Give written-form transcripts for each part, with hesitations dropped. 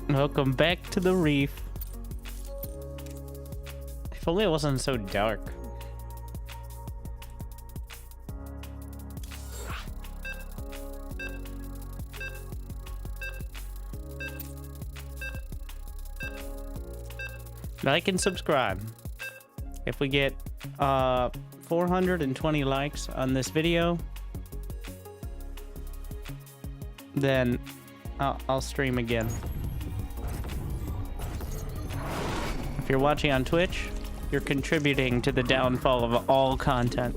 Welcome back to the reef. If only it wasn't so dark. Like and subscribe. If we get 420 likes on this video, then I'll stream again. If you're watching on Twitch, you're contributing to the downfall of all content.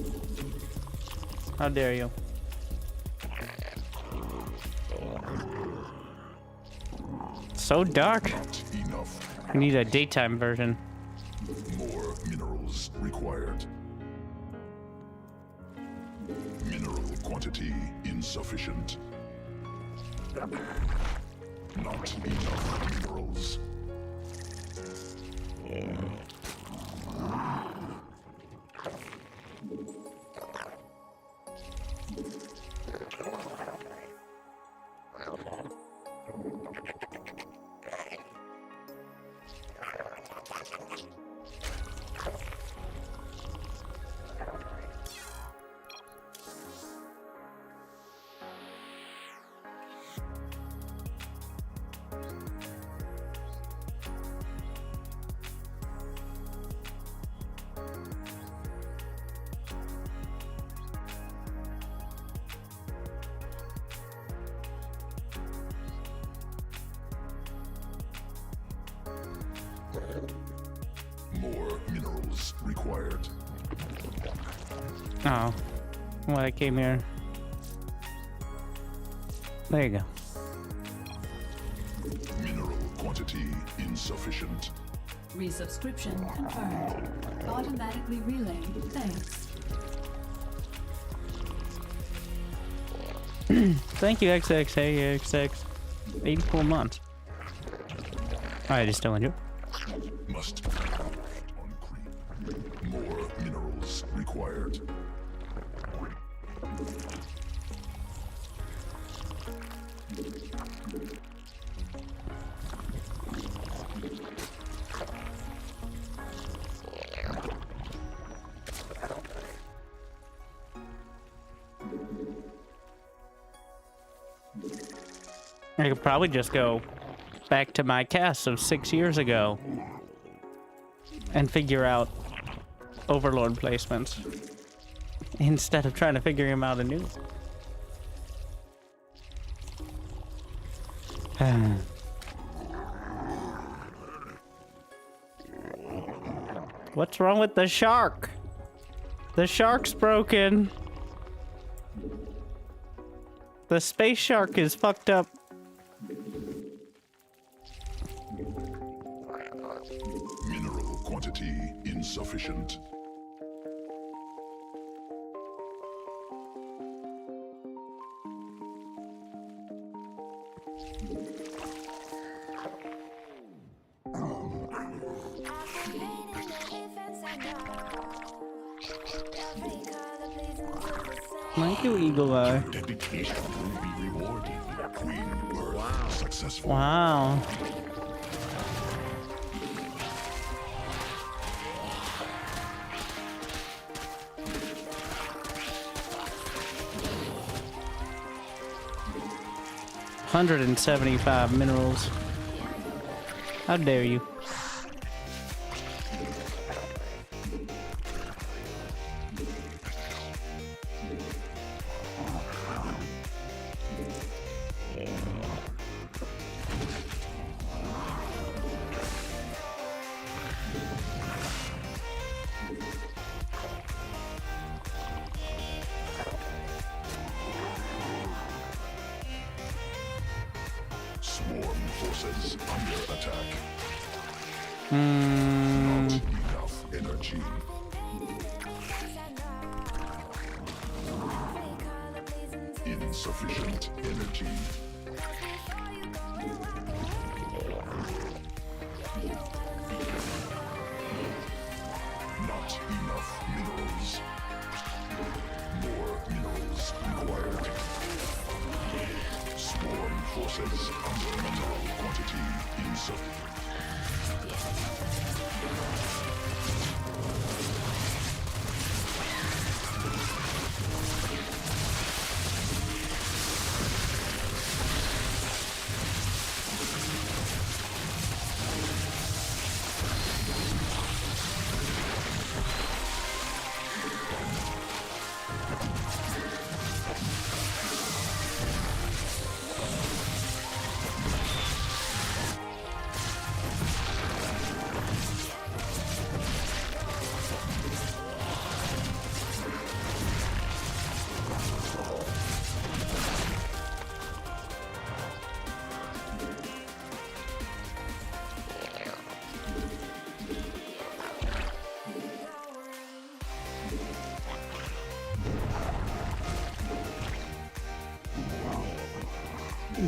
How dare you? So dark. We need a daytime version. More minerals required. Mineral quantity insufficient. Not enough minerals. More minerals required. Oh, well, I came here. There you go. Mineral quantity insufficient. Resubscription confirmed. Automatically relayed. Thanks. Thank you, XXAXX. 84 months. Alright, it's still in you. Must on creep. More minerals required. I could probably just go back to my cast of 6 years ago and figure out Overlord placements instead of trying to figure him out anew. What's wrong with the shark? The shark's broken. The space shark is fucked up. Mineral quantity insufficient. Thank you, Eagle Eye. Dedication will be rewarded. Queen birth successful. Wow. $175 minerals. How dare you? Swarm forces under attack. Not enough energy. Insufficient energy. Not enough minerals. More minerals required. Swarm forces under mineral quantity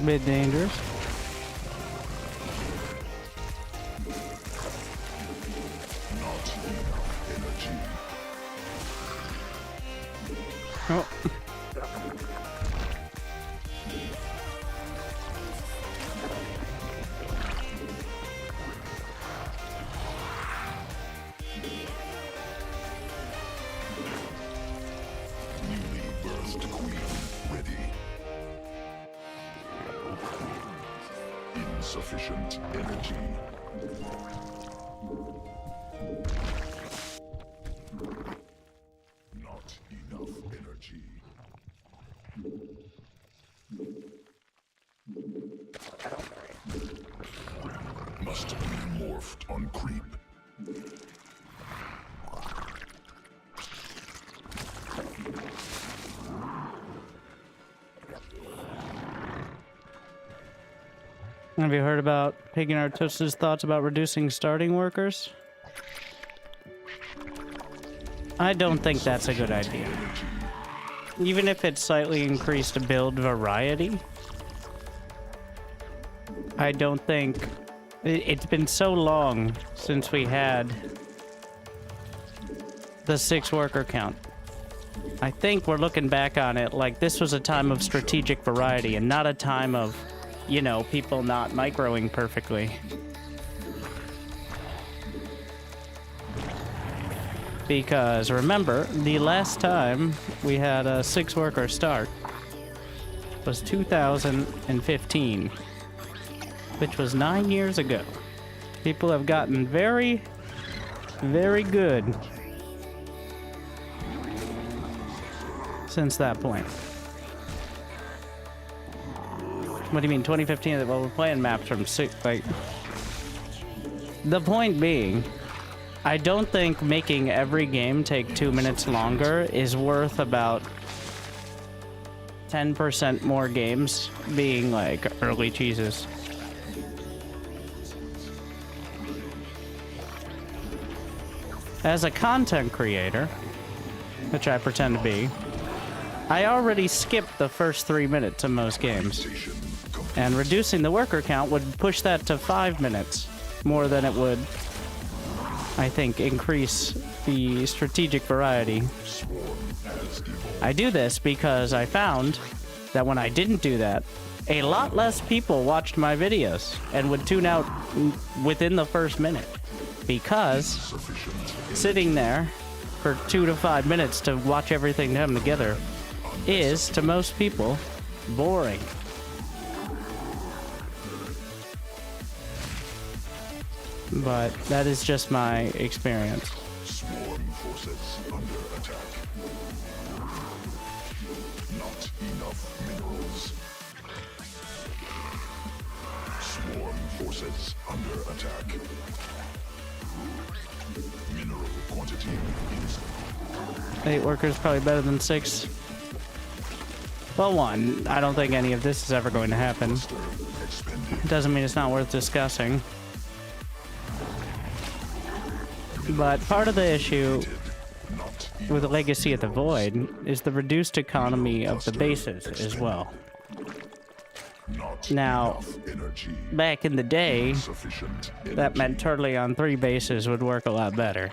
Bit dangerous. Not enough energy. Oh. Newly birthed queen ready. Insufficient energy. Not enough energy. Must be morphed on creep. Have you heard about Piggy Artosa's thoughts about reducing starting workers? I don't think that's a good idea. Even if it slightly increased build variety, I don't think... It's been so long since we had the 6 worker count. I think we're looking back on it like this was a time of strategic variety and not a time of, you know, people not microing perfectly. Because remember, the last time we had a 6 worker start was 2015, which was 9 years ago. People have gotten very, very good since that point. What do you mean, 2015? Well, we're playing maps from 6, like... The point being, I don't think making every game take 2 minutes longer is worth about 10% more games being, like, early cheeses. As a content creator, which I pretend to be, I already skipped the first 3 minutes of most games. And reducing the worker count would push that to 5 minutes, more than it would, I think, increase the strategic variety. I do this because I found that when I didn't do that, a lot less people watched my videos and would tune out within the first minute. Because sitting there for 2 to 5 minutes to watch everything come together is, to most people, boring. But that is just my experience. Swarm forces under attack. Not enough minerals. Swarm forces under attack. Mineral quantity is 8 workers probably better than 6. Well, 1, I don't think any of this is ever going to happen. expended. Doesn't mean it's not worth discussing. But part of the issue Not with the Legacy of the Void is the reduced economy of the bases as well. not Now, enough energy. back in the day, Sufficient energy. that meant turtling on 3 bases would work a lot better.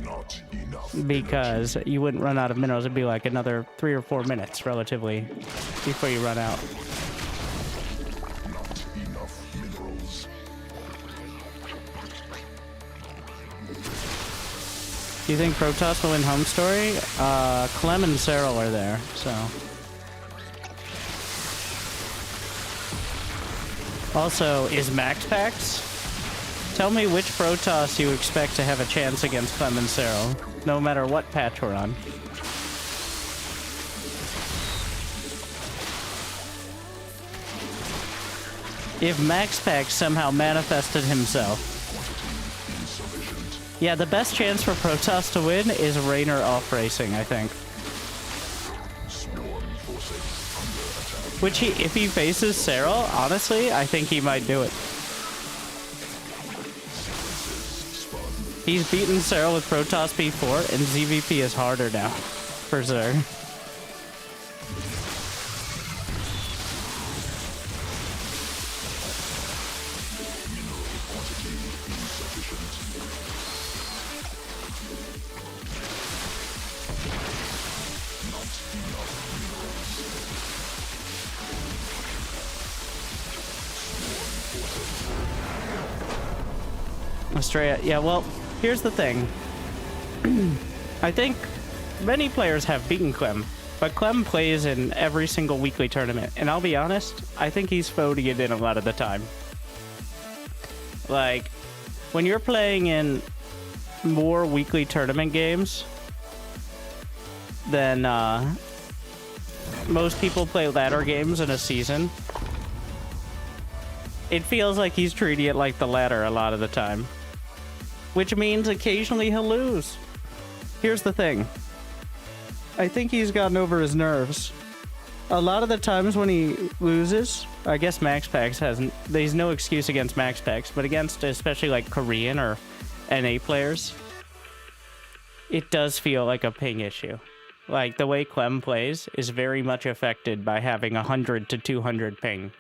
Not enough Because you wouldn't run out of minerals. It'd be like another 3 or 4 minutes, relatively, before you run out. Not enough minerals. Do you think Protoss will win Home Story? Clem and Cyril are there, so... Also, is Max Pax? Tell me which Protoss you expect to have a chance against Clem and Cyril, no matter what patch we're on. If Max Pax somehow manifested himself... Yeah, the best chance for Protoss to win is Raynor off racing, I think. Swarm forces under attack. Which if he faces Cyril, honestly, I think he might do it. He's beaten Cyril with Protoss before, and ZVP is harder now, for sure. Australia. Yeah, well, here's the thing. I think many players have beaten Clem, but Clem plays in every single weekly tournament. And I'll be honest, I think he's phoning it in a lot of the time. Like, when you're playing in more weekly tournament games than most people play ladder games in a season, it feels like he's treating it like the ladder a lot of the time. Which means occasionally he'll lose. Here's the thing. I think he's gotten over his nerves. A lot of the times when he loses, I guess Max Packs hasn't. There's no excuse against Max Packs, but against especially like Korean or NA players, it does feel like a ping issue. Like the way Clem plays is very much affected by having 100 to 200 ping.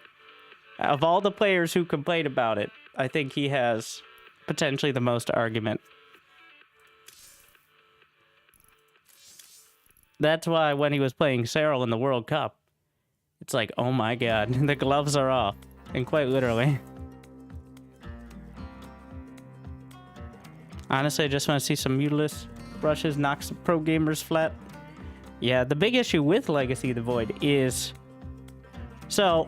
Of all the players who complain about it, I think he has potentially the most argument. That's why when he was playing Cyril in the World Cup, it's like, oh my god, the gloves are off. And quite literally. Honestly, I just want to see some mutilus brushes knock some pro gamers flat. Yeah, the big issue with Legacy of the Void is... So,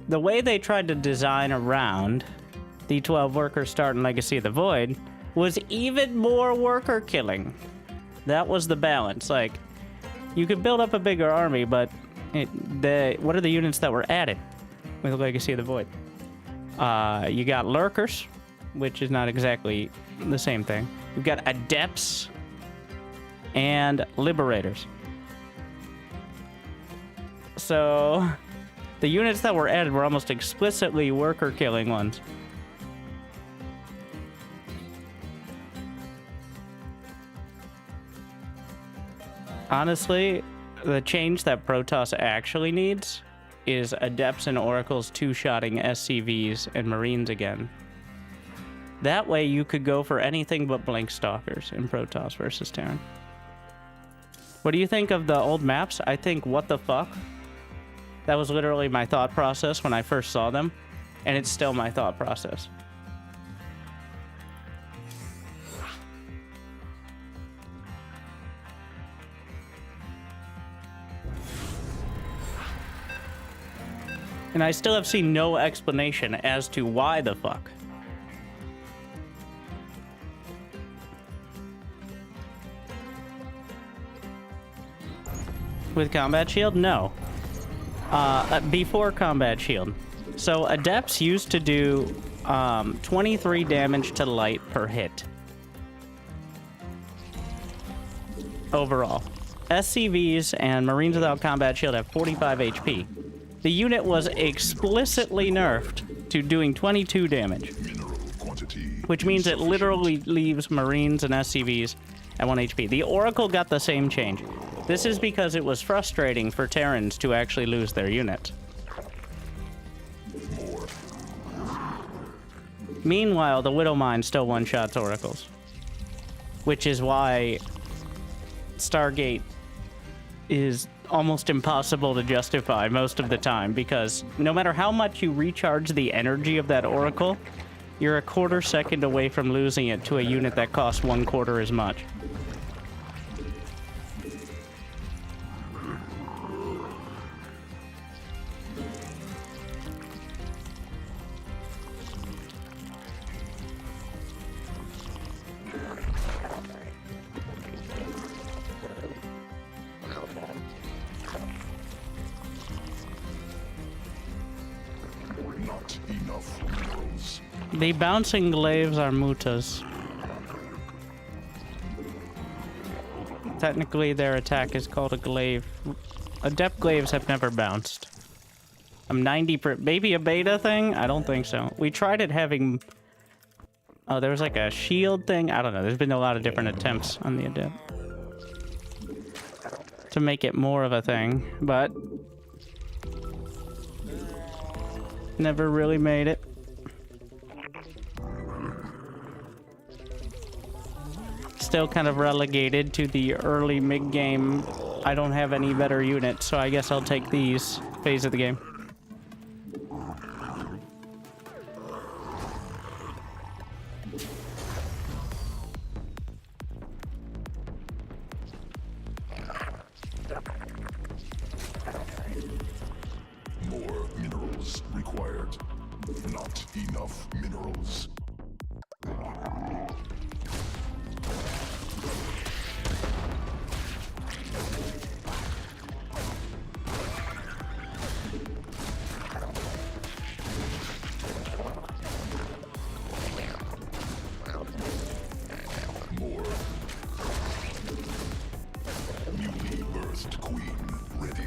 the way they tried to design around the 12 workers start in Legacy of the Void was even more worker killing. That was the balance. Like, you could build up a bigger army, but what are the units that were added with Legacy of the Void? You got lurkers, which is not exactly the same thing. You've got adepts and liberators. So the units that were added were almost explicitly worker killing ones. Honestly, the change that Protoss actually needs is Adepts and Oracles two-shotting SCVs and Marines again. That way you could go for anything but Blink Stalkers in Protoss versus Terran. What do you think of the old maps? I think, what the fuck? That was literally my thought process when I first saw them, and it's still my thought process. And I still have seen no explanation as to why the fuck. With Combat Shield? No. Before Combat Shield. So Adepts used to do 23 damage to light per hit. Overall. SCVs and Marines without Combat Shield have 45 HP. The unit was explicitly nerfed to doing 22 damage, which means it literally leaves Marines and SCVs at 1 HP. The Oracle got the same change. This is because it was frustrating for Terrans to actually lose their units. Meanwhile, the Widowmine still one-shots Oracles, which is why Stargate is almost impossible to justify most of the time, because no matter how much you recharge the energy of that Oracle, you're a quarter second away from losing it to a unit that costs 1/4 as much. The bouncing glaives are mutas. Technically, their attack is called a glaive. Adept glaives have never bounced. I'm 90%. Maybe a beta thing? I don't think so. We tried it having... Oh, there was like a shield thing? I don't know. There's been a lot of different attempts on the Adept to make it more of a thing, but never really made it. Still kind of relegated to the early mid-game, I don't have any better units, so I guess I'll take these phase of the game. Not enough minerals. More. Newly birthed queen ready.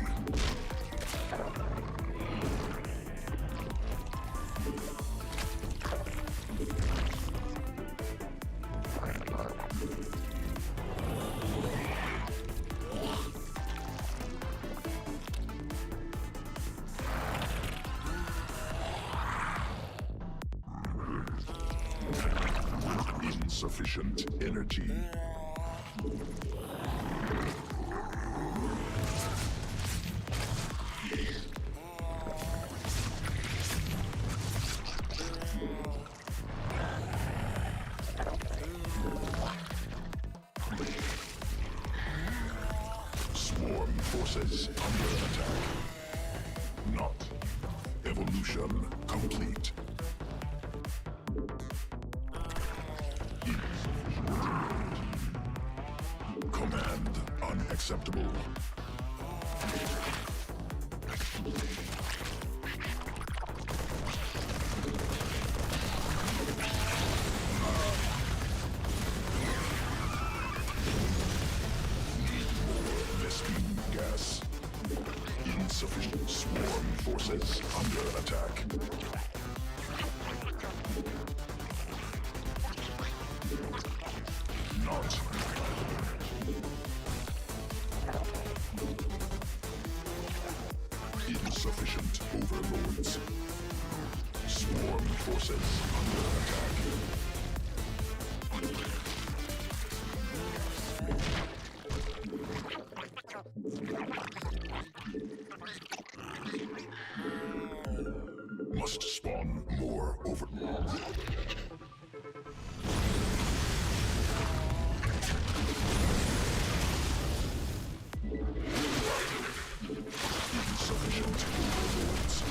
Insufficient energy. Swarm forces under attack. Not. Evolution complete. Command unacceptable. Vespene gas. Insufficient. Swarm forces under attack. Not. Insufficient overlords. Swarm forces under attack. Must spawn more overlords. Insufficient overlords.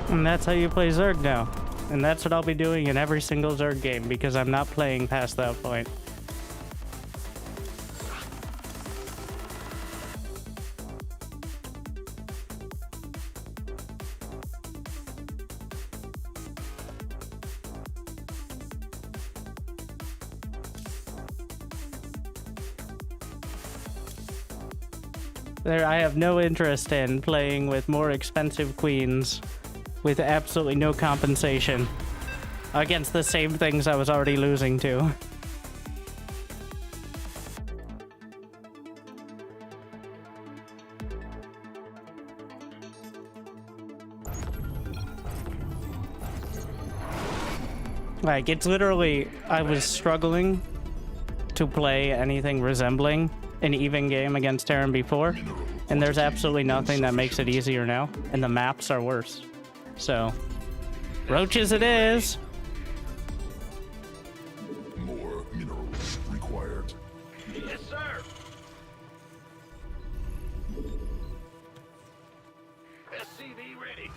And that's how you play Zerg now. And that's what I'll be doing in every single Zerg game, because I'm not playing past that point. I have no interest in playing with more expensive queens with absolutely no compensation against the same things I was already losing to. Like, it's literally, I was struggling to play anything resembling an even game against Terran before, and there's absolutely nothing that makes it easier now, and the maps are worse. So, roaches it is! More minerals required. Yes, sir. SCV ready.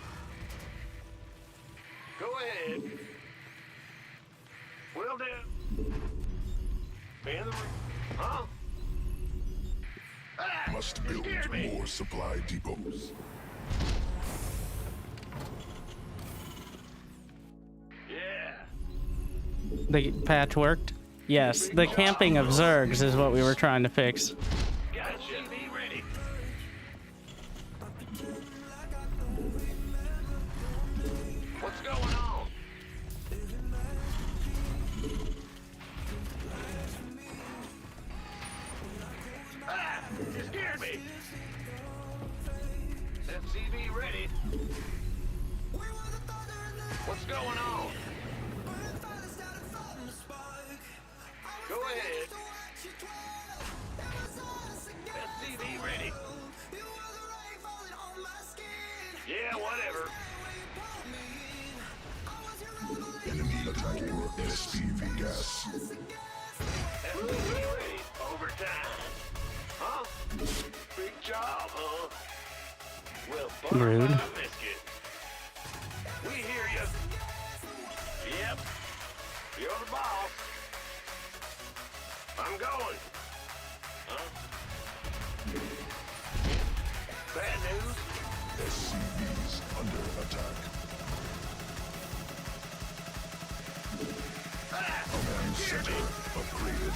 Go ahead. Will do. Be in the room. Huh? Ah, Must you build scared me. more supply depots. Yeah. The patch worked? Yes, the camping of Zergs is what we were trying to fix. Gotcha. Be ready. What's going on? Ah! You scared me. FCB ready. What's going on? Go ahead. SCV ready. Yeah, whatever. Enemy attacking SPV gas. SCV ready. Overtime. Huh? Big job, huh? Well, Rude. butterfly biscuit. We hear you. Yep. You're the boss. I'm going. Huh? Bad news? SCVs under attack. Ah! Command Hear center me. upgraded.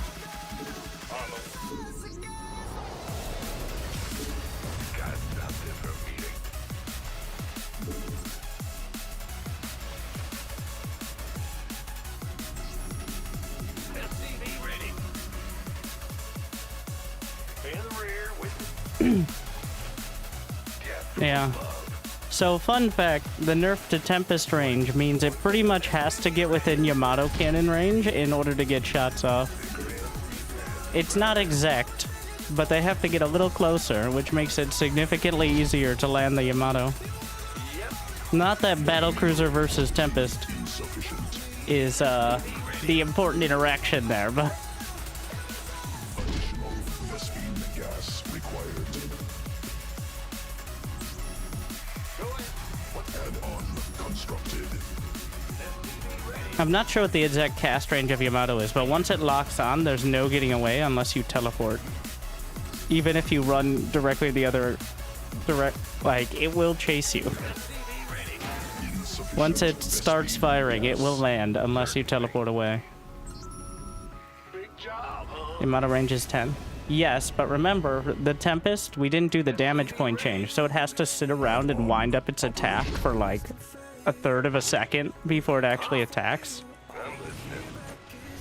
Got nothing for me. SCV ready. In the rear with Yeah. So, fun fact, the nerf to Tempest range means it pretty much has to get within Yamato cannon range in order to get shots off. It's not exact, but they have to get a little closer, which makes it significantly easier to land the Yamato. Not that Battlecruiser versus Tempest Insufficient. is the important interaction there, but Additional Vespine gas required. Add-on constructed. I'm not sure what the exact cast range of Yamato is, but once it locks on, there's no getting away unless you teleport. Even if you run directly the other like, it will chase you. Insufficient. Once it starts firing, it will land unless you teleport away. big job, huh? Yamato range is 10. Yes, but remember, the Tempest, we didn't do the damage point change, so it has to sit around and wind up its attack for like a third of a second before it actually attacks.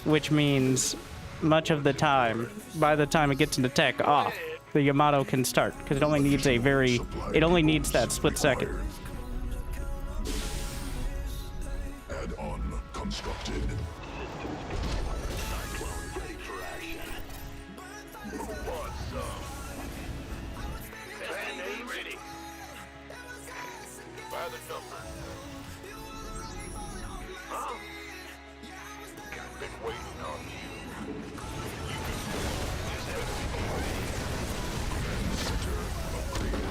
Which means much of the time, by the time it gets an attack off, the Yamato can start, because it only needs it only needs that split second. Add-on constructed. Ready for action. What's up? Band-Aid ready. By the number. Huh? Been waiting on you. Center upgraded.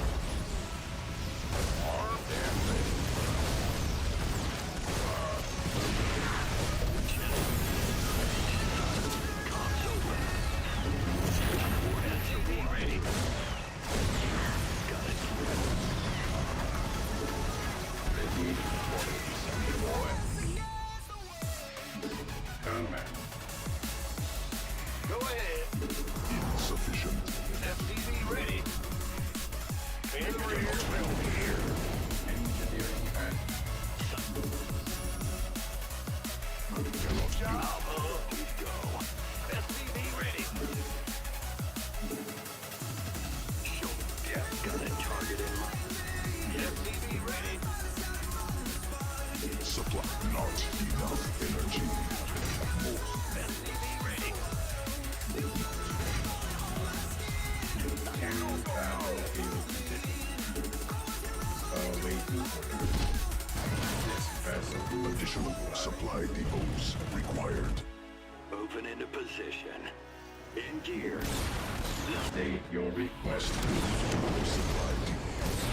Armed and ready. SUV ready. Got it. Go ahead. Insufficient. FCV ready. In the rear. Job, huh? Let's go. FCV ready. Show me. Yeah, got a target in mind. FCV ready. Supply not enough energy. FCV ready. Additional supply depots required. Moving into position. In gear. State your request. Supply depots.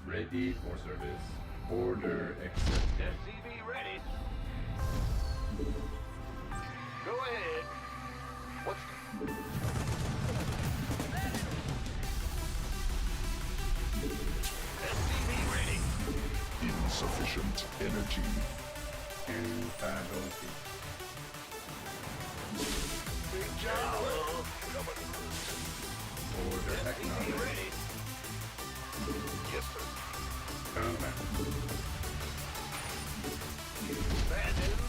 Ready for service. Order accepted. SCV ready. Go ahead. What's... SCV ready. Insufficient energy. Casualty. Big job. Order SCV acknowledged. ready. Yes, sir. Combat. Bad news.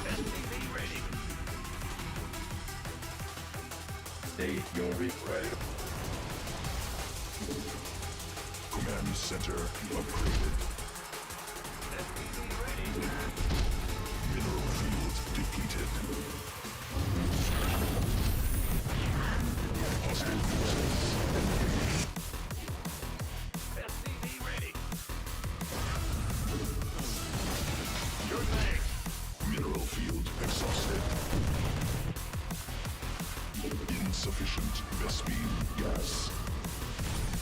SCV ready. State your request. Command center upgraded. SCV ready. Mineral field depleted. Hostile forces. SCV ready. Sure thing. Mineral field exhausted. Insufficient Vespine gas.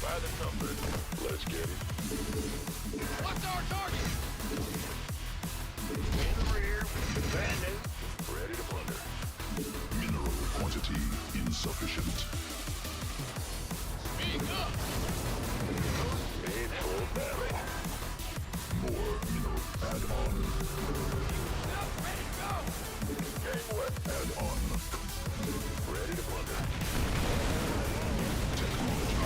By the numbers. Let's get it. What's our target? In the rear. Bad news. Ready to plunder. Mineral quantity insufficient. Speak up. Made for battle. More mineral add-on. Ready to go. Game wet. Add-on. Ready to plunder. Technology.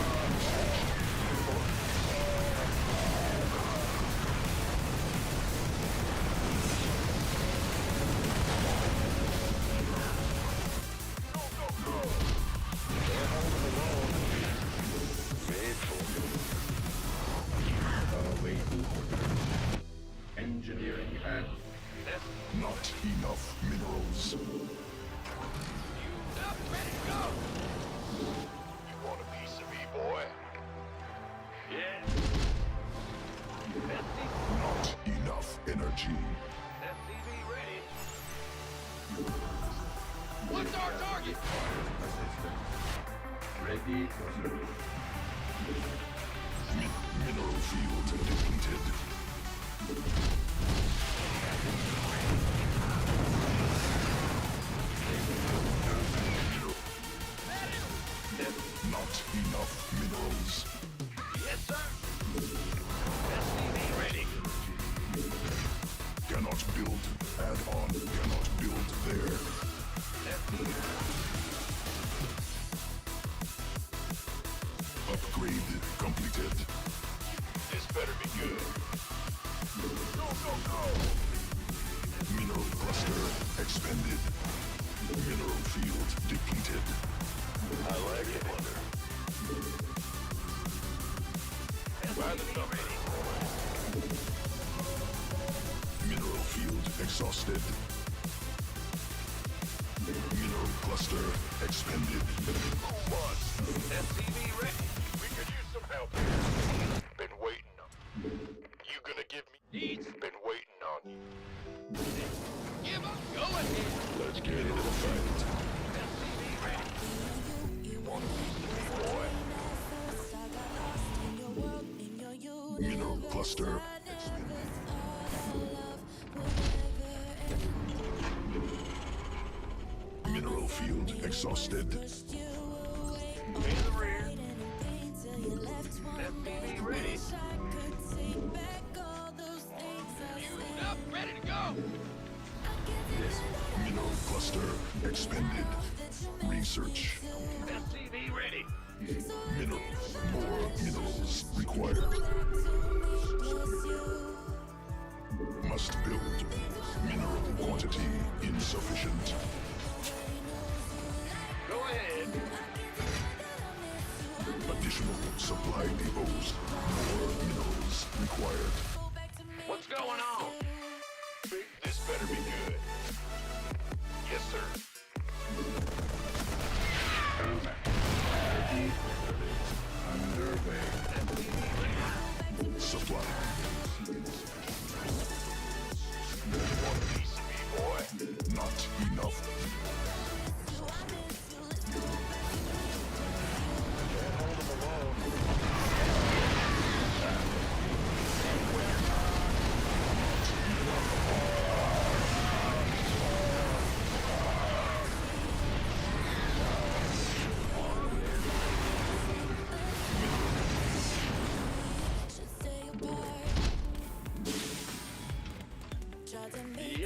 Awaiting order. Engineering and Not enough minerals. Ready to go. You want a piece of me, boy? Yeah. Not enough energy. SCV ready. What's our target? assistance. Ready for service. Mineral field depleted. Not enough minerals. Yes, sir. SCV ready. Cannot build. Add-on. Cannot build there. Upgrade completed. This better be good. Go, go, go. Mineral cluster expanded. Mineral field depleted. I like it. By the number. Mineral field exhausted. Mineral cluster expanded. Who wants? SCV ready. We could use some help here. Been waiting on you. Gonna give me needs? Been waiting on you. Give up. Go ahead. Let's get into the fight. SCV ready. You want a piece of me, boy? Mineral cluster. Mineral field exhausted. In the rear. SCV ready. Used up. Ready to go. Mineral cluster expanded. Research. SCV ready. Minerals. More minerals required. Must build. Mineral quantity insufficient. Go ahead. Additional supply depots. More minerals required. What's going on? This better be good. Yes, sir. combat. Ready for service. Underway. Supply. One piece of me, boy. Not enough. Can't hold them alone.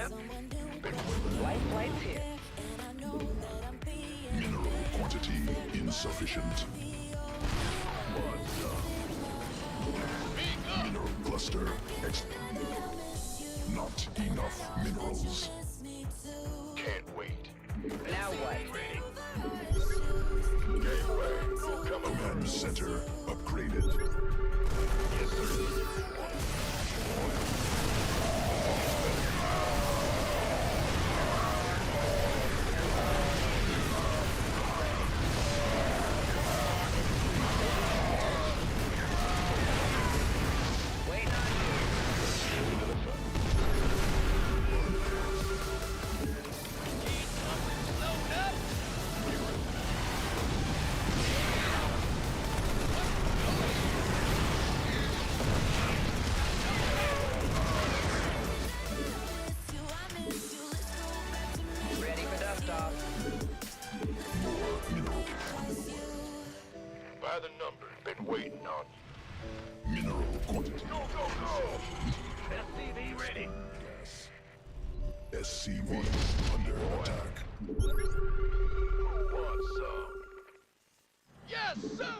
Yep. Light flights here. Mineral quantity insufficient. Mineral cluster not enough minerals. Can't wait. Now what? Gateway, no coming. Command center upgraded. Yes, sir. Wait on you. Ready for dust off. More mineral. By the numbers, been waiting on you. Mineral quantity. Go, go, go! SCV ready. SCV under attack. Who wants some? Yes, sir!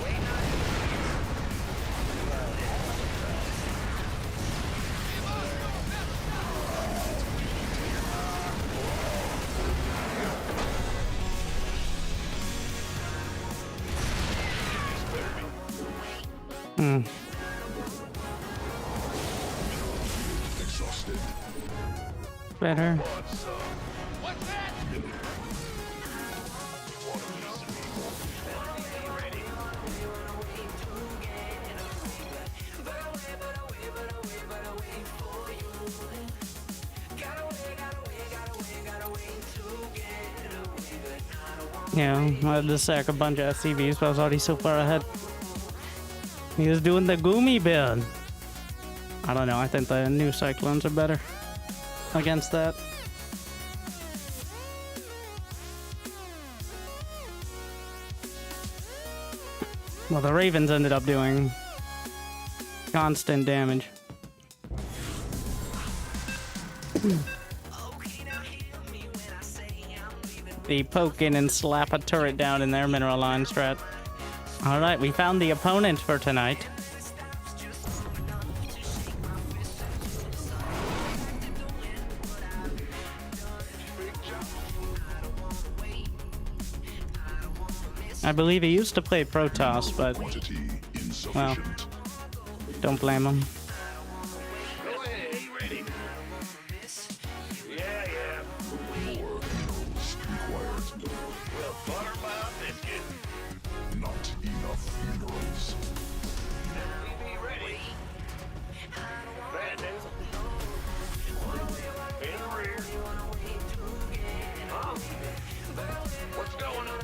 Wait on you. Exhausted. Better. What's that? Want a piece of me? SCV ready. Yeah, I had to sack a bunch of SCVs, but I was already so far ahead. He was doing the Goomy build. I don't know, I think the new Cyclones are better against that. Well, the Ravens ended up doing constant damage. The poke in and slap a turret down in their mineral line strat. Alright, we found the opponent for tonight. I believe he used to play Protoss, but Quantity insufficient. don't blame him. Go ahead, ready. Yeah, yeah. More minerals required. Well, butter my biscuit. Not enough minerals. SCV ready. Bad news. In the rear. Huh? What's going on?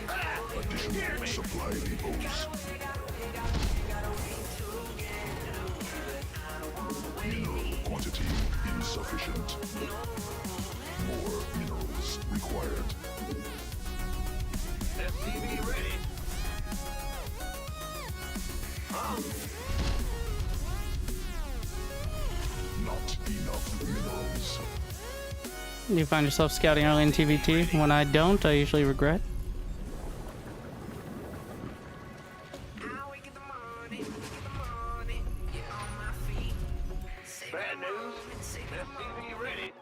Ah, Additional hear me. supply depots. Mineral quantity insufficient. More minerals required. SCV ready. Huh? Not enough minerals. You find yourself scouting early in TVT. When I don't, I usually regret. Bad news. SCV ready.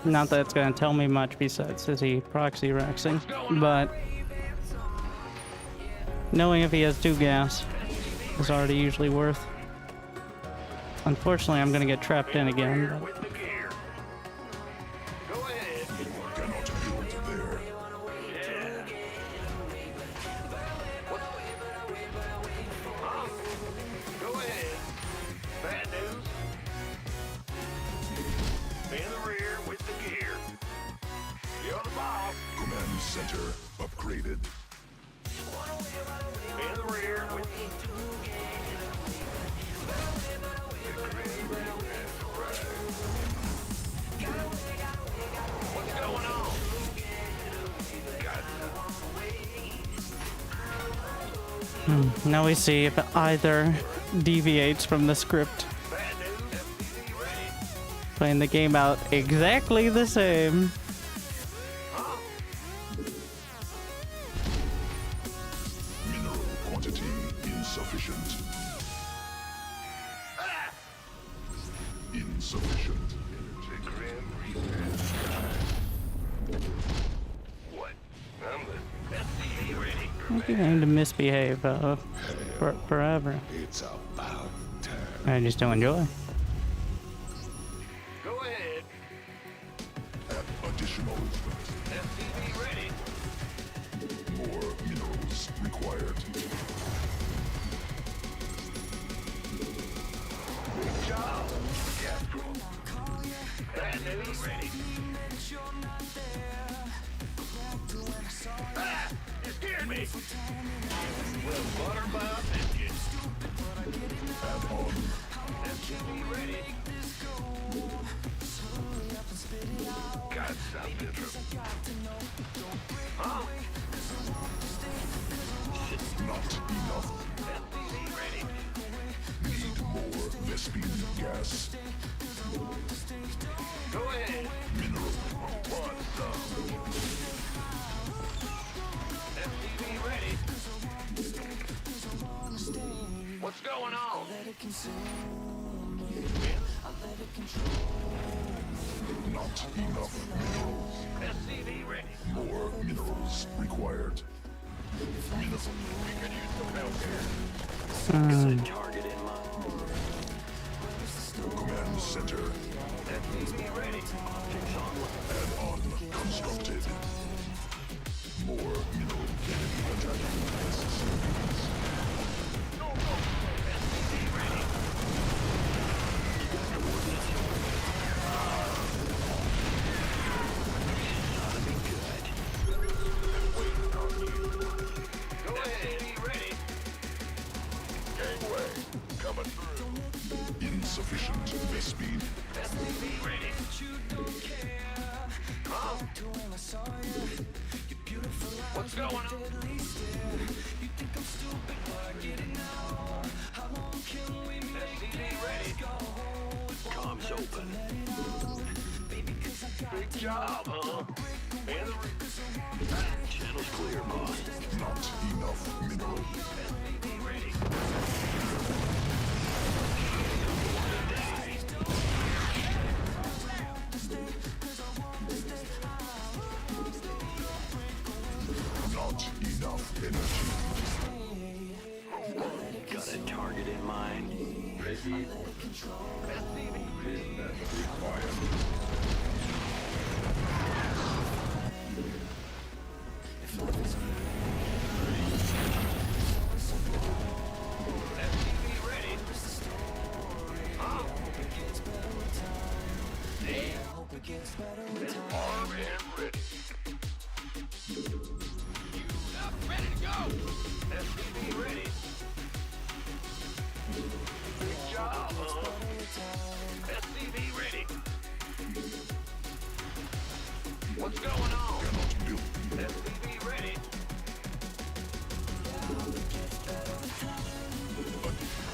Not that it's going to tell me much besides is he proxy rexing, but knowing if he has 2 gas is already usually worth. Unfortunately, I'm going to get trapped in again. But With the gear. Go ahead. Cannot build there. Yeah. Huh? Go ahead. Bad news. In the rear with the gear. You're the boss. Command center upgraded. In the rear with Now we see if either deviates from the script. Bad news. SCV ready. Playing the game out exactly the same. Mineral quantity insufficient. Insufficient. The Grim Reaper. What? I'm the SCV ready. I'm going to misbehave forever. It's about time. I just don't enjoy. Go ahead. Additional SCV ready. more minerals required. Good job. Yeah, cool. Bad news ready. Ah! You scared me. Well, Butterbuff engine. Add on SCV ready. Got something from... Huh? not enough. SCV ready. Need more Vespine gas. Go ahead. Mineral Want some? SCV ready. What's going on? not enough minerals. SCV ready. More minerals required. Mineral We could use some help here. Target in mind. command center. SCV ready. Add on constructed. More mineral attacking necessities. Go, go. SCV ready. Go ahead. SCV ready. Gangway. Coming through. Insufficient Vespine. SCV ready. Huh? What's going on? SCV ready. Comms open. Big job, huh? And the channel's clear, boss. Not enough mineral. SCV ready. Not enough energy. Got a target in mind. Ready. Business required. SCV ready. Huh? Hey. Armed and ready. Up, ready to go. SCV ready. Good job, huh? SCV ready. What's going on? Cannot build. SCV ready.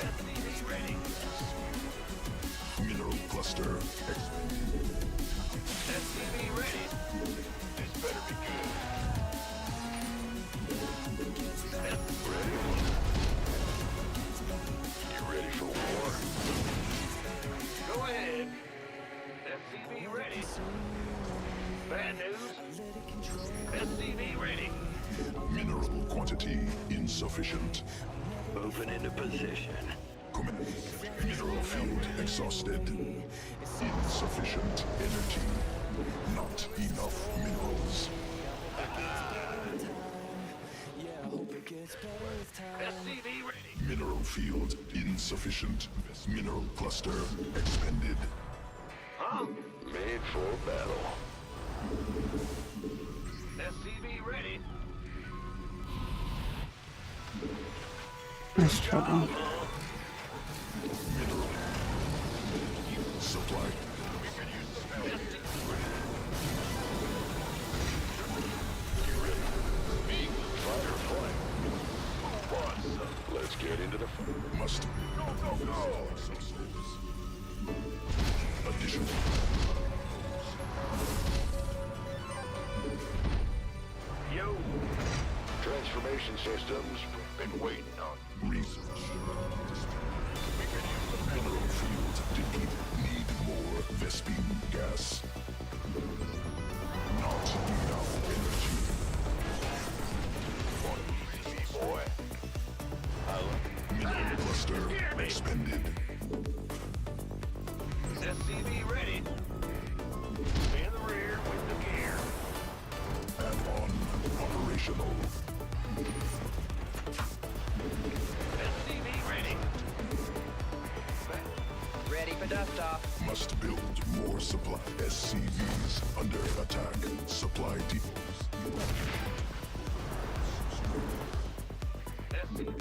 SCV ready. Mineral cluster. SCV ready. This better be good. Ready? You ready for war? Go ahead. SCV ready. Bad news. SCV ready. Mineral quantity insufficient. Open into position. Command. Mineral field exhausted. Insufficient energy. Not enough minerals. SCV ready. Mineral field insufficient. Mineral cluster expended. Huh? Made for battle. SCV ready. Nice trouble. Supply. We could use some help here. You ready? Me? Fight or flight? Who wants some? ventilation systems. Been waiting on. Research. We could use some help. Mineral field depleted. Need more Vespine gas. Not enough energy. On easy, boy. Mineral cluster expended. SCV ready. In the rear with the gear. Add-on operational. SCV ready. Ready for dust off. Must build more supply. SCVs under attack. Supply depots.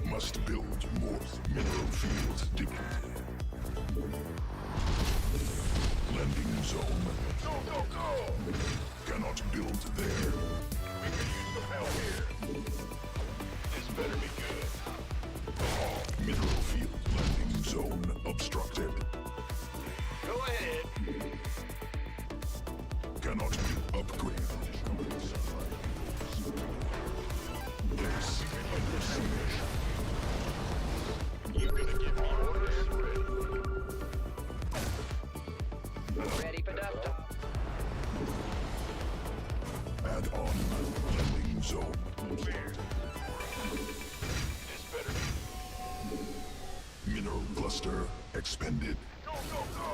Must build more mineral field depleted. Landing zone. Go, go, go! Cannot build there. We could use some help here. This better be good. Mineral field landing zone obstructed. Go ahead. Cannot build upgrade. Base under siege. You gonna give me orders? Ready for dust off. Add-on landing zone. This better be. Mineral cluster expended. Go, go, go!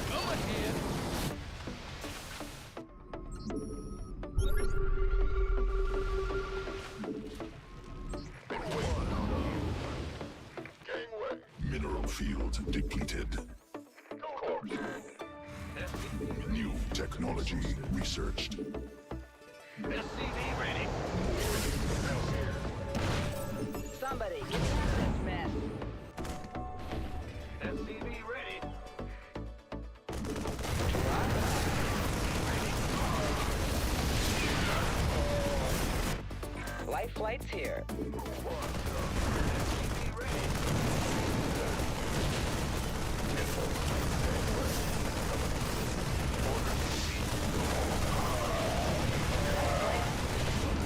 Go ahead. Been waiting on you. Gangway. Mineral field depleted. Go, course. New technology researched. SCV ready. Help here. Somebody get out of this mess. SCV ready. Life flight's here. SCV ready.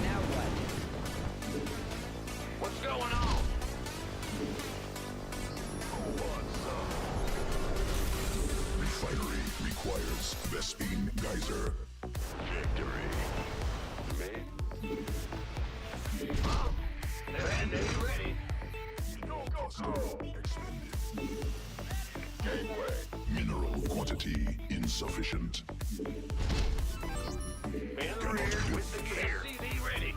Now what? What's going on? Refinery requires Vespine geyser. Victory. Me? Band-Aid ready. Go, go, go! Expended. Gangway. Mineral quantity insufficient. In the rear with the gear. SCV ready.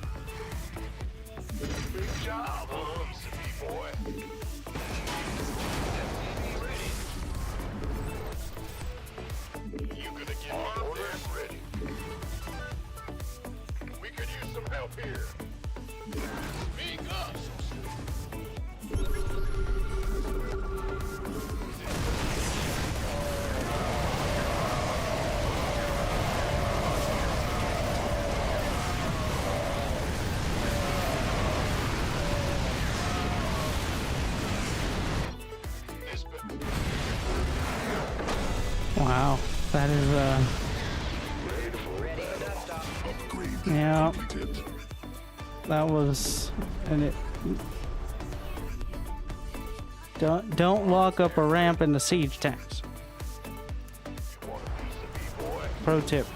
Big job, PCB boy. SCV ready. You gonna give me orders? Ready. We could use some help here. Speak up. This been Wow, that is Ready for dust off. Upgrade Yeah. completed. that was, and it. Don't walk up a ramp in the siege tanks. want a piece of me, boy. Pro tip.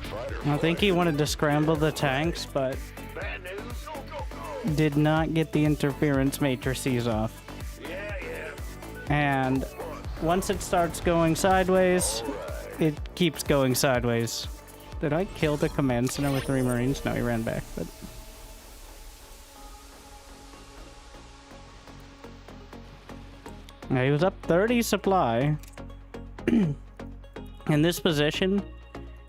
Fighter I think he wanted to scramble the tanks, but bad news. Go, go, go. did not get the interference matrices off. Yeah, yeah. And once it starts going sideways, it keeps going sideways. Did I kill the command center with 3 Marines? No, he ran back, but... Yeah, he was up 30 supply. In this position,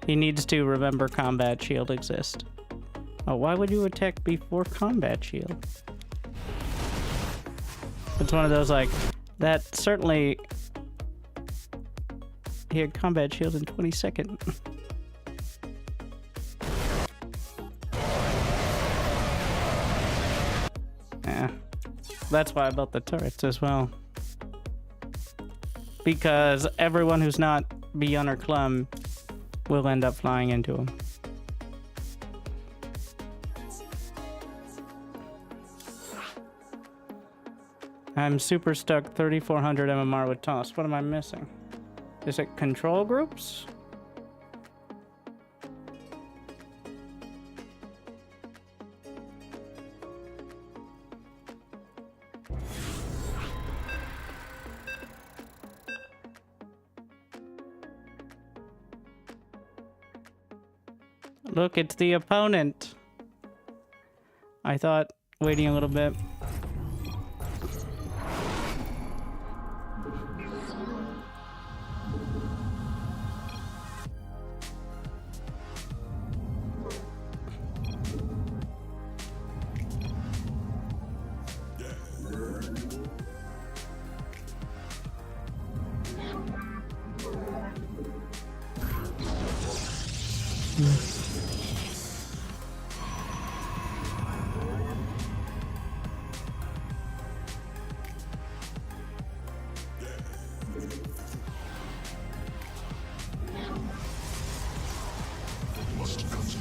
he needs to remember combat shield exists. Oh, why would you attack before combat shield? It's one of those, like, that certainly... He had combat shield in 22nd. Yeah. That's why I built the turrets as well. Because everyone who's not beyond our clum will end up flying into them. I'm super stuck 3400 MMR with toss. What am I missing? Is it control groups? Look, it's the opponent. I thought waiting a little bit. Must continue.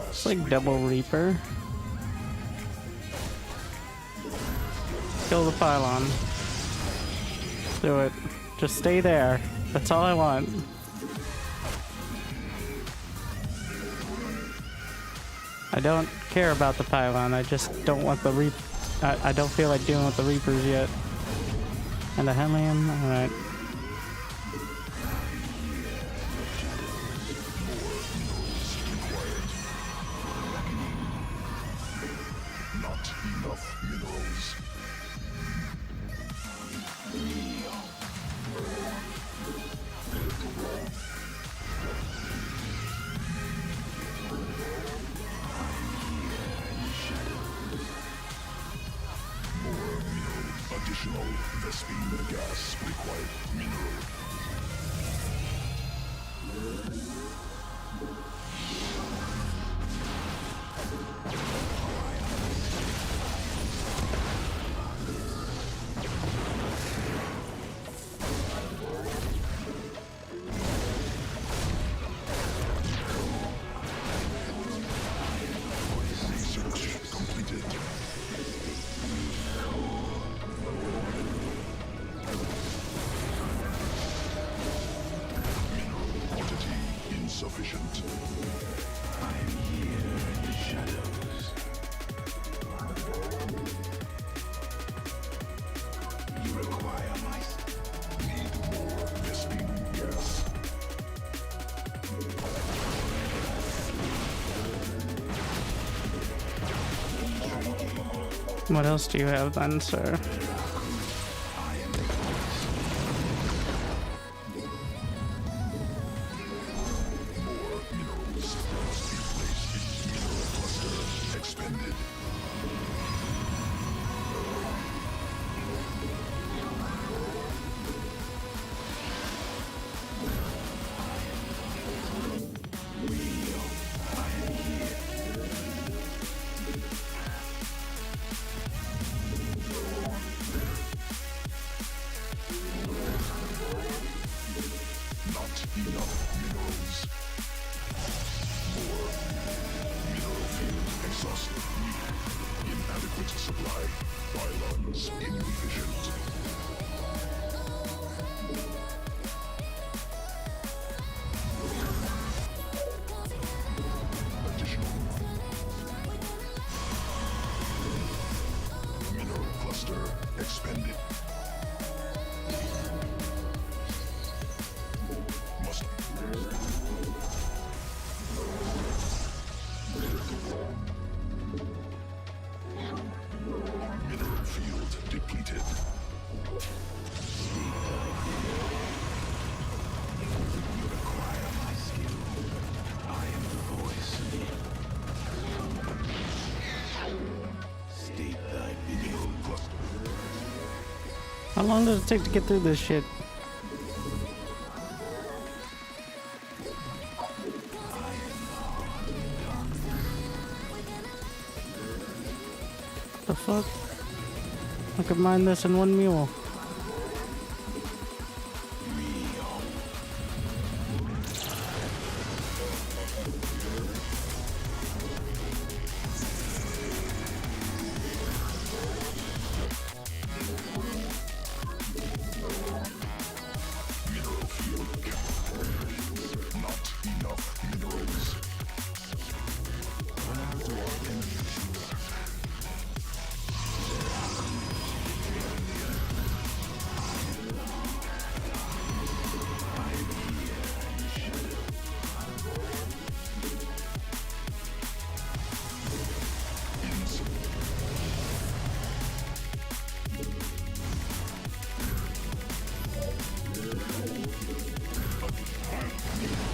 It's like double Reaper. Kill the pylon. Do it. Just stay there. That's all I want. I don't care about the pylon. I just don't want the I don't feel like dealing with the Reapers yet. And the Hellion? Alright. Not enough minerals. Additional Vespene gas required. Mineral. Research completed. Quantity insufficient. I am here in the shadows. You require my need more Vespene gas. What else do you have then, sir? long does it take to get through this shit? The fuck? I could mine this in one mule.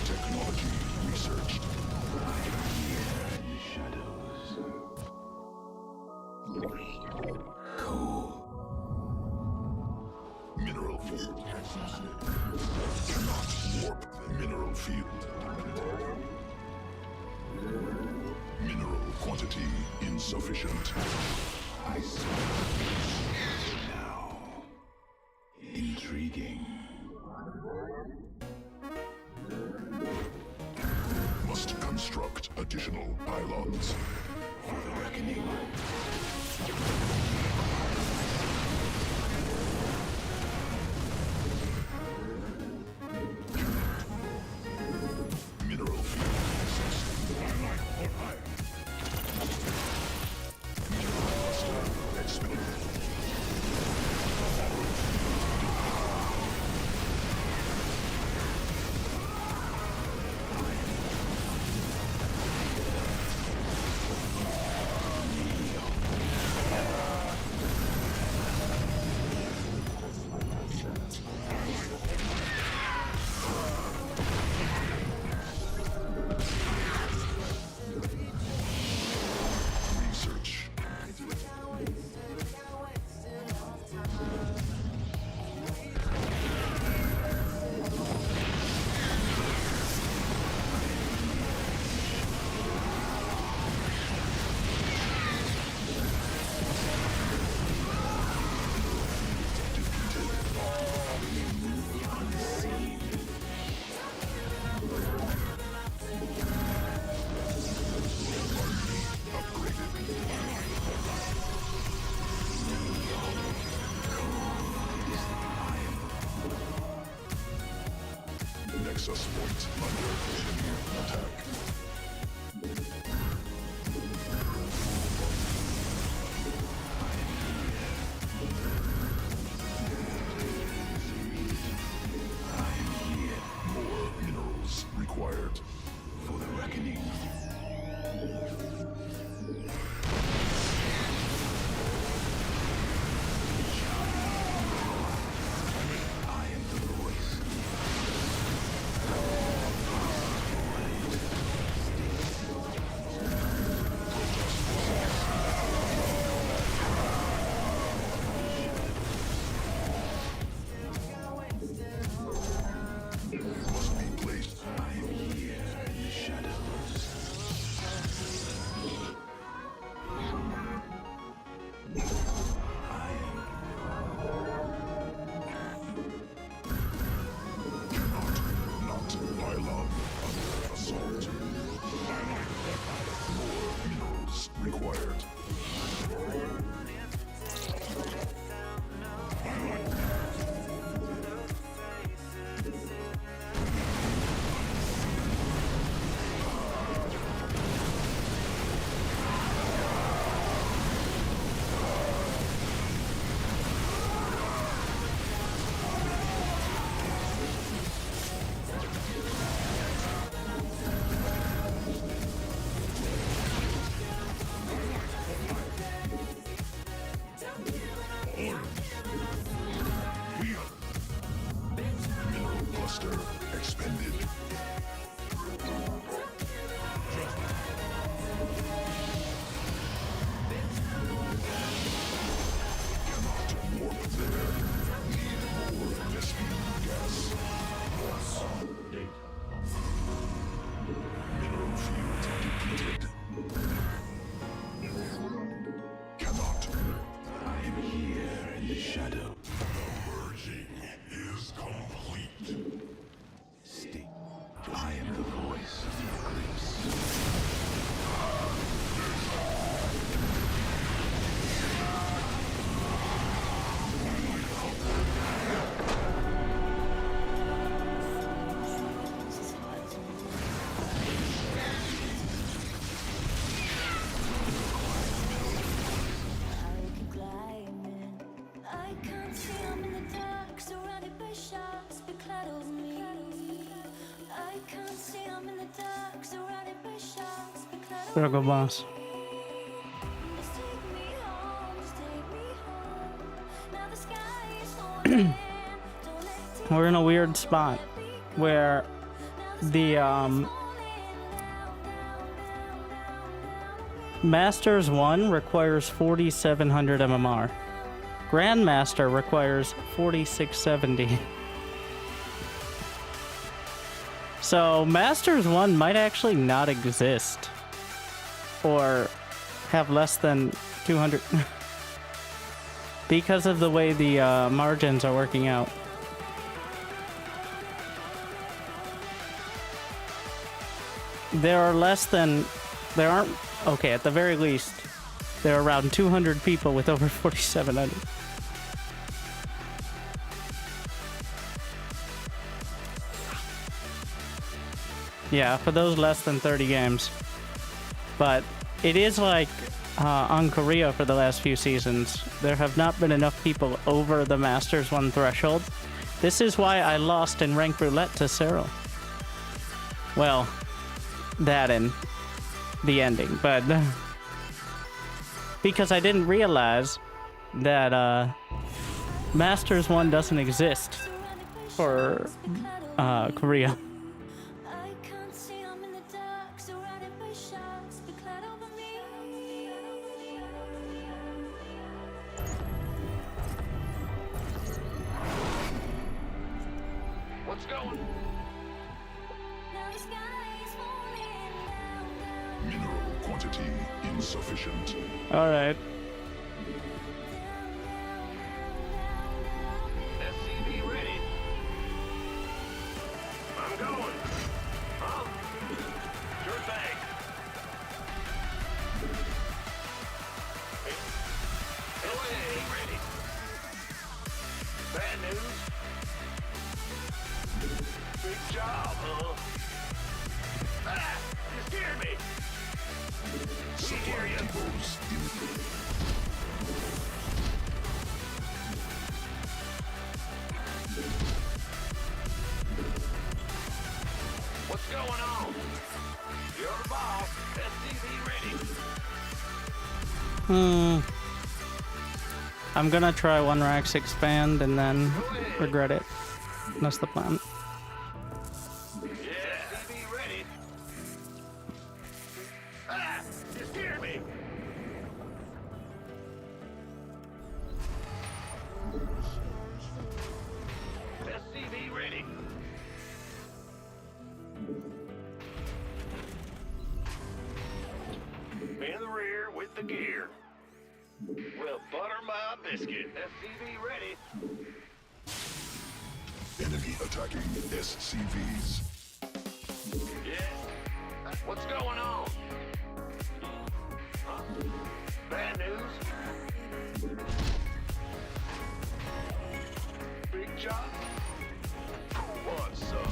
Technology researched. Mineral field. Cannot warp the mineral field. Mineral quantity insufficient. I see. Now. Intriguing. Must construct additional pylons for the reckoning. Mineral field access. Mineral cluster expended. Research. Nexus point under enemy attack. More minerals required for the reckoning. I am the voice. Must be placed. I am here in the shadows. Cannot not pylon under assault. More minerals required. Mineral cluster expended. Cannot warp there. Struggle boss. We're in a weird spot where the Masters 1 requires 4700 MMR. Grandmaster requires 4670. So Masters 1 might actually not exist. Or have less than 200. Because of the way the margins are working out. There aren't, okay, at the very least, there are around 200 people with over 4,700. Yeah, for those less than 30 games. But it is like on Korea for the last few seasons. There have not been enough people over the Masters 1 threshold. This is why I lost in Rank Roulette to Cyril. Well, that and the ending, but because I didn't realize that Masters 1 doesn't exist for Korea. What's going? Mineral quantity insufficient. All right. SCV ready. I'm going. Huh? Sure thing. LA ready. Bad news. Big job, huh? Ah! You scared me. Supply depots in. What's going on? You're the boss. SCV ready. I'm gonna try 1 Rax expand and then regret it. That's the plan. Yeah. SCV ready. Ah! You scared me. SCV ready. In the rear with the gear. Well, butter my biscuit. SCV ready. Enemy attacking SCVs. Yeah. What's going on? Huh? Bad news? Big job? What's up?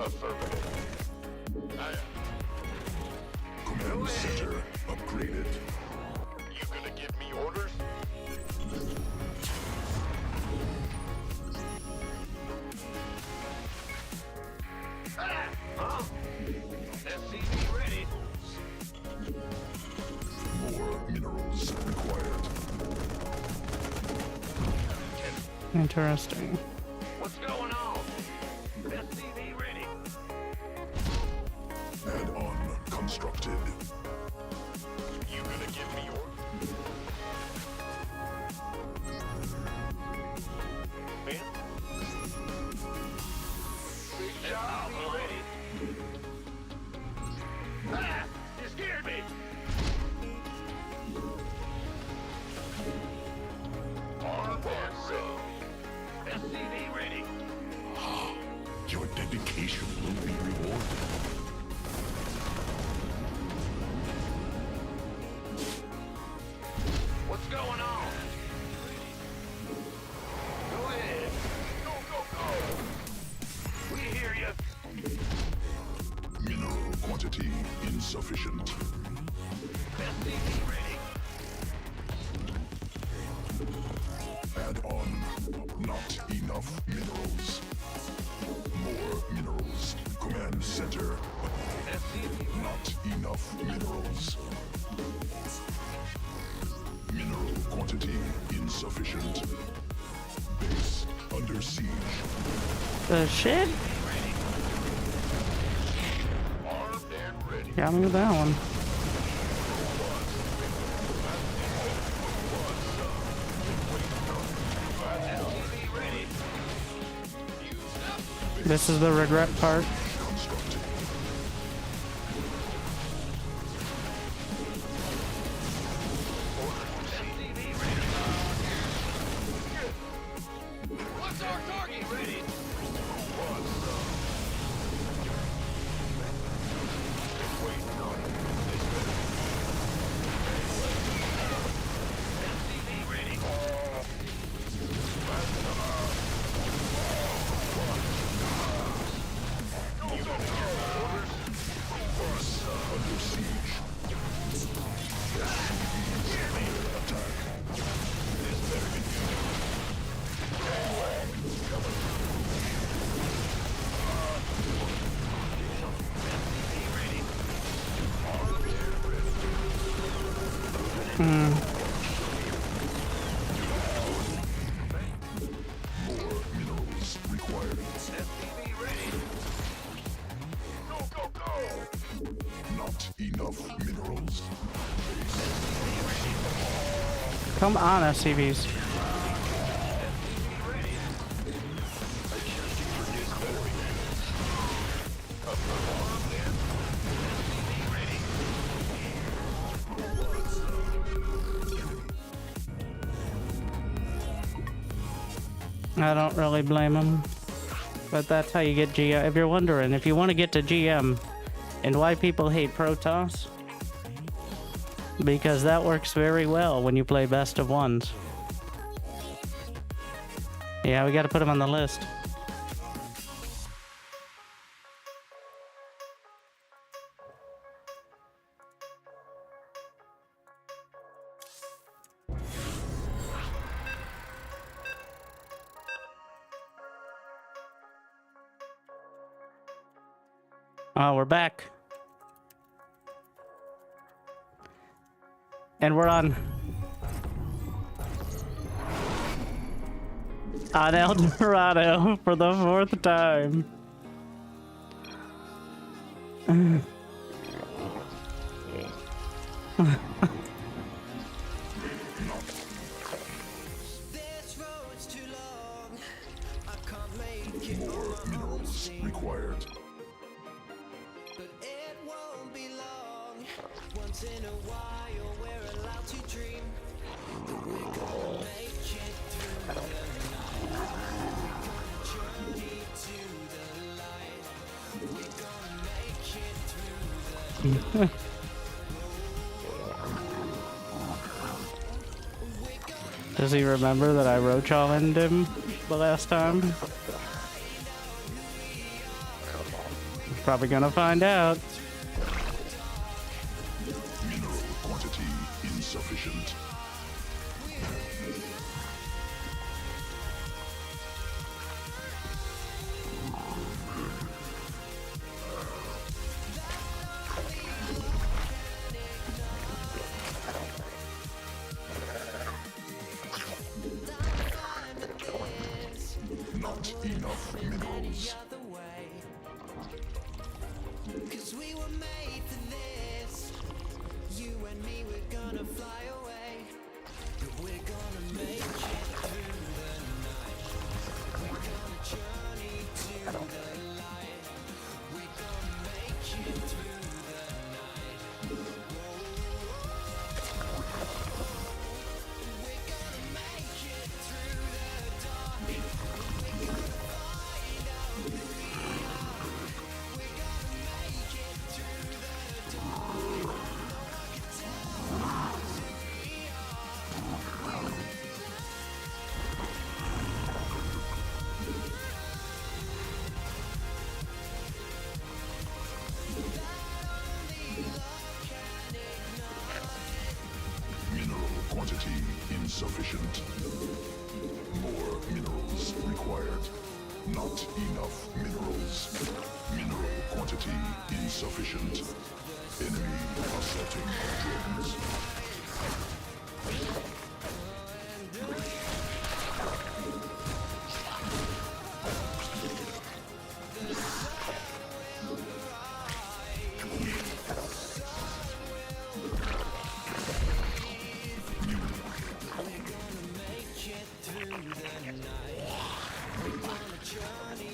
Affirmative. Command center upgraded. You gonna give me orders? Ah! Huh? SCV ready. More minerals required. Interesting. What's going on? SCV ready. Add-on constructed. You gonna give me orders? Man? Big job, ready. Ah! You scared me! On board, so. SCV ready. Your dedication will be rewarded. What's going on? Go ahead. Go, go, go. We hear you. Mineral quantity insufficient. SCV ready. Add on. Not enough minerals. under siege. The shit? Armed and ready. Got me with that one. This is the regret part. Constructed. What's our target? Ready. Under siege. More minerals required. SCV ready. Go, go, go. Not enough minerals. Come on, SCVs. I don't really blame them, but that's how you get GM. If you're wondering, if you want to get to GM and why people hate Protoss, because that works very well when you play best of ones. Yeah, we got to put them on the list. Oh, we're back. And we're on El Dorado for the 4th time. This road's too long. I can't make it More on my own minerals steam. required. But it won't be long. Once in a while, we're allowed to dream. That we're gonna make it through the night. We're gonna journey to the light. We're gonna make it through the night. Does he remember that I roach allened him the last time? Probably gonna find out. Mineral quantity insufficient. Not enough minerals. Other way. 'Cause we were made for this. You and me, we're gonna fly away. But we're gonna make it through the night. We're gonna journey to the light. We're gonna make it through the night. We're gonna make it through the dark. We're gonna find out who we are. We're gonna make it through the dark. No one can tell us who we are. Mineral quantity insufficient. More minerals required. Not enough minerals. Mineral quantity insufficient. Enemy assaulting drones.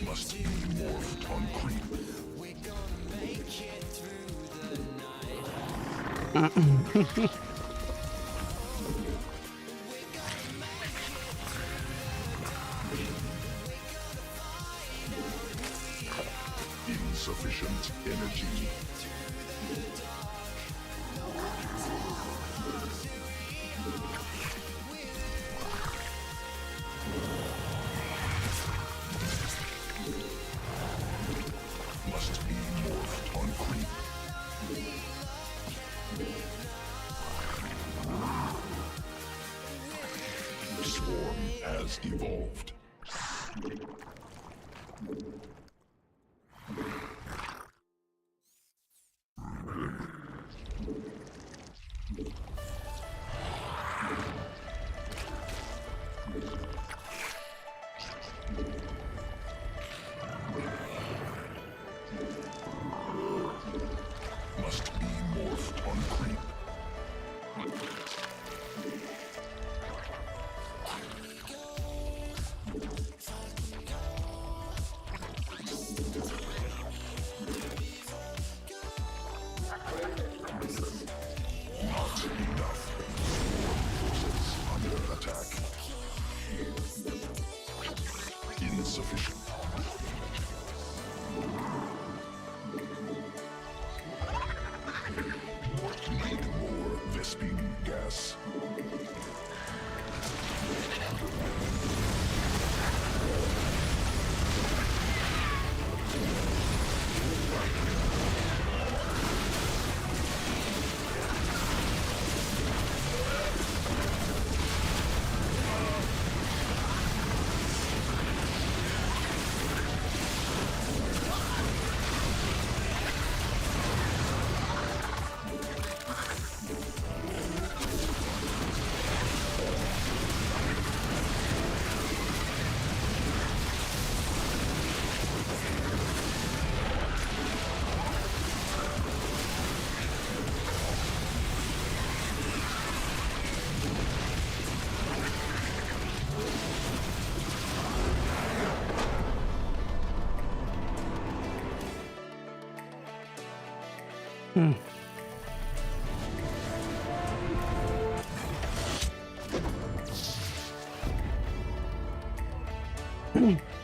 Must be morphed on creep. Insufficient energy. Must be morphed on creep. Swarm has evolved. Must be morphed on creep. Not enough. Forces under attack. Insufficient. Need more Vespine gas.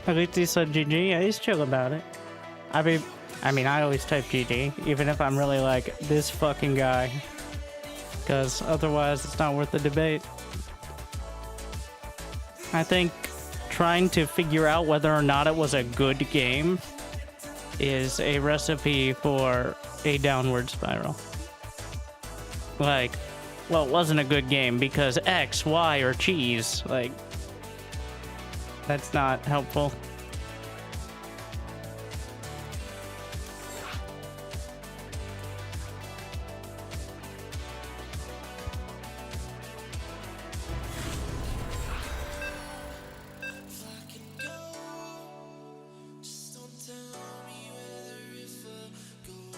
At least he said GG. Yeah, he's chill about it. I mean, I always type GG, even if I'm really like this fucking guy, because otherwise it's not worth the debate. I think trying to figure out whether or not it was a good game is a recipe for a downward spiral. Like, well, it wasn't a good game because X, Y, or cheese. Like, that's not helpful.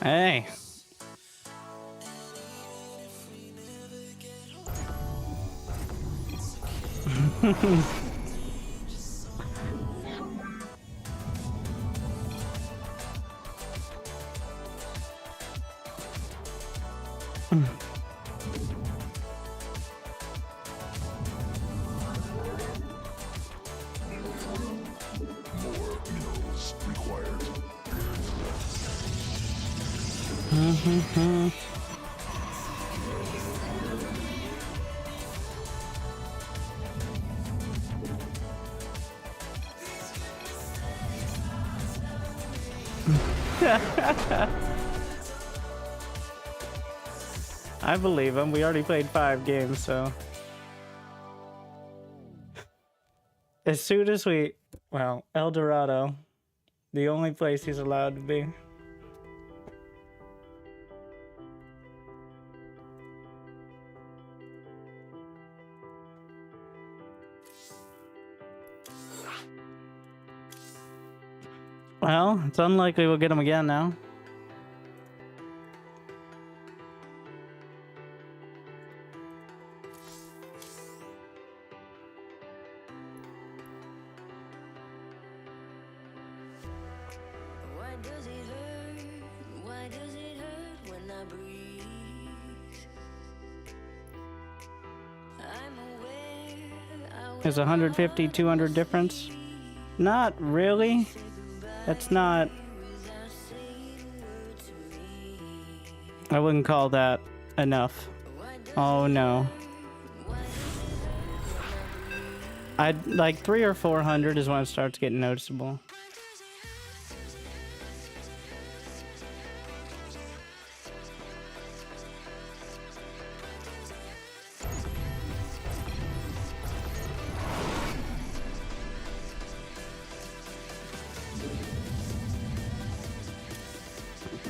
Hey. More minerals required. I believe him. We already played 5 games, so. As soon as we. Well, El Dorado, the only place he's allowed to be. Well, it's unlikely we'll get him again now. Why does it hurt? Why does it hurt when I breathe? I'm aware Is 150, 200 difference? Not really. That's not... I wouldn't call that enough. Oh no. I'd like 300 or 400 is when it starts getting noticeable.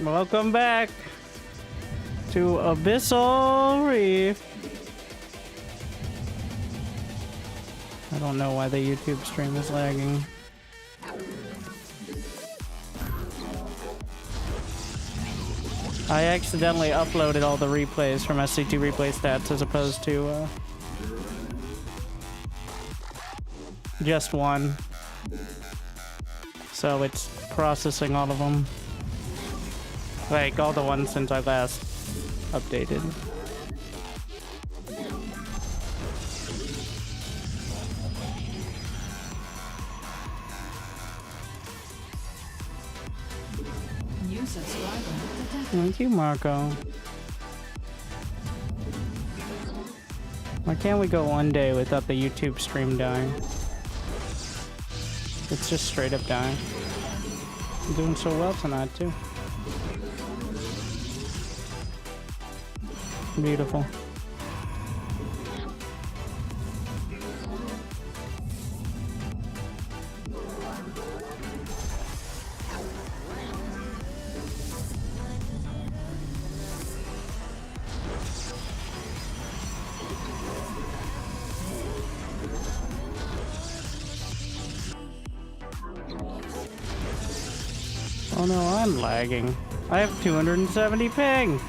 Welcome back to Abyssal Reef. I don't know why the YouTube stream is lagging. I accidentally uploaded all the replays from SC2 replay stats as opposed to just one. So it's processing all of them. Like all the ones since I last updated. New subscriber detected. Thank you, Marco. Why can't we go one day without the YouTube stream dying? It's just straight up dying. I'm doing so well tonight, too. Beautiful. Oh no, I'm lagging. I have 270 ping.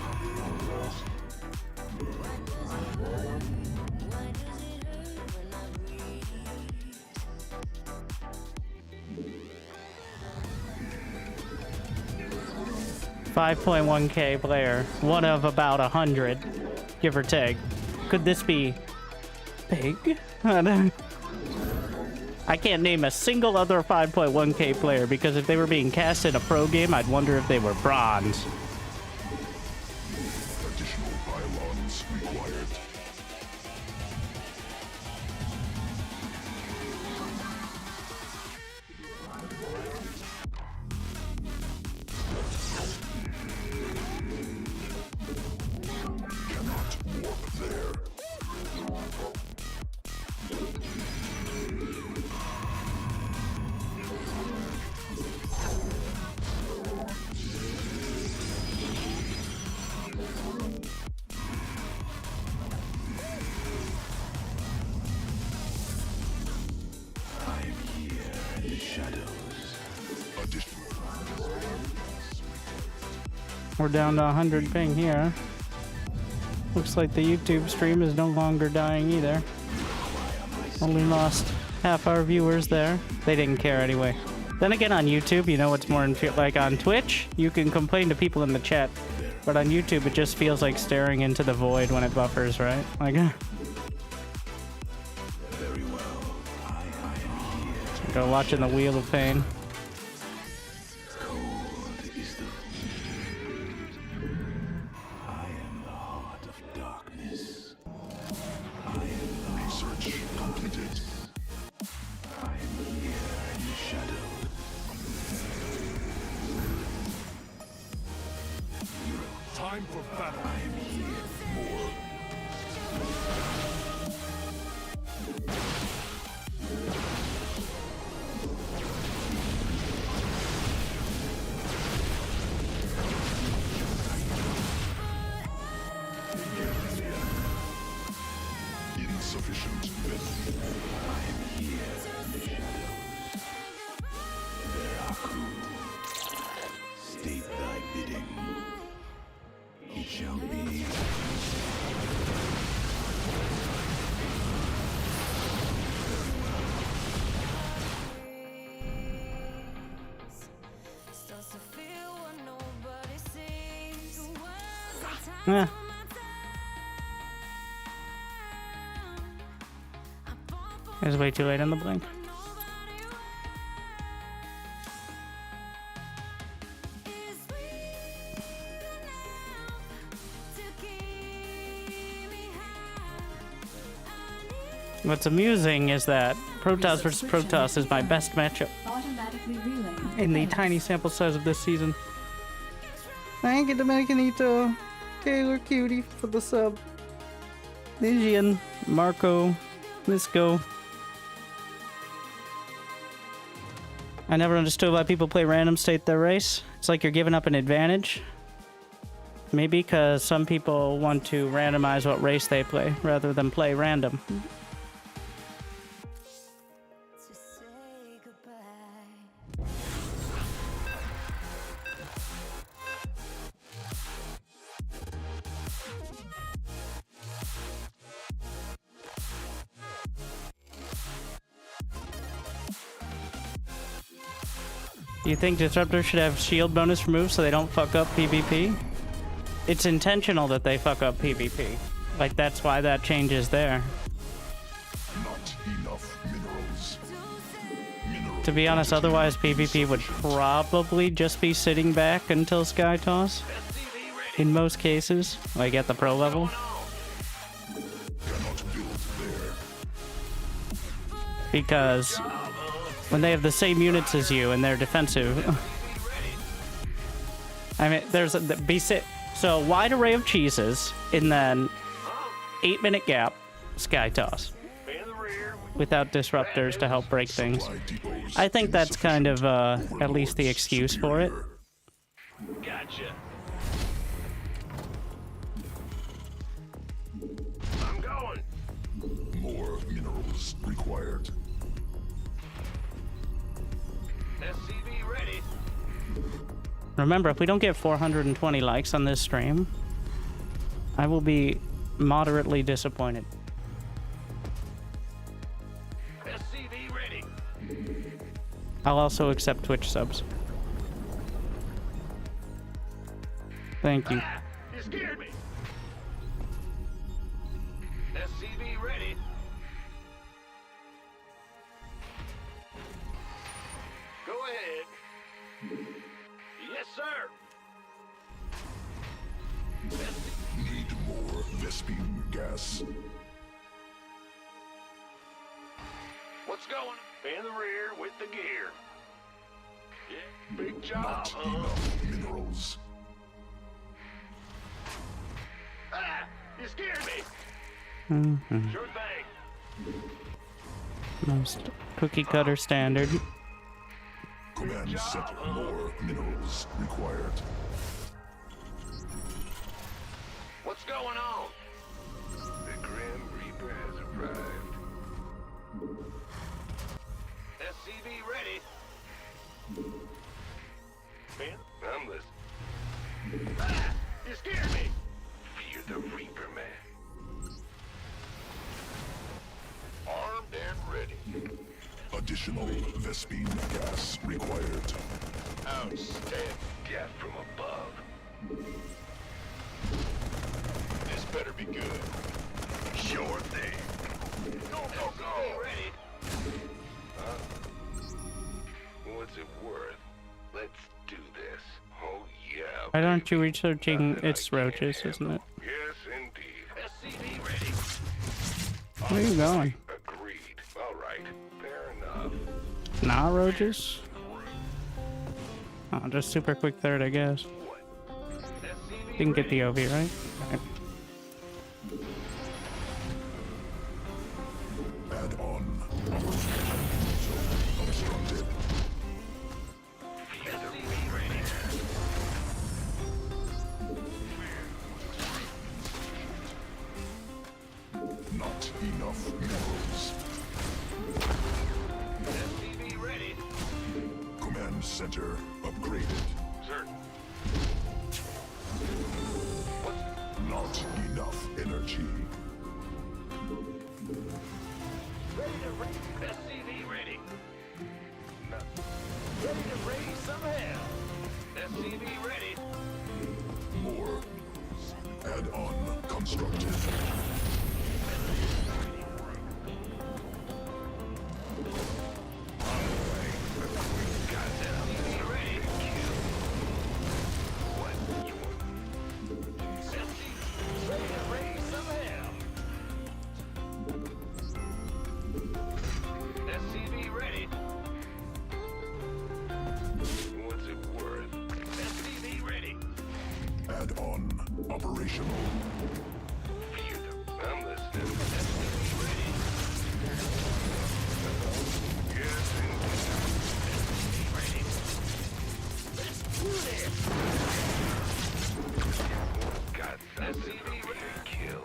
$5.1K player, one of about 100, give or take. Could this be big? I can't name a single other 5.1K player because if they were being cast in a pro game, I'd wonder if they were bronze. Additional pylons required. Cannot warp there. We're down to 100 ping here. Looks like the YouTube stream is no longer dying either. Only lost half our viewers there. They didn't care anyway. Then again, on YouTube, you know what's more like on Twitch, you can complain to people in the chat, but on YouTube it just feels like staring into the void when it buffers, right? Like, go watching the Wheel of Pain. Research completed. Time for battle. I am here. More. Insufficient men. I am here in the shadows. Veraku. State thy bidding. It shall be. Yeah. It's way too late on the blink. What's amusing is that Protoss versus Protoss is my best matchup Automatically relaying. in the tiny sample size of this season. Thank you, Dominicanito, Taylor Cutie for the sub. Nijian, Marco, Misco. I never understood why people play random state their race. It's like you're giving up an advantage. Maybe because some people want to randomize what race they play rather than play random. You think Disruptor should have shield bonus removed so they don't fuck up PvP? It's intentional that they fuck up PvP. Like, that's why that change is there. Not enough minerals. To be honest, otherwise PvP would probably just be sitting back until Sky Toss. In most cases, like at the pro level. Cannot build there. Because when they have the same units as you and they're defensive. I mean, there's a so wide array of cheeses and then 8-minute gap, Sky Toss. Without disruptors to help break things. I think that's kind of at least the excuse for it. Gotcha. I'm going. More minerals required. SCV ready. Remember, if we don't get 420 likes on this stream, I will be moderately disappointed. SCV ready. I'll also accept Twitch subs. Thank you. Ah, you scared me. SCV ready. Go ahead. Yes, sir. Need more Vespene gas. What's going? In the rear with the gear. Yeah, big job, Not huh? enough minerals. Ah, you scared me. Mm-hmm. Sure thing. Most cookie cutter standard. Command center. More minerals required. What's going on? The Grim Reaper has arrived. SCV ready. Man, I'm listening. Ah, you scared me. Fear the Reaper, man. Armed and ready. Additional Vespene gas required. Outstanding. Gas from above. This better be good. Sure thing. Go, go, go. Ready. What's it worth? Let's do this. Oh, yeah. Why aren't you researching its roaches, isn't it? Yes, indeed. SCV ready. Where are you going? Agreed. All right. Fair enough. Nah, roaches? Oh, just super quick third, I guess. SCV Didn't get the OV, right? Okay. Add on. Obstructed. SCV ready. Not enough minerals. SCV ready. Command center upgraded. Sir. Not enough energy. Ready to raise. SCV ready. Ready to raise some hell. SCV ready. More minerals Add-on constructed. SCV ready. What's it worth? SCV ready. Add-on operational. I'm listening. SCV ready. Yes, SCV ready. Let's do this. Got SCV ready. Kill.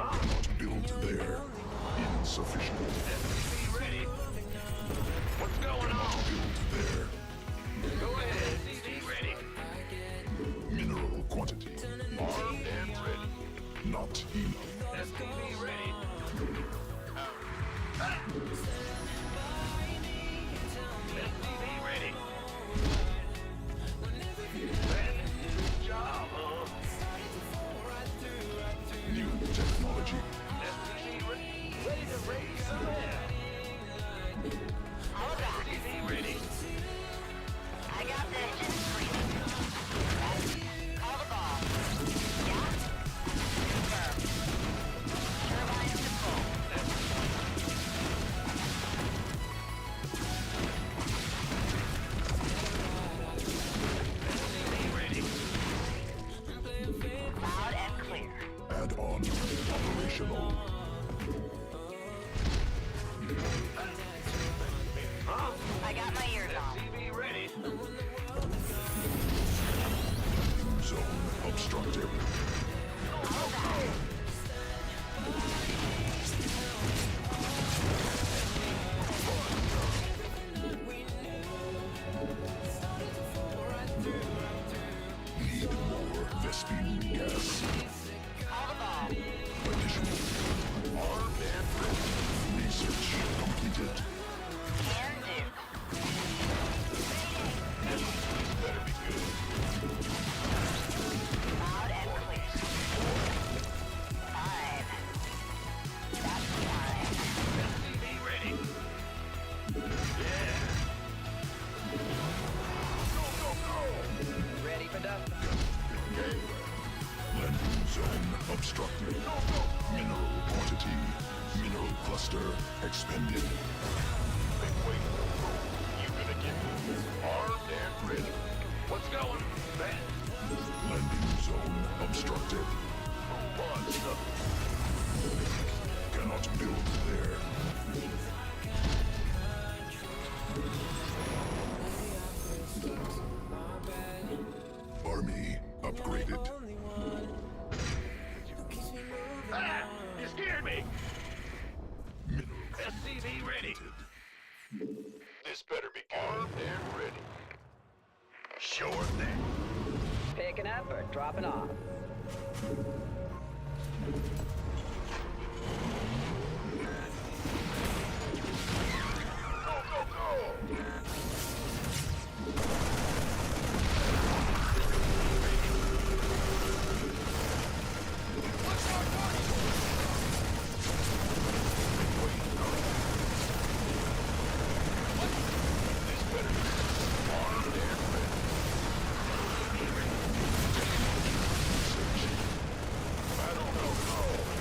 Cannot build there. Insufficient. What's going on? Build there. Go ahead, SCV ready. Mineral quantity. Armed and ready. Not enough. SCV ready. SCV ready. Good job, huh? New technology. SCV ready. Ready to raise some hell. SCV ready. I got the engine screaming. Call the ball. Yeah? Confirmed. Turbines to full. SCV ready. Loud and clear. Add-on operational. Huh? I got my ears on. SCV ready. Zone obstructed. Need more Vespine gas. Call the ball. Additional. Armed and ready. Research completed. Can do. Better be good. Loud and clear. Fine. That's fine. SCV ready. Yeah. Go, go, go. Ready for dust? Landing zone obstructed. Mineral quantity. Mineral cluster expended. Big wait. You gonna get me? Armed and ready. What's going? Man. Landing zone obstructed. Move on, son. Cannot build there. Army upgraded. Ah! You scared me! Mineral SCV ready. This better be good. Armed and ready. Sure thing. Picking up or dropping off? Go, go, go! What's our target? This better be armed and ready. I don't know.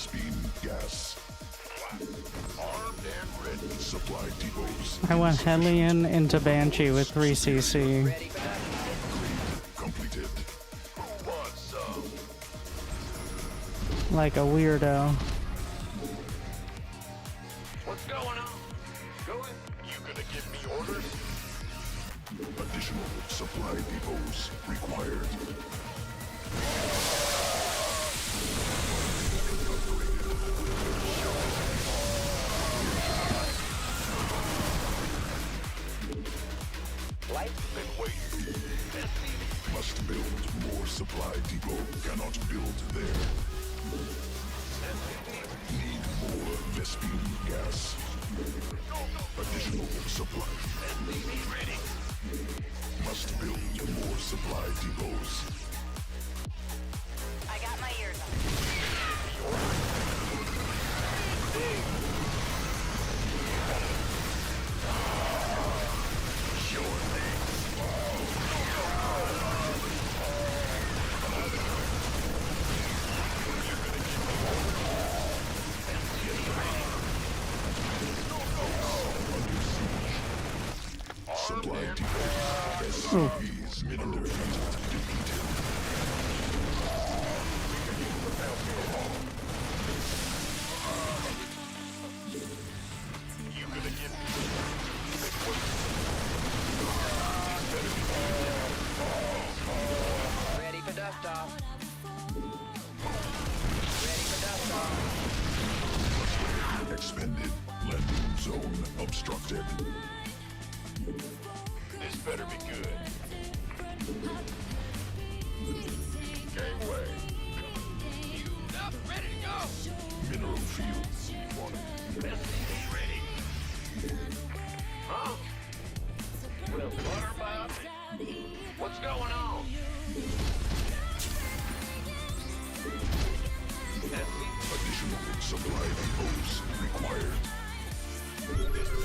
Vespine gas. Armed and ready. Supply depots. I went Hellion into Banshee with 3cc. Ready for that? Completed. Who wants some? Like a weirdo. What's going on? Going? You gonna give me orders? Additional supply depots required. Lights? Been waiting. Must build more supply depot. Cannot build there. Need more Vespine gas. Additional supply. Must build more supply depots. I got my ears on. Supply depot. SCVs under threat. Depleted. You gonna give me Ready for dust off. Ready for dust off. Expended. Landing zone obstructed. This better be good. Gangway. Queued up, ready to go. Mineral fields wanted. SCV ready. Huh? Well, butter about me. What's going on? Additional supply depots required.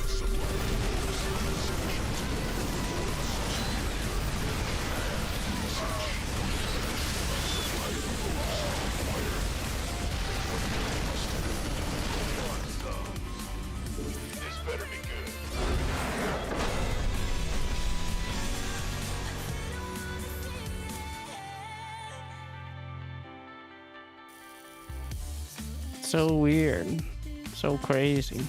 Supply depots insufficient. Supply depots required. This better be good. So weird. So crazy.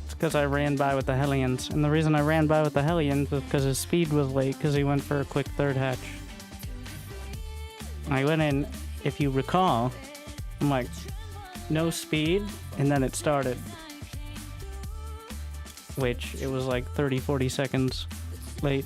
It's because I ran by with the Hellions. And the reason I ran by with the Hellions was because his speed was late because he went for a quick third hatch. I went in, if you recall, I'm like, no speed, and then it started. Which, it was like 30, 40 seconds late.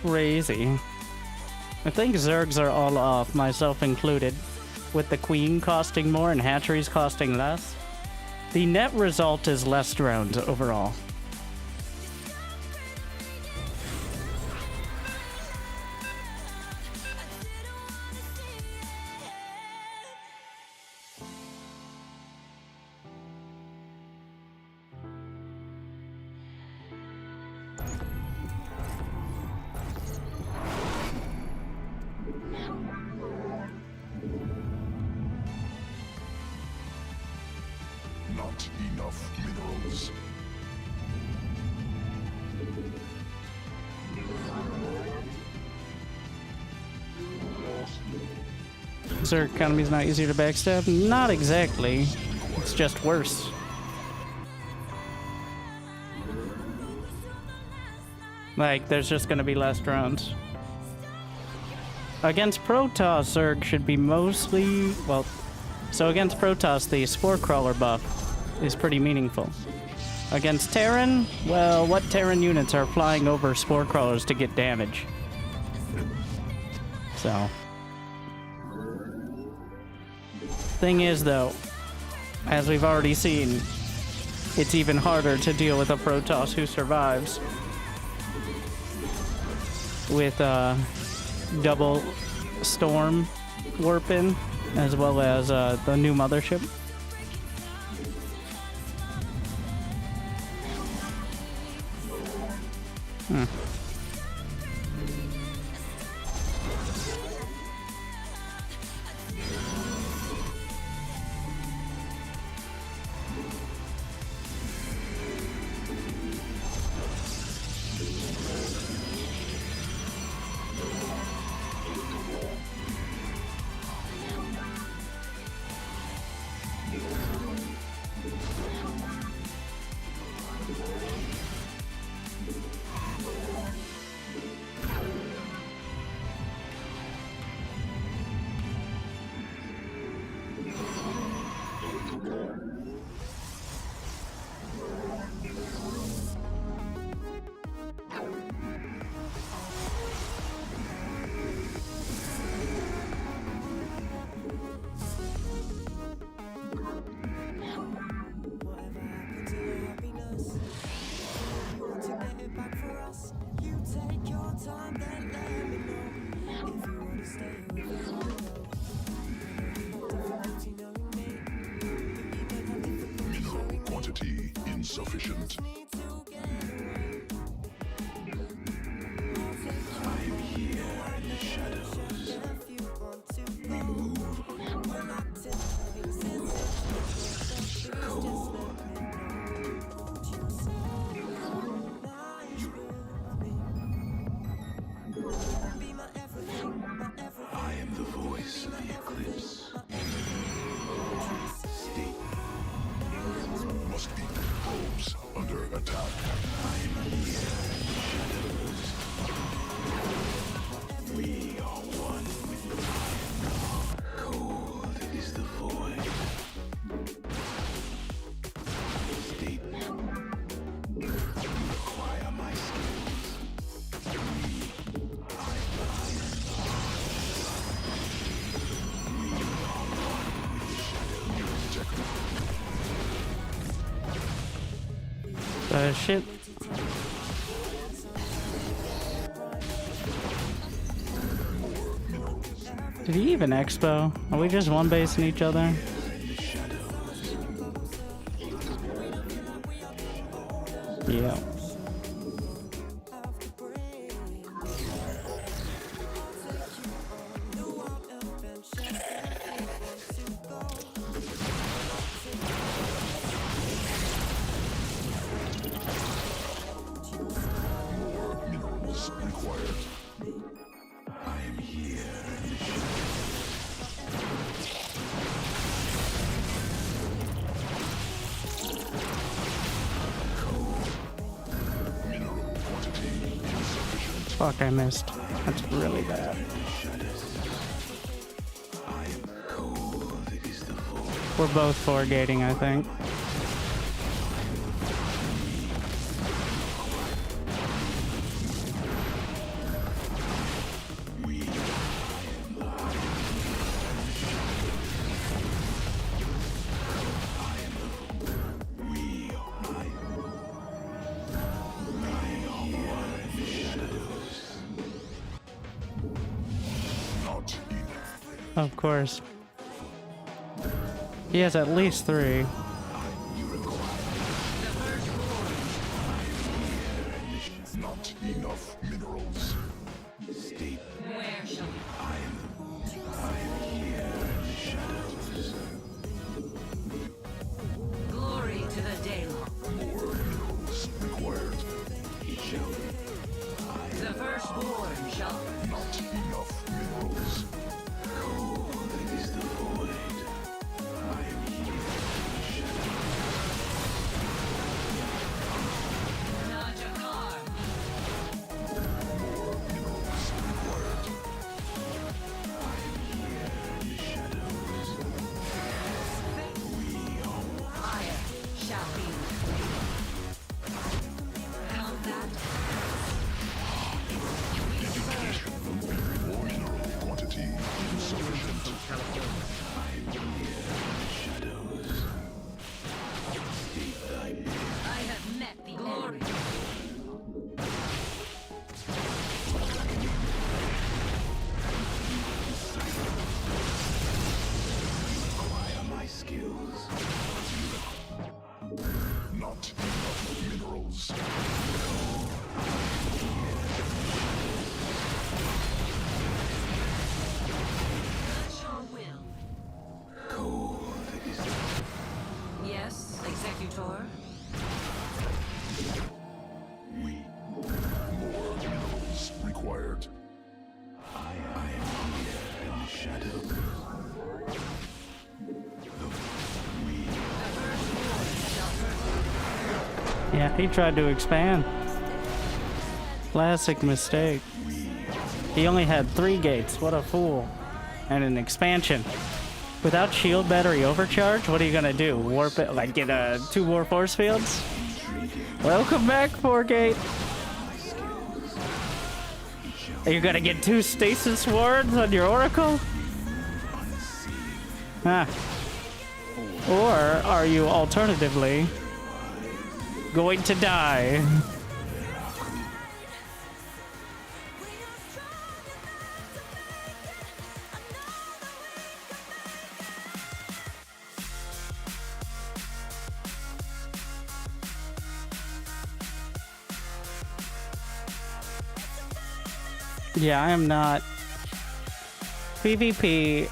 Crazy. I think Zergs are all off, myself included, with the Queen costing more and hatcheries costing less. The net result is less drones overall. Not enough minerals. Zerg economy's not easier to backstab? Not exactly. It's just worse. Like, there's just gonna be less drones. Against Protoss, Zerg should be mostly... well, so against Protoss, the Spore Crawler buff is pretty meaningful. Against Terran, well, what Terran units are flying over Spore Crawlers to get damage? So... thing is, though, as we've already seen, it's even harder to deal with a Protoss who survives with double storm warping as well as the new mothership. Mineral quantity insufficient. I am the voice of the eclipse. Must be probes under attack. We are one with the fire. Cold is the void. State. You require my skills. Shit. Did he even expo? Are we just one basing each other? Yeah. Minerals required. I am here. Mineral quantity insufficient. Fuck, I missed. That's really bad. We're both forgating, I think. Not enough. Of course. He has at least 3. Not enough minerals. State. Where shall glory to the Daylong? More minerals required. The firstborn shall Not enough minerals. not your car. More minerals required. Fire shall be. Count that. Dedication will be rewarded. Yeah, he tried to expand. Classic mistake. He only had 3 gates. What a fool. And an expansion. Without shield battery overcharge, what are you gonna do? Warp it? Like get 2 more force fields? Welcome back, 4-gate. Are you gonna get 2 stasis wards on your oracle? Huh. Or are you alternatively going to die? Yeah, I am not. PvP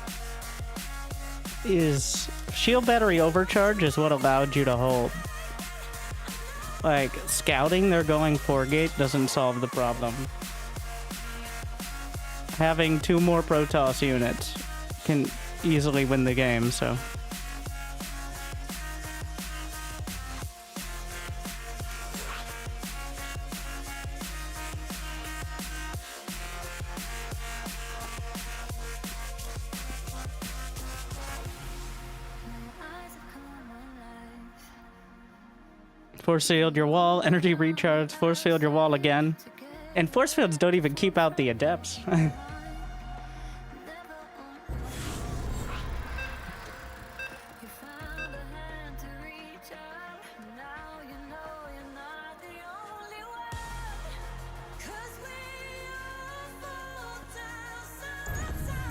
is shield battery overcharge is what allowed you to hold. Like scouting, they're going 4-gate doesn't solve the problem. Having 2 more Protoss units can easily win the game, so. Force field your wall, energy recharge, force field your wall again. And force fields don't even keep out the adepts.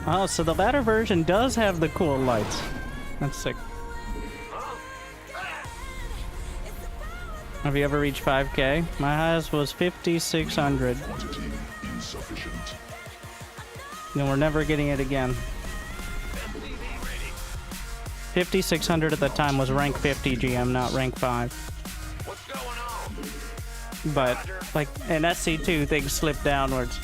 Oh, so the latter version does have the cool lights. That's sick. Have you ever reached 5K? My highest was 5,600. Quantity insufficient. And we're never getting it again. 5,600 at the time was rank 50 GM, not rank 5. What's going on? But, like, in SC2, things slip downwards.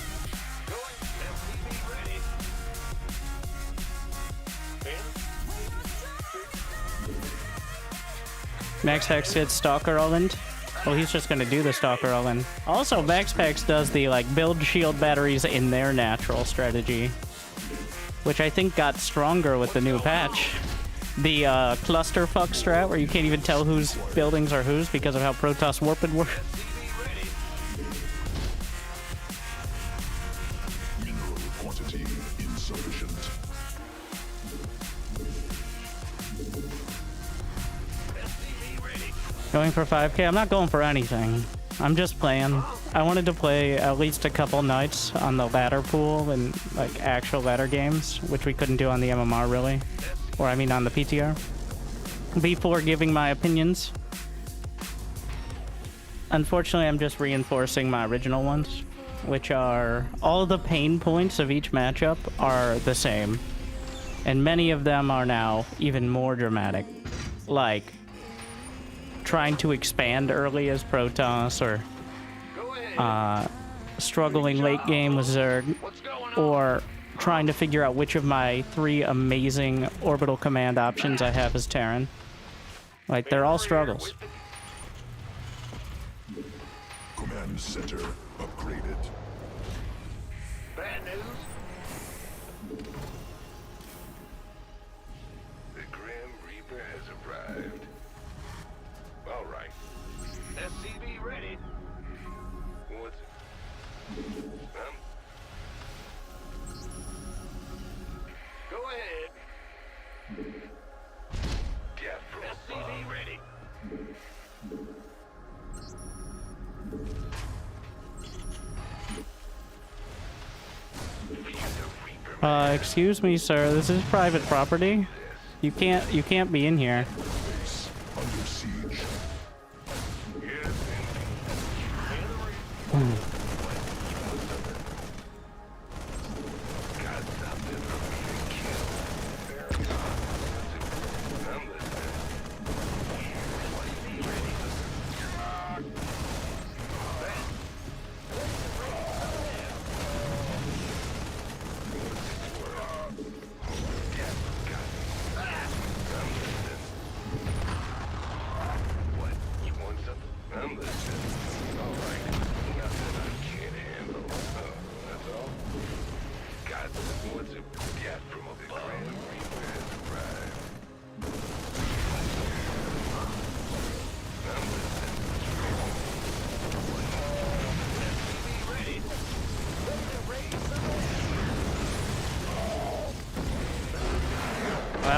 Max Hex hits Stalker Island. Well, he's just gonna do the Stalker Island. Also, Max Hex does the, like, build shield batteries in their natural strategy. Which I think got stronger with the new patch. The, clusterfuck strat, where you can't even tell whose buildings are whose because of how Protoss Warped works. Mineral quantity insufficient. Going for 5K? I'm not going for anything. I'm just playing. I wanted to play at least a couple nights on the ladder pool and like actual ladder games, which we couldn't do on the MMR really. Or I mean on the PTR. Before giving my opinions. Unfortunately, I'm just reinforcing my original ones, which are all the pain points of each matchup are the same. And many of them are now even more dramatic. Like trying to expand early as Protoss, or struggling late game with Zerg, or trying to figure out which of my 3 amazing orbital command options I have as Terran. Like, they're all struggles. Command center upgraded. Bad news? The Grim Reaper has arrived. All right. SCV ready. What's it? Go ahead. Get from SCV ready. Excuse me, sir. This is private property. You can't be in here. Base under siege.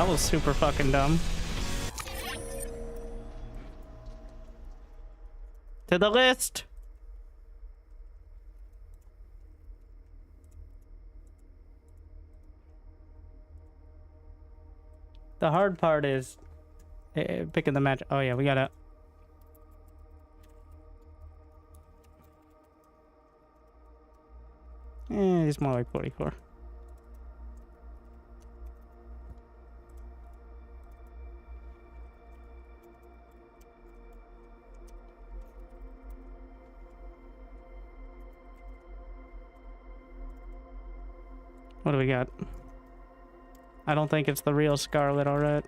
was super fucking dumb. To the list! The hard part is picking the match. Oh yeah, we gotta... It's more like 44. What do we got? I don't think it's the real Scarlet, alright.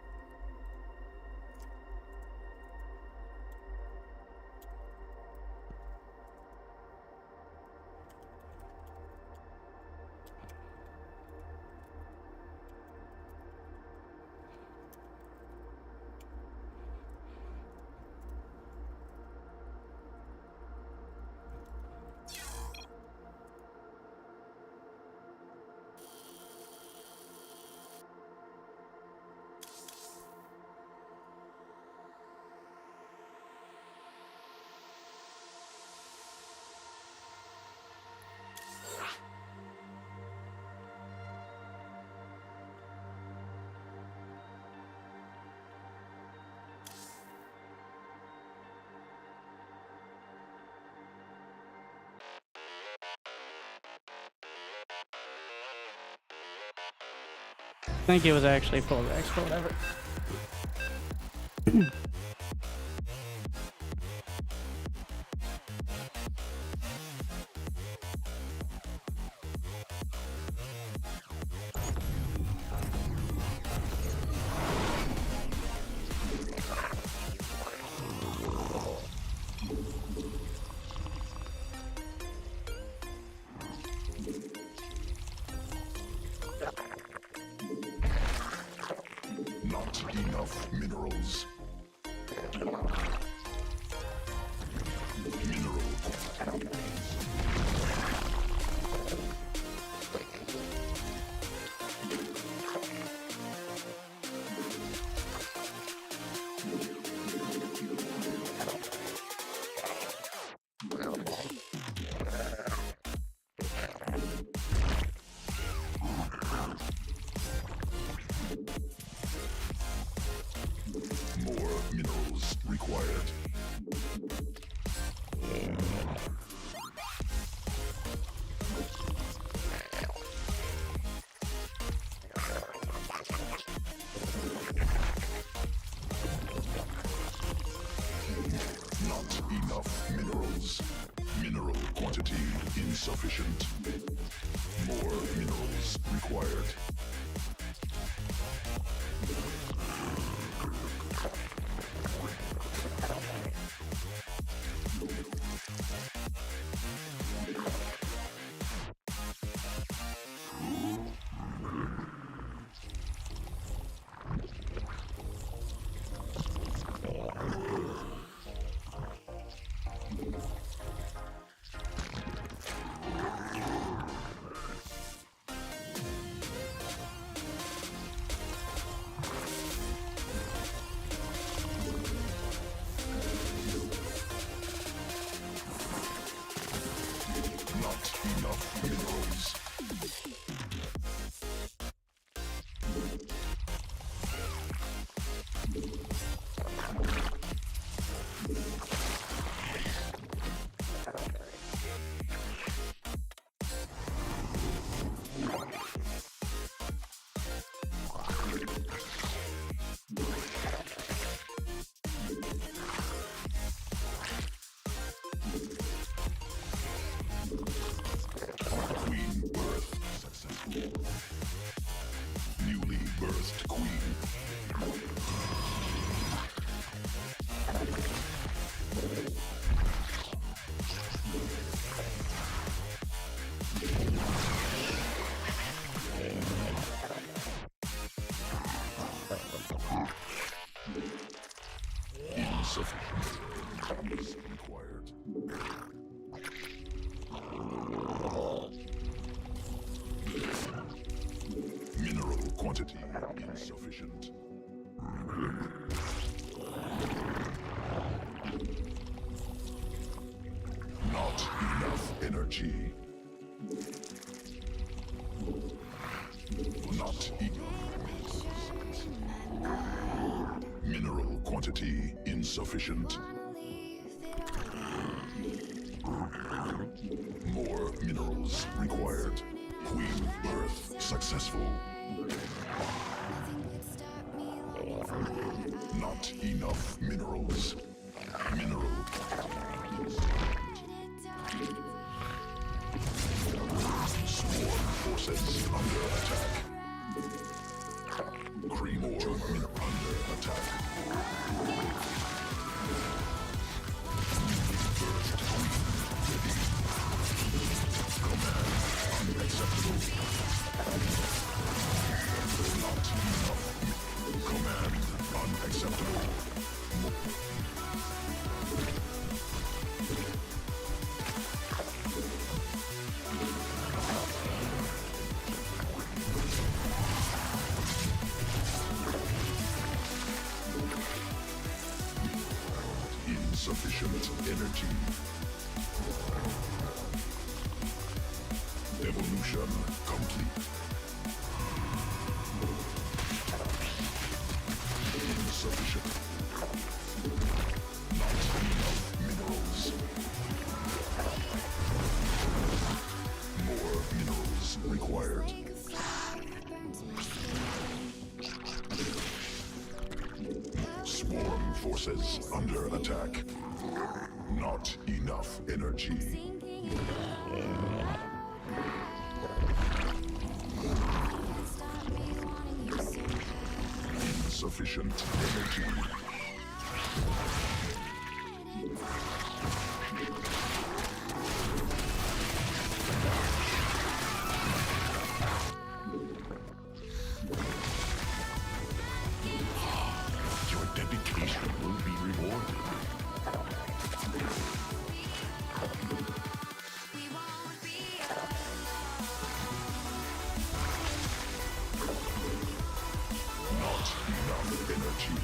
I think it was actually full Rex, but whatever. Not enough minerals. More minerals required. Not enough minerals. Mineral quantity insufficient. More minerals required. Enough minerals. Queen birth successful. Newly birthed queen. Insufficient is required. Mineral quantity insufficient. Insufficient. Not enough energy. Not mineral quantity insufficient. More minerals required. Queen birth successful. Not enough minerals. Mineral. Swarm forces under attack. Cream ore under attack. Birthed queen ready. Command unacceptable. Not enough. Command unacceptable. Insufficient energy. Evolution complete. Insufficient. Not enough minerals. More minerals required. Swarm forces under attack. Not enough energy. Insufficient energy. Your dedication will be rewarded. Not enough energy.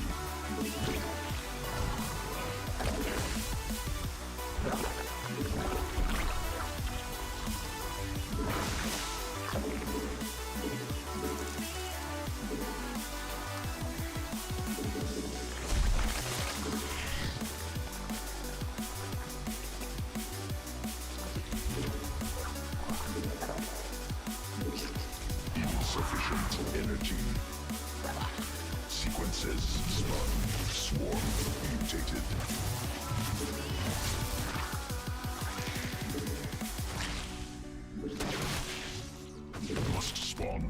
Insufficient energy. Sequences spun. Swarm mutated. Must spawn.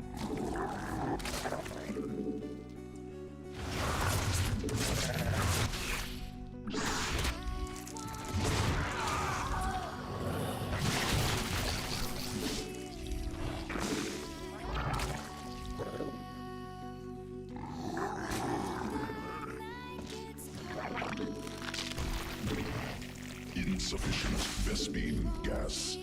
Insufficient Vespine gas.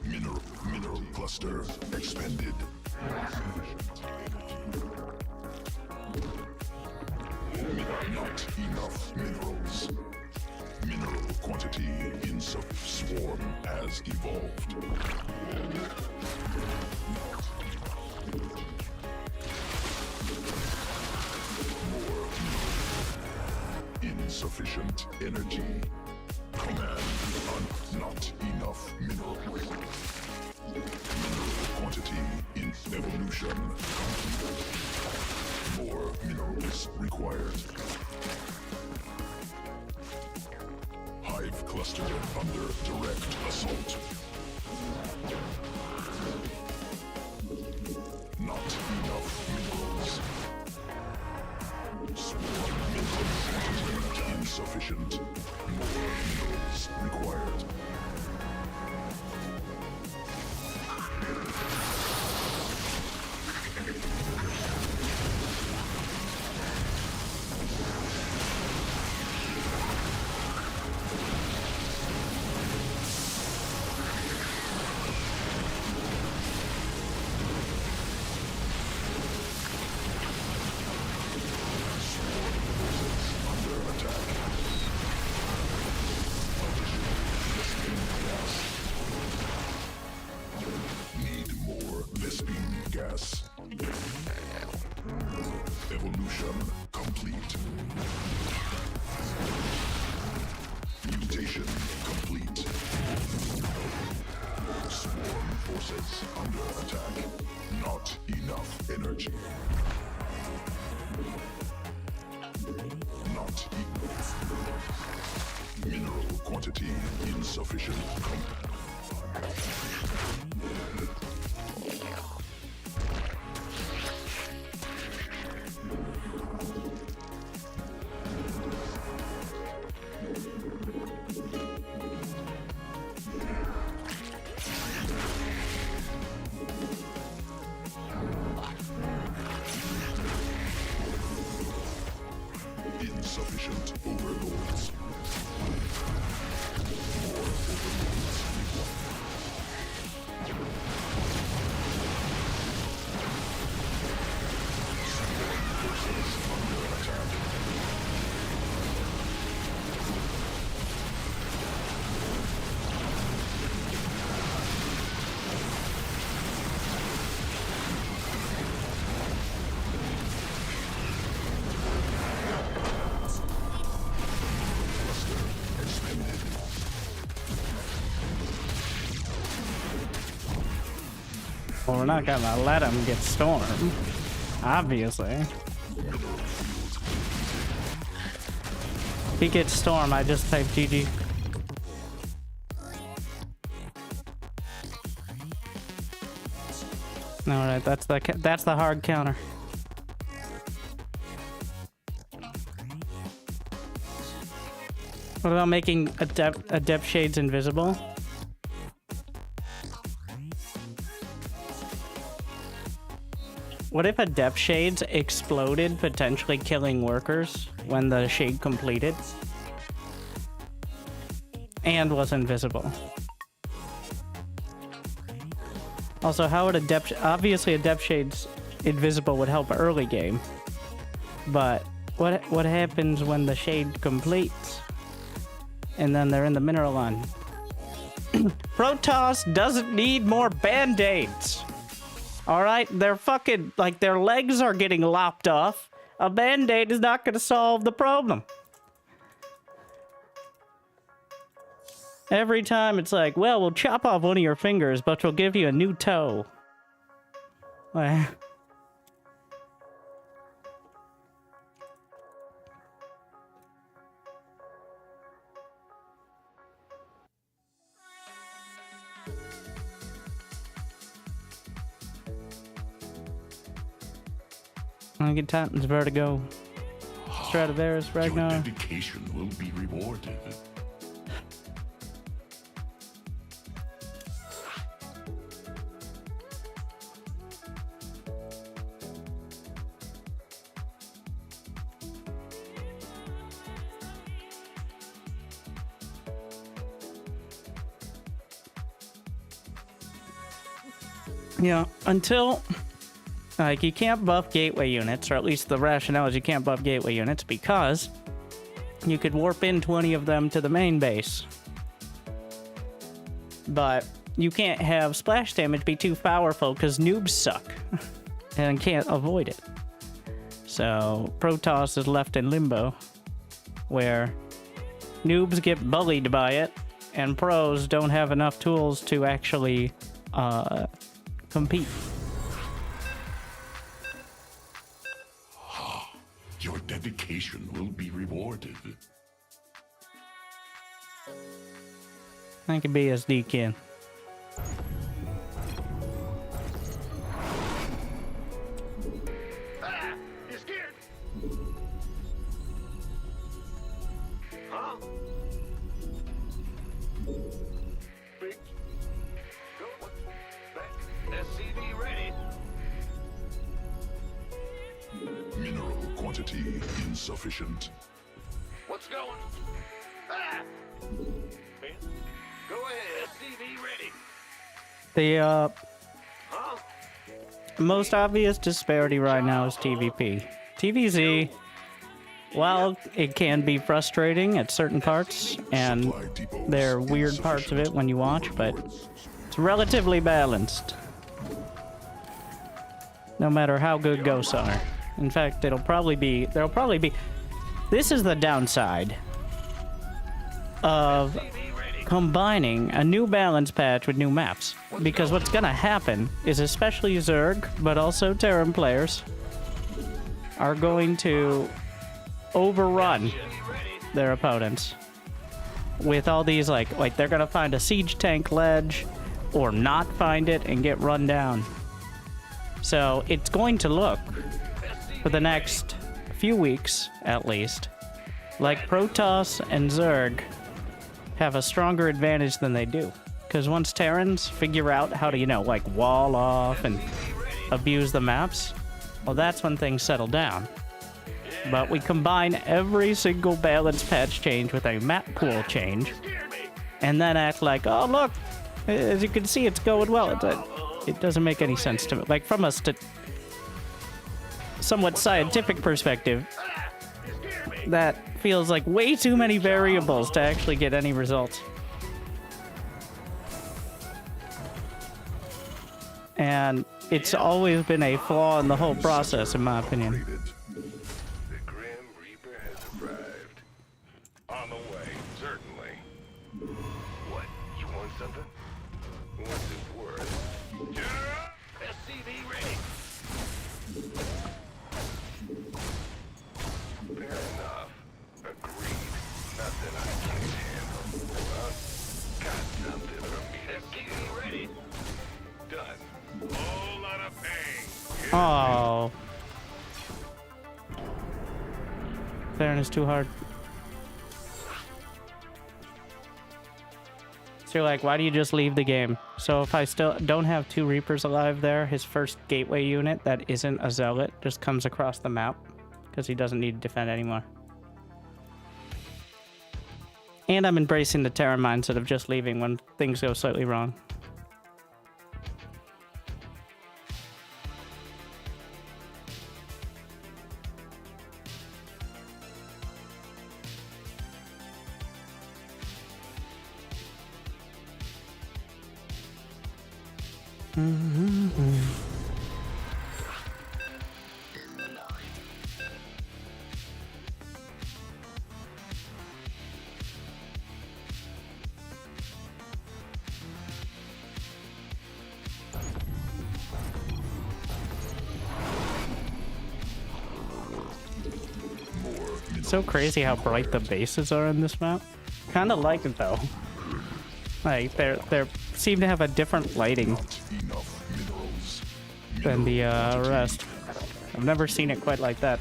Mineral cluster expended. Not enough minerals. Mineral quantity in swarm has evolved. Insufficient energy. Command on not enough mineral. Mineral quantity in evolution complete. More minerals required. Hive cluster under direct assault. Not enough minerals. Swarm mineral insufficient. More minerals required. Mission complete. Swarm forces under attack. Not enough energy. Not enough. Mineral quantity insufficient. Insufficient overlords. More overlords. Swarm forces under attack. Well, we're not gonna let him get stormed, obviously. If he gets stormed, I just type GG. Alright, that's the hard counter. What about making adept shades invisible? What if adept shades exploded, potentially killing workers when the shade completed? And was invisible. Also, how would obviously adept shades invisible would help early game. But what happens when the shade completes? And then they're in the mineral line. Protoss doesn't need more band-aids. Alright, they're fucking, like, their legs are getting lopped off. A band-aid is not gonna solve the problem. Every time it's like, well, we'll chop off one of your fingers, but we'll give you a new toe. Well, I get Titan's Vertigo, Stradivarius, Ragnar. Your dedication will be rewarded. Yeah, until, like, you can't buff gateway units, or at least the rationale is you can't buff gateway units because you could warp in 20 of them to the main base. But you can't have splash damage be too powerful because noobs suck and can't avoid it. So Protoss is left in limbo where noobs get bullied by it and pros don't have enough tools to actually compete. Your dedication will be rewarded. I could be SD kid. Ah! You scared? Huh? Big. Go. Back. SCV ready. Mineral quantity insufficient. What's going? Ah! Go ahead. SCV ready. The Huh? most obvious disparity right now is TVP. TVZ, while it can be frustrating at certain parts, and Supply depots there are weird parts of it when you watch, but insufficient. it's relatively balanced. No matter how good ghosts are. In fact, there'll probably be, this is the downside. of combining a new balance patch with new maps. Because what's gonna happen is, especially Zerg, but also Terran players, are going to overrun their opponents with all these, like they're gonna find a siege tank ledge or not find it and get run down. So it's going to look, for the next few weeks at least, like Protoss and Zerg have a stronger advantage than they do. Because once Terrans figure out how to, like wall off and abuse the maps, well, that's when things settle down. But we combine every single balance patch change with a map pool change, and then act like, oh look, as you can see, it's going well. It doesn't make any sense to me. Like, from a somewhat scientific perspective, that feels like way too many variables to actually get any results. And it's always been a flaw in the whole process, in my opinion. The Grim Reaper has arrived. On the way, certainly. What? You want something? What's it worth? General, SCV ready. Fair enough. Agreed. Nothing I can't handle. Got something for me to SCV ready. Done. Whole lot of pain. Oh. Fairness too hard. So you're like, why do you just leave the game? So if I still don't have 2 Reapers alive there, his first gateway unit that isn't a Zealot just comes across the map because he doesn't need to defend anymore. And I'm embracing the Terran mindset of just leaving when things go slightly wrong. It's so crazy how bright the bases are in this map. Kind of like it though. Like they seem to have a different lighting Enough minerals. than the rest. I've never seen it quite like that.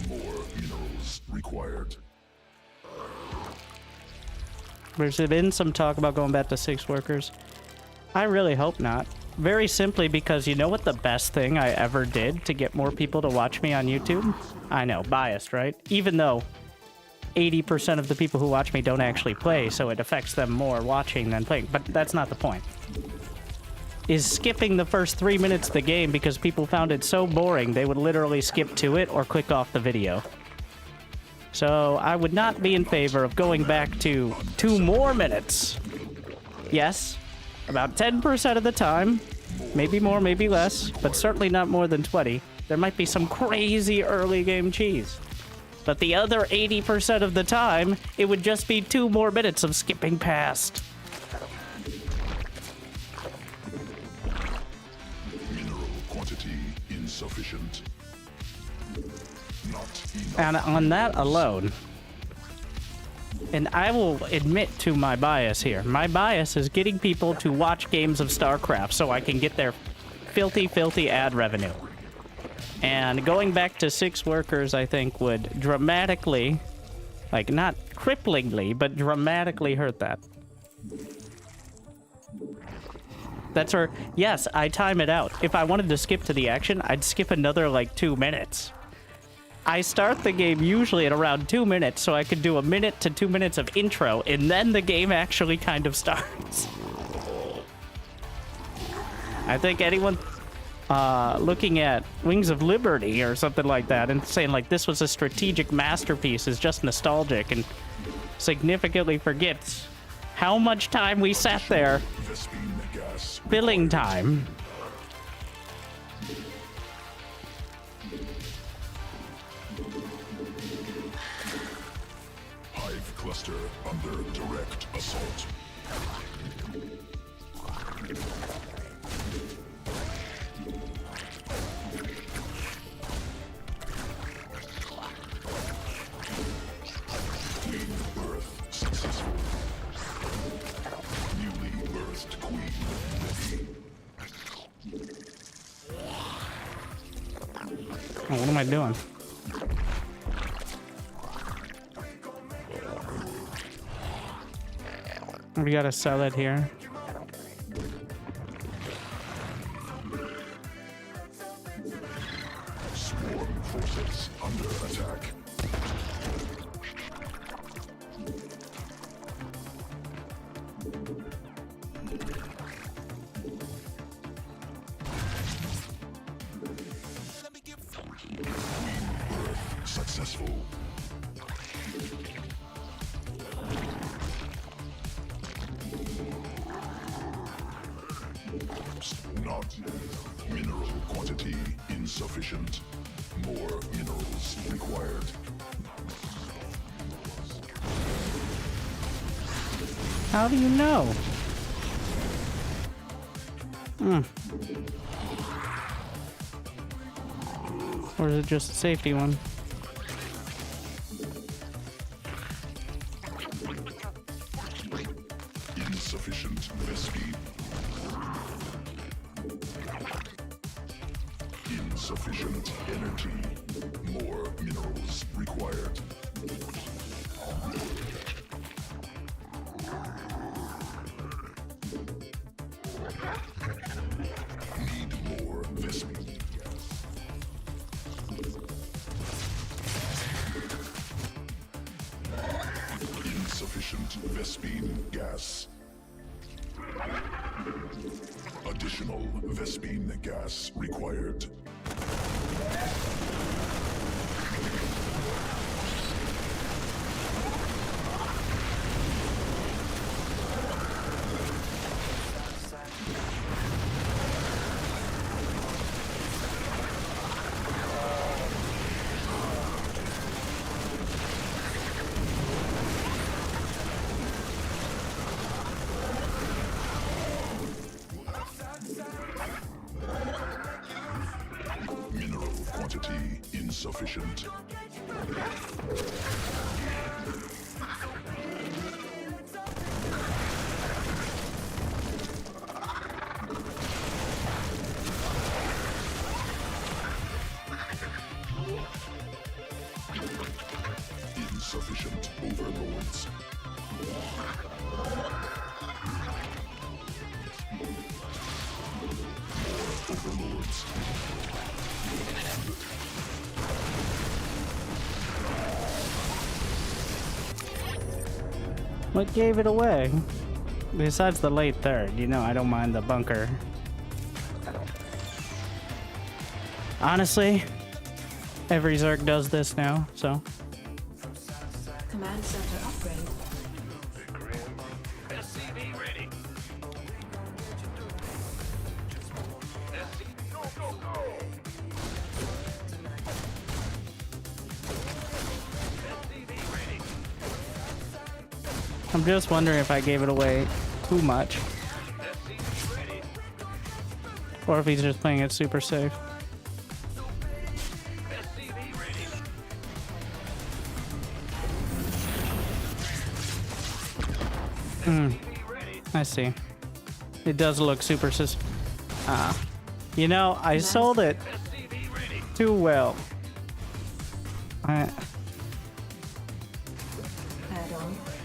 More minerals required. There's been some talk about going back to 6 workers. I really hope not. Very simply because you know what the best thing I ever did to get more people to watch me on YouTube? I know, biased, right? Even though 80% of the people who watch me don't actually play, so it affects them more watching than playing. But that's not the point. Is skipping the first 3 minutes of the game because people found it so boring they would literally skip to it or click off the video. So I would not be in favor of going back to 2 more minutes. Yes, about 10% of the time. Maybe more, maybe less, but certainly not more than 20. There might be some crazy early game cheese. But the other 80% of the time, it would just be 2 more minutes of skipping past. Mineral quantity insufficient. Not enough. And on that alone, and I will admit to my bias here. My bias is getting people to watch games of Starcraft so I can get their filthy, filthy ad revenue. And going back to 6 workers, I think, would dramatically, like, not cripplingly, but dramatically hurt that. That's where, yes, I time it out. If I wanted to skip to the action, I'd skip another, like, 2 minutes. I start the game usually at around 2 minutes, so I could do 1 minute to 2 minutes of intro, and then the game actually kind of starts. I think anyone looking at Wings of Liberty or something like that and saying, like, this was a strategic masterpiece is just nostalgic and significantly forgets how much time we sat there Vespine gas. filling time. Hive cluster under direct assault. Queen birth successful. Newly birthed queen ready. Oh, what am I doing? We gotta sell it here. Swarm forces under attack. Queen birth successful. Not. Mineral quantity insufficient. More minerals required. How do you know? Or is it just a safety one? Insufficient Vespi. Insufficient energy. More minerals required. Need more Vespi. Insufficient Vespine gas. Additional Vespine gas required. Mineral quantity insufficient. Insufficient overlords. More overlords. What gave it away? Besides the late third, you know, I don't mind the bunker. Honestly, every Zerg does this now, so. Command center upgrade. SCV ready. SCV, go, go, go. SCV ready. I'm just wondering if I gave it away too much. SCV ready. Or if he's just playing it super safe. SCV ready. SCV ready. I see. It does look super you know, I sold it SCV ready. too well. Add-on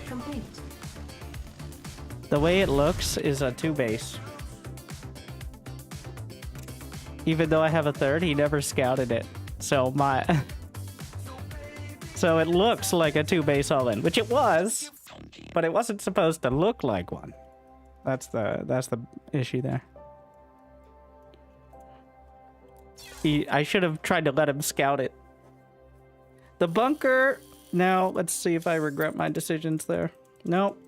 complete. The way it looks is a 2 base. Even though I have a third, he never scouted it. So so it looks like a 2 base all-in, which it was, but it wasn't supposed to look like one. That's the issue there. I should have tried to let him scout it. The bunker. Now let's see if I regret my decisions there. Nope.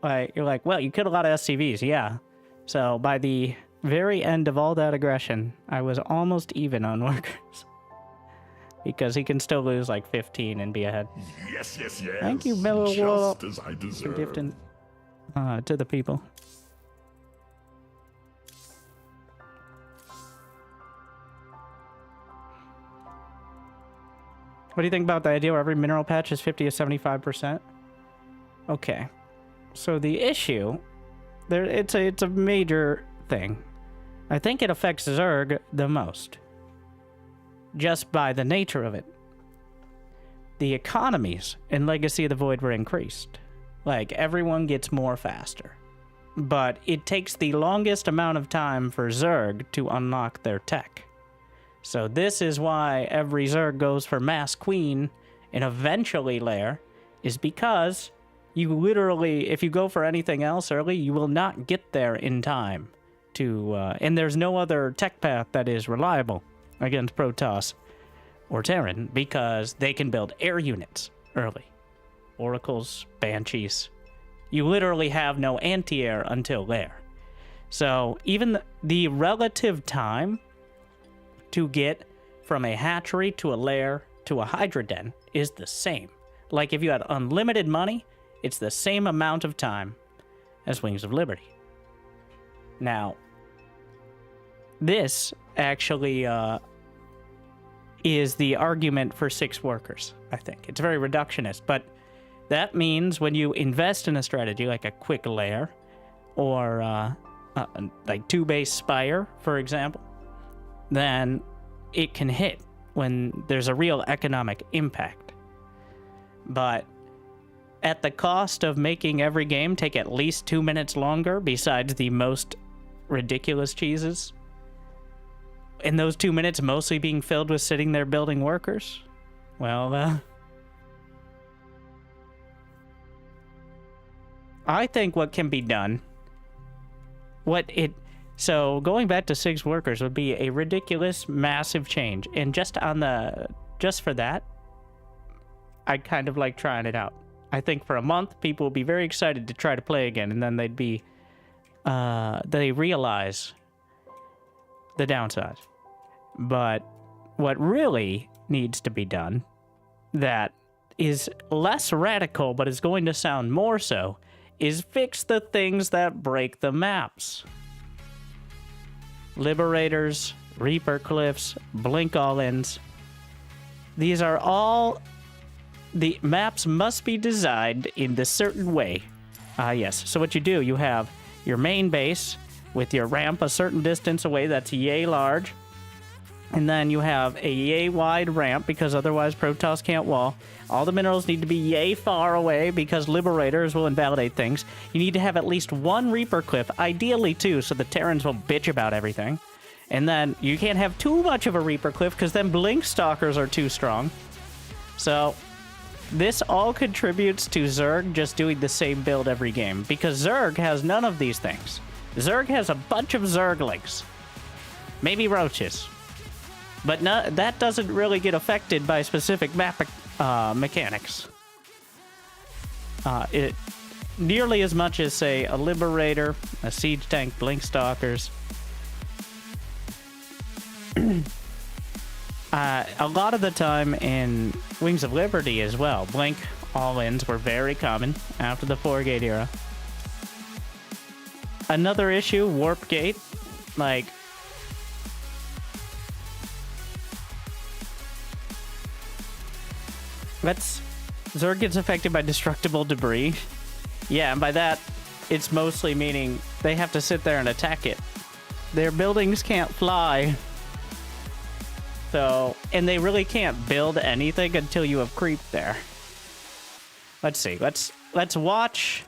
You're like, well, you killed a lot of SCVs, yeah. So by the very end of all that aggression, I was almost even on workers. because he can still lose like 15 and be ahead. Yes, yes, yes. Thank you, Mellow Wolf, Just as I for deserve. gifting to the people. What do you think about the idea where every mineral patch is 50 to 75%? Okay. So the issue, it's a major thing. I think it affects Zerg the most. Just by the nature of it. The economies in Legacy of the Void were increased. Like, everyone gets more faster. But it takes the longest amount of time for Zerg to unlock their tech. So this is why every Zerg goes for Mass Queen and eventually Lair, is because you literally, if you go for anything else early, you will not get there in time to, and there's no other tech path that is reliable against Protoss or Terran because they can build air units early. Oracles, Banshees. You literally have no anti-air until Lair. So even the relative time to get from a hatchery to a lair to a Hydra den is the same. Like if you had unlimited money, it's the same amount of time as Wings of Liberty. Now, this actually is the argument for 6 workers, I think. It's very reductionist, but that means when you invest in a strategy like a quick lair or like 2-base Spire, for example, then it can hit when there's a real economic impact. But at the cost of making every game take at least 2 minutes longer, besides the most ridiculous cheeses, and those 2 minutes mostly being filled with sitting there building workers, well, I think what can be done, so going back to 6 workers would be a ridiculous, massive change. And just for that, I kind of like trying it out. I think for a month, people will be very excited to try to play again, and then they realize the downside. But what really needs to be done, that is less radical, but is going to sound more so, is fix the things that break the maps. Liberators, Reaper Cliffs, Blink All-Ins. These are all... The maps must be designed in this certain way. Yes. So what you do, you have your main base with your ramp a certain distance away. That's yay large. And then you have a yay wide ramp because otherwise Protoss can't wall. All the minerals need to be yay far away because Liberators will invalidate things. You need to have at least 1 Reaper Cliff, ideally 2, so the Terrans will bitch about everything. And then you can't have too much of a Reaper Cliff because then Blink Stalkers are too strong. So this all contributes to Zerg just doing the same build every game because Zerg has none of these things. Zerg has a bunch of Zerglings. Maybe roaches. But that doesn't really get affected by specific map mechanics. It nearly as much as, say, a Liberator, a Siege Tank, Blink Stalkers. A lot of the time in Wings of Liberty as well, Blink All-Ins were very common after the 4-gate era. Another issue, Warp Gate. Like... Zerg gets affected by destructible debris. Yeah, and by that, it's mostly meaning they have to sit there and attack it. Their buildings can't fly. So, and they really can't build anything until you have creep there. Let's see, let's watch.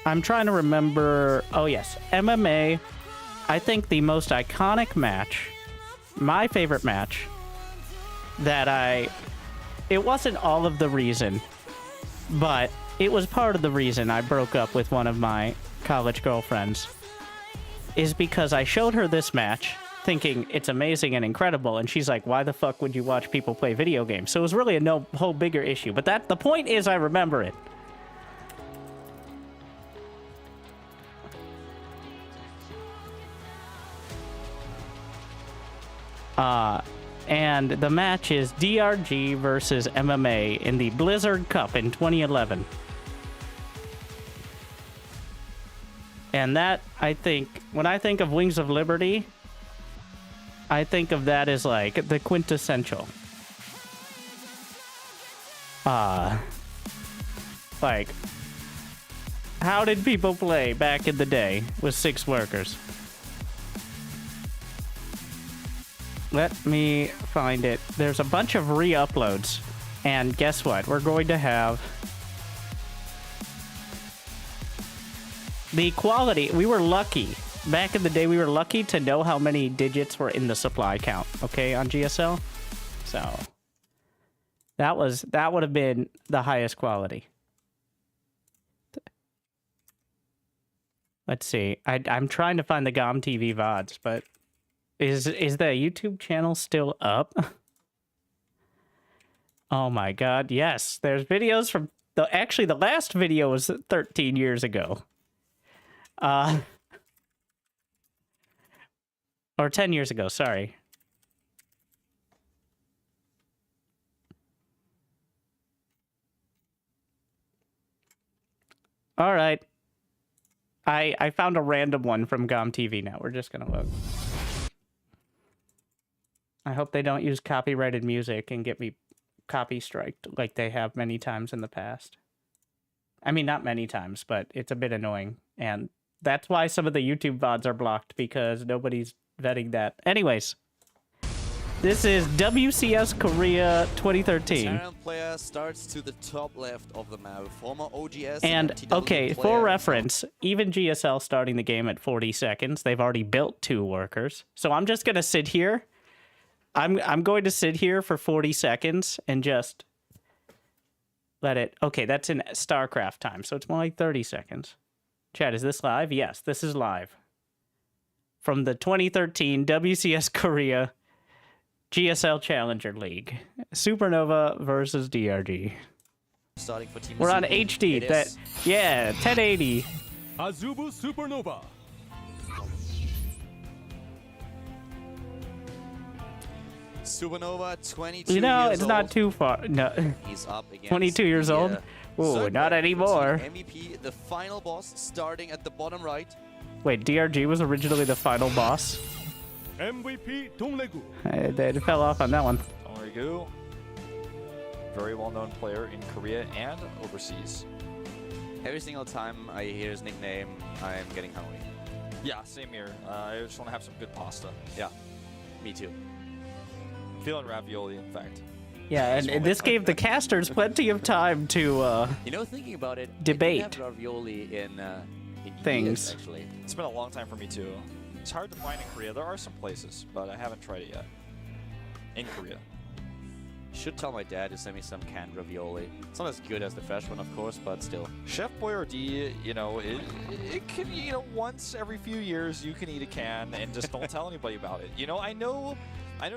I'm trying to remember, oh yes, MMA. I think the most iconic match, my favorite match, it wasn't all of the reason, but it was part of the reason I broke up with one of my college girlfriends, is because I showed her this match thinking it's amazing and incredible, and she's like, why the fuck would you watch people play video games? So it was really a whole bigger issue, but the point is I remember it. And the match is DRG versus MMA in the Blizzard Cup in 2011. And that, I think, when I think of Wings of Liberty, I think of that as like the quintessential. Like, how did people play back in the day with 6 workers? Let me find it. There's a bunch of re-uploads. And guess what? We're going to have the quality. We were lucky. Back in the day, we were lucky to know how many digits were in the supply count, okay, on GSL. So that would have been the highest quality. Let's see. I'm trying to find the GOM TV VODs, but is the YouTube channel still up? Oh my god, yes. There's videos from actually the last video was 13 years ago. Or 10 years ago, sorry. All right. I found a random one from GOM TV now. We're just going to look. I hope they don't use copyrighted music and get me copy striked like they have many times in the past. I mean, not many times, but it's a bit annoying. And that's why some of the YouTube VODs are blocked, because nobody's vetting that. Anyways, this is WCS Korea 2013. Terran player starts to the top left of the map. Former OGS and TW okay, player for reference, even GSL starting the game at 40 seconds, they've already built 2 workers. So I'm just gonna sit here. I'm going to sit here for 40 seconds and just let it. Okay, that's in Starcraft time, so it's more like 30 seconds. Chat, is this live? Yes, this is live. From the 2013 WCS Korea GSL Challenger League. Supernova versus DRG. Starting for Team We're on Azubu. HD. Yeah, 1080. Azubu Supernova. Supernova, 22 You know, years it's old. not too far. No. He's up against 22 years the, old? Ooh, third not player anymore. for Team MVP, the final boss, starting at the bottom right. Wait, DRG was originally the final boss? MVP Donglegu. They fell off on that one. Donglegu, very well-known player in Korea and overseas. Every single time I hear his nickname, I'm getting hungry. Yeah, same here. I just want to have some good pasta. Yeah, me too. Feeling ravioli, in fact. Yeah, and this gave the casters plenty of time to you know, thinking about it, debate I didn't have ravioli in things. years, actually. It's been a long time for me too. It's hard to find in Korea. There are some places, but I haven't tried it yet. In Korea. Should tell my dad to send me some canned ravioli. It's not as good as the fresh one, of course, but still. Chef Boyardee, you know, it can, you know, once every few years you can eat a can and just don't tell anybody about it. You know, I know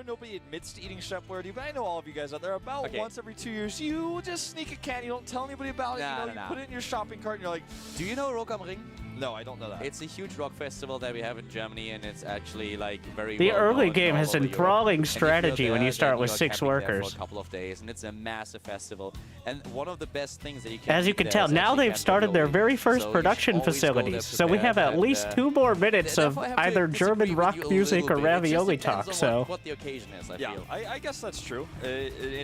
nobody admits to eating Chef Boyardee, but I know all of you guys out there, about once every 2 years, you just sneak a can, you don't tell anybody about it, you put it in your shopping cart and you're like, do you know Rock am Ring? No, I don't know that. It's a huge rock festival that we have in Germany, and it's actually like very. The early game has all over enthralling Europe. strategy when you start with 6 camping there workers. for a couple of days, and it's a massive festival. And one of the best things that you can. As you eat can there tell, is now actually they've canned started their ravioli. very first So you production should always go there facilities. So we have prepared, at least 2 more minutes of therefore I have to either disagree German with rock you a music little or bit. It just ravioli depends talk. on So what the occasion is, I feel. I guess that's true.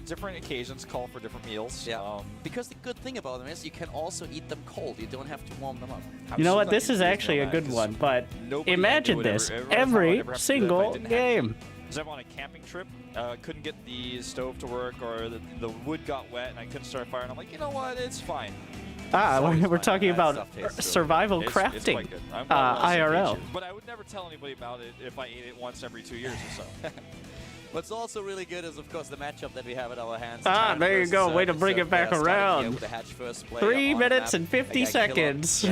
Different occasions call for different meals. Yeah. Because the good thing about them is you can also eat them cold. You don't have to warm them up. you know what? This is actually a good one, but imagine this every single game. Because I'm on a camping trip, couldn't get the stove to work, or the wood got wet and I couldn't start a fire, and I'm like, you know what, it's fine. We're talking about survival crafting, IRL. But I would never tell anybody about it if I ate it once every 2 years or so. What's also really good is, of course, the matchup that we have at our hands. There you go. Way to bring it back around. 3 minutes and 50 seconds.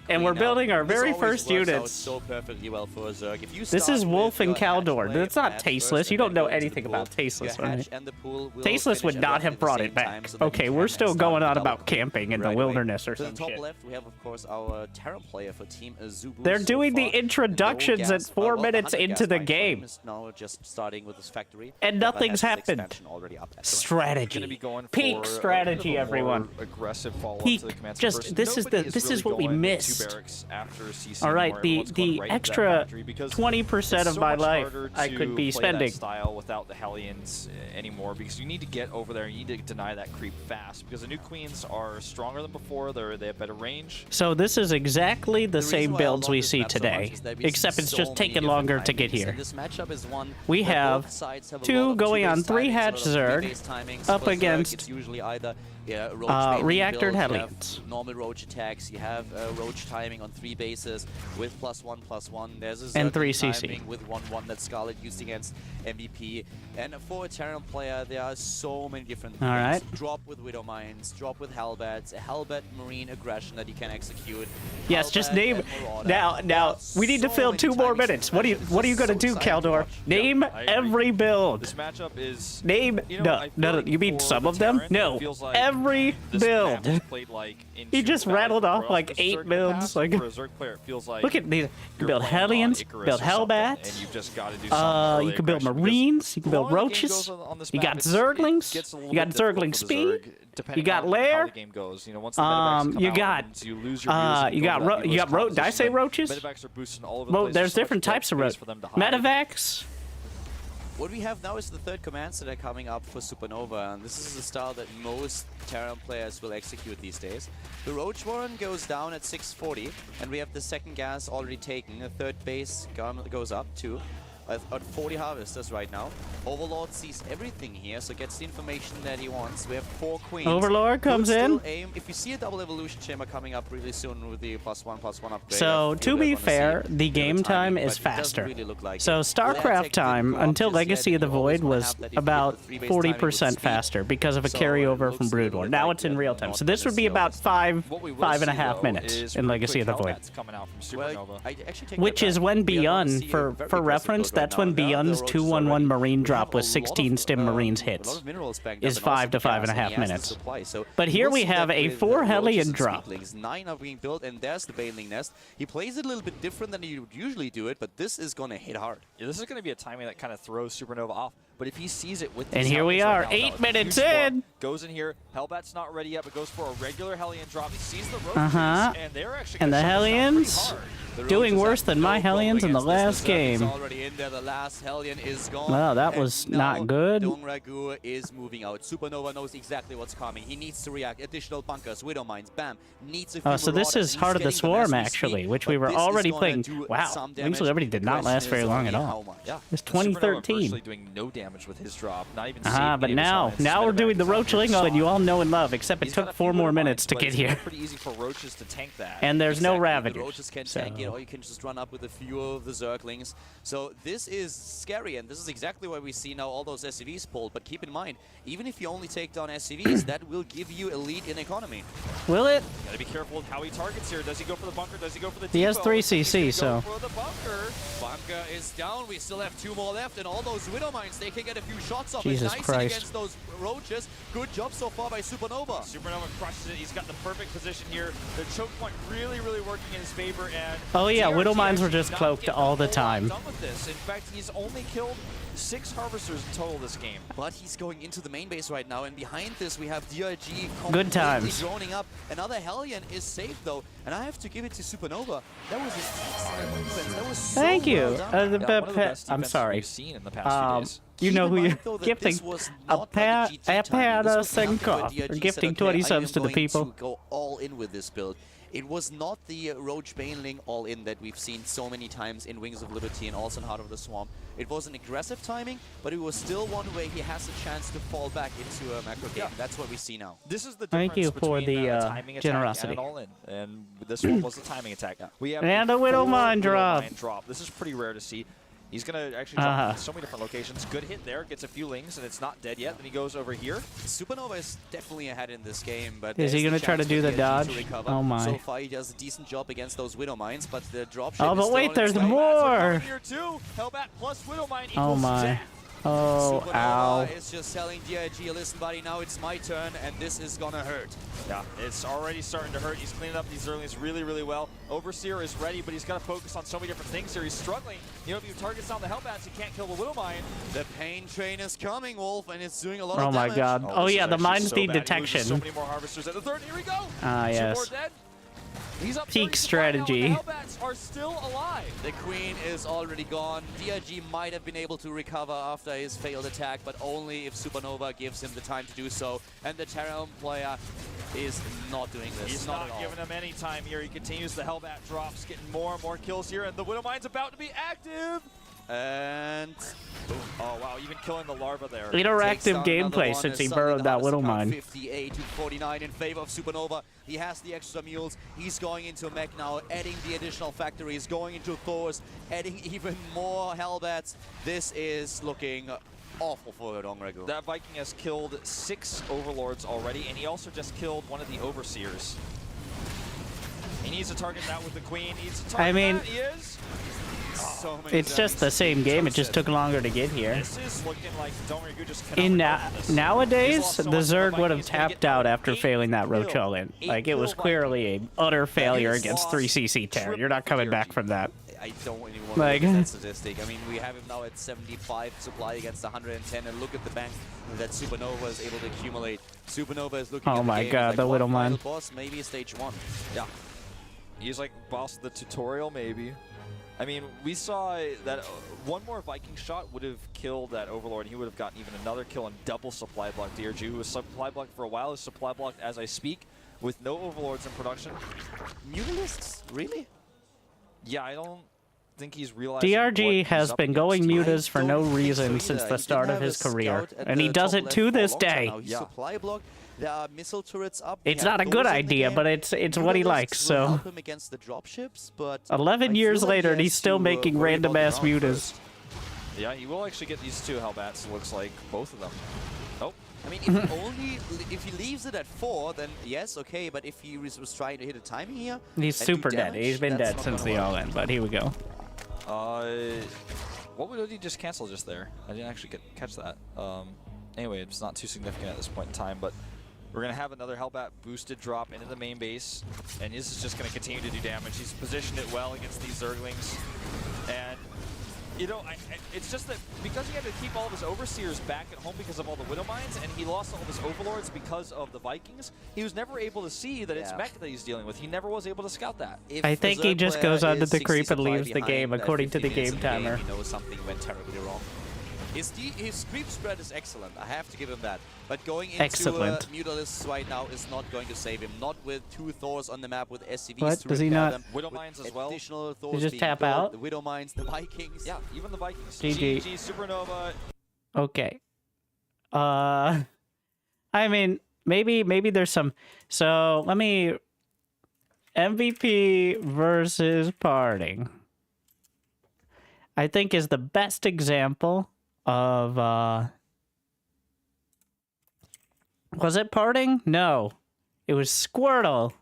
And we're building our very first units. So perfectly well for Zerg. If you this is Wolf and Caldor. That's not at Tasteless. first You don't and know then go into anything the about pool, Tasteless, your right? hatch and the pool will Tasteless would finish not at have roughly brought the it same back. time, so that Okay, you we're can still start going the on double about pool camping in the right away. wilderness or To some the top shit. left, we have, of course, our Terran player for Team Azubu. They're so doing the far. introductions No at gas, 4 well, minutes 100 into gas the by game. Is now just starting with the factory. and Hellbat nothing's has his happened. expansion already up. So Strategy. Gonna be going for Peak a strategy, bit of a everyone. more aggressive follow-up Peak. to the command Just center. this is Nobody the this really is what we going to missed. barracks after CC All right, anymore. the Everyone's going right into that extra factory because 20% it's of so my much life harder I to could be play spending. that style without the Hellions anymore, because you need to get over there. You need to deny that creep fast, because the new queens are stronger than before. They have better range. So this is exactly the reason same why I builds love we this see map so much today, is that we except see it's so just many taking different longer to get timings, here. and this matchup is one We where have both sides have a two lot of going on two-base 3 timings, hatch a lot of Zerg three-base timings. up For Zerg, against it's usually either roach reactored build, Hellions. you have normal roach attacks, you have roach timing on 3 bases with +1/+1. There's a Zerg And 3 CC. timing with 1/1 that Scarlet used against MVP. And for a Terran player, there are so many different things. All right. Drop with Widow Mines, drop with Hellbats, a Hellbat Marine aggression that you can execute. Yes, just Hellbat name and Marauder. now. There Now are we need to so fill many 2 more timings minutes. and What are you actions. gonna So do, exciting to Kaldor? watch. Name I agree. every build. This matchup is Name You know, no I feel no. like You mean for some the of them? Terran, No, it feels like every this map build. was played like in He June just Valley rattled off across like the 8 Zerg builds. past. Like For a Zerg player, it feels like look at these. You you're build playing on Hellions, Icarus build or something, Hellbats. and you've just got to do something You early can build aggression, because Marines. You can the build longer the game Roaches. goes on this You map, got it Zerglings. gets a little You got bit difficult Zergling for the speed. Zerg, depending You got on Lair. how the game goes. You know, once the medevacs come You out got and you lose your views and you go got to that you got Elo's Did I say composition, roaches? medevacs are boosting all over the Well, place. there's so much different dead types of space roaches. for them to hide. Medevacs. What we have now is the 3rd commands that are coming up for Supernova, and this is the style that most Terran players will execute these days. The Roach Warren goes down at 640, and we have the 2nd gas already taken. The 3rd base goes up too. At 40 harvesters right now. Overlord sees everything here, so gets the information that he wants. We have 4 queens. Overlord Who comes still in. Aim. If you see a double evolution chamber coming up really soon with the +1/+1 upgrade. So I to feel be they're gonna fair, see the better game time timing, is but it doesn't faster. really look like So it. StarCraft Lair time Tech didn't until go up just Legacy yet, of the and you always Void wanna was have that if you about get the 3-base timing with 40% speed. faster because of a So carryover it from looks a Brood little War. bit Now like it's in that, real not time. So gonna this would see be all about this. 5.5 minutes is in pretty Legacy of quick the Void. Hellbats coming out from Well, Supernova. I actually take Which that is back. when We are gonna Beyond, see a for very aggressive reference, build right that's now. when There are the Beyond's roaches 2/1/1 already. Marine We drop have a with lot 16 of, stim Marines a hits lot of minerals banked is up and also 5 to the gas, 5.5 and he has the minutes. supply, so But you here will we see have that a with 4 roaches Hellion and drop. Sweetlings. 9 are being built, and there's the Baneling Nest. He plays it a little bit different than he would usually do it, but this is going to hit hard. Yeah, this is going to be a timing that kind of throws Supernova off. But if he sees it with And these here we Hellions right are, now, 8 that was a minutes huge swarm. in. Goes in here. Hellbat's not ready yet, but goes for a regular Hellion drop. He sees the roaches, and they're actually And gonna the shut this down Hellions pretty hard. The doing Roaches worse have than no my problem Hellions in the against this. last The Zerg is game. already in there. The last Hellion is gone. Well, that and was now not good. Dong Ragu is moving out. Supernova knows exactly what's coming. He needs to react. Additional bunkers, Widow Mines, bam. Needs a few Oh, so this Marauders, is and Heart he's of the getting them as Swarm, we actually, speak. which we But were this is already gonna playing. do Wow, some Wings damage. of Liberty did The not question last very is long only at all. how much. Yeah, It's Supernova 2013. virtually doing no damage with his drop. Not even Ah, saving but any of his now Hellions. we're Medevac doing the is out Roach here Lingo that you soft. all know and love, except it He's got took a 4 few more Widow minutes Mines, to but get it's here. pretty easy for Roaches to tank that. And there's no Exactly. Ravagers. The Roaches can tank it, or you can just run up with a few of the Zerglings. So this is scary, and this is exactly why we see now all those SCVs pulled. But keep in mind, even if you only take down SCVs, that will give you a lead in economy. Will it? Gotta be careful with how he targets here. Does he go for the bunker? Does he go for the He has depot? 3 Looks like he's CC, gonna so. go for the bunker. Bunker is down. We still have 2 more left, and all those Widow Mines, they can get a few shots off. Jesus It's nice Christ. against those Roaches. Good job so far by Supernova. Supernova crushes it. He's got the perfect position here. The choke point really, really working in his favor. And Oh, yeah, TRT Widow Mines were actually just not cloaked getting all the a whole lot time. done with this. In fact, he's only killed 6 Harvesters in total this game. But he's going into the main base right now, and behind this we have DRG Good times. droning up. Another Hellion is safe though, and I have to give it to Supernova. That was his excellent defense. That was so Thank you. well done. Yeah, one of the best I'm defenses sorry. we've seen in the past few days. You Keep know in who mind, you're though, that gifting this was a not pair like a GT timing. This was nothing Senkoff. where We're DRG gifting said, 20 okay, subs to the I am going people. to go all in with this build. It was not the Roach Baneling all in that we've seen so many times in Wings of Liberty and also in Heart of the Swarm. It was an aggressive timing, but it was still one where he has a chance to fall back into a macro game. That's what we see now. This is the Thank difference you for between the, a timing attack generosity. and an all-in. And this one was the timing attack. We have And a Widow Mine drop. drop. This is pretty rare to see. He's going to actually drop in so many different locations. Good hit there. Gets a few lings, and it's not dead yet. Then he goes over here. Supernova is definitely ahead in this game, but Is he going gonna try to do the dodge? Oh my. So far he does a decent job against those Widow Mines, but the dropship Oh, is but still wait, on there's its way. more. Here too. Hellbat plus Widowmine Oh equals my. death. Oh, ow. Supernova is just telling DIG, listen buddy, now it's my turn and this is gonna hurt. Yeah, it's already starting to hurt. He's cleaning up these Zerglings really, really well. Overseer is ready, but he's got to focus on so many different things here. He's struggling. You know, if he targets down the Hellbats, he can't kill the Widowmine. The pain train is coming, Wolf, and it's doing a lot Oh of damage. my god. Oh this yeah, is the actually mines so need bad. He loses detection. so many more Harvesters at the third. Here we go. Ah, Two yes. more dead. He's up Peak 30 strategy. now, and the Hellbats are still alive. The Queen is already gone. DIG might have been able to recover after his failed attack, but only if Supernova gives him the time to do so. And the Terran player is not doing this. He's not not at all. giving him any time here. He continues the Hellbat drops, getting more and more kills here, and the Widowmine's about to be active. And oh wow, even killing the larva there. Interactive gameplay since he burrowed that Widowmine. 58 to 49 in favor of Supernova. He has the extra mules. He's going into mech now, adding the additional factories, going into Thors, adding even more Hellbats. This is looking awful for Dongregu. That Viking has killed 6 Overlords already, and he also just killed one of the Overseers. He needs to target that with the Queen. He needs to target I mean, that. He is. So many it's just the same game. It just took longer to get here. This is looking like Dongregu just cannot In recover this. He's nowadays, lost so the much to Zerg Viking, would have he's gonna tapped get out after 8 failing that kill. Rochelle in. 8 Like, it was kill clearly an utter failure he's against lost 3CC Terror. You're not coming back from that. I don't even want Like- to look at that statistic. I mean, we have him now at 75 supply against 110, and look at the bank that Supernova is able to accumulate. Supernova is looking Oh at the my game god, like the one Widowmine. final boss, maybe stage 1. Yeah. He's like boss of the tutorial, maybe. I mean, we saw that one more Viking shot would have killed that Overlord. He would have gotten even another kill and double supply block. DRG, who was supply blocked for a while, is supply blocked as I speak with no Overlords in production. Mutalisks? Really? Yeah, I don't think he's realizing DRG what has he's been up going against. mutas for no reason since the start of his career. And he does it to this day. He's supply blocked. There are missile turrets up. It's not a good idea, but it's what he likes, so. Help him against the dropships, but 11 I years feel like later, and he he's has still to, making worry about the random-ass ground mutas. first. Yeah, he will actually get these 2 Hellbats, it looks like. Both of them. Oh. I mean, if he leaves it at 4, then yes, okay. But if he was trying to hit a timing here, He's and do super dead. damage, He's been that's dead not since gonna the work. All-In, but here we go. What would he just cancel just there? I didn't actually catch that. Anyway, it's not too significant at this point in time, but we're going to have another Hellbat boosted drop into the main base, and this is just going to continue to do damage. He's positioned it well against these Zerglings, and you know, it's just that because he had to keep all of his Overseers back at home because of all the Widowmines, and he lost all of his Overlords because of the Vikings, he was never able to see that it's mech that he's dealing with. He never was able to scout that. If I a think Zerg he just player goes onto is the 60 creep and supply leaves the behind game at according to 50 the minutes game in the timer. He knows something went terribly wrong. His creep spread is excellent. I have to give him that. But going into Mutalisks right now is not going to save him. Not with 2 Thors on the map with SCVs What? to Does he repair not- them. Widowmines as well. Additional Thors just being tap built, out? The Widowmines, the Vikings. Yeah, even the Vikings. GG. GG, Supernova. Okay. I mean, maybe there's some. So let me. MVP versus parting, I think, is the best example of. Was it parting? No, it was Squirtle.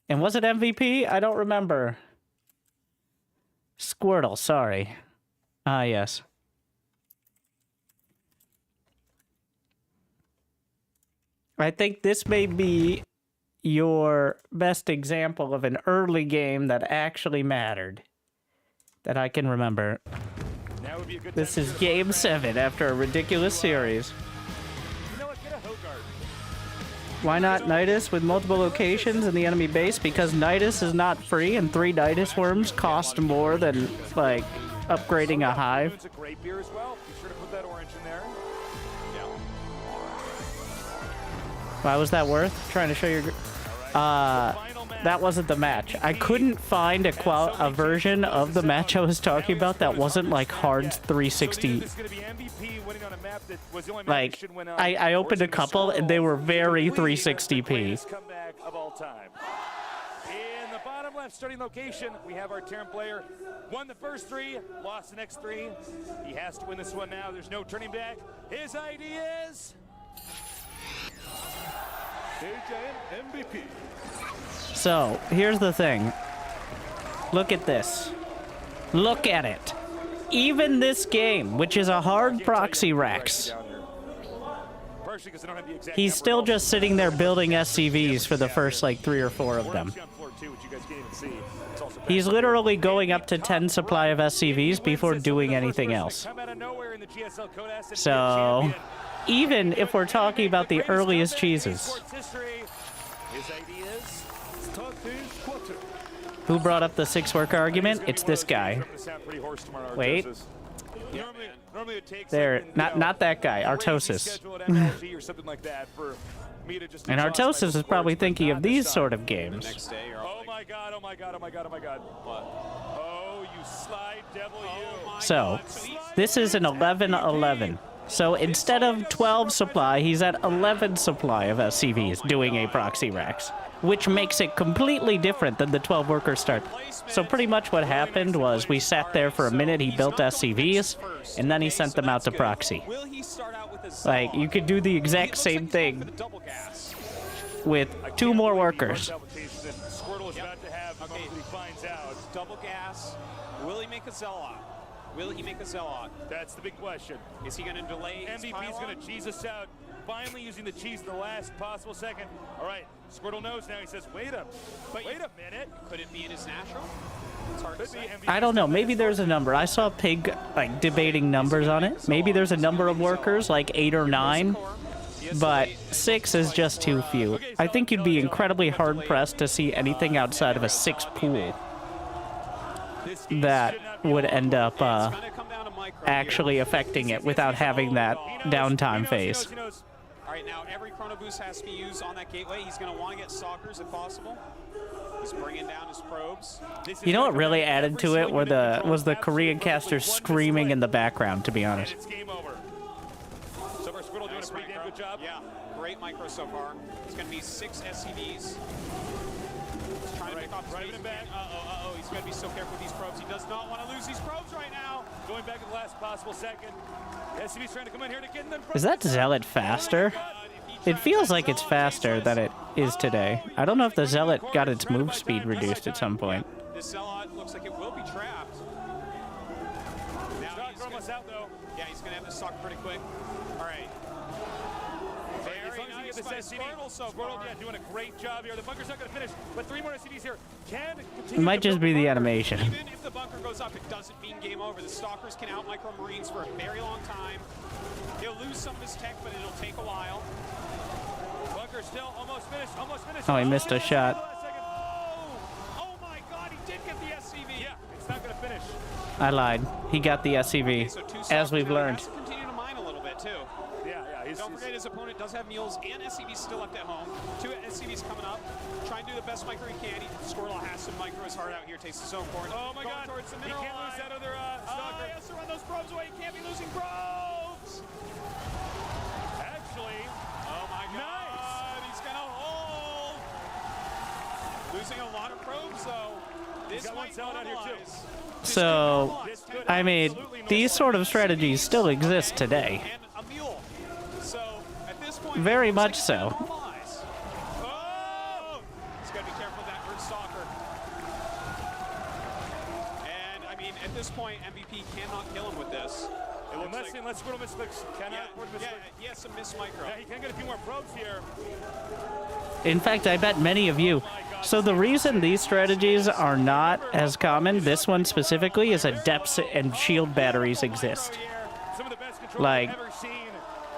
And was it MVP? I don't remember. Squirtle, sorry. Ah, yes. I think this may be your best example of an early game that actually mattered. That I can remember. Now would be a good This time is to game 7 after a ridiculous series. You know what? Get a Hogard. Why not Nidus with multiple locations in the enemy base? Because Nidus is not free and 3 Nidus worms cost more than, like, upgrading a hive. It's a great beer as well. Be sure to put that orange in there. Yeah. Why was that worth? Trying to show your... that wasn't the match. I couldn't find a version of the match I was talking about that wasn't like hard 360. Like, I opened a couple and they were very 360p. Comeback of all time. In the bottom left starting location, we have our Terran player. Won the first 3, lost the next 3. He has to win this one now. There's no turning back. His ID is AJ MVP. So, here's the thing. Look at this. Look at it. even this game, which is a hard proxy Rex, he's still just sitting there building SCVs for the first like 3 or 4 of them. He's literally going up to 10 supply of SCVs before doing anything else. So, even if we're talking about the earliest cheeses. Who brought up the 6-work argument? It's this guy. Wait. There, not that guy, Artosis. And Artosis is probably thinking of these sort of games. Oh my god, oh my god, oh my god, oh my god. What? Oh, you slide devil, you. So, this is an 11-11. So instead of 12 supply, he's at 11 supply of SCVs doing a proxy Rex, which makes it completely different than the 12 worker start. So pretty much what happened was we sat there for a minute, he built SCVs, and then he sent them out to proxy. Like, you could do the exact same thing with 2 more workers. Double gas. Will he make a Zealot? Will he make a Zealot? That's the big question. Is he going to delay his MVP's going to cheese us out, finally using the cheese the last possible second. All right, Squirtle knows now. He says, wait a minute. Could it be in his natural? It's hard to say. I don't know. Maybe there's a number. I saw Pig like debating numbers on it. Maybe there's a number of workers, like 8 or 9. But 6 is just too few. I think you'd be incredibly hard-pressed to see anything outside of a 6 pool that would end up actually affecting it without having that downtime phase. All right, now every Chrono Boost has to be used on that gateway. He's going to want to get stalkers if possible. He's bringing down his probes. You know what really added to it was the Korean casters screaming in the background, to be honest. Doing a pretty damn good job. Yeah, great micro so far. It's going to be 6 SCVs. He's trying to pick off his back. Uh-oh, he's going to be so careful with these probes. He does not want to lose these probes right now. Going back at the last possible second. SCV's trying to come in here to get them. Is that Zealot faster? It feels like it's faster than it is today. I don't know if the Zealot got its move speed reduced at some point. This Zealot looks like it will be trapped. Now he's almost out though. Yeah, he's going to have to stock pretty quick. All right. Squirtle, yeah, doing a great job here. The bunker's not going to finish, but 3 more SCVs here can continue. It might just be the animation. Even if the bunker goes up, it doesn't mean game over. The Stalkers can out-micro Marines for a very long time. He'll lose some of his tech, but it'll take a while. Bunker still almost finished, Oh, he missed a shot. Oh my god, he did get the SCV. Yeah, it's not going to finish. I lied. He got the SCV, as we've learned. He has to continue to mine a little bit, too. Don't forget his opponent does have mules and SCVs still left at home. 2 SCVs coming up. Try and do the best micro he can. Squirtle has to micro his heart out here. Takes his own corn. Oh my god. Towards the He mineral can't lose that other stalker. He has to run those probes away. He can't be losing probes. Actually. Oh my god. Nice. He's going to hold. Losing a lot of probes though. This might normalize. So, I mean, these sort of strategies still exist today. Very much so. Oh! He's got to be careful of that Earth Stalker. And, I mean, at this point, MVP cannot kill him with this. Unless Squirtle misclicks. He has some miss micro. Yeah, he can get a few more probes here. In fact, I bet many of you. So the reason these strategies are not as common, this one specifically, is that depths and shield batteries exist. Like,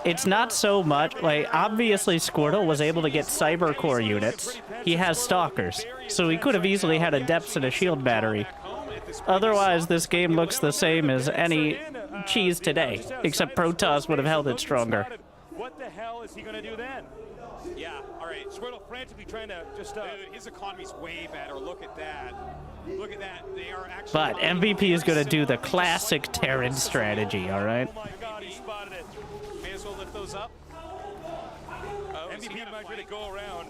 it's not so much, like, obviously Squirtle was able to get cyber core units. He has stalkers, so he could have easily had a depths and a shield battery. Otherwise, this game looks the same as any cheese today, except Protoss would have held it stronger. What the hell is he going to do then? Yeah, all right. Squirtle frantically trying to just... Dude, his economy's way better. Look at that. Look at that. They are actually... But MVP is going to do the classic Terran strategy, all right? Oh my god, he spotted it. May as well lift those up. Oh, MVP might try to go around.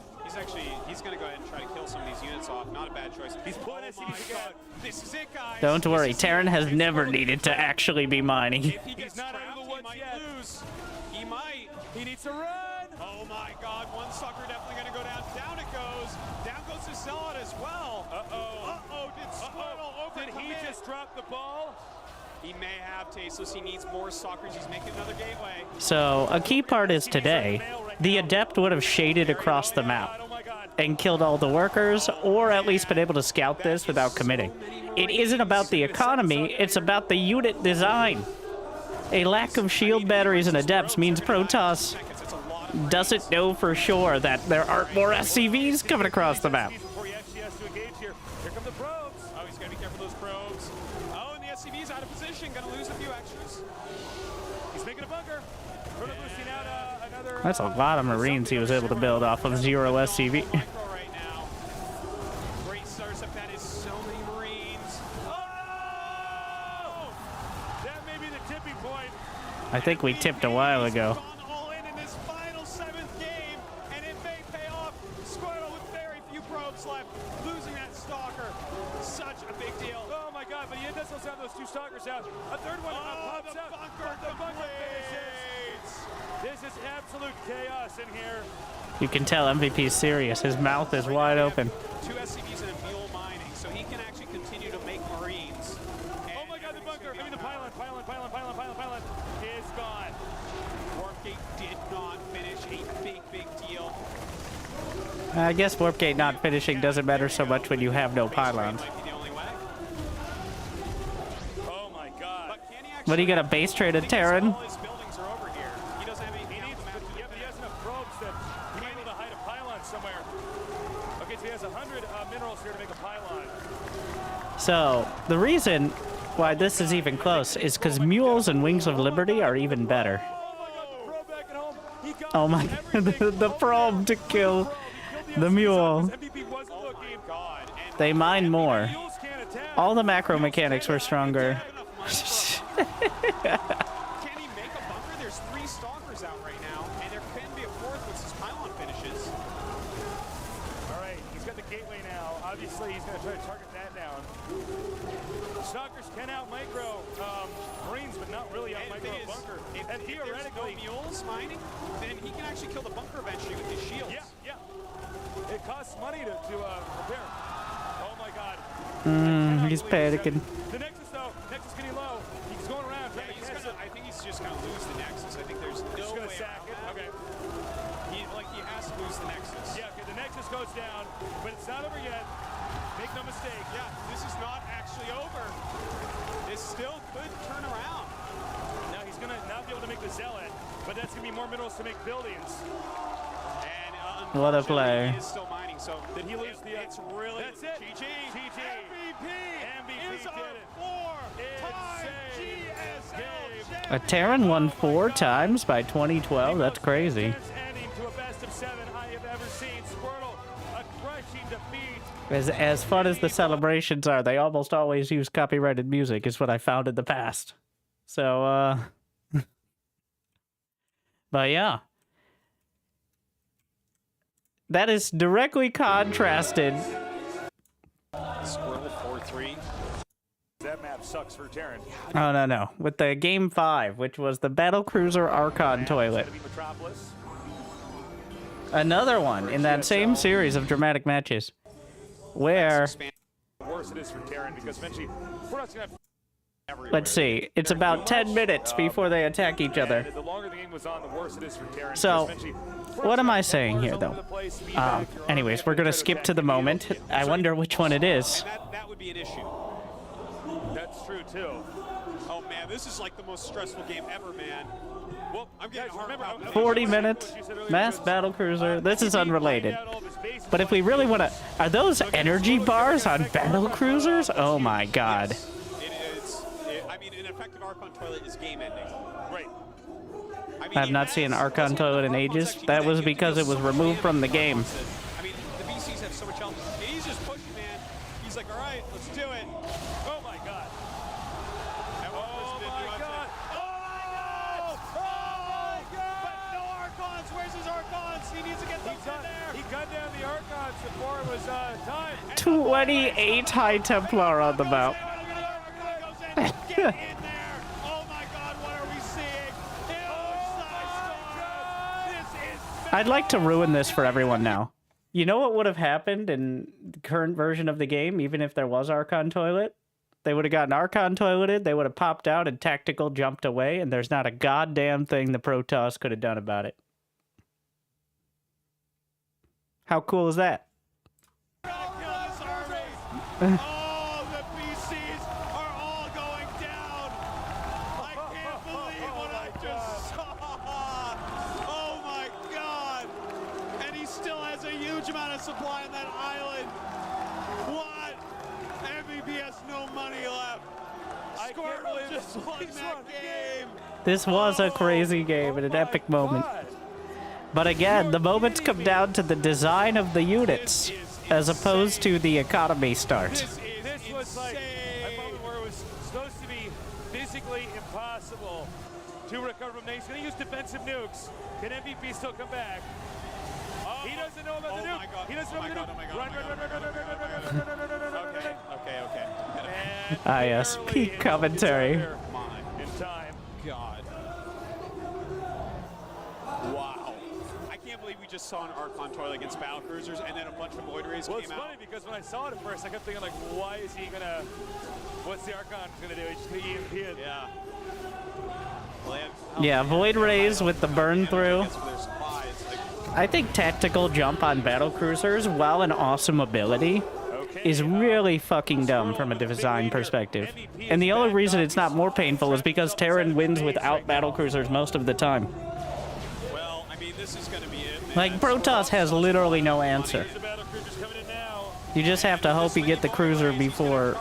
He's going to go ahead and try to kill some of these units off. Not a bad choice. He's pulling SCVs again. This is it, guys. Don't worry, Terran has never needed to actually be mining. If he gets trapped, he might lose. He might. He needs to run. Oh my god, one sucker definitely going to go down. Down it goes. Down goes the Zealot as well. Uh-oh. Uh-oh, did Squirtle overcommit? Did he just drop the ball? He may have tasteless. He needs more stalkers. He's making another gateway. So, a key part is today, the Adept would have shaded across the map and killed all the workers, or at least been able to scout this without committing. It isn't about the economy, it's about the unit design. A lack of shield batteries and Adepts means Protoss doesn't know for sure that there aren't more SCVs coming across the map. Before he actually has to engage here. Here come the probes. Oh, he's got to be careful of those probes. Oh, and the SCV's out of position. Going to lose a few extras. He's making a bunker. Proto boosting out another. That's a lot of Marines he was able to build off of 0 SCV. Right now. Great starts up. That is so many Marines. Oh! That may be the tipping point. I think we tipped a while ago. All in this final 7th game, and it may pay off. Squirtle with very few probes left, losing that stalker. Such a big deal. Oh my god, but he does also have those 2 stalkers out. A third one pops the out. bunker The bunker completes. finishes. This is absolute chaos in here. You can tell MVP's serious. His mouth is wide open. 2 SCVs and a mule mining, so he can actually continue to make Marines. Oh my god, the bunker. I mean the pylon is gone. Warpgate did not finish. A big deal. I guess Warpgate not finishing doesn't matter so much when you have no pylons. Might be the only way. Oh my god. But can he actually? What, are you gonna base trade a Terran? All his buildings are over here. He doesn't have anything on the map. Yeah, but he has enough probes that he might be able to hide a pylon somewhere. Okay, so he has 100 minerals here to make a pylon. So, the reason why this is even close is because Mules and Wings of Liberty are even better. Oh my, the probe to kill the Mule. They mine more. All the macro mechanics were stronger. Can he make a bunker? There's 3 stalkers out right now, and there can be a 4th once his pylon finishes. Alright, he's got the gateway now. Obviously, he's going to try to target that down. Stalkers can out micro Marines, but not really out micro a bunker. And theoretically, no mules mining, then he can actually kill the bunker eventually with his shields. Yeah. It costs money to repair. Oh my god. He's panicking. The Nexus though, Nexus getting low. He's going around. I think he's just gonna lose the Nexus. I think there's no way sack it. around that. Okay. He has to lose the Nexus. Yeah, okay, the Nexus goes down, but it's not over yet. Make no mistake. Yeah, this is not actually over. This still could turn around. Now he's gonna not be able to make the Zealot, but that's gonna be more minerals to make buildings. And What a play. He is still mining, so did he lose the? It's really that's it. GG. MVP is did our it. 4-time GSL A Terran won 4 times by 2012? That's crazy. Ending to a best of 7 I have ever seen. Squirtle, a crushing defeat. As fun as the celebrations are, they almost always use copyrighted music, is what I found in the past. So, but yeah. That is directly contrasted. Squirtle 4-3. That map sucks for Terran. Oh, no. With the Game 5, which was the Battlecruiser Archon toilet. Another one in that same series of dramatic matches. Where... Worse it is for Terran because eventually we're not gonna have let's see. It's about 10 minutes before they attack each other. the longer the game goes on, the worse it is for Terran. So, what am I saying here, though? Anyways, we're going to skip to the moment. I wonder which one it is. That would be an issue. That's true, too. Oh, man, this is like the most stressful game ever, man. Well, I'm getting a heart palpitation. 40 minutes, mass battlecruiser. This is unrelated. But if we really want to... Are those energy bars on battlecruisers? Oh my god. I mean, an effective Archon toilet is game ending. Right. I have not seen an Archon toilet in ages. That was because it was removed from the game. I mean, the VCs have so much help. He's just pushing, man. He's like, all right, let's do it. Oh my god. Oh my god. But no Archons. Where's his Archons? He needs to get those in there. He cut down the Archons before it was time. 28 High Templar on the map. Get in there. Oh my god, what are we seeing? This is I'd like to ruin this for everyone now. You know what would have happened in the current version of the game, even if there was Archon toilet? They would have gotten Archon toileted, they would have popped out and tactical jumped away, and there's not a goddamn thing the Protoss could have done about it. How cool is that? Oh, the PCs are all going down. I can't believe what I just saw. Oh my God. And he still has a huge amount of supply on that island. What? MVP has no money left. Squirtle just won that game. This was a crazy game and an epic moment. But again, the moments come down to the design of the units, as opposed to the economy start. This was like a moment where it was supposed to be physically impossible to recover from. He's going to use defensive nukes. Can MVP still come back? He doesn't know about the nuke. He doesn't know about the nuke. Run. Okay. Ah, yes, peak commentary. In time. God. Wow. I can't believe we just saw an Archon toilet against battlecruisers and then a bunch of Void Rays Well, came it's out. funny because when I saw it at first, I kept thinking, like, why is he gonna? What's the Archon gonna do? He's just gonna EMP it. Yeah. Yeah, Void Rays with the burn through. I think tactical jump on battlecruisers, while an awesome ability, is really fucking dumb from a design perspective. And the only reason it's not more painful is because Terran wins without battlecruisers most of the time. Well, I mean, this is going to be it, man. Like, Protoss has literally no answer. You just have to hope you get the cruiser before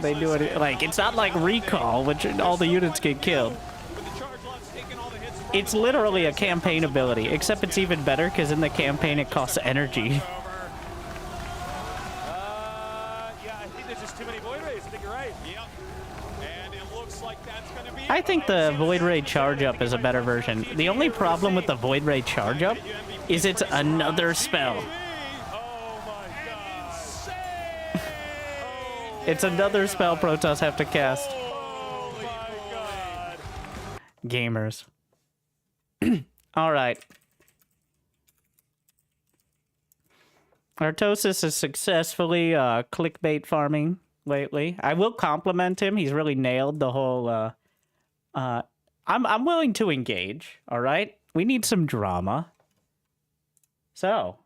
they do it. Like, it's not like Recall, which all the units get killed. It's literally a campaign ability, except it's even better because in the campaign it costs energy. Yeah, I think there's just too many Void Rays. I think you're right. Yep. And it looks like that's going to be I think the Void Ray Charge Up is a better version. The only problem with the Void Ray Charge Up is it's another spell. It's another spell Protoss have to cast. Gamers. All right. Artosis is successfully clickbait farming lately. I will compliment him. He's really nailed the whole. I'm willing to engage. All right. We need some drama. So,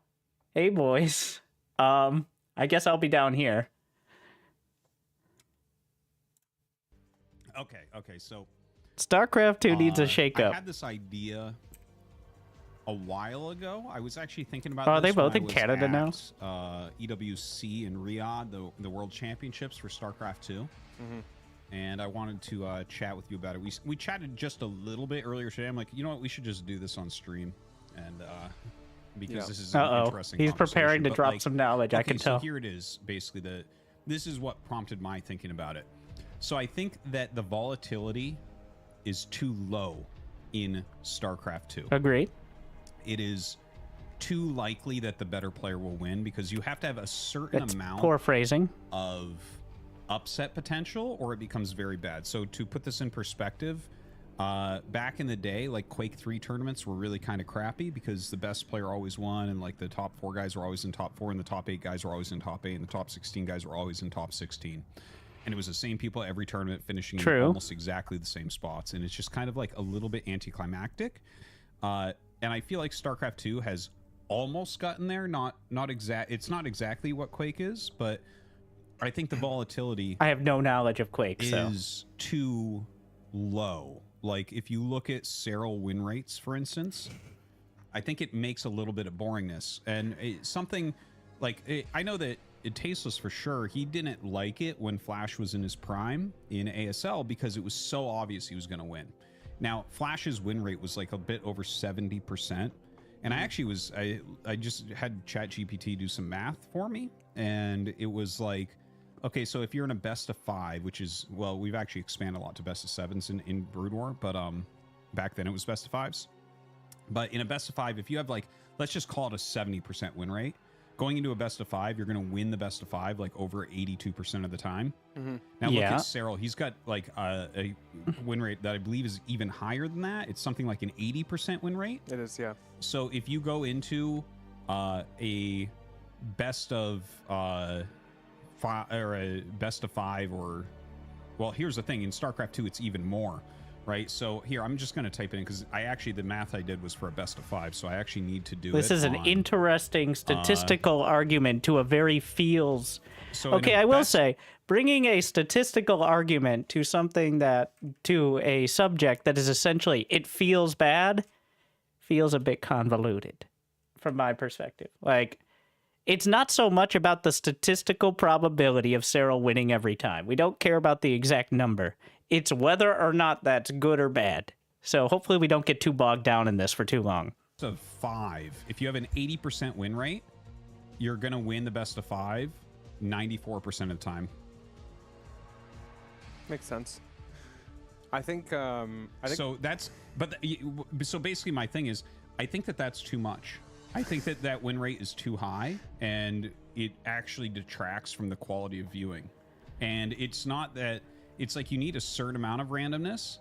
hey boys. I guess I'll be down here. Okay. So. Starcraft 2 needs a shakeup. I had this idea a while ago. I was actually thinking about. Oh, are this they both when in I was Canada at, now? EWC in Riyadh, the World Championships for Starcraft 2. And I wanted to chat with you about it. We chatted just a little bit earlier today. I'm like, you know what? We should just do this on stream, and because this is an interesting. He's preparing to conversation. But, drop like, some knowledge. I can so tell. Here it is. Basically, this is what prompted my thinking about it. So I think that the volatility is too low in StarCraft 2. Agreed. It is too likely that the better player will win because you have to have a certain amount poor phrasing of upset potential or it becomes very bad. So to put this in perspective, back in the day, like Quake 3 tournaments were really kind of crappy because the best player always won and like the top 4 guys were always in top 4 and the top 8 guys were always in top 8 and the top 16 guys were always in top 16. And it was the same people every tournament finishing in almost exactly the same spots. And it's just kind of like a little bit anticlimactic. And I feel like StarCraft 2 has almost gotten there. It's not exactly what Quake is, but I think the volatility... I have no knowledge of Quake, is too low. Like, if you look at Serral win rates, for instance, I think it makes a little bit of boringness. And something like... I know that Tasteless for sure, he didn't like it when Flash was in his prime in ASL because it was so obvious he was going to win. Now, Flash's win rate was like a bit over 70%. And I actually I just had ChatGPT do some math for me. And it was like, okay, so if you're in a best of 5, which is, well, we've actually expanded a lot to best of 7s in Brood War, but back then it was best of 5s. But in a best of 5, if you have like, let's just call it a 70% win rate, going into a best of 5, you're going to win the best of 5 like over 82% of the time. Now look at Serral. He's got like a win rate that I believe is even higher than that. It's something like an 80% win rate. It is, yeah. So if you go into a best of 5 or a best of 5 or Well, here's the thing. In StarCraft 2, it's even more, right? So here, I'm just going to type it in because the math I did was for a best of 5, so I actually need to do This it is an on, interesting statistical argument to a very feels. So okay, I will say, bringing a statistical argument to something to a subject that is essentially it feels bad, feels a bit convoluted, from my perspective. Like, it's not so much about the statistical probability of Cyril winning every time. We don't care about the exact number. It's whether or not that's good or bad. So hopefully we don't get too bogged down in this for too long. Of 5, if you have an 80% win rate, you're going to win the best of 5 94% of the time. Makes sense. I think so that's so basically my thing is I think that that's too much. I think that win rate is too high and it actually detracts from the quality of viewing. And it's not that it's like you need a certain amount of randomness.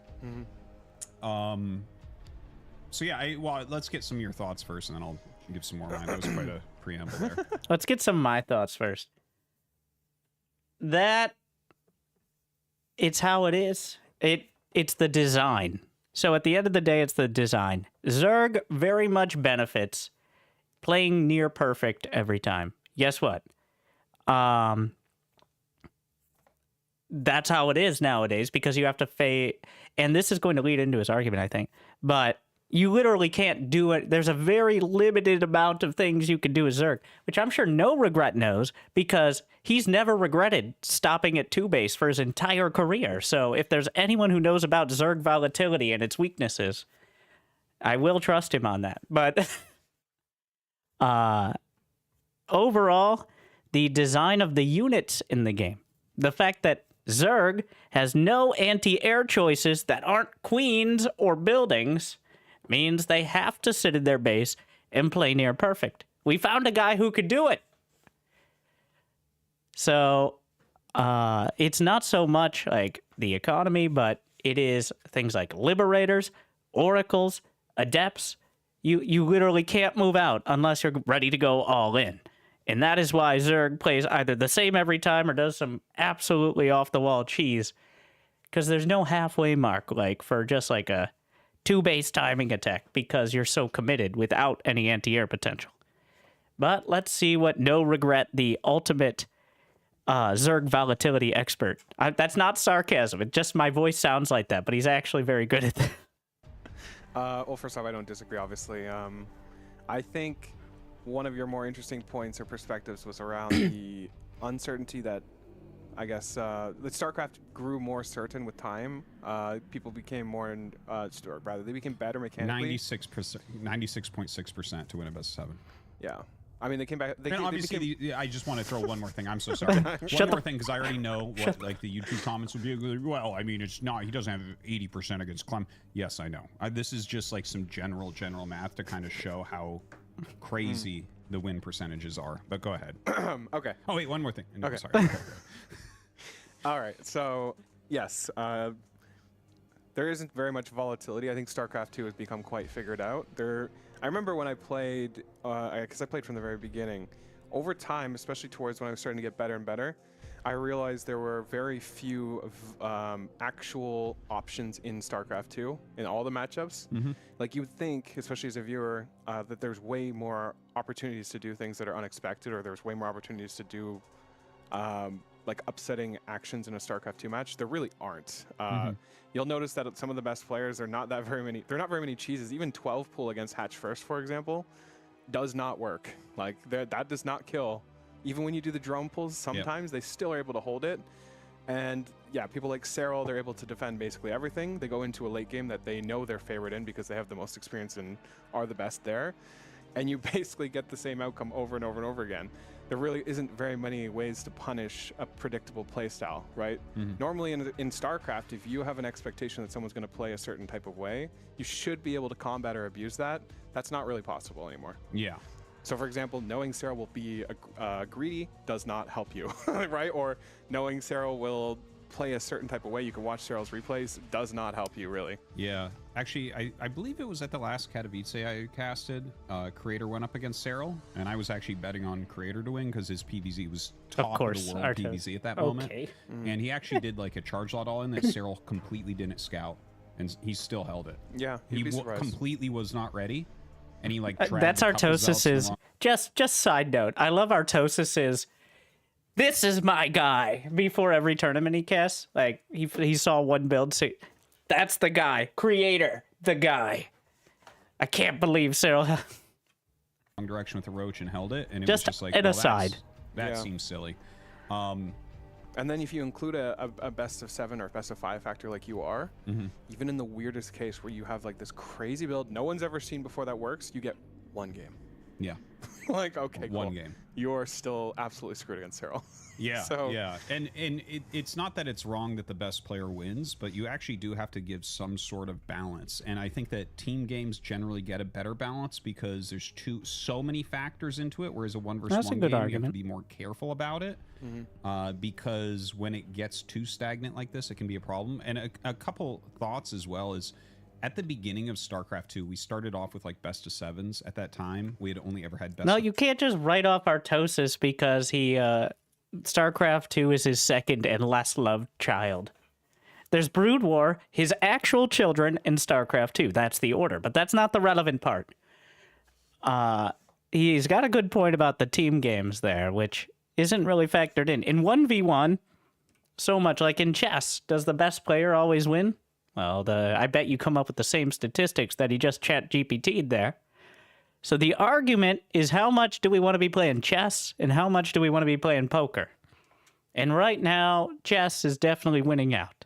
So yeah, well, let's get some of your thoughts first and then I'll give some more of mine. That was quite a preamble there. Let's get some of my thoughts first. It's how it is. It's the design. So at the end of the day, it's the design. Zerg very much benefits playing near perfect every time. Guess what? That's how it is nowadays because you have to and this is going to lead into his argument, I think, but you literally can't do it. There's a very limited amount of things you can do as Zerg, which I'm sure No Regret knows because he's never regretted stopping at 2-base for his entire career. So if there's anyone who knows about Zerg volatility and its weaknesses, I will trust him on that. But overall, the design of the units in the game, the fact that Zerg has no anti-air choices that aren't queens or buildings, means they have to sit in their base and play near perfect. We found a guy who could do it. So it's not so much like the economy, but it is things like liberators, oracles, adepts. You literally can't move out unless you're ready to go all in. And that is why Zerg plays either the same every time or does some absolutely off-the-wall cheese. Because there's no halfway mark, like, for just like a 2-base timing attack because you're so committed without any anti-air potential. But let's see what No Regret, the ultimate Zerg volatility expert. That's not sarcasm. It just my voice sounds like that, but he's actually very good at that. Well, first off, I don't disagree, obviously. I think one of your more interesting points or perspectives was around the uncertainty that I guess the StarCraft grew more certain with time. People became more they became better mechanically. 96.6% to win a best of 7. Yeah, I mean they came back. Obviously, I just want to throw one more thing. I'm so sorry. One more thing because I already know what like the YouTube comments would be. Well, I mean it's not. He doesn't have 80% against Clem. Yes, I know. This is just like some general math to kind of show how crazy the win percentages are. But go ahead. Okay. Oh wait, one more thing. No, okay. Sorry. Okay. All right, so yes, there isn't very much volatility. I think StarCraft 2 has become quite figured out. I remember when I played, because I played from the very beginning, over time, especially towards when I was starting to get better and better, I realized there were very few actual options in StarCraft 2 in all the matchups. Like you would think, especially as a viewer, that there's way more opportunities to do things that are unexpected, or there's way more opportunities to do like upsetting actions in a StarCraft 2 match. There really aren't. You'll notice that some of the best players are not very many cheeses. Even 12 pool against Hatch First, for example, does not work. Like that does not kill. Even when you do the drone pulls, sometimes they still are able to hold it. And yeah, people like Cyril, they're able to defend basically everything. They go into a late game that they know they're favored in because they have the most experience and are the best there. And you basically get the same outcome over and over and over again. There really isn't very many ways to punish a predictable playstyle, right? Normally in StarCraft, if you have an expectation that someone's going to play a certain type of way, you should be able to combat or abuse that. That's not really possible anymore. Yeah. So for example, knowing Cyril will be greedy does not help you, right? Or knowing Cyril will play a certain type of way, you can watch Cyril's replays, does not help you really. Yeah, actually, I believe it was at the last Katowice I casted. Creator went up against Cyril, and I was actually betting on Creator to win because his PVZ was top of the world PVZ at that moment. And he actually did like a charge lot all in that Cyril completely didn't scout, and he still held it. Yeah, he completely was not ready, and he like that's Artosis's. Just side note, I love Artosis's. This is my guy. Before every tournament he casts, like he saw one build, say, "That's the guy, Creator, the guy." I can't believe Cyril. Wrong direction with the roach and held it, and it Just was just like an well, aside. That seems silly. And then if you include a best of 7 or best of 5 factor like you are, even in the weirdest case where you have like this crazy build no one's ever seen before that works, you get one game. Yeah. Like, okay, one cool. game. You're still absolutely screwed against Cyril. Yeah, so, yeah. And it's not that it's wrong that the best player wins, but you actually do have to give some sort of balance. And I think that team games generally get a better balance because there's so many factors into it, whereas a 1 versus 1 game, you have to be more careful about it. Because when it gets too stagnant like this, it can be a problem. And a couple thoughts as well is, at the beginning of StarCraft 2, we started off with like best of 7s. At that time, we had only ever had best. No, you can't just write off Artosis because he StarCraft 2 is his second and less loved child. There's Brood War, his actual children, and StarCraft 2. That's the order, but that's not the relevant part. He's got a good point about the team games there, which isn't really factored in. In 1v1, so much like in chess, does the best player always win? Well, I bet you come up with the same statistics that he just chat GPT'd there. So the argument is, how much do we want to be playing chess and how much do we want to be playing poker? And right now, chess is definitely winning out.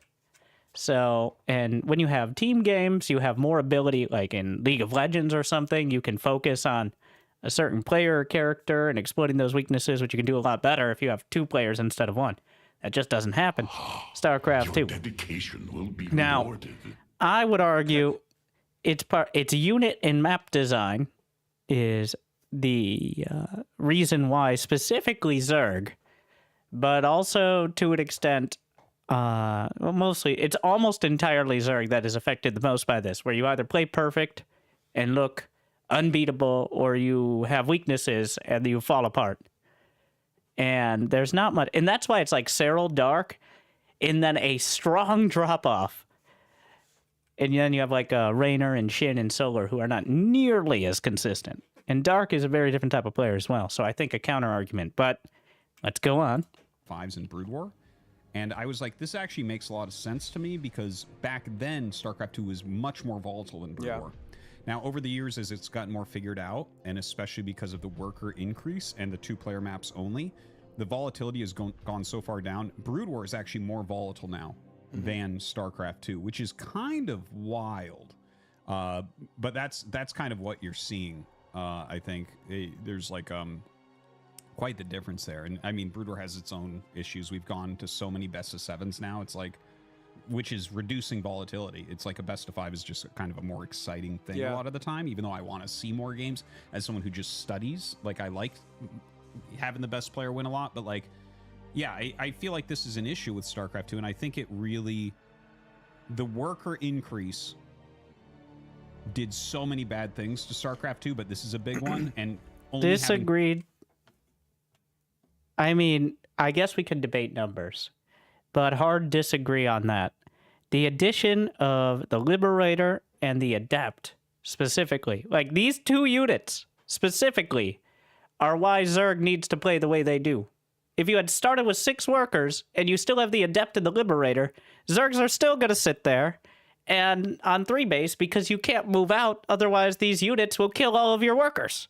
So, and when you have team games, you have more ability, like in League of Legends or something, you can focus on a certain player or character and exploiting those weaknesses, which you can do a lot better if you have 2 players instead of 1. That just doesn't happen. StarCraft 2. Dedication will be now, rewarded. I would argue its unit and map design is the reason why specifically Zerg, but also to an extent, well, mostly, it's almost entirely Zerg that is affected the most by this, where you either play perfect and look unbeatable, or you have weaknesses and you fall apart. And there's not much, and that's why it's like Cyril, Dark, and then a strong drop-off. And then you have like Raynor and Shin and Solar, who are not nearly as consistent. And Dark is a very different type of player as well, so I think a counter-argument. But let's go on. 5s in Brood War. And I was like, this actually makes a lot of sense to me, because back then, StarCraft 2 was much more volatile than Brood War. Now, over the years, as it's gotten more figured out, and especially because of the worker increase and the 2-player maps only, the volatility has gone so far down. Brood War is actually more volatile now than StarCraft 2, which is kind of wild. But that's kind of what you're seeing, I think. There's like quite the difference there. And I mean, Brood War has its own issues. We've gone to so many best of 7s now. It's like, which is reducing volatility. It's like a best of 5 is just kind of a more exciting thing a lot of the time, even though I want to see more games. As someone who just studies, like, I like having the best player win a lot, but like, yeah, I feel like this is an issue with StarCraft 2, and I think it really, the worker increase did so many bad things to StarCraft 2, but this is a big one, and only disagreed. I mean, I guess we could debate numbers, but hard disagree on that. The addition of the Liberator and the Adept, specifically, like these 2 units specifically, are why Zerg needs to play the way they do. If you had started with 6 workers and you still have the Adept and the Liberator, Zergs are still going to sit there and on 3 base because you can't move out, otherwise these units will kill all of your workers.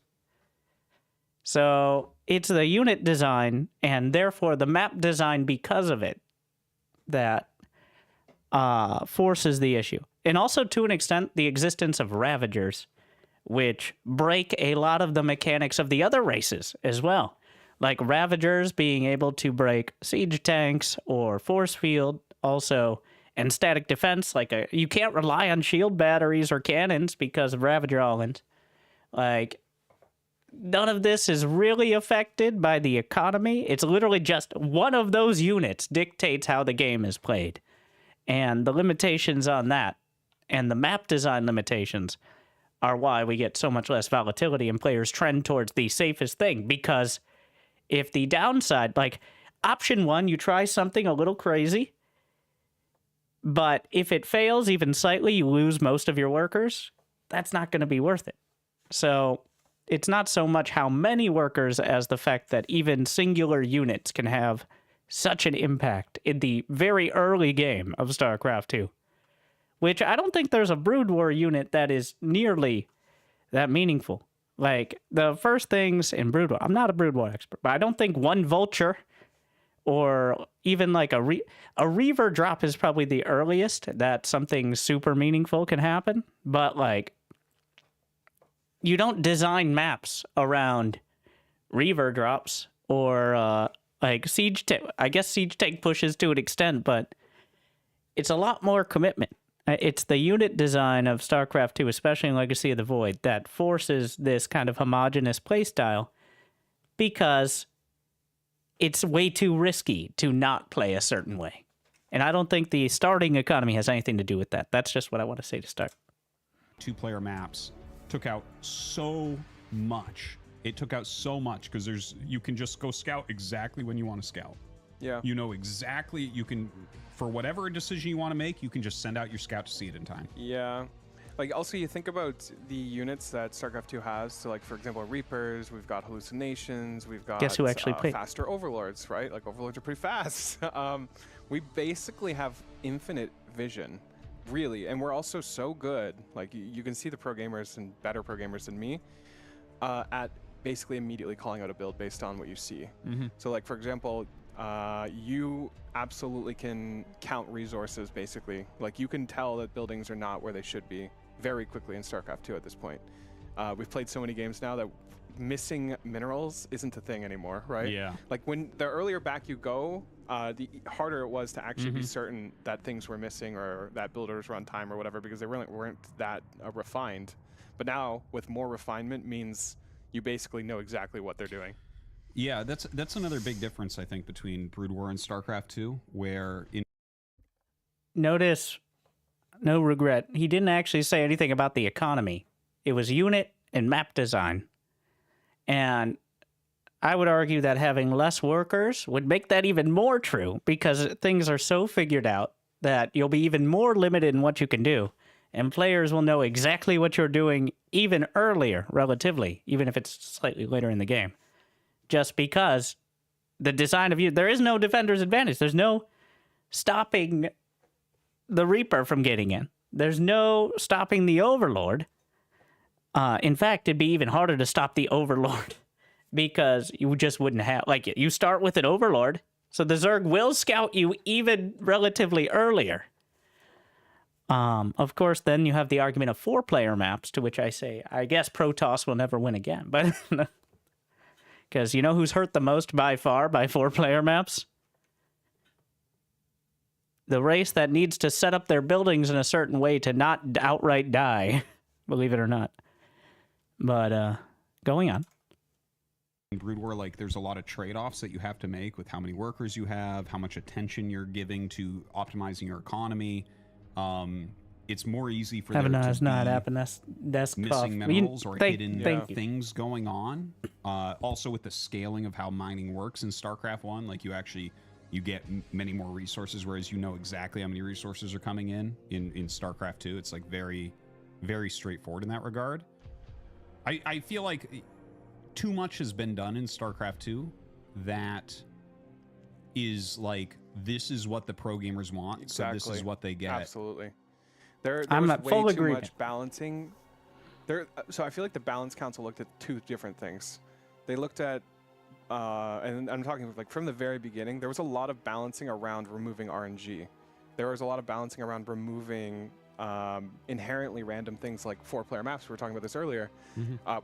So it's the unit design and therefore the map design because of it that forces the issue. And also, to an extent, the existence of Ravagers, which break a lot of the mechanics of the other races as well. Like Ravagers being able to break siege tanks or force field also, and static defense. Like you can't rely on shield batteries or cannons because of Ravager islands. Like, none of this is really affected by the economy. It's literally just one of those units dictates how the game is played. And the limitations on that and the map design limitations are why we get so much less volatility and players trend towards the safest thing. Because if the downside, like option one, you try something a little crazy, but if it fails even slightly, you lose most of your workers, that's not going to be worth it. So it's not so much how many workers as the fact that even singular units can have such an impact in the very early game of StarCraft 2, which I don't think there's a Brood War unit that is nearly that meaningful. Like, the first things in Brood War, I'm not a Brood War expert, but I don't think one Vulture or even like a Reaver drop is probably the earliest that something super meaningful can happen. But, like, you don't design maps around Reaver drops or, like, Siege Tank. I guess Siege Tank pushes to an extent, but it's a lot more commitment. It's the unit design of StarCraft 2, especially in Legacy of the Void, that forces this kind of homogenous playstyle because it's way too risky to not play a certain way. And I don't think the starting economy has anything to do with that. That's just what I want to say to start. 2-player maps took out so much. It took out so much because you can just go scout exactly when you want to scout. Yeah. You know exactly, you can, for whatever decision you want to make, you can just send out your scout to see it in time. Yeah. Like, also, you think about the units that StarCraft 2 has. So, like, for example, Reapers, we've got Hallucinations, we've got Guess who actually played? faster Overlords, right? Like, Overlords are pretty fast. We basically have infinite vision, really. And we're also so good. Like, you can see the pro gamers and better pro gamers than me at basically immediately calling out a build based on what you see. So, like, for example, you absolutely can count resources, basically. Like, you can tell that buildings are not where they should be very quickly in StarCraft 2 at this point. We've played so many games now that missing minerals isn't a thing anymore, right? Yeah. Like, when the earlier back you go, the harder it was to actually be certain that things were missing or that builders run time or whatever, because they really weren't that refined. But now, with more refinement means you basically know exactly what they're doing. Yeah, that's another big difference, I think, between Brood War and StarCraft 2, where in Notice, no regret, he didn't actually say anything about the economy. It was unit and map design. And I would argue that having less workers would make that even more true, because things are so figured out that you'll be even more limited in what you can do. And players will know exactly what you're doing even earlier, relatively, even if it's slightly later in the game. Just because the design of you, there is no defender's advantage. There's no stopping the Reaper from getting in. There's no stopping the Overlord. In fact, it'd be even harder to stop the Overlord because you just wouldn't have, like, you start with an Overlord, so the Zerg will scout you even relatively earlier. Of course, then you have the argument of 4-player maps, to which I say, I guess Protoss will never win again, but because you know who's hurt the most by far by 4-player maps? The race that needs to set up their buildings in a certain way to not outright die, believe it or not. But, going on. In Brood War, like, there's a lot of trade-offs that you have to make with how many workers you have, how much attention you're giving to optimizing your economy. It's more easy for there to be missing minerals or hidden things going on. Also, with the scaling of how mining works in StarCraft 1, like, you get many more resources, whereas you know exactly how many resources are coming in StarCraft 2. It's like very, very straightforward in that regard. I feel like too much has been done in StarCraft 2 that is like, this is what the pro gamers want, Exactly. so this is what they get. Absolutely. There I'm was at way full too agreement. much balancing. So I feel like the Balance Council looked at two different things. They looked at, and I'm talking like from the very beginning, there was a lot of balancing around removing RNG. There was a lot of balancing around removing inherently random things like 4-player maps. We were talking about this earlier.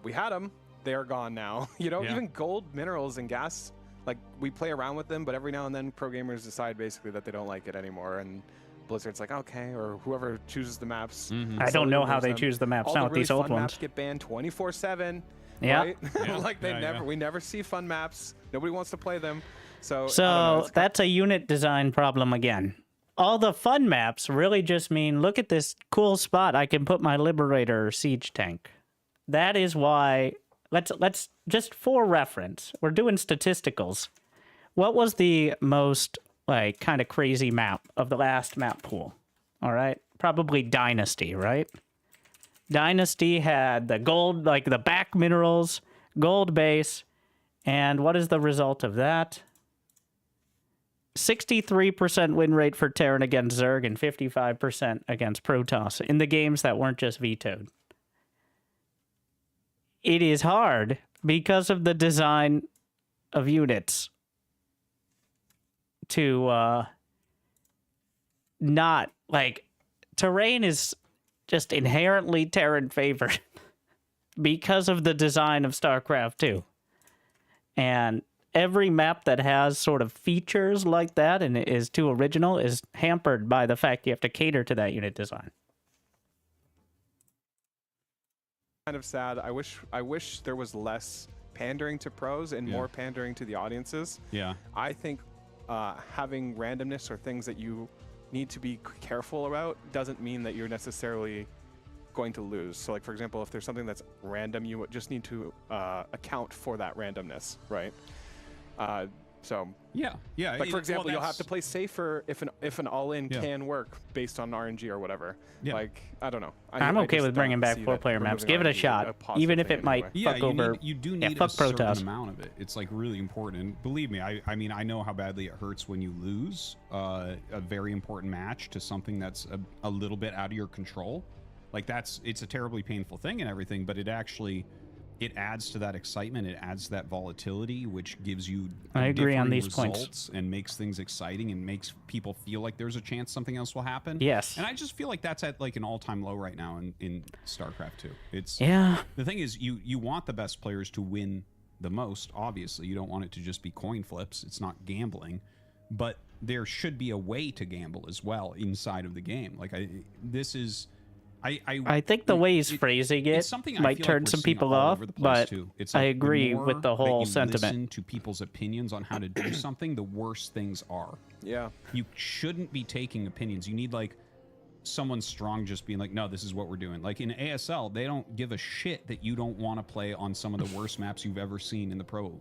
We had them. They are gone now. You know, even gold minerals and gas, like, we play around with them, but every now and then pro gamers decide basically that they don't like it anymore, and Blizzard's like, okay, or whoever chooses the maps. I don't know how they choose the maps now with these old ones. Maps get banned 24/7. Yeah. Right? Like we never see fun maps. Nobody wants to play them. So I don't know, So it's that's a unit design problem again. All the fun maps really just mean, look at this cool spot I can put my Liberator siege tank. That is why, let's just for reference, we're doing statisticals. What was the most, like, kind of crazy map of the last map pool? All right, probably Dynasty, right? Dynasty had the gold, like the back minerals, gold base, and what is the result of that? 63% win rate for Terran against Zerg and 55% against Protoss in the games that weren't just vetoed. It is hard because of the design of units to not, like, terrain is just inherently Terran favored because of the design of StarCraft 2. And every map that has sort of features like that and is too original is hampered by the fact you have to cater to that unit design. kind of sad. I wish there was less pandering to pros and more pandering to the audiences. Yeah. I think having randomness or things that you need to be careful about doesn't mean that you're necessarily going to lose. So, like, for example, if there's something that's random, you just need to account for that randomness, right? So yeah. Like, for example, you'll have to play safer if an all-in can work based on RNG or whatever. Yeah. Like, I don't know. I'm okay with bringing back 4-player maps. Give it a shot, even if it might fuck over. You do need fuck a certain Protoss. amount of it. It's like really important. And believe me, I mean, I know how badly it hurts when you lose a very important match to something that's a little bit out of your control. Like, it's a terribly painful thing and everything, but it adds to that excitement. It adds to that volatility, which gives you I agree on these results points and makes things exciting and makes people feel like there's a chance something else will happen. Yes. And I just feel like that's at like an all-time low right now in StarCraft 2. It's the thing is you want the best players to win the most. Obviously, you don't want it to just be coin flips. It's not gambling, but there should be a way to gamble as well inside of the game. Like I think the way he's phrasing it might turn some people off, but I agree with the whole sentiment. Listen to people's opinions on how to do something, the worse things are. Yeah. You shouldn't be taking opinions. You need, like, someone strong just being like, no, this is what we're doing. Like, in ASL, they don't give a shit that you don't want to play on some of the worst maps you've ever seen in the pro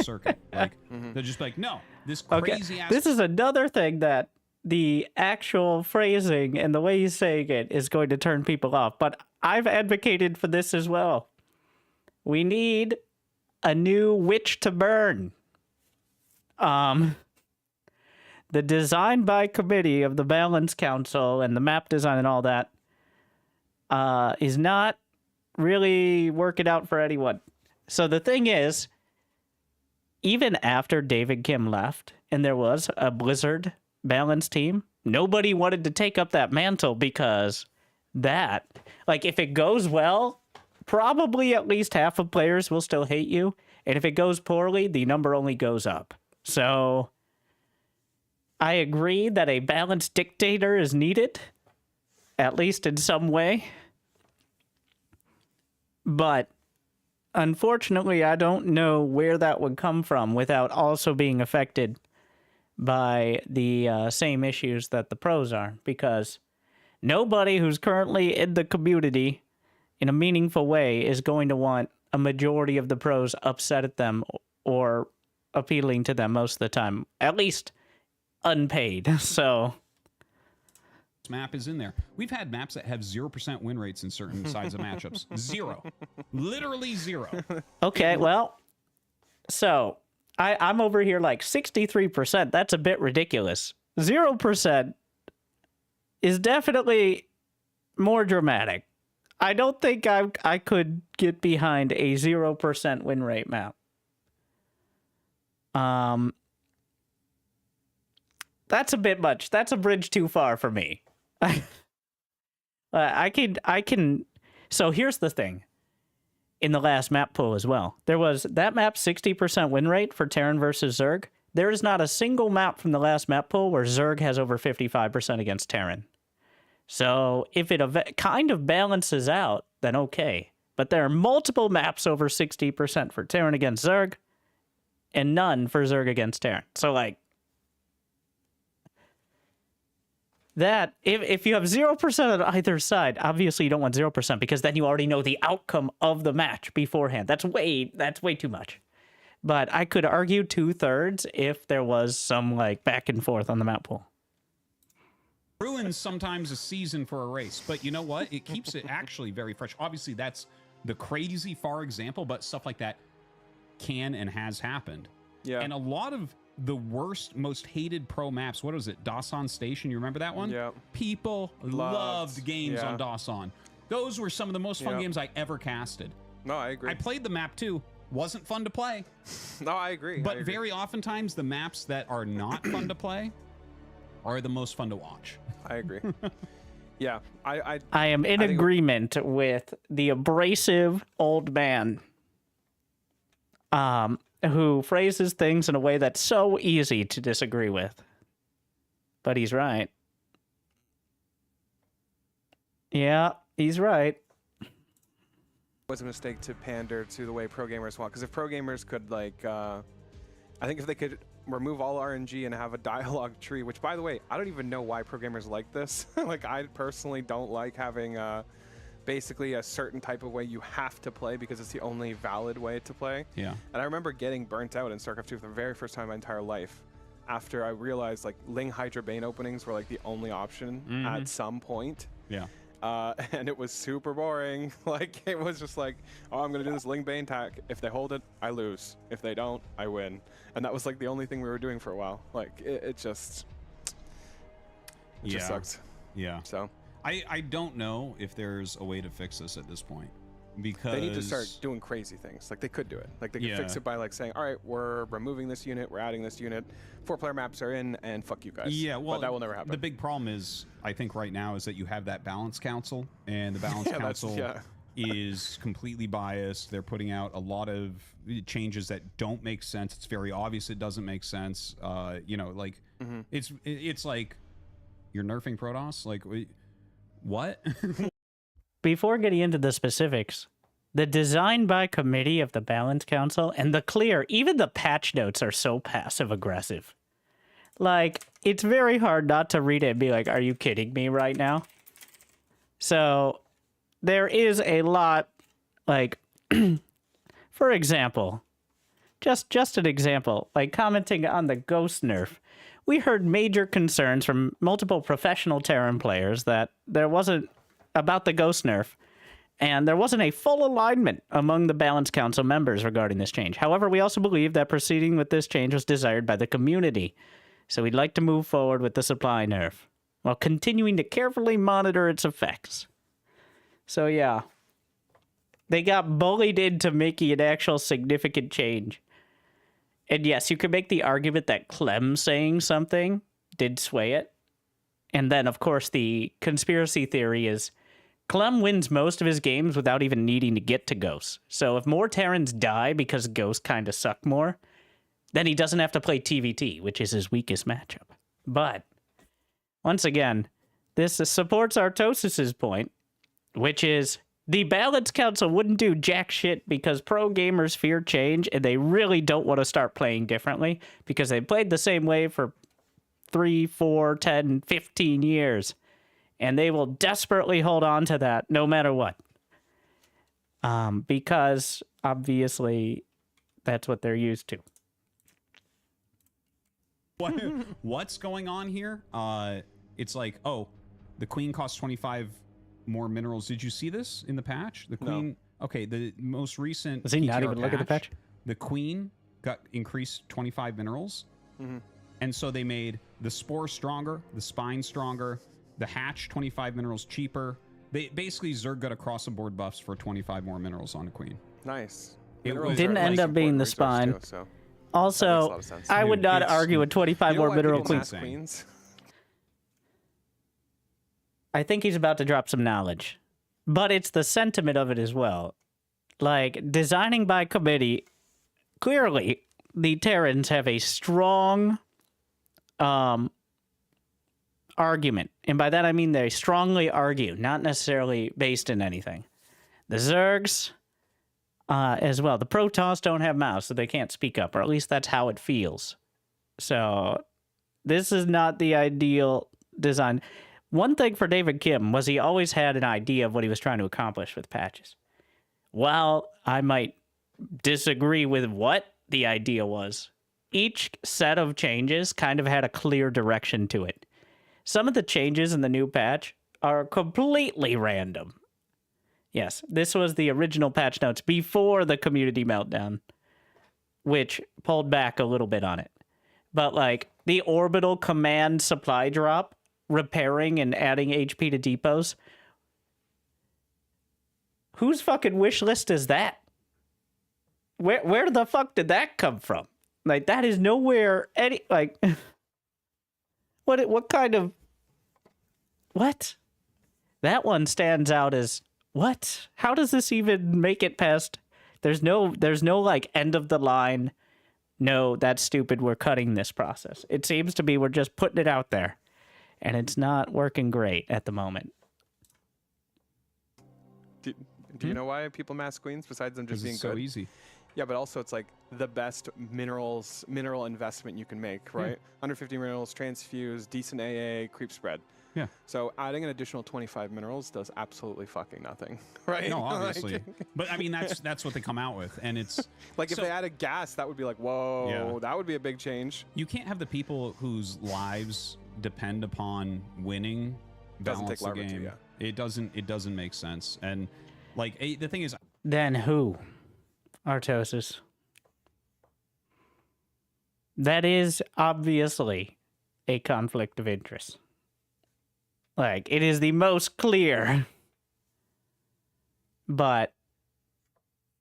circuit. Like, they're just like, no, this crazy ass. This is another thing that the actual phrasing and the way he's saying it is going to turn people off. But I've advocated for this as well. We need a new witch to burn. The design by committee of the Balance Council and the map design and all that is not really working out for anyone. So the thing is, even after David Kim left and there was a Blizzard Balance team, nobody wanted to take up that mantle because that, like, if it goes well, probably at least half of players will still hate you. And if it goes poorly, the number only goes up. So I agree that a balanced dictator is needed, at least in some way. But unfortunately, I don't know where that would come from without also being affected by the same issues that the pros are, because nobody who's currently in the community in a meaningful way is going to want a majority of the pros upset at them or appealing to them most of the time, at least unpaid. So this map is in there. We've had maps that have 0% win rates in certain sides of matchups. Zero. Literally zero. Okay, well, so I'm over here like 63%. That's a bit ridiculous. 0% is definitely more dramatic. I don't think I could get behind a 0% win rate map. That's a bit much. That's a bridge too far for me. I can. So here's the thing. In the last map pool as well, there was that map 60% win rate for Terran versus Zerg. There is not a single map from the last map pool where Zerg has over 55% against Terran. So if it kind of balances out, then okay. but there are multiple maps over 60% for Terran against Zerg, and none for Zerg against Terran. So, like, that, if you have 0% on either side, obviously you don't want 0% because then you already know the outcome of the match beforehand. That's way too much. But I could argue 2/3 if there was some, like, back and forth on the map pool. Ruins sometimes a season for a race, but you know what? It keeps it actually very fresh. Obviously, that's the crazy far example, but stuff like that can and has happened. Yeah. And a lot of the worst, most hated pro maps, what was it? Dawson Station, you remember that one? Yeah. People loved games on Dawson. Those were some of the most fun games I ever casted. No, I agree. I played the map too. Wasn't fun to play. No, I agree. But very oftentimes, the maps that are not fun to play are the most fun to watch. I agree. Yeah, I am in agreement with the abrasive old man who phrases things in a way that's so easy to disagree with. But he's right. Yeah, he's right. It was a mistake to pander to the way pro gamers want, because if pro gamers could, like, I think if they could remove all RNG and have a dialogue tree, which, by the way, I don't even know why pro gamers like this. Like, I personally don't like having basically a certain type of way you have to play because it's the only valid way to play. Yeah. And I remember getting burnt out in StarCraft 2 for the very first time in my entire life after I realized, like, Ling Hydra Bane openings were, like, the only option at some point. Yeah. And it was super boring. Like, it was just like, oh, I'm going to do this Ling Bane tack. If they hold it, I lose. If they don't, I win. And that was, like, the only thing we were doing for a while. Like, it just sucked. Yeah. So I don't know if there's a way to fix this at this point, because they need to start doing crazy things. Like, they could do it. Like, they could fix it by, like, saying, all right, we're removing this unit, we're adding this unit, 4-player maps are in, and fuck you guys. Yeah, well, but that will never happen. The big problem is, I think right now, is that you have that balance council, and the balance council is completely biased. They're putting out a lot of changes that don't make sense. It's very obvious it doesn't make sense. You know, like, it's like, you're nerfing Protoss? Like, what? Before getting into the specifics, the design by committee of the Balance Council and the clear, even the patch notes are so passive-aggressive. Like, it's very hard not to read it and be like, are you kidding me right now? So, there is a lot, like, for example, just an example, like commenting on the Ghost nerf, we heard major concerns from multiple professional Terran players that there wasn't, about the Ghost nerf, and there wasn't a full alignment among the Balance Council members regarding this change. However, we also believe that proceeding with this change was desired by the community, so we'd like to move forward with the supply nerf, while continuing to carefully monitor its effects. So yeah, they got bullied into making an actual significant change. And yes, you could make the argument that Clem saying something did sway it. And then, of course, the conspiracy theory is Clem wins most of his games without even needing to get to Ghosts. So if more Terrans die because Ghosts kind of suck more, then he doesn't have to play TVT, which is his weakest matchup. But, once again, this supports Artosis's point, which is the Balance Council wouldn't do jack shit because pro gamers fear change and they really don't want to start playing differently because they played the same way for 3, 4, 10, 15 years. And they will desperately hold on to that no matter what. Because, obviously, that's what they're used to. What's going on here? It's like, oh, the Queen costs 25 more minerals. Did you see this in the patch? The Queen... No. Okay, the most recent... Does he not even look at the patch? The Queen got increased 25 minerals. And so they made the Spore stronger, the Spine stronger, the Hatch 25 minerals cheaper. They basically Zerg got across the board buffs for 25 more minerals on the Queen. Nice. It didn't end up being the Spine. Too, so also, I would not argue with 25 more mineral queens. I think he's about to drop some knowledge. But it's the sentiment of it as well. Like, designing by committee, clearly, the Terrans have a strong argument. And by that I mean they strongly argue, not necessarily based in anything, The Zergs as well. The Protoss don't have mouths, so they can't speak up, or at least that's how it feels. So this is not the ideal design. One thing for David Kim was he always had an idea of what he was trying to accomplish with patches. While I might disagree with what the idea was, each set of changes kind of had a clear direction to it. Some of the changes in the new patch are completely random. Yes, this was the original patch notes before the community meltdown, which pulled back a little bit on it. But like the orbital command supply drop, repairing and adding HP to depots, whose fucking wish list is that? Where the fuck did that come from? Like, that is nowhere any, like, what kind of, what? That one stands out as, what? How does this even make it past? There's no like end of the line. No, that's stupid. We're cutting this process. It seems to be we're just putting it out there, and it's not working great at the moment. Do you know why people mask queens besides them just being so good? easy. Yeah, but also it's like the best mineral investment you can make, right? 150 minerals, transfuse, decent AA, creep spread. Yeah. So adding an additional 25 minerals does absolutely fucking nothing, right? No, obviously. But I mean, that's what they come out with, and it's like if they added gas, that would be like, whoa, that would be a big change. You can't have the people whose lives depend upon winning balance the game. It doesn't make sense, and like the thing is, then who? Artosis. That is obviously a conflict of interest. Like, it is the most clear. But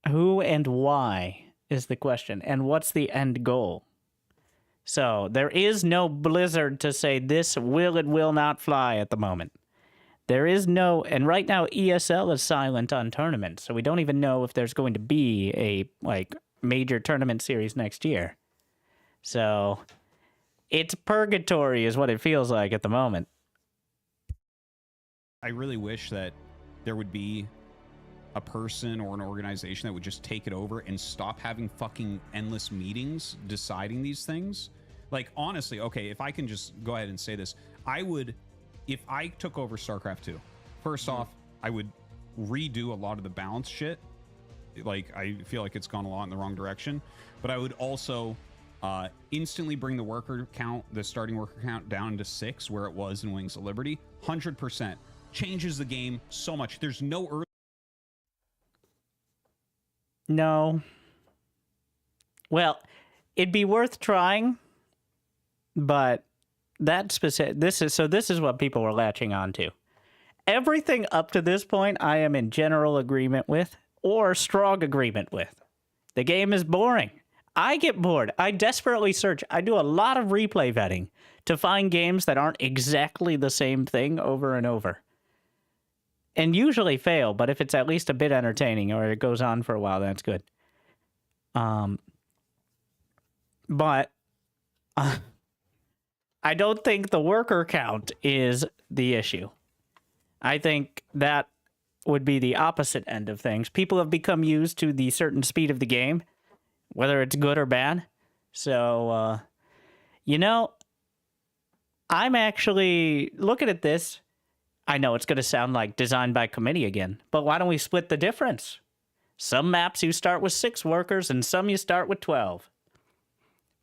who and why is the question. And what's the end goal? So, there is no Blizzard to say this will and will not fly at the moment. There is no, and right now ESL is silent on tournaments, so we don't even know if there's going to be a like major tournament series next year. So it's purgatory is what it feels like at the moment. I really wish that there would be a person or an organization that would just take it over and stop having fucking endless meetings deciding these things. Like, honestly, okay, if I can just go ahead and say this, I would... If I took over Starcraft 2, first off, I would redo a lot of the balance shit. Like, I feel like it's gone a lot in the wrong direction. But I would also instantly bring the worker count, the starting worker count, down to 6, where it was in Wings of Liberty. 100%. Changes the game so much. There's no early... No. Well, it'd be worth trying, but... That specific, this is what people were latching on to. Everything up to this point, I am in general agreement with, or strong agreement with. The game is boring. I get bored. I desperately search. I do a lot of replay vetting to find games that aren't exactly the same thing over and over. And usually fail, but if it's at least a bit entertaining or it goes on for a while, that's good. But... I don't think the worker count is the issue. I think that would be the opposite end of things. People have become used to the certain speed of the game, whether it's good or bad. So, you know, I'm actually looking at this. I know it's going to sound like designed by committee again, but why don't we split the difference? Some maps you start with 6 workers and some you start with 12.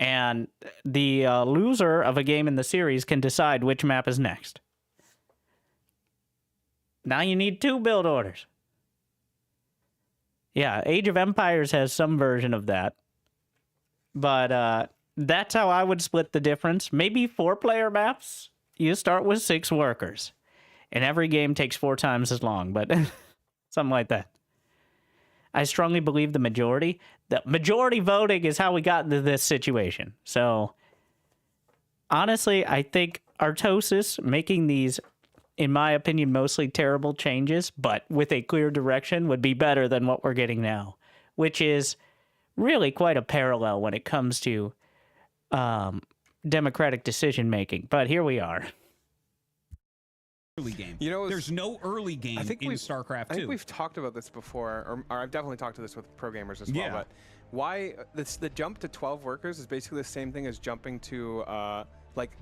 And the loser of a game in the series can decide which map is next. Now you need 2 build orders. Yeah, Age of Empires has some version of that. But that's how I would split the difference. Maybe 4-player maps, you start with 6 workers. And every game takes 4 times as long, but something like that. I strongly believe the majority voting is how we got into this situation. So, honestly, I think Artosis making these, in my opinion, mostly terrible changes, but with a clear direction, would be better than what we're getting now, which is really quite a parallel when it comes to democratic decision making. But here we are. early game. You know, there's no early game in StarCraft 2. I think we've talked about this before, or I've definitely talked to this with pro gamers as well. Yeah. But why the jump to 12 workers is basically the same thing as jumping to like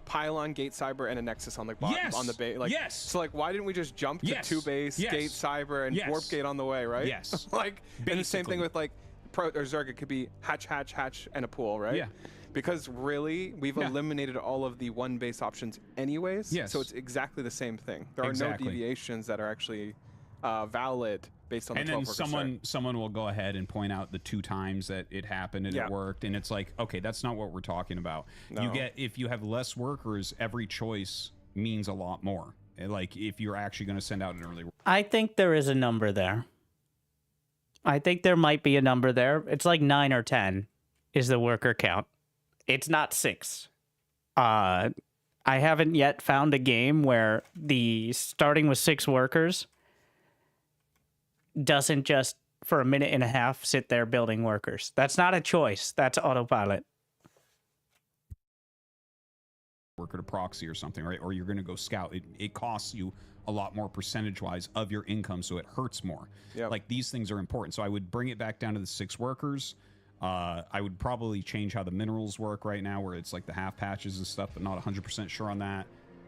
pylon, gate cyber, and a nexus on the bottom on the base. Like, yes. So like, why didn't we just jump to 2 base, gate cyber, and warp gate on the way, right? Yes. Like, and the same thing with like Pro or Zerg. It could be hatch, hatch, hatch, and a pool, right? Yeah. Because really, we've eliminated all of the 1 base options anyways. Yes. So it's exactly the same thing. There are no deviations that are actually valid based on the 12 And then someone will go ahead and point out the 2 times that it happened and it worked, and it's like, okay, that's not what we're talking about. No. You get, if you have less workers, every choice means a lot more. Like if you're actually going to send out an early. I think there is a number there. I think there might be a number there. It's like 9 or 10 is the worker count. It's not 6. I haven't yet found a game where the starting with 6 workers doesn't just for a minute and a half sit there building workers. That's not a choice. That's autopilot. Worker to proxy or something, right? Or you're going to go scout. It costs you a lot more percentage-wise of your income, so it hurts more. Yep. Like, these things are important. So I would bring it back down to the 6 workers. I would probably change how the minerals work right now, where it's like the half patches and stuff, but not 100% sure on that.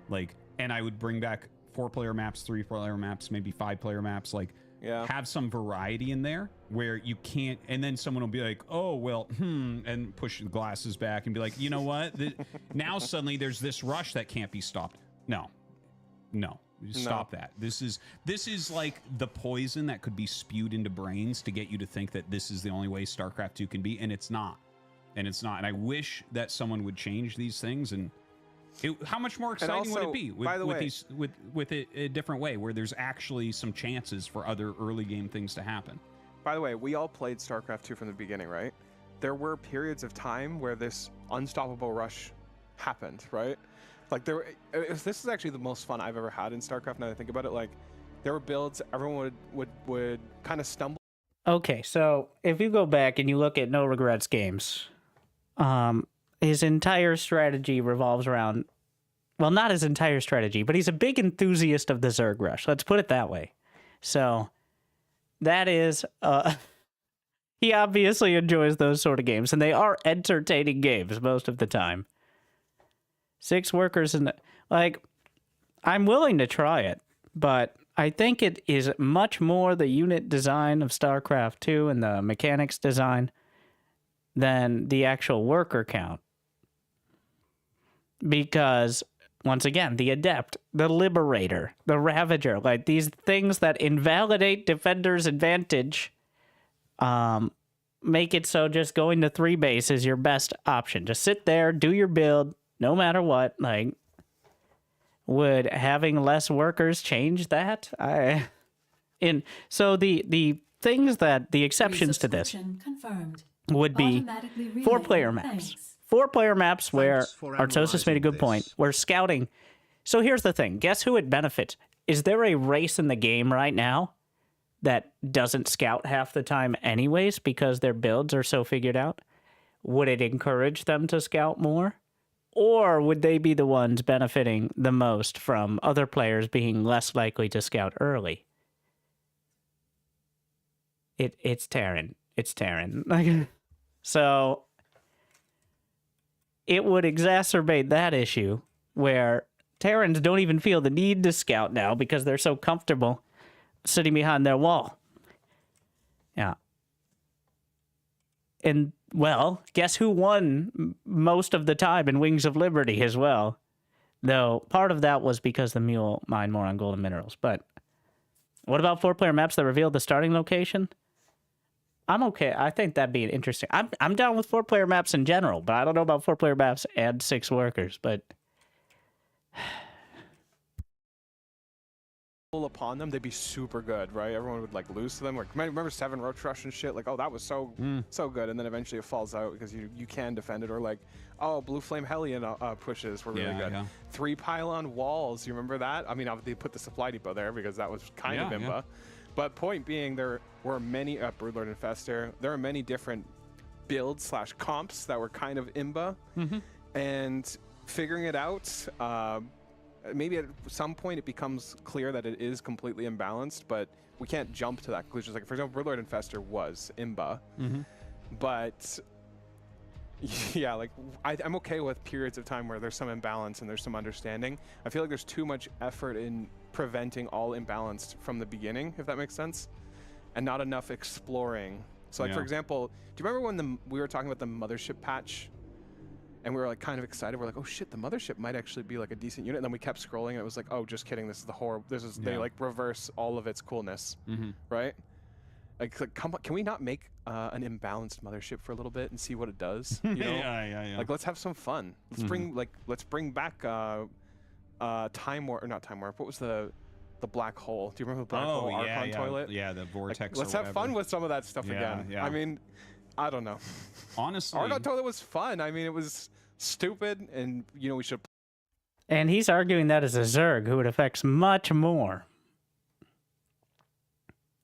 Like, and I would bring back 4-player maps, 3-player maps, maybe 5-player maps. Like, have some variety in there where you can't, and then someone will be like, oh, well, and push the glasses back and be like, you know what? Now suddenly there's this rush that can't be stopped. No. Stop that. This is like the poison that could be spewed into brains to get you to think that this is the only way StarCraft 2 can be, and it's not. And I wish that someone would change these things. And how much more exciting would it be with it a different way, where there's actually some chances for other early game things to happen? By the way, we all played StarCraft 2 from the beginning, right? There were periods of time where this unstoppable rush happened, right? Like this is actually the most fun I've ever had in StarCraft. Now that I think about it, like there were builds everyone would kind of stumble. Okay, so if you go back and you look at No Regrets games, his entire strategy revolves around, well, not his entire strategy, but he's a big enthusiast of the Zerg rush. Let's put it that way. So that is, he obviously enjoys those sort of games, and they are entertaining games most of the time. 6 workers in the, like, I'm willing to try it, but I think it is much more the unit design of StarCraft 2 and the mechanics design than the actual worker count. Because, once again, the Adept, the Liberator, the Ravager, like these things that invalidate Defender's advantage, make it so just going to 3 base is your best option. Just sit there, do your build, no matter what. Like, would having less workers change that? So the things that the exceptions to this would be 4-player maps. 4-player maps where Artosis made a good point. Where scouting. So here's the thing. Guess who it benefits? Is there a race in the game right now that doesn't scout half the time anyways because their builds are so figured out? Would it encourage them to scout more? Or would they be the ones benefiting the most from other players being less likely to scout early? It's Terran. It's Terran. So it would exacerbate that issue where Terrans don't even feel the need to scout now because they're so comfortable sitting behind their wall. Yeah. And, well, guess who won most of the time in Wings of Liberty as well? Though part of that was because the mule mined more on golden minerals. But what about 4-player maps that reveal the starting location? I'm okay. I think that'd be interesting. I'm down with 4-player maps in general, but I don't know about 4-player maps and 6 workers. But upon them, they'd be super good, right? Everyone would like lose to them. Like, remember 7 Roach Rush and shit? Like, oh, that was so good, and then eventually it falls out because you can defend it. Or like, oh, Blue Flame Hellion pushes were really good. 3 pylon walls, you remember that? I mean, they put the supply depot there because that was kind of imba. But point being, there were many Broodlord Infestor. There are many different builds / comps that were kind of imba, and figuring it out. maybe at some point it becomes clear that it is completely imbalanced, but we can't jump to that conclusion. Like, for example, Warlord Infestor was Imba, but yeah, like I'm okay with periods of time where there's some imbalance and there's some understanding. I feel like there's too much effort in preventing all imbalance from the beginning, if that makes sense, and not enough exploring. So, like, for example, do you remember when we were talking about the mothership patch? And we were like kind of excited. We're like, oh shit, the mothership might actually be like a decent unit. And then we kept scrolling and it was like, oh, just kidding. This is the horror. They like reverse all of its coolness, right? Like, come on, can we not make an imbalanced mothership for a little bit and see what it does? You know? Yeah. Like, let's have some fun. Let's bring back Time Warp, or not Time Warp. What was the black hole? Do you remember the black hole Archon toilet? Yeah, the vortex. Like, let's have fun with some of that stuff again. Yeah. I mean, I don't know. Honestly, Archon toilet was fun. I mean, it was stupid, and you know we should. And he's arguing that as a Zerg, who it affects much more.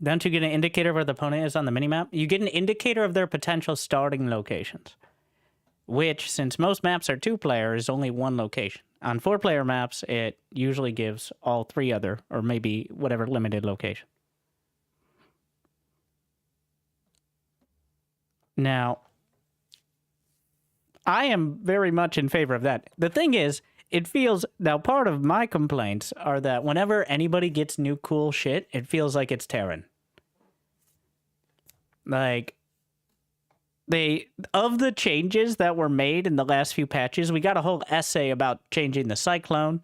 Don't you get an indicator of where the opponent is on the minimap? You get an indicator of their potential starting locations, which, since most maps are 2-player, is only one location. On 4-player maps, it usually gives all 3 other, or maybe whatever limited location. Now, I am very much in favor of that. The thing is, it feels... Now, part of my complaints are that whenever anybody gets new cool shit, it feels like it's Terran. Like, of the changes that were made in the last few patches, we got a whole essay about changing the Cyclone.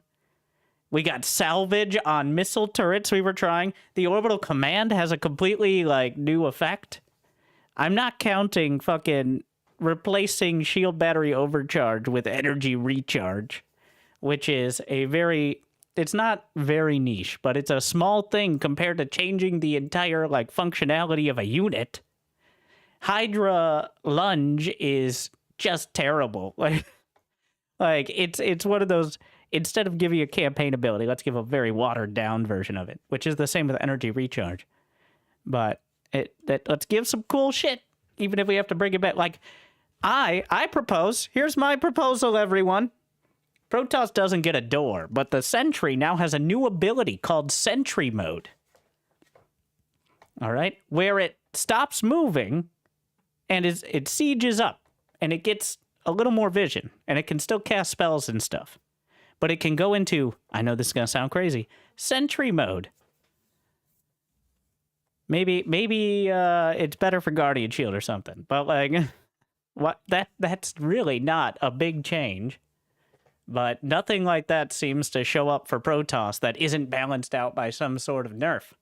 We got salvage on missile turrets we were trying. The orbital command has a completely, like, new effect. I'm not counting fucking replacing shield battery overcharge with energy recharge, which is a very... It's not very niche, but it's a small thing compared to changing the entire, like, functionality of a unit. Hydra Lunge is just terrible. Like it's one of those... Instead of giving a campaign ability, let's give a very watered-down version of it, which is the same with energy recharge. But... let's give some cool shit, even if we have to bring it back. Like, I propose, here's my proposal, everyone. Protoss doesn't get a door, but the Sentry now has a new ability called Sentry Mode. All right? Where it stops moving, and it sieges up, and it gets a little more vision, and it can still cast spells and stuff. But it can go into, I know this is going to sound crazy, Sentry Mode. Maybe it's better for Guardian Shield or something. But like, that's really not a big change. But nothing like that seems to show up for Protoss that isn't balanced out by some sort of nerf.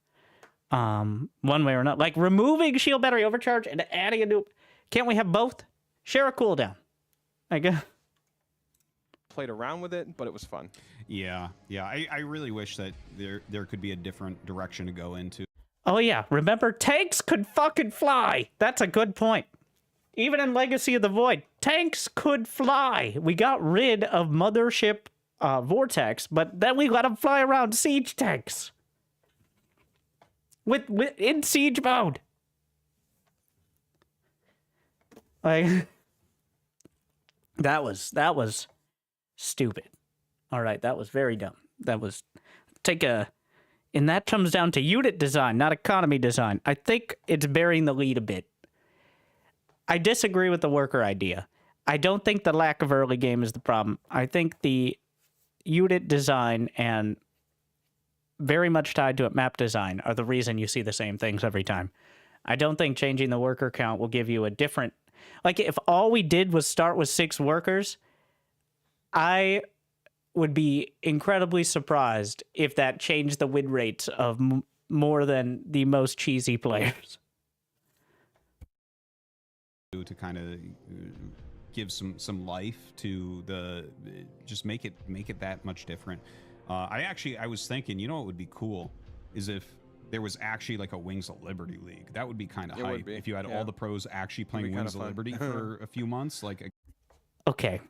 One way or another. Like removing shield battery overcharge and adding a new... Can't we have both? Share a cooldown. I guess. Played around with it, but it was fun. Yeah. I really wish that there could be a different direction to go into. Oh yeah, remember tanks could fucking fly. That's a good point. Even in Legacy of the Void, tanks could fly. We got rid of Mothership Vortex, but then we let them fly around siege tanks. In siege mode. Like that was stupid. All right, that was very dumb. That was and that comes down to unit design, not economy design. I think it's burying the lead a bit. I disagree with the worker idea. I don't think the lack of early game is the problem. I think the unit design and very much tied to it map design are the reason you see the same things every time. I don't think changing the worker count will give you a different... Like, if all we did was start with 6 workers, I would be incredibly surprised if that changed the win rates of more than the most cheesy players. To kind of give some life to the... Just make it that much different. I was thinking, you know what would be cool is if there was actually like a Wings of Liberty League. That would be kind of hype if you had all the pros actually playing Wings of Liberty for a few months. Like, okay,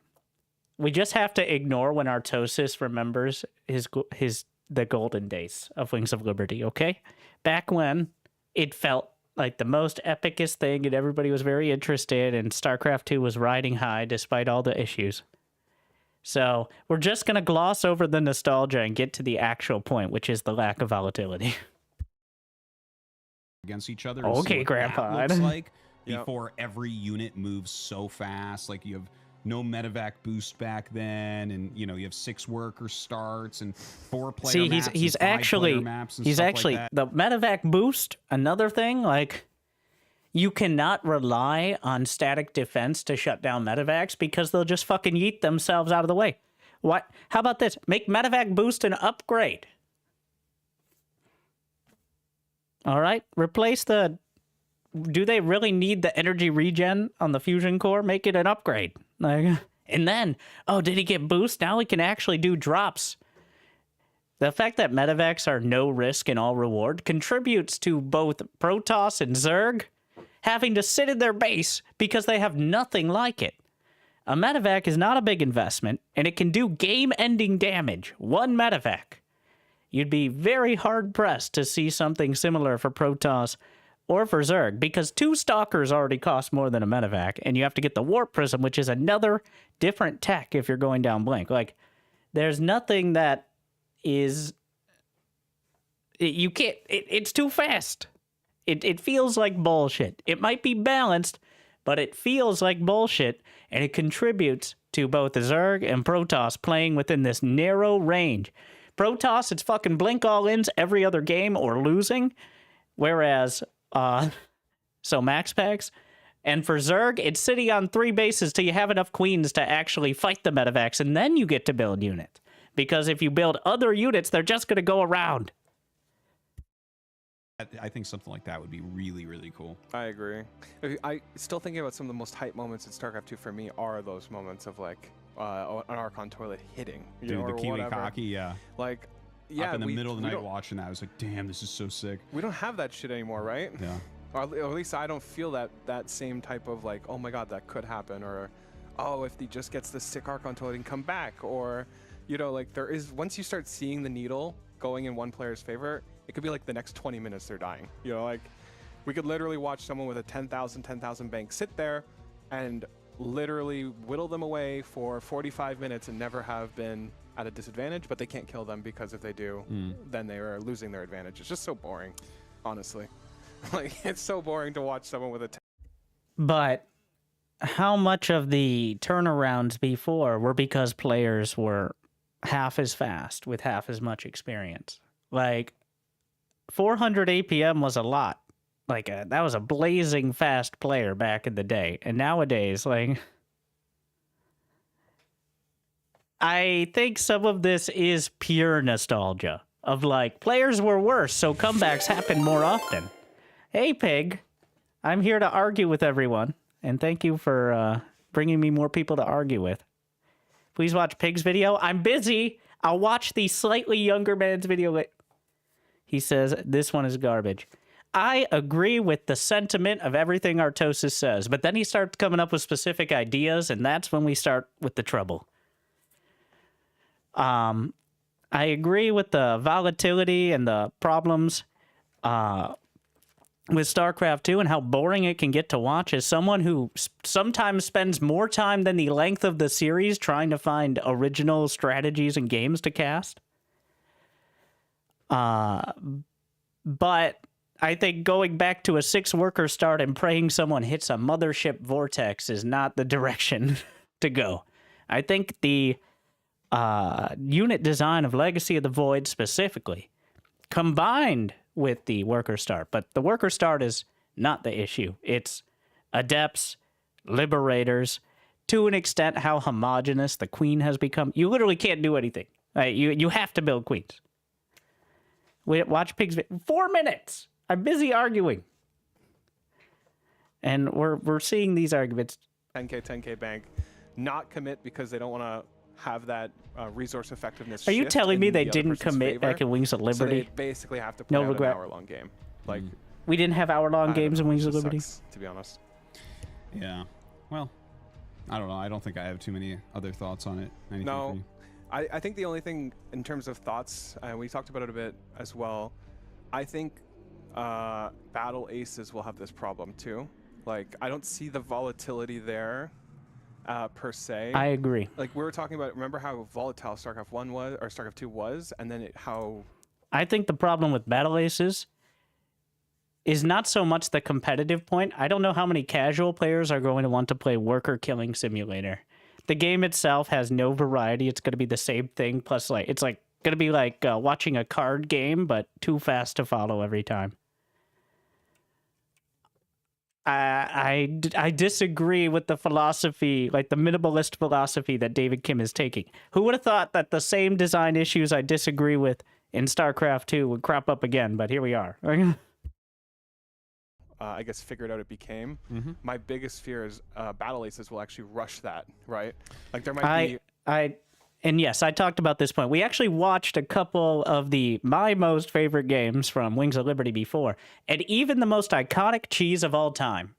we just have to ignore when Artosis remembers the golden days of Wings of Liberty. Okay, back when it felt like the most epicest thing, and everybody was very interested, and StarCraft 2 was riding high despite all the issues. So we're just going to gloss over the nostalgia and get to the actual point, which is the lack of volatility. Against each other. And see Okay, what Grandpa. that looks like Yep. before every unit moves so fast. Like you have no medevac boost back then, and you have 6 worker starts and 4-player See, maps. he's and 5-player actually maps and he's stuff actually like that. the medevac boost. Another thing, like you cannot rely on static defense to shut down medevacs because they'll just fucking yeet themselves out of the way. What? How about this? Make medevac boost an upgrade. All right, replace the. Do they really need the energy regen on the fusion core? Make it an upgrade. Like, and then, oh, did he get boost? Now he can actually do drops. The fact that medevacs are no risk and all reward contributes to both Protoss and Zerg having to sit in their base because they have nothing like it. A medevac is not a big investment, and it can do game-ending damage. One medevac. You'd be very hard-pressed to see something similar for Protoss or for Zerg, because 2 Stalkers already cost more than a medevac, and you have to get the Warp Prism, which is another different tech if you're going down Blink. Like, there's nothing that is... You can't... It's too fast. It feels like bullshit. It might be balanced, but it feels like bullshit, and it contributes to both the Zerg and Protoss playing within this narrow range. Protoss, it's fucking blink all-ins every other game or losing, whereas... so max packs. And for Zerg, it's sitting on 3 bases till you have enough queens to actually fight the medevacs, and then you get to build units. Because if you build other units, they're just going to go around. I think something like that would be really, really cool. I agree. I still thinking about some of the most hype moments in StarCraft 2 for me are those moments of like an Archon toilet hitting. Dude, the Kiwi Kaki, yeah. Like, yeah, up in the middle of the night watching that, I was like, damn, this is so sick. We don't have that shit anymore, right? Yeah. Or at least I don't feel that same type of like, oh my god, that could happen, or oh, if he just gets the sick Archon toilet and come back, or like there is, once you start seeing the needle going in one player's favor, it could be like the next 20 minutes they're dying. Like we could literally watch someone with a 10,000 bank sit there and literally whittle them away for 45 minutes and never have been at a disadvantage, but they can't kill them because if they do, then they are losing their advantage. It's just so boring, honestly. Like, it's so boring to watch someone with a... But how much of the turnarounds before were because players were half as fast with half as much experience? Like, 400 APM was a lot. Like, that was a blazing fast player back in the day. And nowadays, like... I think some of this is pure nostalgia. Of, like, players were worse, so comebacks happen more often. Hey, Pig. I'm here to argue with everyone. And thank you for bringing me more people to argue with. Please watch Pig's video. I'm busy. I'll watch the slightly younger man's video. He says, this one is garbage. I agree with the sentiment of everything Artosis says, but then he starts coming up with specific ideas, and that's when we start with the trouble. I agree with the volatility and the problems with StarCraft 2 and how boring it can get to watch as someone who sometimes spends more time than the length of the series trying to find original strategies and games to cast. But I think going back to a 6-worker start and praying someone hits a mothership vortex is not the direction to go. I think the unit design of Legacy of the Void specifically, combined with the worker start, but the worker start is not the issue. It's adepts, liberators, to an extent how homogenous the queen has become. You literally can't do anything. You have to build queens. Watch Pig's video. 4 minutes. I'm busy arguing. And we're seeing these arguments. 10k bank, not commit because they don't want to have that resource effectiveness. Are you shift telling in me the they other didn't person's commit favor. back in Wings of Liberty? So they basically have to play out an hour-long game. Like, we didn't have hour-long games in Wings it of Liberty? sucks, to be honest. Yeah. Well, I don't know. I don't think I have too many other thoughts on it. Anything No. from you? I think the only thing in terms of thoughts, and we talked about it a bit as well, I think battle aces will have this problem too. Like, I don't see the volatility there per se. I agree. Like we were talking about, remember how volatile StarCraft 1 was, or StarCraft 2 was, and then how... I think the problem with Battle Aces is not so much the competitive point. I don't know how many casual players are going to want to play Worker Killing Simulator. The game itself has no variety. It's going to be the same thing. Plus, like, it's like going to be like watching a card game, but too fast to follow every time. I disagree with the philosophy, like the minimalist philosophy that David Kim is taking. Who would have thought that the same design issues I disagree with in StarCraft 2 would crop up again, but here we are. I guess figured out it became. My biggest fear is Battle Aces will actually rush that, right? Like there might be... And yes, I talked about this point. We actually watched a couple of my most favorite games from Wings of Liberty before. And even the most iconic cheese of all time,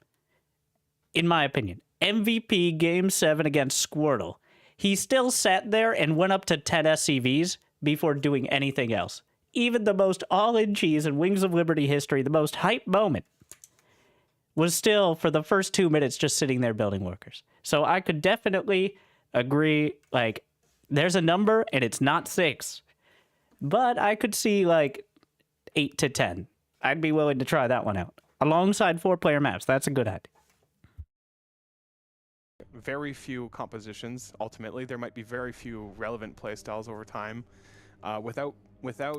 in my opinion, MVP Game 7 against Squirtle, he still sat there and went up to 10 SCVs before doing anything else. Even the most all-in cheese in Wings of Liberty history, the most hype moment, was still, for the first 2 minutes, just sitting there building workers. So I could definitely agree, like, there's a number, and it's not 6. But I could see, like, 8 to 10. I'd be willing to try that one out. Alongside 4-player maps, that's a good idea. Very few compositions, ultimately. There might be very few relevant playstyles over time. Without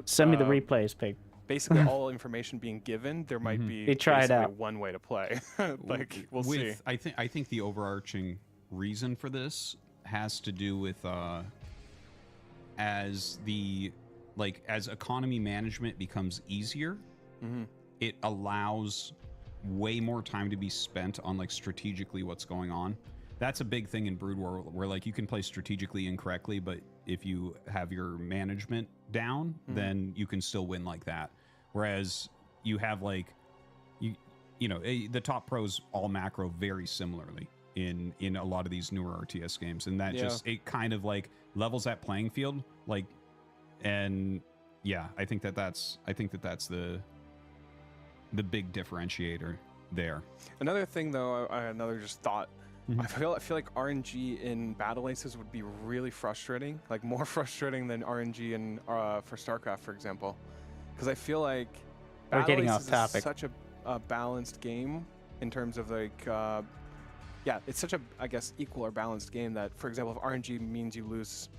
Send me the replays, Pig. Basically, all information being given, there might be try it out. one way to play. Like, we'll see. I think the overarching reason for this has to do with as economy management becomes easier, it allows way more time to be spent on like strategically what's going on. That's a big thing in Brood War, where like you can play strategically incorrectly, but if you have your management down, then you can still win like that. Whereas you have like the top pros all macro very similarly in a lot of these newer RTS games, and that just it kind of like levels that playing field, like, and yeah, I think that's the big differentiator there. Another thing though, another just thought, I feel like RNG in Battle Aces would be really frustrating, like more frustrating than RNG in for StarCraft, for example, because I feel like Battle Aces is such a balanced game in terms of like it's such a, I guess, equal or balanced game that, for example, if RNG means you lose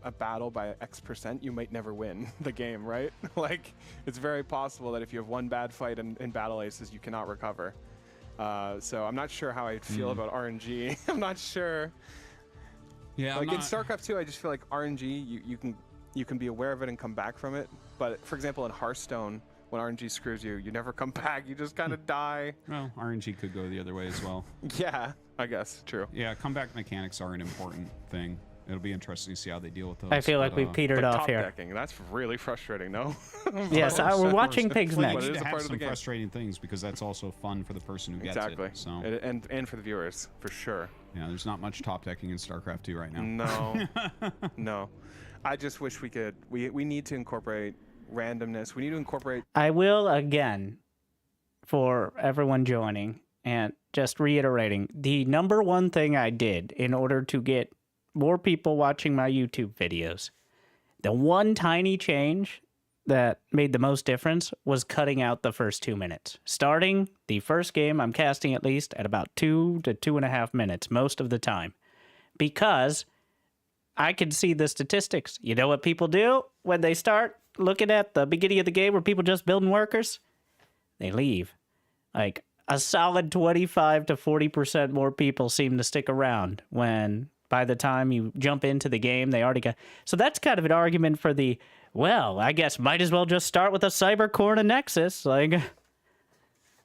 a battle by X%, you might never win the game, right? Like, it's very possible that if you have one bad fight in Battle Aces, you cannot recover. So I'm not sure how I feel about RNG. I'm not sure. Yeah, like in StarCraft 2, I just feel like RNG, you can be aware of it and come back from it. But for example, in Hearthstone, when RNG screws you, you never come back. You just kind of die. Well, RNG could go the other way as well. Yeah, I guess. True. Yeah, comeback mechanics are an important thing. It'll be interesting to see how they deal with those. I feel like we petered off here. Decking, that's really frustrating, no? Yes, we're watching Pigs next. We need to have some frustrating things because that's also fun for the person who gets it. So. And for the viewers, for sure. Yeah, there's not much top decking in StarCraft 2 right now. No. No. I just wish we could. We need to incorporate randomness. We need to incorporate. I will again, for everyone joining, and just reiterating, the number one thing I did in order to get more people watching my YouTube videos, the one tiny change that made the most difference was cutting out the first 2 minutes. Starting the first game, I'm casting at least at about 2 to 2.5 minutes most of the time, because I can see the statistics. You know what people do when they start looking at the beginning of the game where people just building workers? They leave. Like a solid 25 to 40% more people seem to stick around when by the time you jump into the game, they already got... So that's kind of an argument for the, well, I guess might as well just start with a Cyber Core and a Nexus. Like,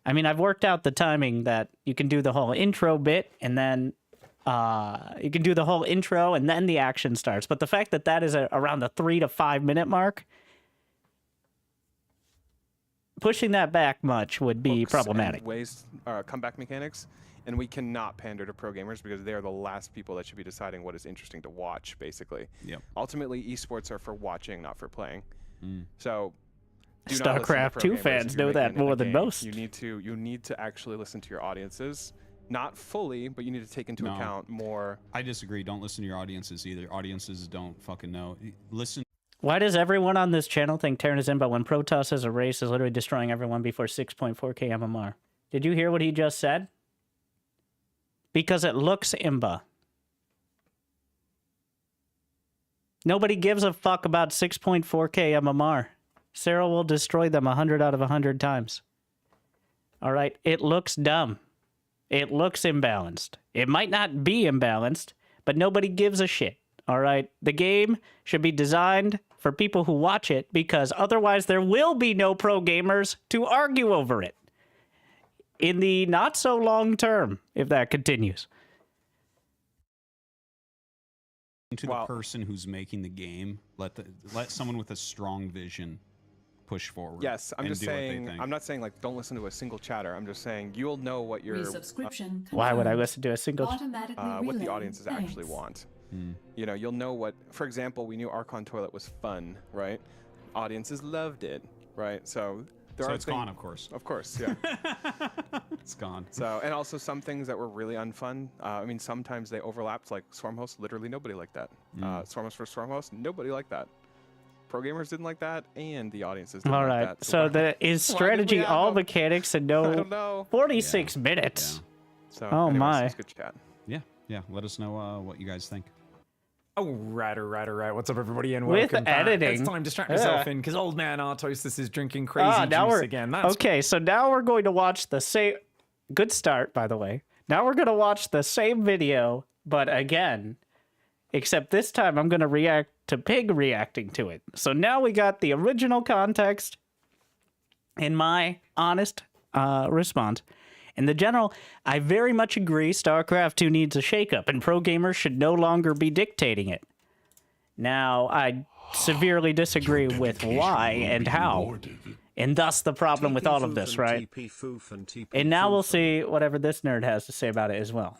I mean, I've worked out the timing that you can do the whole intro bit and then you can do the whole intro and then the action starts. But the fact that that is around the 3 to 5 minute mark, pushing that back much would be problematic. Ways, comeback mechanics, and we cannot pander to pro gamers because they are the last people that should be deciding what is interesting to watch, basically. Yep. Ultimately, esports are for watching, not for playing. So, do not listen to StarCraft pro 2 gamers fans if you're know that making a more than game. most. You need to actually listen to your audiences Not fully, but you need to take into account more. I disagree. Don't listen to your audiences either. Audiences don't fucking know. Listen. Why does everyone on this channel think Terran is Imba when Protoss as a race is literally destroying everyone before 6.4k MMR? Did you hear what he just said? Because it looks Imba. Nobody gives a fuck about 6.4k MMR. Sarah will destroy them 100 out of 100 times. All right, it looks dumb. It looks imbalanced. It might not be imbalanced, but nobody gives a shit. All right, the game should be designed for people who watch it because otherwise there will be no pro gamers to argue over it in the not so long term if that continues. To the person who's making the game, let someone with a strong vision push forward. Yes, I'm and just do what they saying. think. I'm not saying like don't listen to a single chatter. I'm just saying you'll know what your Resubscription Why would I listen to a single? what the relay. audiences actually want. You know, you'll know what. For example, we knew Archon Toilet was fun, right? Audiences loved it, right? So So it's gone, of course. Of course, yeah. It's gone. So, and also some things that were really unfun. I mean, sometimes they overlapped, like Swarmhost. Literally nobody liked that. Swarmhost for Swarmhost, nobody liked that. Pro gamers didn't like that, and the audiences didn't All like right, that. so is strategy all the mechanics and I no don't know. 46 minutes? So, Oh anyways, my. it's good chat. Yeah. Let us know what you guys think. All right. What's up, everybody, and With welcome back. editing. It's time to strap yourself in because old man Artos is drinking crazy now juice we're again. That's okay. So now we're going to watch the same. Good start, by the way. Now we're going to watch the same video, but again, except this time I'm going to react to Pig reacting to it. So now we got the original context and my honest response. In the general, I very much agree StarCraft 2 needs a shakeup, and pro gamers should no longer be dictating it. Now, I severely disagree with why and how, and thus the problem with all of this, right? And now we'll see whatever this nerd has to say about it as well.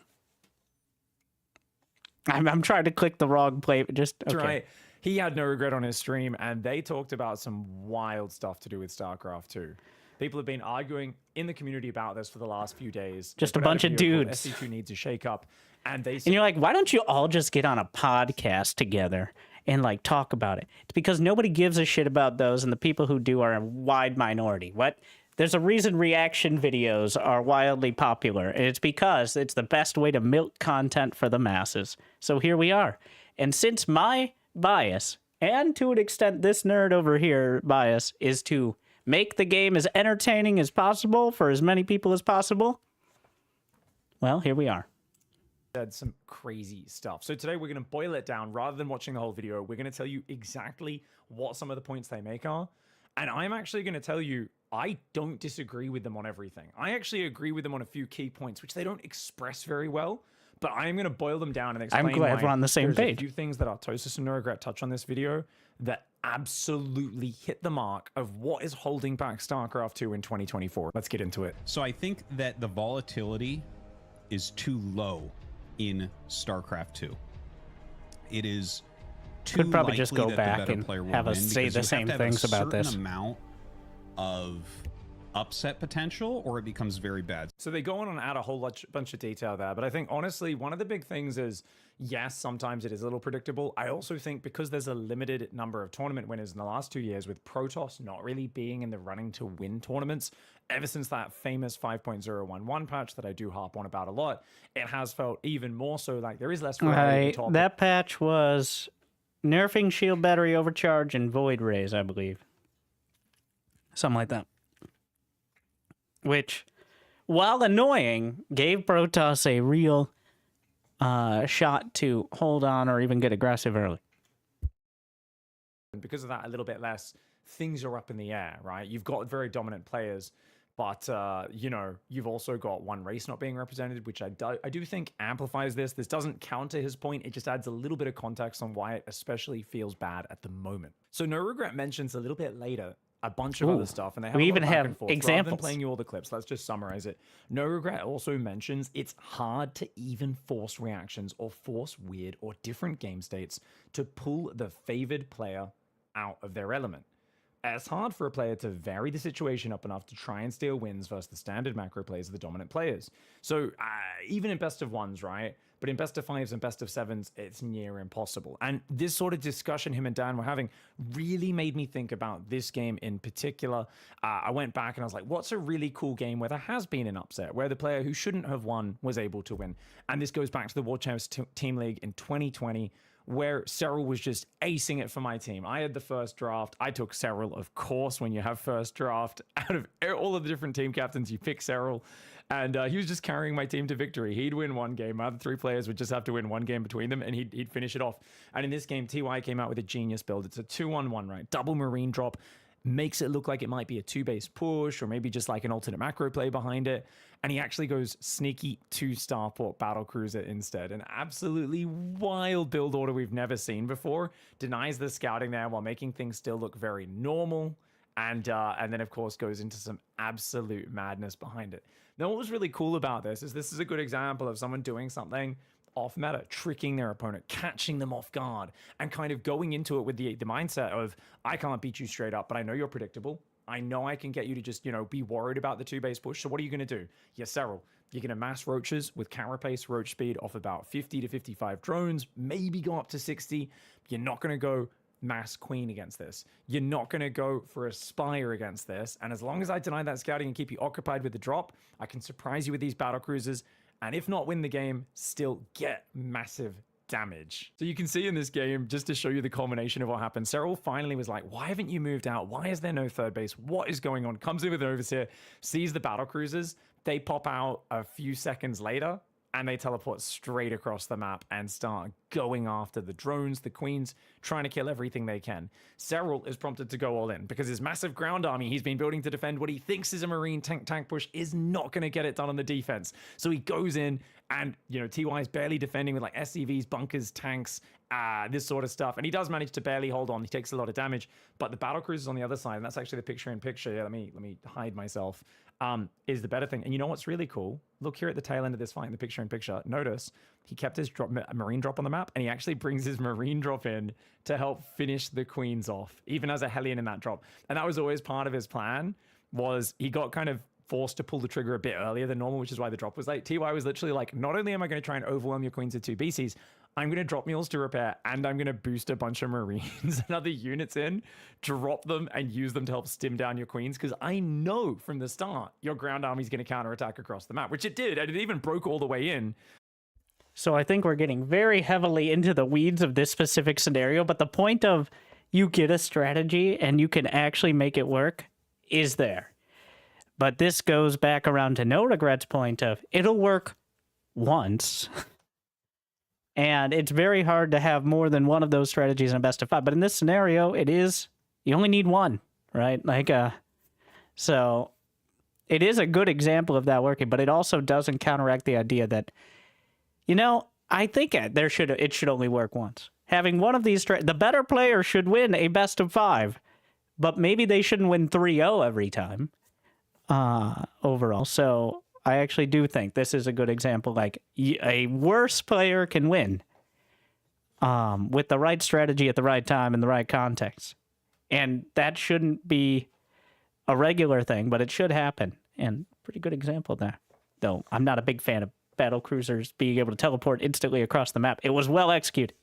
I'm trying to click the wrong play, just okay. right. He had no regret on his stream, and they talked about some wild stuff to do with StarCraft 2. People have been arguing in the community about this for the last few days. Just a bunch of dudes. SC2 needs a shake-up, and they. And you're like, why don't you all just get on a podcast together and like talk about it? It's because nobody gives a shit about those, and the people who do are a wide minority. What? There's a reason reaction videos are wildly popular, and it's because it's the best way to milk content for the masses. So here we are. And since my bias, and to an extent this nerd over here bias, is to make the game as entertaining as possible for as many people as possible, well, here we are. Said some crazy stuff. So today we're going to boil it down. Rather than watching the whole video, we're going to tell you exactly what some of the points they make are. And I'm actually going to tell you, I don't disagree with them on everything. I actually agree with them on a few key points, which they don't express very well. But I'm going to boil them down and explain I'm glad why we're on the same there's page. a few things that Artosis and No Regret touch on this video that absolutely hit the mark of what is holding back StarCraft 2 in 2024. Let's get into it. So I think that the volatility is too low in StarCraft 2. It is too Could probably just likely go that the back better and player will have us win say because the you have same to have a things about this. certain amount of upset potential, or it becomes very bad. So they go on and add a whole bunch of detail there, but I think honestly one of the big things is, yes, sometimes it is a little predictable. I also think because there's a limited number of tournament winners in the last 2 years, with Protoss not really being in the running to win tournaments ever since that famous 5.011 patch that I do harp on about a lot, it has felt even more so like there is less variety in top. That patch was nerfing shield battery overcharge and void rays, I believe. Something like that. Which, while annoying, gave Protoss a real shot to hold on or even get aggressive early. And because of that, a little bit less, things are up in the air, right? You've got very dominant players, but, you know, you've also got one race not being represented, which I do think amplifies this. This doesn't counter his point. It just adds a little bit of context on why it especially feels bad at the moment. So No Regret mentions a little bit later a bunch of other stuff, and they have we a lot even of back have and forth. examples. Rather than playing you all the clips, let's just summarize it. No Regret also mentions it's hard to even force reactions or force weird or different game states to pull the favored player out of their element. it's hard for a player to vary the situation up enough to try and steal wins versus the standard macro plays of the dominant players. So even in best of ones, right? But in best of fives and best of sevens, it's near impossible. And this sort of discussion him and Dan were having really made me think about this game in particular. I went back and I was like, what's a really cool game where there has been an upset, where the player who shouldn't have won was able to win? And this goes back to the World Champs Team League in 2020, where Cyril was just acing it for my team. I had the first draft. I took Cyril, of course. When you have first draft, out of all of the different team captains, you pick Cyril. And he was just carrying my team to victory. He'd win one game. My other three players would just have to win one game between them, and he'd finish it off. And in this game, TY came out with a genius build. It's a 2-1-1, right? Double Marine drop. Makes it look like it might be a 2-base push, or maybe just like an alternate macro play behind it. And he actually goes sneaky 2-starport battlecruiser instead. An absolutely wild build order we've never seen before. Denies the scouting there while making things still look very normal. And then, of course, goes into some absolute madness behind it. Now, what was really cool about this is a good example of someone doing something off meta, tricking their opponent, catching them off guard, and kind of going into it with the mindset of, I can't beat you straight up, but I know you're predictable. I know I can get you to just, be worried about the 2-base push. So what are you going to do? Yeah, Cyril, you're going to mass roaches with carapace roach speed off about 50 to 55 drones, maybe go up to 60. You're not going to go mass queen against this. You're not going to go for a spire against this. And as long as I deny that scouting and keep you occupied with the drop, I can surprise you with these battle cruisers. And if not win the game, still get massive damage. So you can see in this game, just to show you the culmination of what happened, Cyril finally was like, why haven't you moved out? Why is there no third base? What is going on? Comes in with an overseer, sees the battle cruisers. They pop out a few seconds later, and they teleport straight across the map and start going after the drones, the queens, trying to kill everything they can. Cyril is prompted to go all in because his massive ground army he's been building to defend what he thinks is a marine tank push is not going to get it done on the defense. So he goes in and, TY is barely defending with like SCVs, bunkers, tanks, this sort of stuff. And he does manage to barely hold on. He takes a lot of damage, but the battle cruisers on the other side, and that's actually the picture in picture. Yeah, let me hide myself. Is the better thing. And you know what's really cool? Look here at the tail end of this fight in the picture in picture. Notice he kept his marine drop on the map, and he actually brings his marine drop in to help finish the queens off, even as a Hellion in that drop. And that was always part of his plan, was he got kind of forced to pull the trigger a bit earlier than normal, which is why the drop was late. TY was literally like, not only am I going to try and overwhelm your queens with 2 BCs, I'm going to drop mules to repair, and I'm going to boost a bunch of marines and other units in, drop them, and use them to help stim down your queens, because I know from the start your ground army is going to counterattack across the map, which it did, and it even broke all the way in. So I think we're getting very heavily into the weeds of this specific scenario, but the point of you get a strategy and you can actually make it work is there. But this goes back around to No Regrets' point of it'll work once. And it's very hard to have more than one of those strategies in a best of 5. But in this scenario, you only need one, right? So it is a good example of that working, but it also doesn't counteract the idea that, I think it should only work once. Having one of these, the better player should win a best of 5, but maybe they shouldn't win 3-0 every time overall. So I actually do think this is a good example. Like, a worse player can win with the right strategy at the right time in the right context. And that shouldn't be a regular thing, but it should happen. And pretty good example there. Though I'm not a big fan of battle cruisers being able to teleport instantly across the map. It was well executed.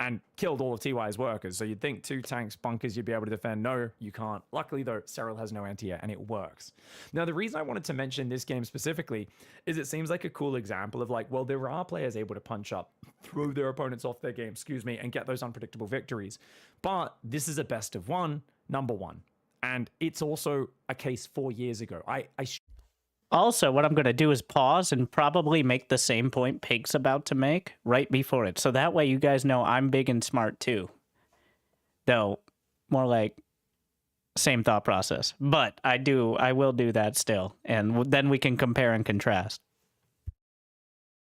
And killed all of TY's workers. So you'd think 2 tanks, bunkers, you'd be able to defend. No, you can't. Luckily, though, Cyril has no anti-air, and it works. Now, the reason I wanted to mention this game specifically is it seems like a cool example of like, well, there are players able to punch up, throw their opponents off their game, and get those unpredictable victories. But this is a best of 1, number 1. And it's also a case 4 years ago. Also, what I'm going to do is pause and probably make the same point Pig's about to make right before it. So that way you guys know I'm big and smart too. Though, more like same thought process. But I will do that still. And then we can compare and contrast.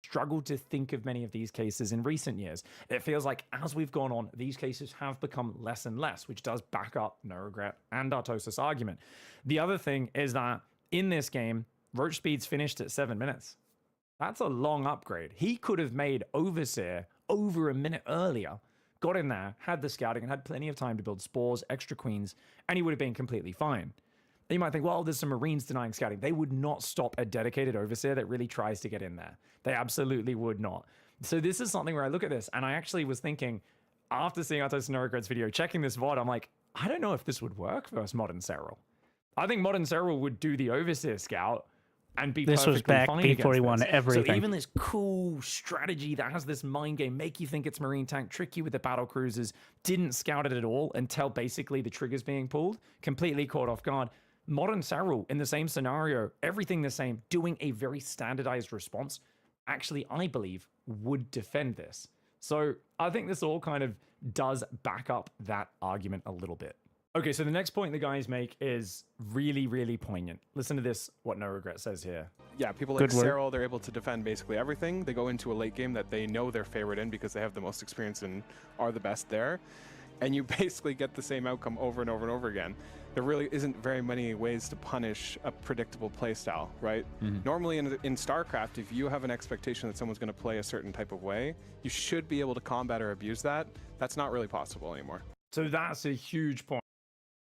Struggled to think of many of these cases in recent years. It feels like as we've gone on, these cases have become less and less, which does back up No Regret and Artosis' argument. The other thing is that in this game, Roach speed's finished at 7 minutes. That's a long upgrade. He could have made Overseer over a minute earlier, got in there, had the scouting, and had plenty of time to build spores, extra queens, and he would have been completely fine. You might think, well, there's some Marines denying scouting. They would not stop a dedicated overseer that really tries to get in there. They absolutely would not. So this is something where I look at this, and I actually was thinking, after seeing Artos and Norogred's video, checking this VOD, I'm like, I don't know if this would work versus Modern Serral. I think Modern Serral would do the overseer scout and be This was perfectly back fine before he against won this. everything. So even this cool strategy that has this mind game, make you think it's Marine tank, trick you with the battle cruisers, didn't scout it at all until basically the trigger's being pulled, completely caught off guard. Modern Serral, in the same scenario, everything the same, doing a very standardized response, actually, I believe, would defend this. So I think this all kind of does back up that argument a little bit. Okay, so the next point the guys make is really, really poignant. Listen to this, what No Regret says here. Yeah, people like Serral, they're able to defend basically everything. They go into a late game that they know they're favored in because they have the most experience and are the best there. And you basically get the same outcome over and over and over again. There really isn't very many ways to punish a predictable playstyle, right? Normally in StarCraft, if you have an expectation that someone's going to play a certain type of way, you should be able to combat or abuse that. That's not really possible anymore. So that's a huge point.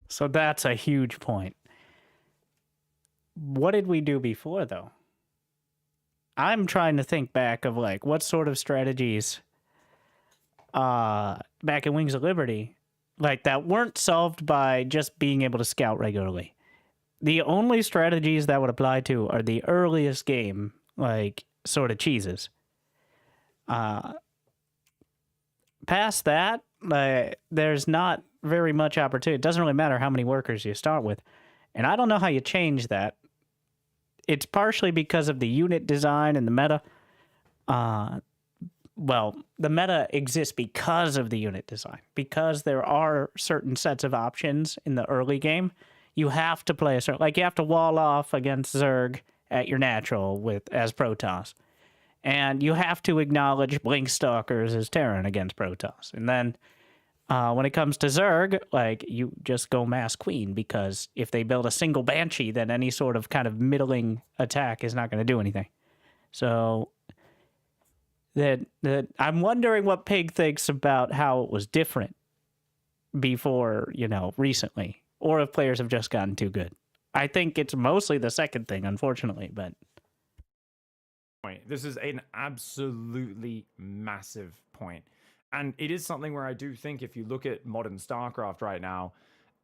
So that's a huge point. What did we do before, though? I'm trying to think back of like what sort of strategies back in Wings of Liberty like that weren't solved by just being able to scout regularly. The only strategies that would apply to are the earliest game, like sort of cheeses. Past that, there's not very much opportunity. It doesn't really matter how many workers you start with. And I don't know how you change that. It's partially because of the unit design and the meta. Well, the meta exists because of the unit design. Because there are certain sets of options in the early game. You have to play a certain... Like, you have to wall off against Zerg at your natural as Protoss. And you have to acknowledge Blink Stalkers as Terran against Protoss. And then when it comes to Zerg, like, you just go Mass Queen, because if they build a single Banshee, then any sort of kind of middling attack is not going to do anything. So that I'm wondering what Pig thinks about how it was different before, recently, or if players have just gotten too good. I think it's mostly the second thing, unfortunately, but... This is an absolutely massive point. And it is something where I do think if you look at modern StarCraft right now,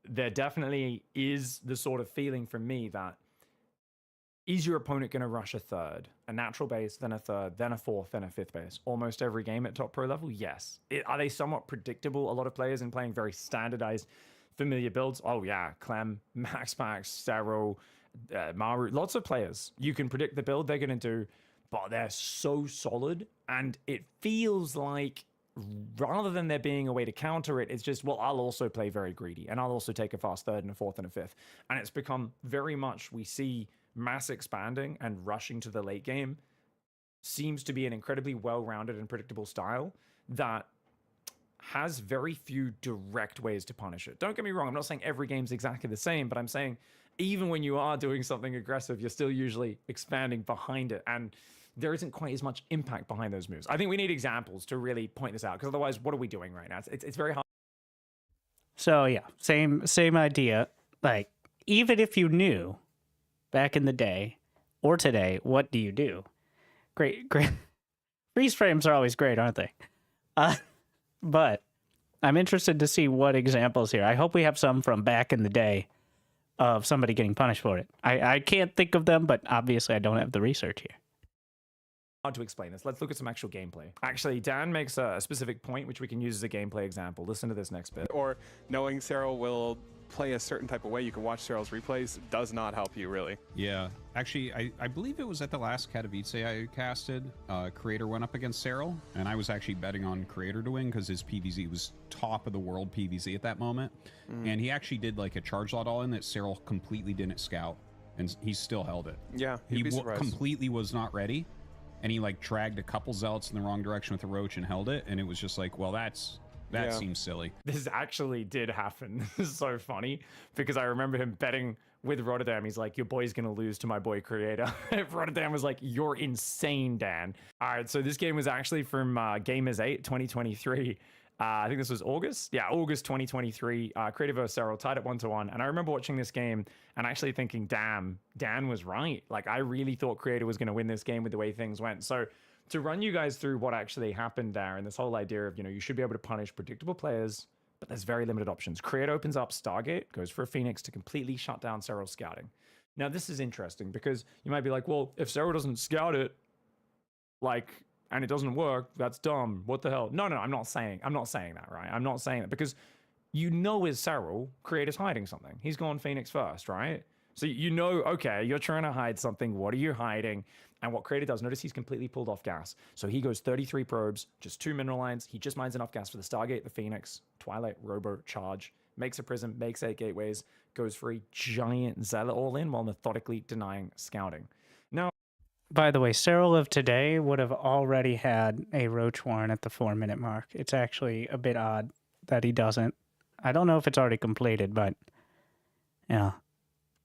there definitely is the sort of feeling from me that is your opponent going to rush a third, a natural base, then a third, then a fourth, then a fifth base? Almost every game at top pro level? Yes. Are they somewhat predictable? A lot of players in playing very standardized, familiar builds? Oh yeah, Clem, Max, Serral, Maru, lots of players. You can predict the build they're going to do, but they're so solid, and it feels like rather than there being a way to counter it, it's just, well, I'll also play very greedy, and I'll also take a fast third and a fourth and a fifth. And it's become very much, we see mass expanding and rushing to the late game seems to be an incredibly well-rounded and predictable style that has very few direct ways to punish it. Don't get me wrong, I'm not saying every game's exactly the same, but I'm saying even when you are doing something aggressive, you're still usually expanding behind it, and there isn't quite as much impact behind those moves. I think we need examples to really point this out, because otherwise, what are we doing right now? It's very hard. So yeah, same idea. Like, even if you knew back in the day or today, what do you do? Great. Freeze frames are always great, aren't they? But I'm interested to see what examples here. I hope we have some from back in the day of somebody getting punished for it. I can't think of them, but obviously I don't have the research here. Hard to explain this. Let's look at some actual gameplay. Actually, Dan makes a specific point, which we can use as a gameplay example. Listen to this next bit. Or knowing Serral will play a certain type of way, you can watch Serral's replays, does not help you, really. Yeah. Actually, I believe it was at the last Katowice I casted. Creator went up against Serral, and I was actually betting on Creator to win because his PVZ was top of the world PVZ at that moment. And he actually did like a charge lot all in that Serral completely didn't scout, and he still held it. Yeah, he completely was not ready. And he like dragged a couple zealots in the wrong direction with a roach and held it, and it was just like, well, that seems silly. This actually did happen. This is so funny because I remember him betting with Rotterdam. He's like, your boy's gonna lose to my boy Creator. Rotterdam was like, you're insane, Dan. All right, so this game was actually from Gamers 8 2023. I think this was August. Yeah, August 2023. Creative vs. Serral tied at 1-1. And I remember watching this game and actually thinking, damn, Dan was right. Like, I really thought Creator was going to win this game with the way things went. So to run you guys through what actually happened there and this whole idea of, you should be able to punish predictable players, but there's very limited options. Creator opens up Stargate, goes for a Phoenix to completely shut down Serral's scouting. Now, this is interesting because you might be like, well, if Serral doesn't scout it, and it doesn't work, that's dumb. What the hell? No, I'm not saying that, right? I'm not saying that because as Serral, Creator's hiding something. He's gone Phoenix first, right? So okay, you're trying to hide something. What are you hiding? And what Creator does, notice he's completely pulled off gas. So he goes 33 probes, just 2 mineral lines. He just mines enough gas for the Stargate, the Phoenix, Twilight, Robo, Charge, makes a Prism, makes 8 gateways, goes for a giant Zealot all-in while methodically denying scouting. Now, by the way, Serral of today would have already had a Roach Warren at the 4-minute mark. It's actually a bit odd that he doesn't. I don't know if it's already completed, but yeah,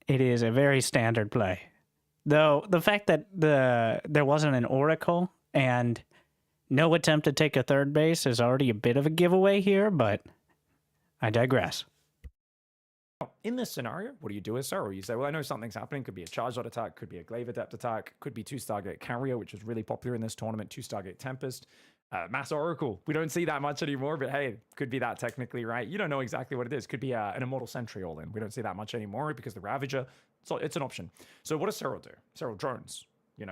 it is a very standard play. Though the fact that there wasn't an Oracle and no attempt to take a third base is already a bit of a giveaway here, but I digress. In this scenario, what do you do as Serral? You say, well, I know something's happening. Could be a Charge Dot attack, could be a Glaive Adept attack, could be 2 Stargate Carrier, which is really popular in this tournament, 2 Stargate Tempest, Mass Oracle. We don't see that much anymore, but hey, could be that technically, right? You don't know exactly what it is. Could be an Immortal Sentry all-in. We don't see that much anymore because the Ravager, so it's an option. So what does Serral do? Serral drones.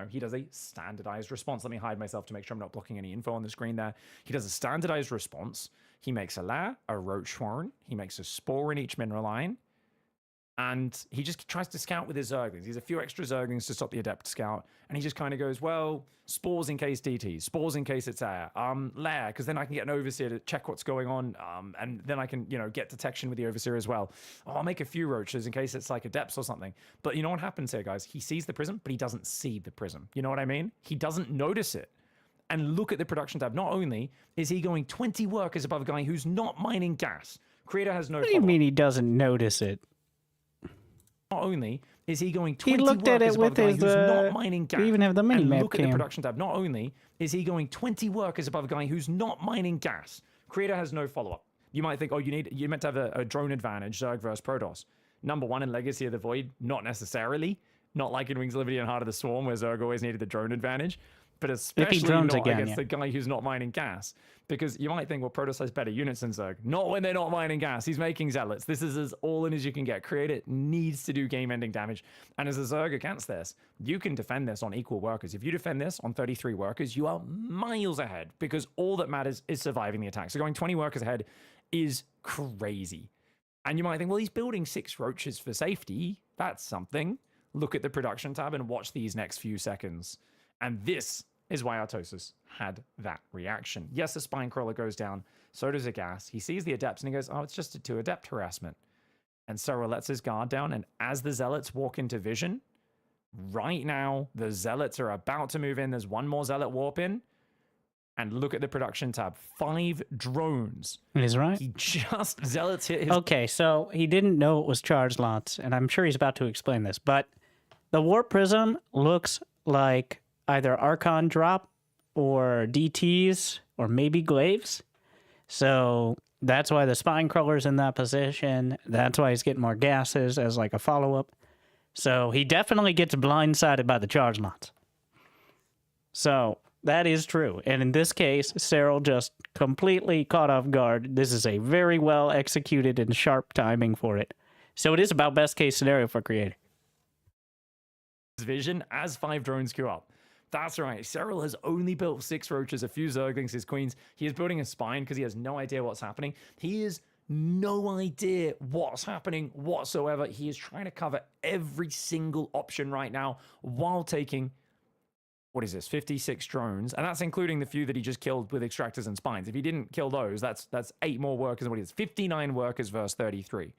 He does a standardized response. Let me hide myself to make sure I'm not blocking any info on the screen there. He does a standardized response. He makes a Lair, a Roach Warren. He makes a Spore in each mineral line. And he just tries to scout with his Zerglings. He's a few extra Zerglings to stop the Adept scout. And he just kind of goes, well, Spores in case DT, Spores in case it's air, Lair, because then I can get an Overseer to check what's going on. And then I can, get detection with the Overseer as well. Oh, I'll make a few Roaches in case it's like Adepts or something. But you know what happens here, guys? He sees the Prism, but he doesn't see the Prism. You know what I mean? He doesn't notice it. And look at the production tab. Not only is he going 20 workers above a guy who's not mining gas. Creator has no What do you mean he doesn't notice it? Not only is he going 20 he looked at it with his, who's not mining gas. They even have the mini map look at the production tab. Not only is he going 20 workers above a guy who's not mining gas. Creator has no follow-up. You might think, oh, you meant to have a drone advantage, Zerg versus Protoss. Number 1 in Legacy of the Void, not necessarily. Not like in Wings of Liberty and Heart of the Swarm, where Zerg always needed the drone advantage. But especially not against the guy who's not mining gas. Because you might think, well, Protoss has better units than Zerg. Not when they're not mining gas. He's making Zealots. This is as all in as you can get. Creator needs to do game-ending damage. And as a Zerg against this, you can defend this on equal workers. If you defend this on 33 workers, you are miles ahead. Because all that matters is surviving the attack. So going 20 workers ahead is crazy. And you might think, well, he's building 6 Roaches for safety. That's something. Look at the production tab and watch these next few seconds. And this is why Artosis had that reaction. Yes, the Spine Crawler goes down, so does a Gas. He sees the Adepts and he goes, oh, it's just a 2 Adept harassment. And Serral lets his guard down, and as the Zealots walk into vision, right now, the Zealots are about to move in. There's 1 more Zealot warp in. And look at the production tab. 5 drones. He's right. He just Zealots hit his... Okay, so he didn't know it was charge lots, and I'm sure he's about to explain this, but the Warp Prism looks like either Archon drop or DTs or maybe Glaives. So that's why the Spine Crawler's in that position. That's why he's getting more gases as like a follow-up. So he definitely gets blindsided by the charge lots. So that is true. And in this case, Serral just completely caught off guard. This is a very well executed and sharp timing for it. So it is about best case scenario for Creator. Vision as 5 drones queue up. That's right. Serral has only built 6 Roaches, a few Zerglings, his Queens. He is building a Spine because he has no idea what's happening. He has no idea what's happening whatsoever. He is trying to cover every single option right now while taking, what is this, 56 drones. And that's including the few that he just killed with Extractors and Spines. If he didn't kill those, that's 8 more workers than what he is. 59 workers versus 33.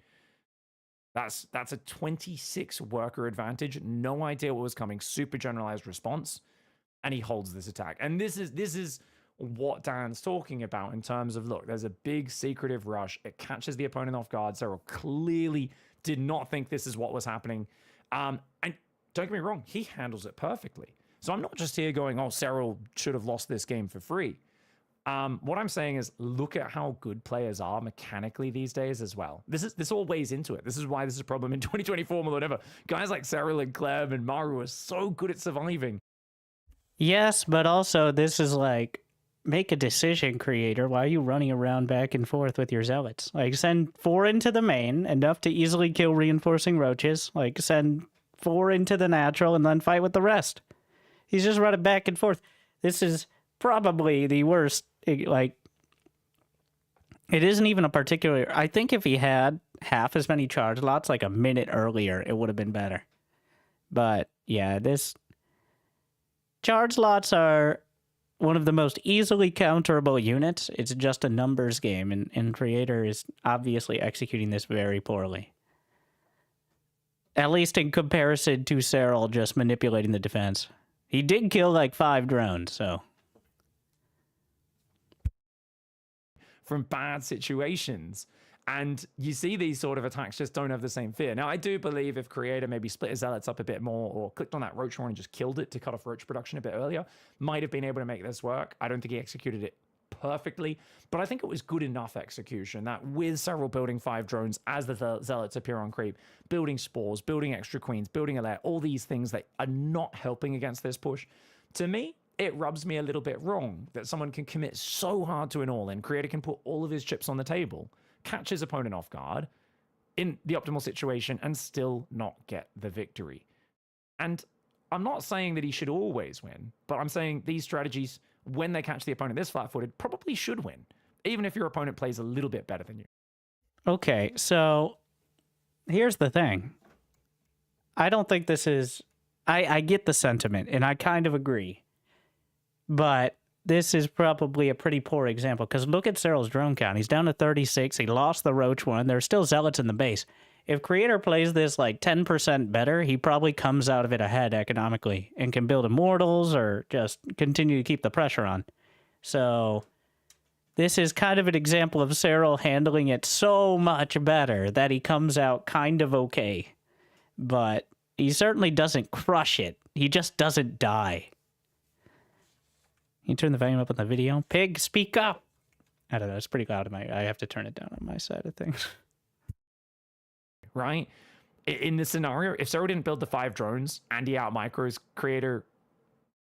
That's a 26 worker advantage. No idea what was coming. Super generalized response. And he holds this attack. And this is what Dan's talking about in terms of, look, there's a big secretive rush. It catches the opponent off guard. Serral clearly did not think this is what was happening. And don't get me wrong, he handles it perfectly. So I'm not just here going, oh, Serral should have lost this game for free. What I'm saying is look at how good players are mechanically these days as well. This all weighs into it. This is why this is a problem in 2024 more than ever. Guys like Cyril and Clem and Maru are so good at surviving. Yes, but also this is like, make a decision, creator. Why are you running around back and forth with your zealots? Like, send 4 into the main, enough to easily kill reinforcing roaches. Like, send 4 into the natural and then fight with the rest. He's just running back and forth. This is probably the worst. Like, it isn't even a particular... I think if he had half as many charge lots, like a minute earlier, it would have been better. But, yeah, this... Charge lots are one of the most easily counterable units. It's just a numbers game, and Creator is obviously executing this very poorly. At least in comparison to Cyril just manipulating the defense. He did kill like 5 drones, so... From bad situations. And you see these sort of attacks just don't have the same fear. Now, I do believe if Creator maybe split his zealots up a bit more or clicked on that roach horn and just killed it to cut off roach production a bit earlier, might have been able to make this work. I don't think he executed it perfectly, but I think it was good enough execution that with several building 5 drones as the zealots appear on creep, building spores, building extra queens, building a lair, all these things that are not helping against this push, to me, it rubs me a little bit wrong that someone can commit so hard to an all-in. Creator can put all of his chips on the table, catch his opponent off guard in the optimal situation and still not get the victory. And I'm not saying that he should always win, but I'm saying these strategies, when they catch the opponent this flat-footed, probably should win, even if your opponent plays a little bit better than you. Okay, so here's the thing. I don't think this is... I get the sentiment, and I kind of agree. But this is probably a pretty poor example, because look at Cyril's drone count. He's down to 36. He lost the roach one. There's still zealots in the base. If Creator plays this like 10% better, he probably comes out of it ahead economically and can build immortals or just continue to keep the pressure on. So this is kind of an example of Cyril handling it so much better that he comes out kind of okay. But he certainly doesn't crush it. He just doesn't die. Can you turn the volume up on the video? Pig, speak up! I don't know, it's pretty loud. I have to turn it down on my side of things. Right? In this scenario, if Cyril didn't build the 5 drones and he out-micros Creator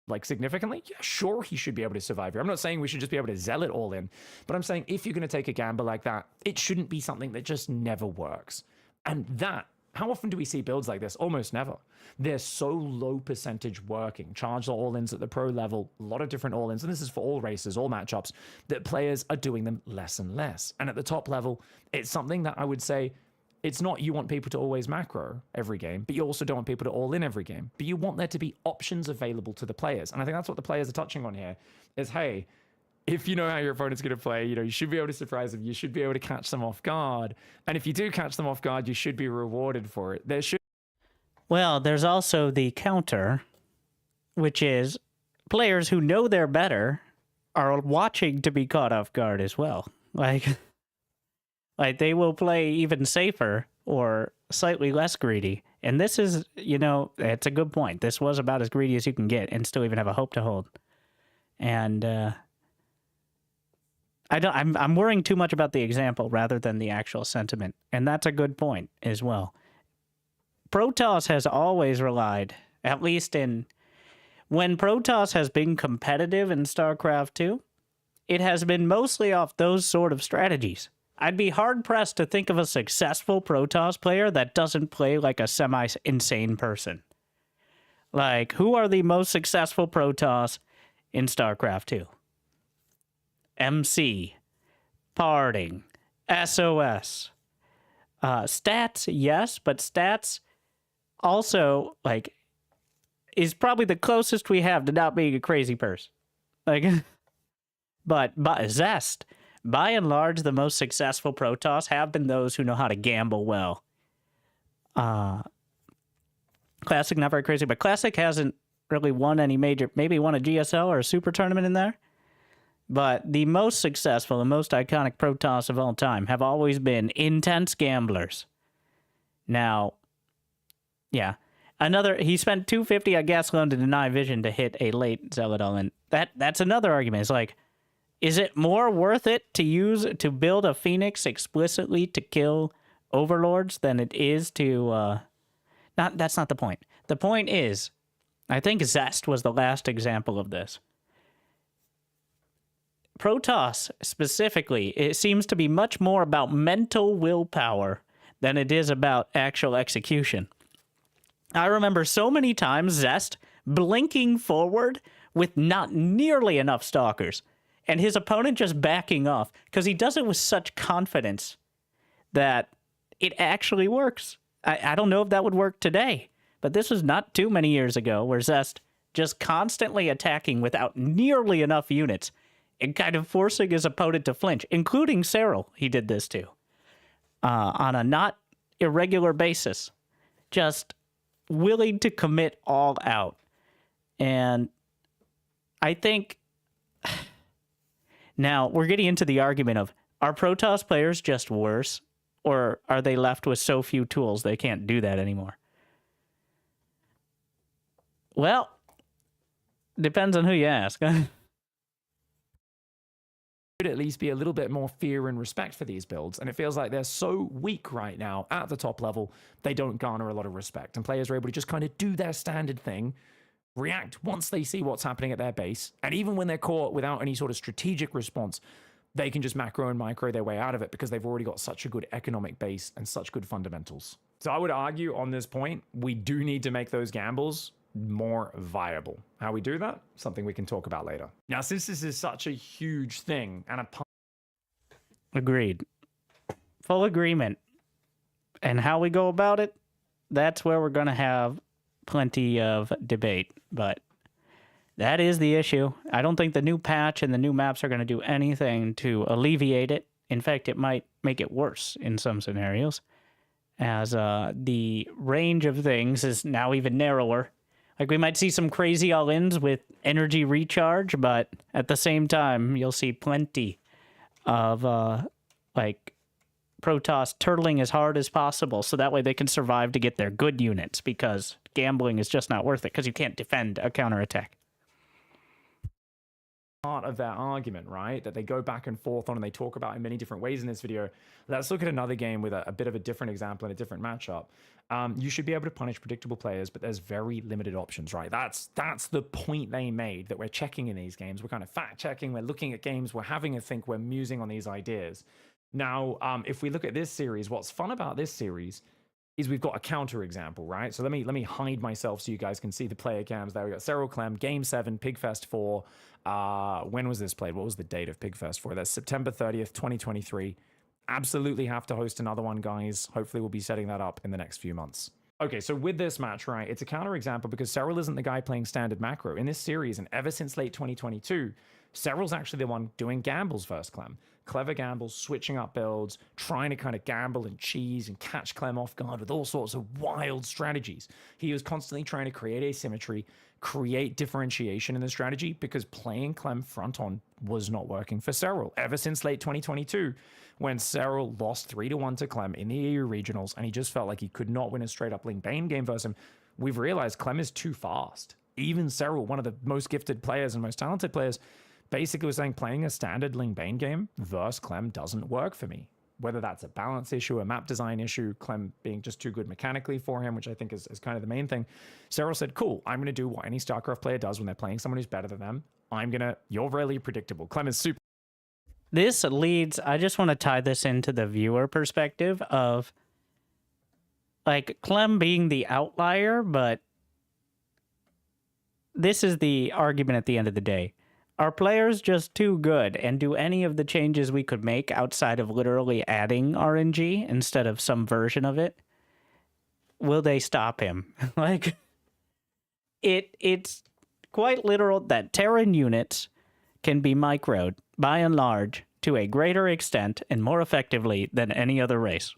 like significantly, yeah, sure, he should be able to survive here. I'm not saying we should just be able to zealot all in, but I'm saying if you're going to take a gamble like that, it shouldn't be something that just never works. And that, how often do we see builds like this? Almost never. They're so low percentage working. Charge all-ins at the pro level, a lot of different all-ins, and this is for all races, all matchups, that players are doing them less and less. And at the top level, it's something that I would say, it's not you want people to always macro every game, but you also don't want people to all-in every game. But you want there to be options available to the players. And I think that's what the players are touching on here, is, hey, if you know how your opponent's going to play, you should be able to surprise them. You should be able to catch them off guard. And if you do catch them off guard, you should be rewarded for it. Well, there's also the counter, which is players who know they're better are watching to be caught off guard as well. Like they will play even safer or slightly less greedy. And this is, it's a good point. This was about as greedy as you can get and still even have a hope to hold. And, I'm worrying too much about the example rather than the actual sentiment. And that's a good point as well. Protoss has always relied, at least when Protoss has been competitive in StarCraft 2, it has been mostly off those sort of strategies. I'd be hard-pressed to think of a successful Protoss player that doesn't play like a semi-insane person. Like, who are the most successful Protoss in StarCraft 2? MC, Parting, SOS. Stats, yes, but Stats also, is probably the closest we have to not being a crazy person. But Zest, by and large, the most successful Protoss have been those who know how to gamble well. Classic, not very crazy, but Classic hasn't really won any major, maybe won a GSL or a super tournament in there. But the most successful and most iconic Protoss of all time have always been intense gamblers. Now, yeah. He spent 250 on Gasolone to deny Vision to hit a late Zealot all-in. That's another argument. It's like, Is it more worth it to build a Phoenix explicitly to kill overlords than it is to that's not the point. The point is, I think Zest was the last example of this. Protoss specifically, it seems to be much more about mental willpower than it is about actual execution. I remember so many times Zest blinking forward with not nearly enough stalkers, and his opponent just backing off, because he does it with such confidence that it actually works. I don't know if that would work today, but this was not too many years ago, where Zest just constantly attacking without nearly enough units and kind of forcing his opponent to flinch, including Cyril, he did this to, on a not irregular basis, just willing to commit all out. And I think now we're getting into the argument of, are Protoss players just worse, or are they left with so few tools they can't do that anymore? Well, depends on who you ask. Should at least be a little bit more fear and respect for these builds, and it feels like they're so weak right now at the top level, they don't garner a lot of respect, and players are able to just kind of do their standard thing, react once they see what's happening at their base, and even when they're caught without any sort of strategic response, they can just macro and micro their way out of it because they've already got such a good economic base and such good fundamentals. So I would argue on this point, we do need to make those gambles more viable. How we do that? Something we can talk about later. Now, since this is such a huge thing and a Agreed. Full agreement. And how we go about it, that's where we're going to have plenty of debate. But that is the issue. I don't think the new patch and the new maps are going to do anything to alleviate it. In fact, it might make it worse in some scenarios, as the range of things is now even narrower. Like, we might see some crazy all-ins with energy recharge, but at the same time, you'll see plenty of, like, Protoss turtling as hard as possible, so that way they can survive to get their good units, because gambling is just not worth it, because you can't defend a counterattack. Part of their argument, right, that they go back and forth on and they talk about in many different ways in this video. Let's look at another game with a bit of a different example and a different matchup. You should be able to punish predictable players, but there's very limited options, right? That's the point they made, that we're checking in these games. We're kind of fact checking, we're looking at games, we're having a think, we're musing on these ideas. Now, if we look at this series, what's fun about this series is we've got a counter example, right? So let me hide myself so you guys can see the player cams. There we got Cyril Clem, Game 7, Pigfest 4. When was this played? What was the date of Pigfest 4? That's September 30th, 2023. Absolutely have to host another one, guys. Hopefully we'll be setting that up in the next few months. Okay, so with this match, right, it's a counter example because Cyril isn't the guy playing standard macro. In this series, and ever since late 2022, Cyril's actually the one doing gambles versus Clem. Clever gambles, switching up builds, trying to kind of gamble and cheese and catch Clem off guard with all sorts of wild strategies. He was constantly trying to create asymmetry, create differentiation in the strategy, because playing Clem front on was not working for Cyril. Ever since late 2022, when Cyril lost 3-1 to Clem in the EU regionals, and he just felt like he could not win a straight up Ling Bane game versus him, we've realized Clem is too fast. Even Cyril, one of the most gifted players and most talented players, basically was saying playing a standard Ling Bane game versus Clem doesn't work for me. Whether that's a balance issue, a map design issue, Clem being just too good mechanically for him, which I think is kind of the main thing. Cyril said, cool, I'm going to do what any StarCraft player does when they're playing someone who's better than them. You're really predictable. Clem is super. This leads, I just want to tie this into the viewer perspective of, like, Clem being the outlier, but this is the argument at the end of the day. Are players just too good, and do any of the changes we could make outside of literally adding RNG instead of some version of it, will they stop him? Like, it's quite literal that Terran units can be microed, by and large, to a greater extent and more effectively than any other race.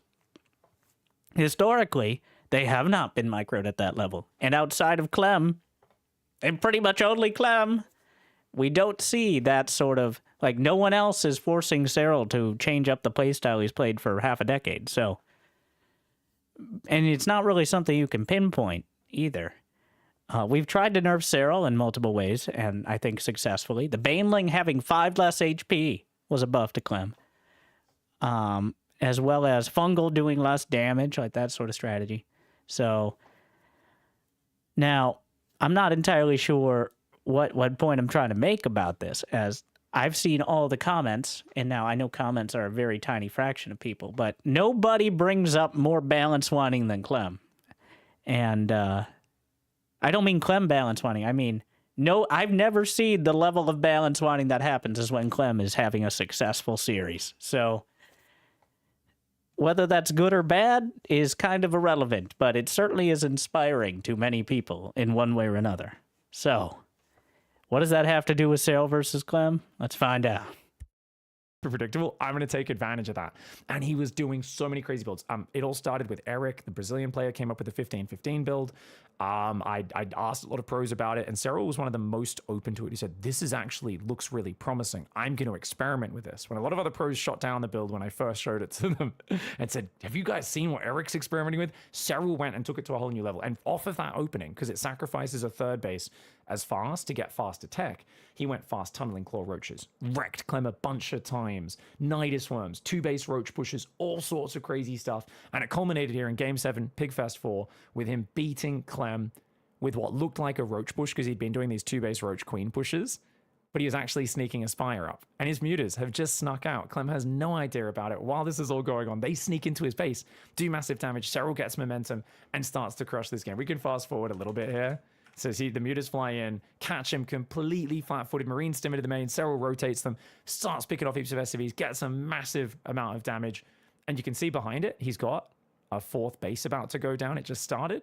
Historically, they have not been microed at that level, and outside of Clem, and pretty much only Clem, we don't see that sort of, like, no one else is forcing Cyril to change up the playstyle he's played for half a decade, so. And it's not really something you can pinpoint either. We've tried to nerf Cyril in multiple ways, and I think successfully. The Baneling having 5 less HP was a buff to Clem. As well as Fungal doing less damage, like that sort of strategy. So, now, I'm not entirely sure what point I'm trying to make about this, as I've seen all the comments, and now I know comments are a very tiny fraction of people, but nobody brings up more balance wanting than Clem. And I don't mean Clem balance wanting. I mean, no, I've never seen the level of balance wanting that happens as when Clem is having a successful series. So whether that's good or bad is kind of irrelevant, but it certainly is inspiring to many people in one way or another. So what does that have to do with Cyril versus Clem? Let's find out. Predictable. I'm going to take advantage of that. And he was doing so many crazy builds. It all started with Eric, the Brazilian player, came up with the 15-15 build. I asked a lot of pros about it, and Cyril was one of the most open to it. He said, this is actually looks really promising. I'm going to experiment with this. When a lot of other pros shot down the build when I first showed it to them and said, have you guys seen what Eric's experimenting with? Cyril went and took it to a whole new level. And off of that opening, because it sacrifices a third base as fast to get faster tech, he went fast tunneling claw roaches, wrecked Clem a bunch of times, Nidus worms, 2-base roach pushes, all sorts of crazy stuff. And it culminated here in Game 7, Pigfest 4, with him beating Clem with what looked like a roach push because he'd been doing these 2-base roach queen pushes, but he was actually sneaking a Spire up. And his mutas have just snuck out. Clem has no idea about it. While this is all going on, they sneak into his base, do massive damage. Cyril gets momentum and starts to crush this game. We can fast forward a little bit here. So see, the mutas fly in, catch him completely flat-footed, marine stim into the main, Cyril rotates them, starts picking off heaps of SCVs, gets a massive amount of damage, and you can see behind it, he's got a 4th base about to go down. It just started.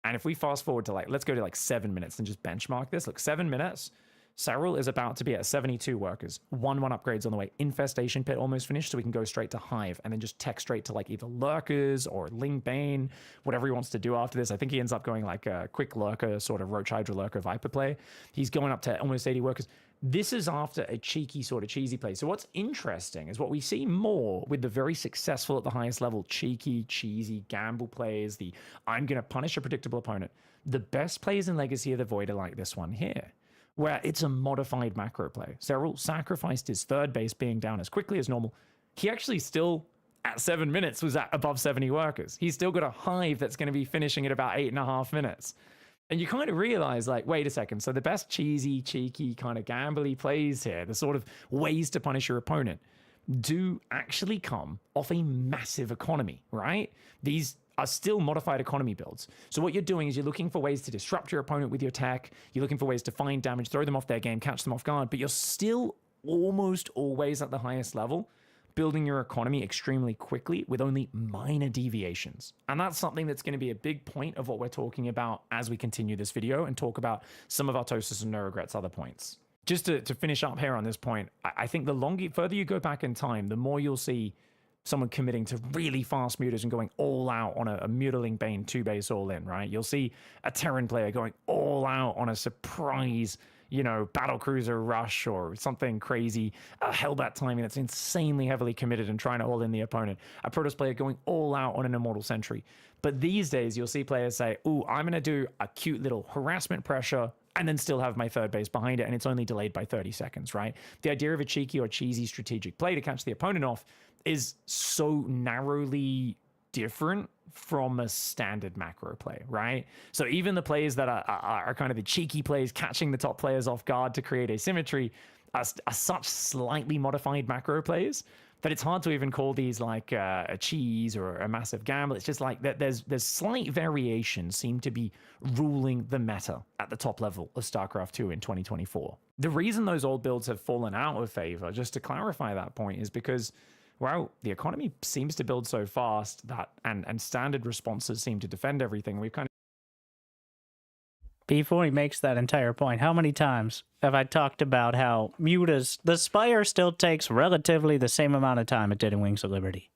And if we fast forward to let's go to 7 minutes and just benchmark this. Look, 7 minutes, Cyril is about to be at 72 workers. 1-1 upgrades on the way. Infestation Pit almost finished, so we can go straight to Hive and then just tech straight to either Lurkers or Ling Bane, whatever he wants to do after this. I think he ends up going a quick Lurker, sort of Roach Hydra Lurker Viper play. He's going up to almost 80 workers. This is after a cheeky sort of cheesy play. So what's interesting is what we see more with the very successful at the highest level, cheeky, cheesy, gamble plays, the I'm going to punish a predictable opponent. The best plays in Legacy of the Void are like this one here, where it's a modified macro play. Cyril sacrificed his 3rd base being down as quickly as normal. He actually still, at 7 minutes, was at above 70 workers. He's still got a Hive that's going to be finishing at about 8.5 minutes. And you kind of realize, wait a second, so the best cheesy, cheeky, kind of gambly plays here, the sort of ways to punish your opponent, do actually come off a massive economy, right? These are still modified economy builds. So what you're doing is you're looking for ways to disrupt your opponent with your tech. You're looking for ways to find damage, throw them off their game, catch them off guard, but you're still almost always at the highest level, building your economy extremely quickly with only minor deviations. And that's something that's going to be a big point of what we're talking about as we continue this video and talk about some of our Tosis and No Regrets other points. Just to finish up here on this point, I think the further you go back in time, the more you'll see someone committing to really fast mutas and going all out on a Mutiling Bane 2-base all in, right? You'll see a Terran player going all out on a surprise, Battlecruiser rush or something crazy, a Hellbat timing that's insanely heavily committed and trying to all in the opponent, a Protoss player going all out on an Immortal Sentry. But these days, you'll see players say, ooh, I'm going to do a cute little harassment pressure and then still have my 3rd base behind it, and it's only delayed by 30 seconds, right? The idea of a cheeky or cheesy strategic play to catch the opponent off is so narrowly different from a standard macro play, right? So even the plays that are kind of the cheeky plays, catching the top players off guard to create asymmetry, are such slightly modified macro plays that it's hard to even call these a cheese or a massive gamble. It's just there's slight variations seem to be ruling the meta at the top level of StarCraft 2 in 2024. The reason those old builds have fallen out of favor, just to clarify that point, is because the economy seems to build so fast that and standard responses seem to defend everything. We've kind of Before he makes that entire point, how many times have I talked about how the Spire still takes relatively the same amount of time it did in Wings of Liberty?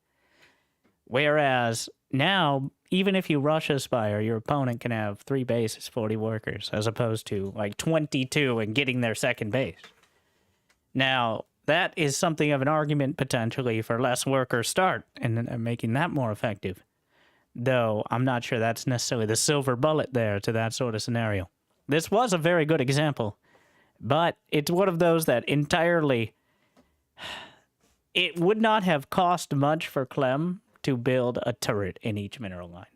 Whereas now, even if you rush a Spire, your opponent can have 3 bases, 40 workers, as opposed to 22 and getting their 2nd base. Now, that is something of an argument potentially for less worker start and making that more effective. though I'm not sure that's necessarily the silver bullet there to that sort of scenario. This was a very good example, but it's one of those that entirely... It would not have cost much for Clem to build a turret in each mineral line.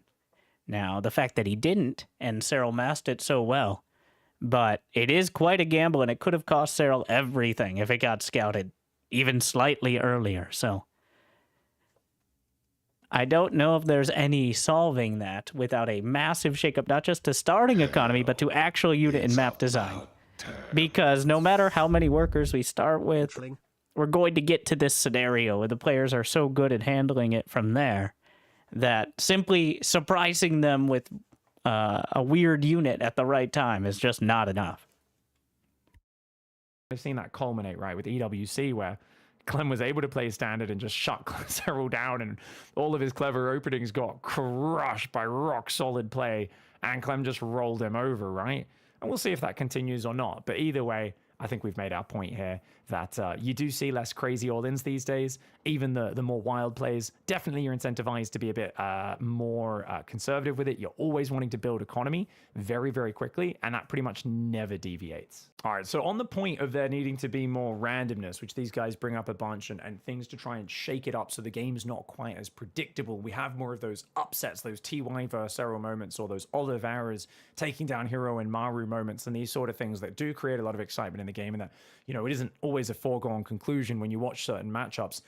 Now, the fact that he didn't, and Cyril masked it so well, but it is quite a gamble, and it could have cost Cyril everything if it got scouted even slightly earlier, so... I don't know if there's any solving that without a massive shakeup, not just to starting economy, but to actual unit and map design. Because no matter how many workers we start with, we're going to get to this scenario where the players are so good at handling it from there that simply surprising them with a weird unit at the right time is just not enough. I've seen that culminate, right, with EWC, where Clem was able to play standard and just shut Cyril down, and all of his clever openings got crushed by rock-solid play, and Clem just rolled him over, right? And we'll see if that continues or not, but either way, I think we've made our point here that you do see less crazy all-ins these days. Even the more wild plays, definitely you're incentivized to be a bit more conservative with it. You're always wanting to build economy very, very quickly, and that pretty much never deviates. All right, so on the point of there needing to be more randomness, which these guys bring up a bunch, and things to try and shake it up so the game's not quite as predictable. We have more of those upsets, those TY versus Cyril moments, or those Oliveras taking down Hero and Maru moments, and these sort of things that do create a lot of excitement in the game, and that, you know, it isn't always a foregone conclusion when you watch certain matchups.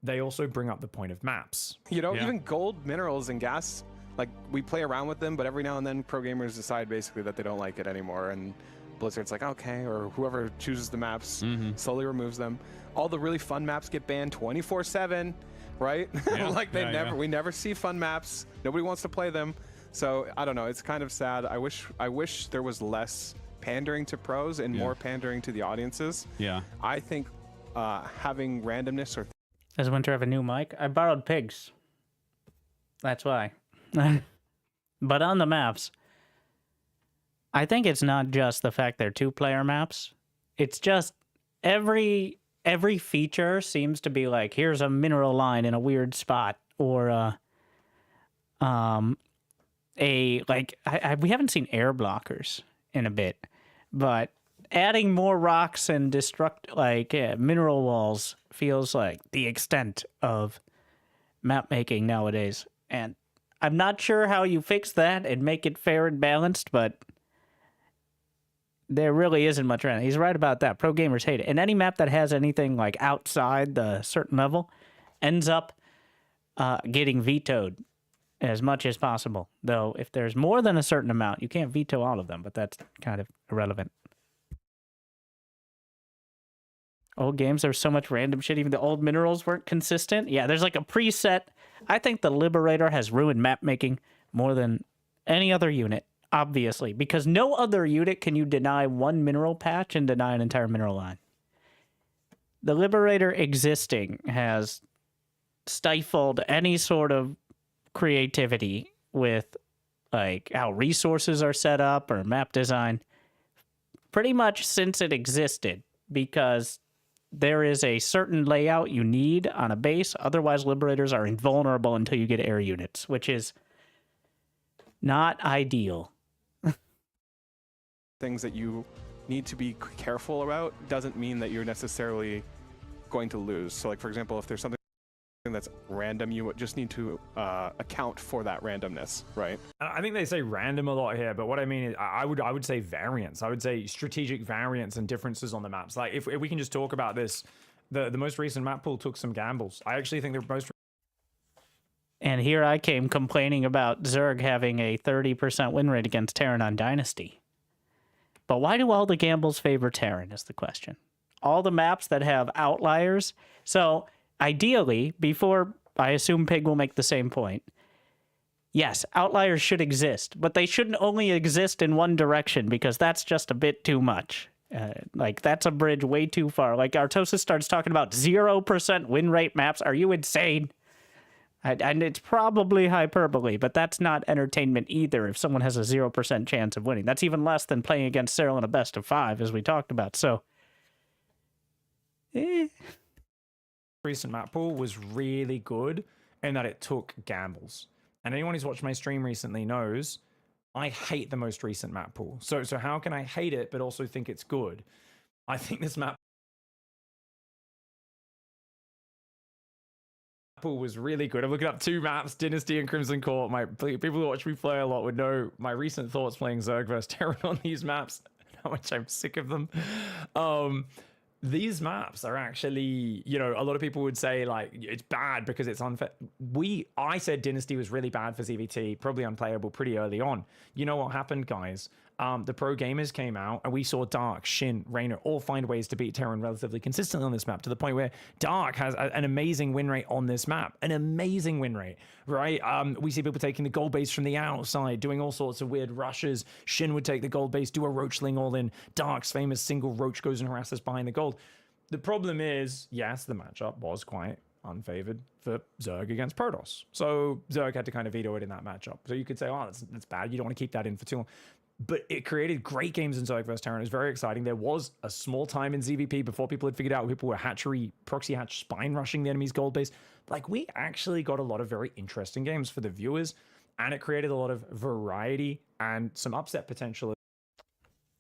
They also bring up the point of maps. You know, even gold minerals and gas, like, we play around with them, but every now and then pro gamers decide basically that they don't like it anymore, and Blizzard's like, okay, or whoever chooses the maps slowly removes them. All the really fun maps get banned 24/7, right? Yeah. Like we never see fun maps. Nobody wants to play them. So I don't know. It's kind of sad. I wish there was less pandering to pros and more pandering to the audiences. Yeah. I think having randomness or Does Winter have a new mic? I borrowed Pigs. That's why. But on the maps, I think it's not just the fact they're two-player maps. It's just every feature seems to be like, here's a mineral line in a weird spot, or we haven't seen air blockers in a bit, but adding more rocks and mineral walls feels like the extent of map making nowadays. And I'm not sure how you fix that and make it fair and balanced, but there really isn't much around. He's right about that. Pro gamers hate it. And any map that has anything like outside the certain level ends up getting vetoed as much as possible. Though if there's more than a certain amount, you can't veto all of them, but that's kind of irrelevant. Old games, there was so much random shit. Even the old minerals weren't consistent. Yeah, there's like a preset. I think the Liberator has ruined map making more than any other unit, obviously, because no other unit can you deny one mineral patch and deny an entire mineral line. The Liberator existing has stifled any sort of creativity with like how resources are set up or map design pretty much since it existed, because there is a certain layout you need on a base. Otherwise, Liberators are invulnerable until you get air units, which is not ideal. things that you need to be careful about doesn't mean that you're necessarily going to lose. So like, for example, if there's something that's random, you just need to account for that randomness, right? I think they say random a lot here, but what I mean is I would say variance. I would say strategic variance and differences on the maps. Like if we can just talk about this, the most recent map pool took some gambles. I actually think the most... And here I came complaining about Zerg having a 30% win rate against Terran on Dynasty. But why do all the gambles favor Terran is the question. All the maps that have outliers. So ideally, before I assume Pig will make the same point, yes, outliers should exist, but they shouldn't only exist in one direction, because that's just a bit too much. Like, that's a bridge way too far. Like, Artosis starts talking about 0% win rate maps. Are you insane? And it's probably hyperbole, but that's not entertainment either if someone has a 0% chance of winning. That's even less than playing against Cyril in a best of 5, as we talked about. So, recent map pool was really good in that it took gambles. And anyone who's watched my stream recently knows I hate the most recent map pool. So how can I hate it but also think it's good? I think this map pool was really good. I'm looking up 2 maps, Dynasty and Crimson Court. People who watch me play a lot would know my recent thoughts playing Zerg vs Terran on these maps, how much I'm sick of them. These maps are actually, you know, a lot of people would say like it's bad because it's unfair. I said Dynasty was really bad for ZVT, probably unplayable pretty early on. You know what happened, guys? The pro gamers came out and we saw Dark, Shin, Reynor all find ways to beat Terran relatively consistently on this map, to the point where Dark has an amazing win rate on this map. An amazing win rate, right? We see people taking the gold base from the outside, doing all sorts of weird rushes. Shin would take the gold base, do a roachling all in. Dark's famous single roach goes and harasses behind the gold. The problem is, yes, the matchup was quite unfavored for Zerg against Protoss. So Zerg had to kind of veto it in that matchup. So you could say, oh, that's bad. You don't want to keep that in for too long. But it created great games in Zerg vs Terran. It was very exciting. There was a small time in ZVP before people had figured out people were proxy hatch spine rushing the enemy's gold base. Like, we actually got a lot of very interesting games for the viewers, and it created a lot of variety and some upset potential.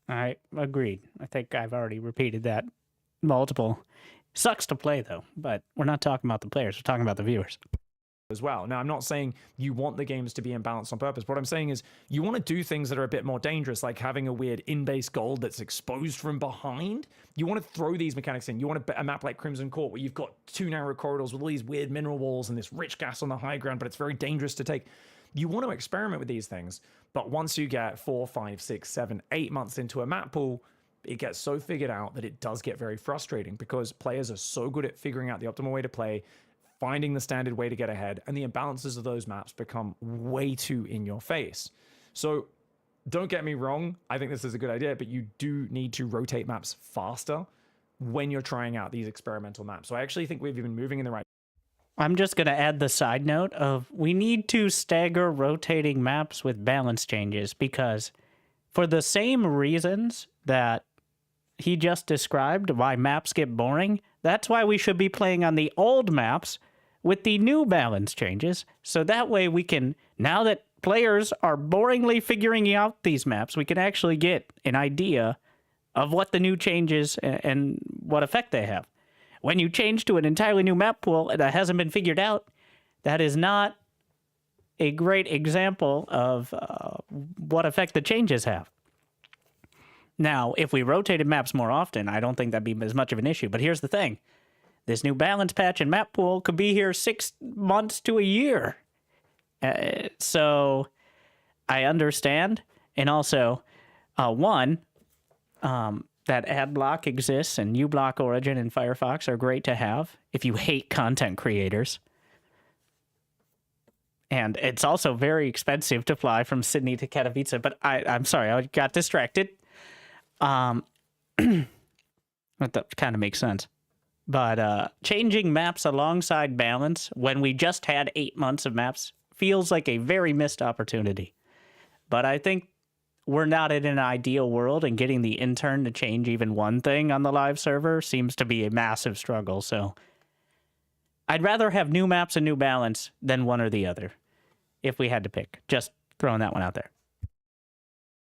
I agreed. I think I've already repeated that multiple. Sucks to play though, but we're not talking about the players. We're talking about the viewers as well. Now, I'm not saying you want the games to be imbalanced on purpose. What I'm saying is you want to do things that are a bit more dangerous, like having a weird in-base gold that's exposed from behind. You want to throw these mechanics in. You want a map like Crimson Court where you've got 2 narrow corridors with all these weird mineral walls and this rich gas on the high ground, but it's very dangerous to take. You want to experiment with these things, but once you get 4, 5, 6, 7, 8 months into a map pool, it gets so figured out that it does get very frustrating because players are so good at figuring out the optimal way to play, finding the standard way to get ahead, and the imbalances of those maps become way too in your face. So don't get me wrong, I think this is a good idea, but you do need to rotate maps faster when you're trying out these experimental maps. So I actually think we've been moving in the right. I'm just going to add the side note of we need to stagger rotating maps with balance changes, because for the same reasons that he just described why maps get boring, that's why we should be playing on the old maps with the new balance changes. So that way we can, now that players are boringly figuring out these maps, we can actually get an idea of what the new changes and what effect they have. When you change to an entirely new map pool that hasn't been figured out, that is not a great example of what effect the changes have. Now, if we rotated maps more often, I don't think that'd be as much of an issue. But here's the thing. This new balance patch and map pool could be here 6 months to a year. So I understand. And also, that ad block exists, and uBlock Origin and Firefox are great to have if you hate content creators. And it's also very expensive to fly from Sydney to Katowice, but I'm sorry, I got distracted. That kind of makes sense. But changing maps alongside balance when we just had 8 months of maps feels like a very missed opportunity. But I think we're not in an ideal world, and getting the intern to change even one thing on the live server seems to be a massive struggle. So I'd rather have new maps and new balance than one or the other, if we had to pick. Just throwing that one out there.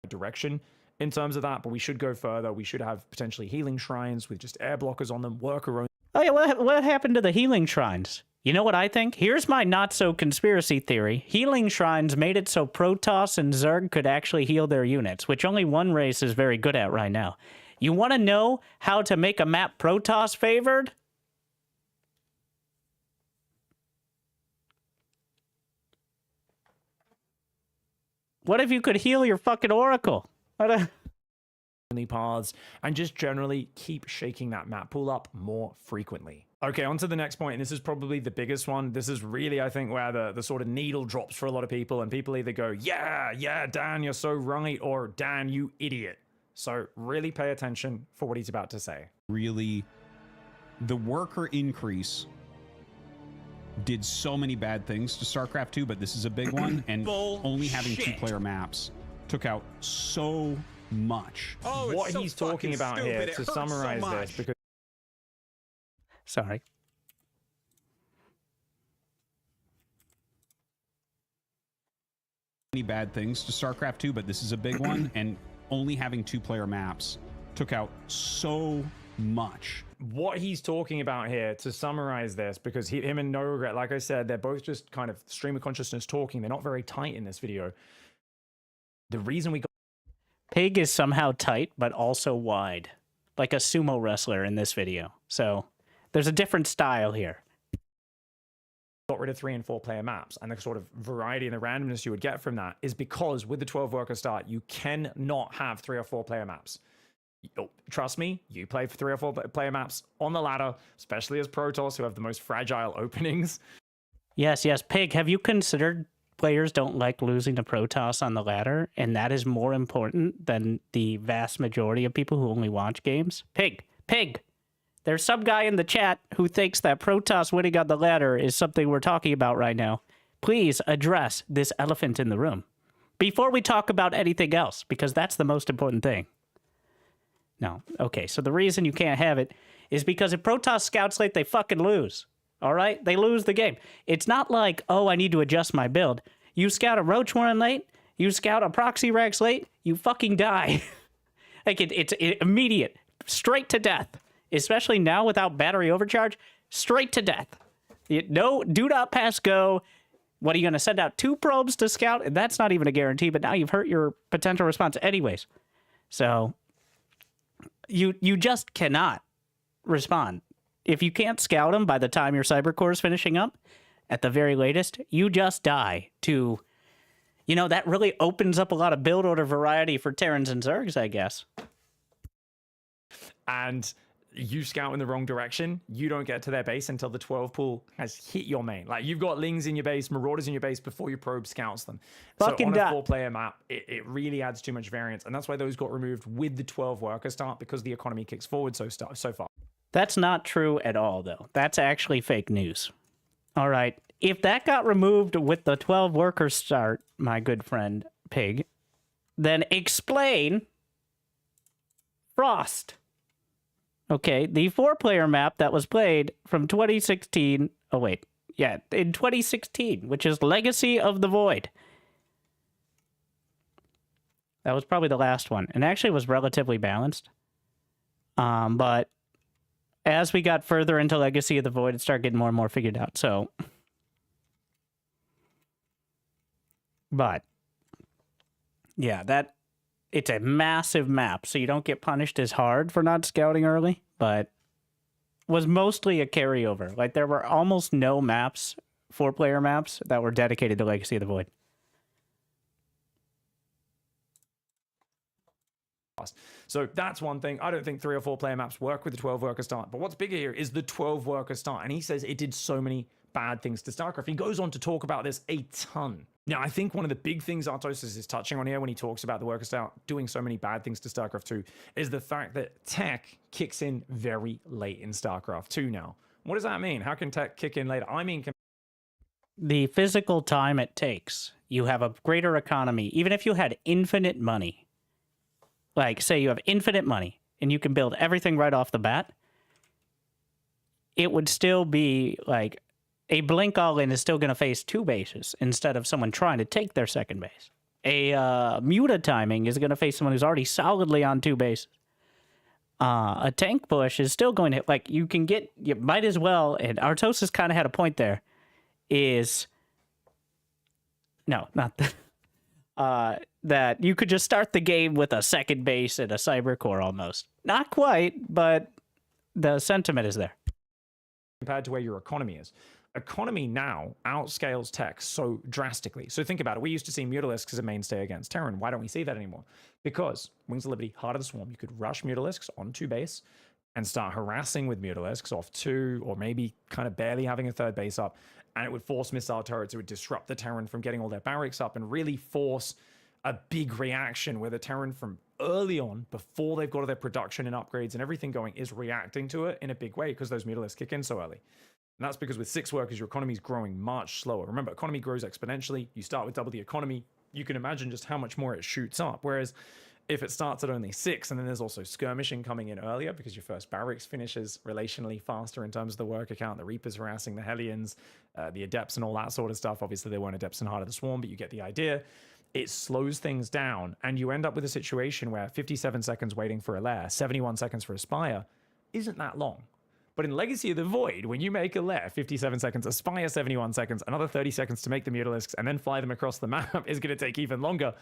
Direction in terms of that, but we should go further. We should have potentially healing shrines with just air blockers on them, worker. Oh yeah, what happened to the healing shrines? You know what I think? Here's my not-so-conspiracy theory. Healing shrines made it so Protoss and Zerg could actually heal their units, which only one race is very good at right now. You want to know how to make a map Protoss favored? What if you could heal your fucking Oracle? Paths, and just generally keep shaking that map pool up more frequently. Okay, on to the next point, and this is probably the biggest one. This is really, I think, where the sort of needle drops for a lot of people, and people either go, yeah, Dan, you're so right, or Dan, you idiot. So really pay attention for what he's about to say. Really, the worker increase did so many bad things to StarCraft 2, but this is a big one, and only having 2-player maps took out so much. Oh, what he's talking about here, to summarize this, because sorry. Many bad things to StarCraft 2, but this is a big one, and only having 2-player maps took out so much. What he's talking about here, to summarize this, because him and No Regret, like I said, they're both just kind of stream of consciousness talking. They're not very tight in this video. The reason we got... Pig is somehow tight, but also wide. Like a sumo wrestler in this video. So there's a different style here. Got rid of 3 and 4 player maps, and the sort of variety and the randomness you would get from that is because with the 12 worker start, you cannot have 3 or 4 player maps. Trust me, you play for 3 or 4 player maps on the ladder, especially as Protoss, who have the most fragile openings. Yes, Pig, have you considered players don't like losing to Protoss on the ladder, and that is more important than the vast majority of people who only watch games? Pig! There's some guy in the chat who thinks that Protoss winning on the ladder is something we're talking about right now. Please address this elephant in the room before we talk about anything else, because that's the most important thing. No. Okay, so the reason you can't have it is because if Protoss scouts late, they fucking lose. All right? They lose the game. It's not like, oh, I need to adjust my build. You scout a Roach Warren late, you scout a Proxy Rex late, you fucking die. Like, it's immediate. Straight to death. Especially now without battery overcharge, straight to death. No, do not pass go. What, are you going to send out 2 probes to scout? And that's not even a guarantee, but now you've hurt your potential response anyways. So you just cannot respond. If you can't scout them by the time your cyber core is finishing up, at the very latest, you just die to, you know, that really opens up a lot of build order variety for Terrans and Zergs, I guess. And you scout in the wrong direction, you don't get to their base until the 12 pool has hit your main. Like, you've got Lings in your base, Marauders in your base before your probe scouts them. Fucking so on a 4-player map, it really adds too much variance, and that's why those got removed with the 12 worker start, because the economy kicks forward so far. That's not true at all, though. That's actually fake news. All right, if that got removed with the 12 worker start, my good friend Pig, then explain Frost. Okay, the 4-player map that was played from 2016... Oh, wait. Yeah, in 2016, which is Legacy of the Void. That was probably the last one. And actually was relatively balanced. But as we got further into Legacy of the Void, it started getting more and more figured out. So... But... yeah, it's a massive map, so you don't get punished as hard for not scouting early, but was mostly a carryover. Like, there were almost no maps, 4-player maps, that were dedicated to Legacy of the Void. So that's one thing. I don't think 3 or 4-player maps work with the 12 worker start, but what's bigger here is the 12 worker start, and he says it did so many bad things to StarCraft. He goes on to talk about this a ton. Now, I think one of the big things Artosis is touching on here when he talks about the worker start doing so many bad things to StarCraft 2 is the fact that tech kicks in very late in StarCraft 2 now. What does that mean? How can tech kick in later? I mean, the physical time it takes. You have a greater economy. Even if you had infinite money, like, say you have infinite money and you can build everything right off the bat, it would still be like a Blink All-In is still going to face 2 bases instead of someone trying to take their second base. A Muta Timing is going to face someone who's already solidly on 2 bases. A Tank Push is still going to, like, you might as well, and Artosis kind of had a point there, is, no, not that, that you could just start the game with a second base and a cyber core almost. Not quite, but the sentiment is there. Compared to where your economy is. Economy now outscales tech so drastically. So think about it. We used to see Mutalisks as a mainstay against Terran. Why don't we see that anymore? Because Wings of Liberty, Heart of the Swarm, you could rush Mutalisks onto base and start harassing with Mutalisks off 2, or maybe kind of barely having a 3rd base up, and it would force missile turrets. It would disrupt the Terran from getting all their barracks up and really force a big reaction where the Terran from early on, before they've got all their production and upgrades and everything going, is reacting to it in a big way because those Mutalisks kick in so early. And that's because with 6 workers, your economy is growing much slower. Remember, economy grows exponentially. You start with double the economy. You can imagine just how much more it shoots up. Whereas if it starts at only 6, and then there's also skirmishing coming in earlier because your first barracks finishes relationally faster in terms of the worker count, the Reapers harassing the Hellions, the Adepts and all that sort of stuff. Obviously, they weren't Adepts in Heart of the Swarm, but you get the idea. it slows things down, and you end up with a situation where 57 seconds waiting for a lair, 71 seconds for a spire, isn't that long. But in Legacy of the Void, when you make a lair, 57 seconds, a spire, 71 seconds, another 30 seconds to make the Mutalisks, and then fly them across the map is going to take even longer.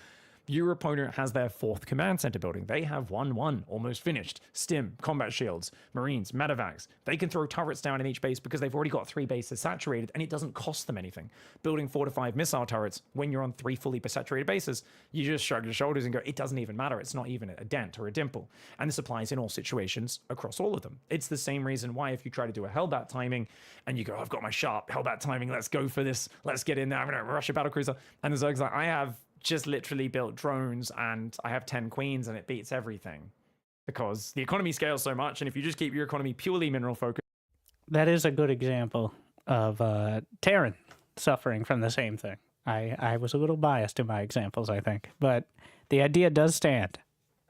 Your opponent has their 4th command center building. They have 1-1, almost finished. Stim, combat shields, marines, medevacs. They can throw turrets down in each base because they've already got 3 bases saturated, and it doesn't cost them anything. Building 4 to 5 missile turrets when you're on 3 fully saturated bases, you just shrug your shoulders and go, it doesn't even matter. It's not even a dent or a dimple. And this applies in all situations across all of them. It's the same reason why if you try to do a Hellbat timing and you go, I've got my sharp Hellbat timing, let's go for this, let's get in there, I'm going to rush a battlecruiser. And the Zerg's like, I have just literally built drones and I have 10 queens and it beats everything because the economy scales so much. And if you just keep your economy purely mineral focused. That is a good example of Terran suffering from the same thing. I was a little biased in my examples, I think, but the idea does stand.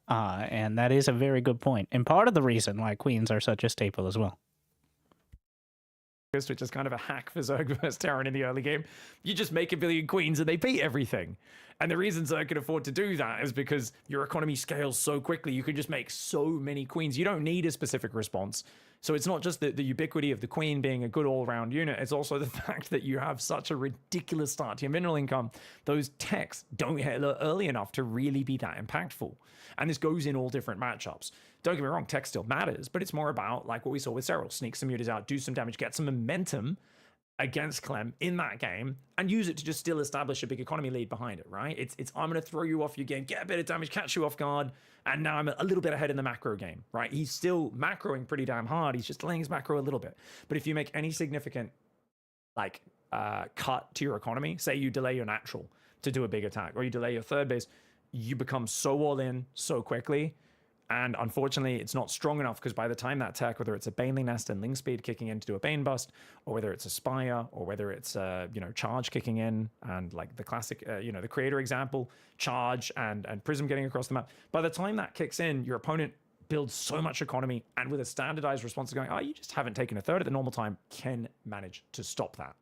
And that is a very good point. And part of the reason why queens are such a staple as well. Which is kind of a hack for Zerg versus Terran in the early game. You just make a billion queens and they beat everything. And the reason Zerg can afford to do that is because your economy scales so quickly. You can just make so many queens. You don't need a specific response. So it's not just the ubiquity of the queen being a good all-round unit. It's also the fact that you have such a ridiculous start to your mineral income. Those techs don't hit early enough to really be that impactful. And this goes in all different matchups. Don't get me wrong, tech still matters, but it's more about like what we saw with Serral. Sneak some mutas out, do some damage, get some momentum against Clem in that game, and use it to just still establish a big economy lead behind it, right? It's I'm going to throw you off your game, get a bit of damage, catch you off guard, and now I'm a little bit ahead in the macro game, right? He's still macroing pretty damn hard. He's just delaying his macro a little bit. But if you make any significant like cut to your economy, say you delay your natural to do a big attack, or you delay your third base, you become so all in so quickly. And unfortunately, it's not strong enough because by the time that tech, whether it's a Baneling Nest and Ling Speed kicking in to do a Bane Bust, or whether it's a Spire, or whether it's Charge kicking in, and like the classic, the Creator example, Charge and Prism getting across the map. By the time that kicks in, your opponent builds so much economy, and with a standardized response going, oh, you just haven't taken a third at the normal time, can manage to stop that.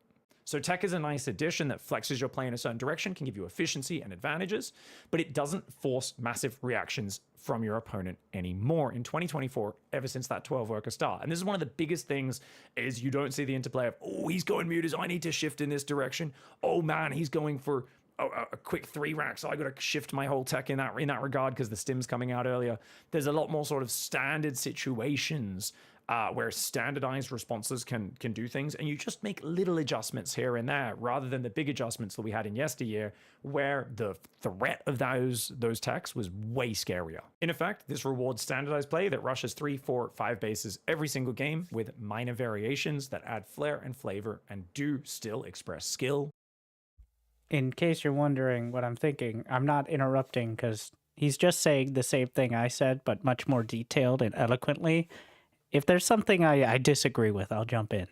So tech is a nice addition that flexes your play in a certain direction, can give you efficiency and advantages, but it doesn't force massive reactions from your opponent anymore in 2024, ever since that 12 worker start. And this is one of the biggest things is you don't see the interplay of, oh, he's going mutas, I need to shift in this direction. Oh man, he's going for a quick 3 racks. So I got to shift my whole tech in that regard because the stim's coming out earlier. There's a lot more sort of standard situations where standardized responses can do things, and you just make little adjustments here and there rather than the big adjustments that we had in yesteryear where the threat of those techs was way scarier. In effect, this rewards standardized play that rushes 3, 4, 5 bases every single game with minor variations that add flair and flavor and do still express skill. In case you're wondering what I'm thinking, I'm not interrupting because he's just saying the same thing I said, but much more detailed and eloquently. If there's something I disagree with, I'll jump in.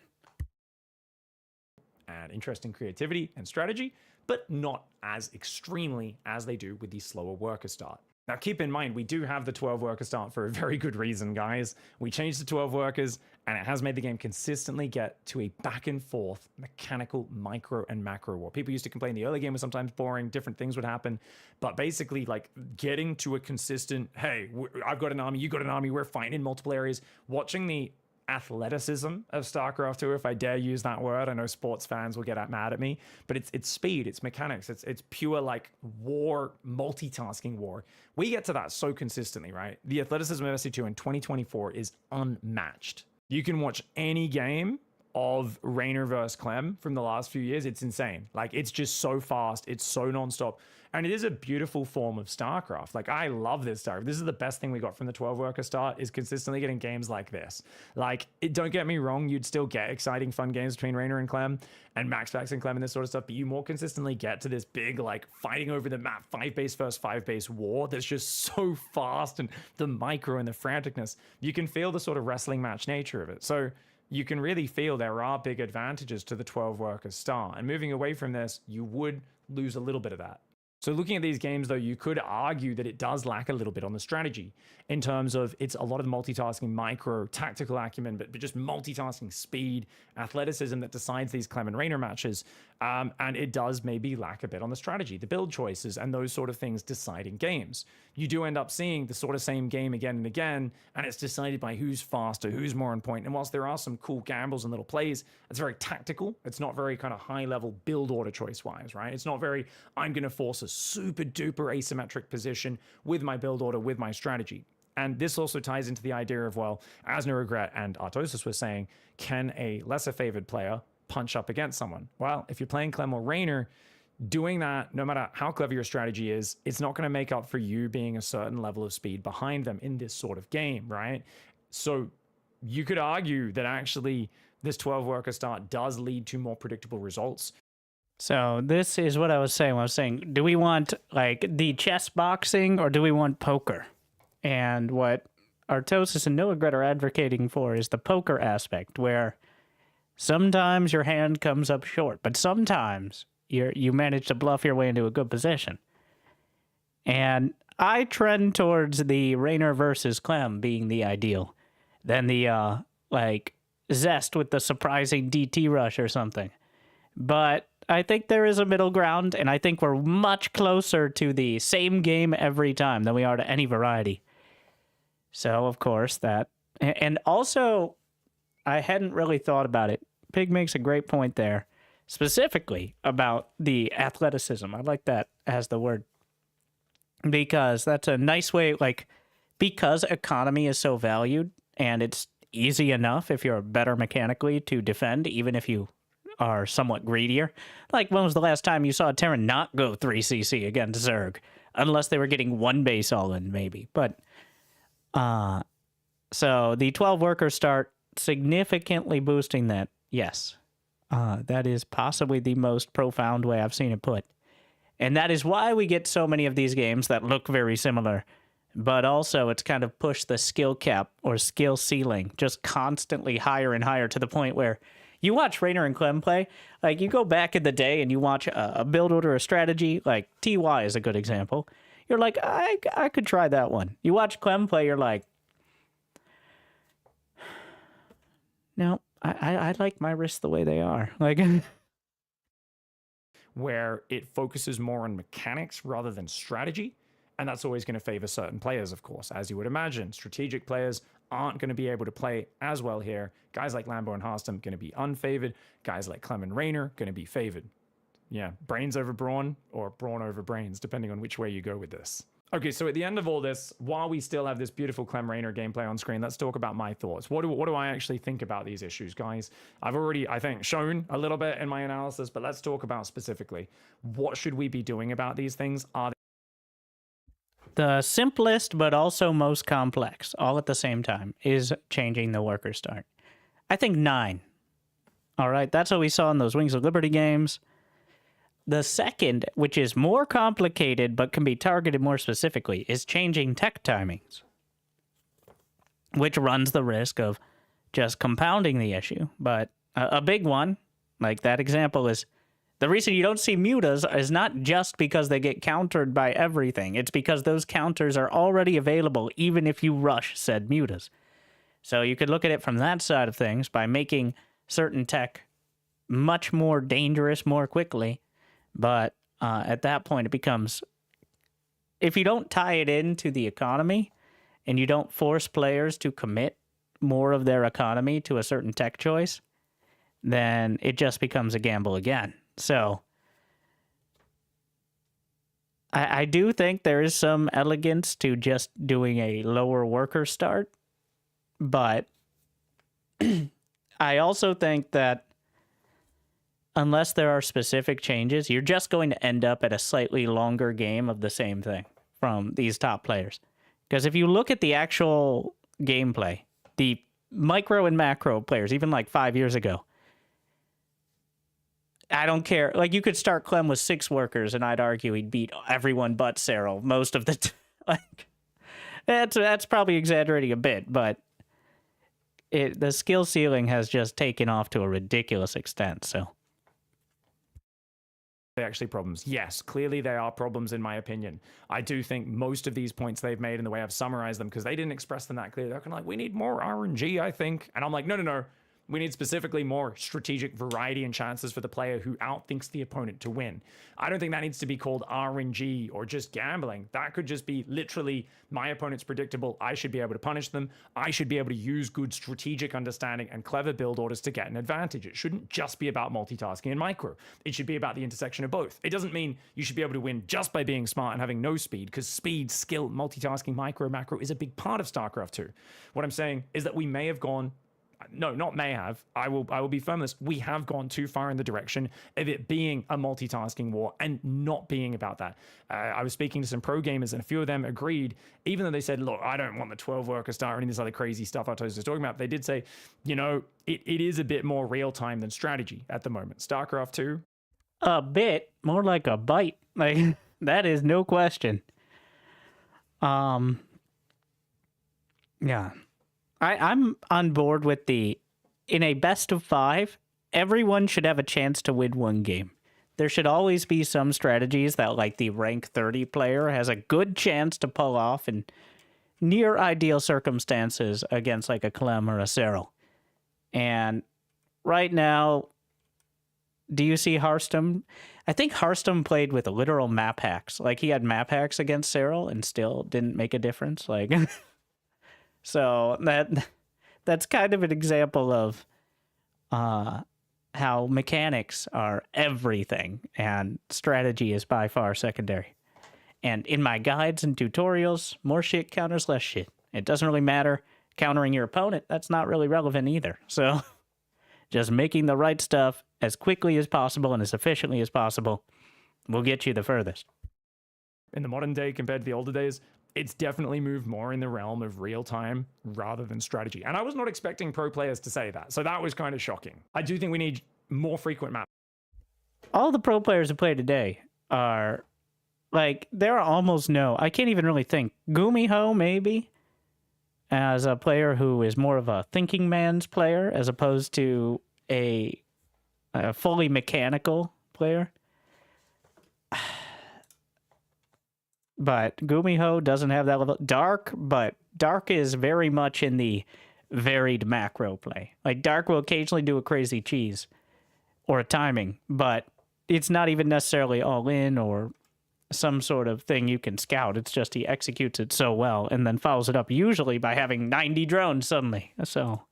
And interesting creativity and strategy, but not as extremely as they do with the slower worker start. Now keep in mind, we do have the 12 worker start for a very good reason, guys. We changed to 12 workers, and it has made the game consistently get to a back and forth mechanical micro and macro war. People used to complain the early game was sometimes boring, different things would happen, but basically like getting to a consistent, hey, I've got an army, you got an army, we're fighting in multiple areas, watching the athleticism of Starcraft 2, if I dare use that word. I know sports fans will get mad at me, but it's speed, it's mechanics, it's pure like war, multitasking war. We get to that so consistently, right? The athleticism of SC2 in 2024 is unmatched. You can watch any game of Raynor versus Clem from the last few years. It's insane. Like, it's just so fast. It's so nonstop. And it is a beautiful form of StarCraft. Like, I love this StarCraft. This is the best thing we got from the 12 worker start, is consistently getting games like this. Like, don't get me wrong, you'd still get exciting, fun games between Raynor and Clem and Maxfax and Clem and this sort of stuff, but you more consistently get to this big, like, fighting over the map, 5 base versus 5 base war that's just so fast, and the micro and the franticness. You can feel the sort of wrestling match nature of it. So you can really feel there are big advantages to the 12 worker start. And moving away from this, you would lose a little bit of that. So looking at these games, though, you could argue that it does lack a little bit on the strategy in terms of it's a lot of multitasking, micro, tactical acumen, but just multitasking speed, athleticism that decides these Clem and Raynor matches. And it does maybe lack a bit on the strategy, the build choices, and those sort of things deciding games. You do end up seeing the sort of same game again and again, and it's decided by who's faster, who's more on point. And whilst there are some cool gambles and little plays, it's very tactical. It's not very kind of high level build order choice wise, right? It's not very, I'm going to force a super duper asymmetric position with my build order, with my strategy. And this also ties into the idea of, well, as No Regret and Artosis were saying, can a lesser favored player punch up against someone? Well, if you're playing Clem or Raynor, doing that, no matter how clever your strategy is, it's not going to make up for you being a certain level of speed behind them in this sort of game, right? So you could argue that actually this 12 worker start does lead to more predictable results. So this is what I was saying. I was saying, do we want like the chess boxing or do we want poker? And what Artosis and No Regret are advocating for is the poker aspect, where sometimes your hand comes up short, but sometimes you manage to bluff your way into a good position. And I trend towards the Raynor versus Clem being the ideal, than the like Zest with the surprising DT rush or something. But I think there is a middle ground, and I think we're much closer to the same game every time than we are to any variety. So, of course, that... And also, I hadn't really thought about it. Pig makes a great point there, specifically about the athleticism. I like that as the word. Because that's a nice way, like, because economy is so valued, and it's easy enough if you're better mechanically to defend, even if you are somewhat greedier. Like, when was the last time you saw a Terran not go 3cc against Zerg? Unless they were getting one base all in, maybe. But, so the 12 workers start significantly boosting that. Yes. That is possibly the most profound way I've seen it put. And that is why we get so many of these games that look very similar. But also, it's kind of pushed the skill cap or skill ceiling just constantly higher and higher to the point where you watch Raynor and Clem play, like you go back in the day and you watch a build order, a strategy, like TY is a good example. You're like, I could try that one. You watch Clem play, you're like, no, I like my wrists the way they are. Like, where it focuses more on mechanics rather than strategy. And that's always going to favor certain players, of course, as you would imagine. Strategic players aren't going to be able to play as well here. Guys like Lambo and Harstam going to be unfavored. Guys like Clem and Raynor going to be favored. Yeah, brains over brawn or brawn over brains, depending on which way you go with this. Okay, so at the end of all this, while we still have this beautiful Clem Raynor gameplay on screen, let's talk about my thoughts. What do I actually think about these issues, guys? I've already, I think, shown a little bit in my analysis, but let's talk about specifically. What should we be doing about these things? Are the simplest but also most complex, all at the same time, is changing the worker start. I think 9. All right, that's what we saw in those Wings of Liberty games. The second, which is more complicated but can be targeted more specifically, is changing tech timings, which runs the risk of just compounding the issue. But a big one, like that example, is the reason you don't see mutas is not just because they get countered by everything. It's because those counters are already available even if you rush said mutas. So you could look at it from that side of things by making certain tech much more dangerous more quickly. But at that point, it becomes, if you don't tie it into the economy and you don't force players to commit more of their economy to a certain tech choice, then it just becomes a gamble again. So I do think there is some elegance to just doing a lower worker start, but I also think that unless there are specific changes, you're just going to end up at a slightly longer game of the same thing from these top players. Because if you look at the actual gameplay, the micro and macro players, even like 5 years ago, I don't care. Like, you could start Clem with 6 workers, and I'd argue he'd beat everyone but Cyril most of the like, that's probably exaggerating a bit, but the skill ceiling has just taken off to a ridiculous extent, so... they actually problems? Yes, clearly they are problems in my opinion. I do think most of these points they've made in the way I've summarized them, because they didn't express them that clearly. They're kind of like, we need more RNG, I think. And I'm like, no, no, no. We need specifically more strategic variety and chances for the player who outthinks the opponent to win. I don't think that needs to be called RNG or just gambling. That could just be literally, my opponent's predictable. I should be able to punish them. I should be able to use good strategic understanding and clever build orders to get an advantage. It shouldn't just be about multitasking and micro. It should be about the intersection of both. It doesn't mean you should be able to win just by being smart and having no speed, because speed, skill, multitasking, micro, macro is a big part of StarCraft 2. What I'm saying is that we may have gone, no, not may have. I will be firm on this. We have gone too far in the direction of it being a multitasking war and not being about that. I was speaking to some pro gamers, and a few of them agreed, even though they said, look, I don't want the 12 worker start or any of this other crazy stuff I was talking about. They did say, you know, it is a bit more real time than strategy at the moment. StarCraft 2. A bit more like a bite. Like, that is no question. Yeah. I'm on board with in a best of 5, everyone should have a chance to win one game. There should always be some strategies that, like, the rank 30 player has a good chance to pull off in near ideal circumstances against, like, a Clem or a Cyril. And right now, do you see Hearthstone? I think Hearthstone played with literal map hacks. Like, he had map hacks against Cyril and still didn't make a difference. Like... So that's kind of an example of how mechanics are everything and strategy is by far secondary. And in my guides and tutorials, more shit counters less shit. It doesn't really matter countering your opponent. That's not really relevant either. So just making the right stuff as quickly as possible and as efficiently as possible will get you the furthest. In the modern day compared to the older days, it's definitely moved more in the realm of real time rather than strategy. And I was not expecting pro players to say that. So that was kind of shocking. I do think we need more frequent maps. All the pro players who play today are, like, there are almost no, I can't even really think. Gumiho, maybe, as a player who is more of a thinking man's player as opposed to a fully mechanical player. But Gumiho doesn't have that level. Dark is very much in the varied macro play. Like, Dark will occasionally do a crazy cheese or a timing, but it's not even necessarily all in or some sort of thing you can scout. It's just he executes it so well and then follows it up usually by having 90 drones suddenly. So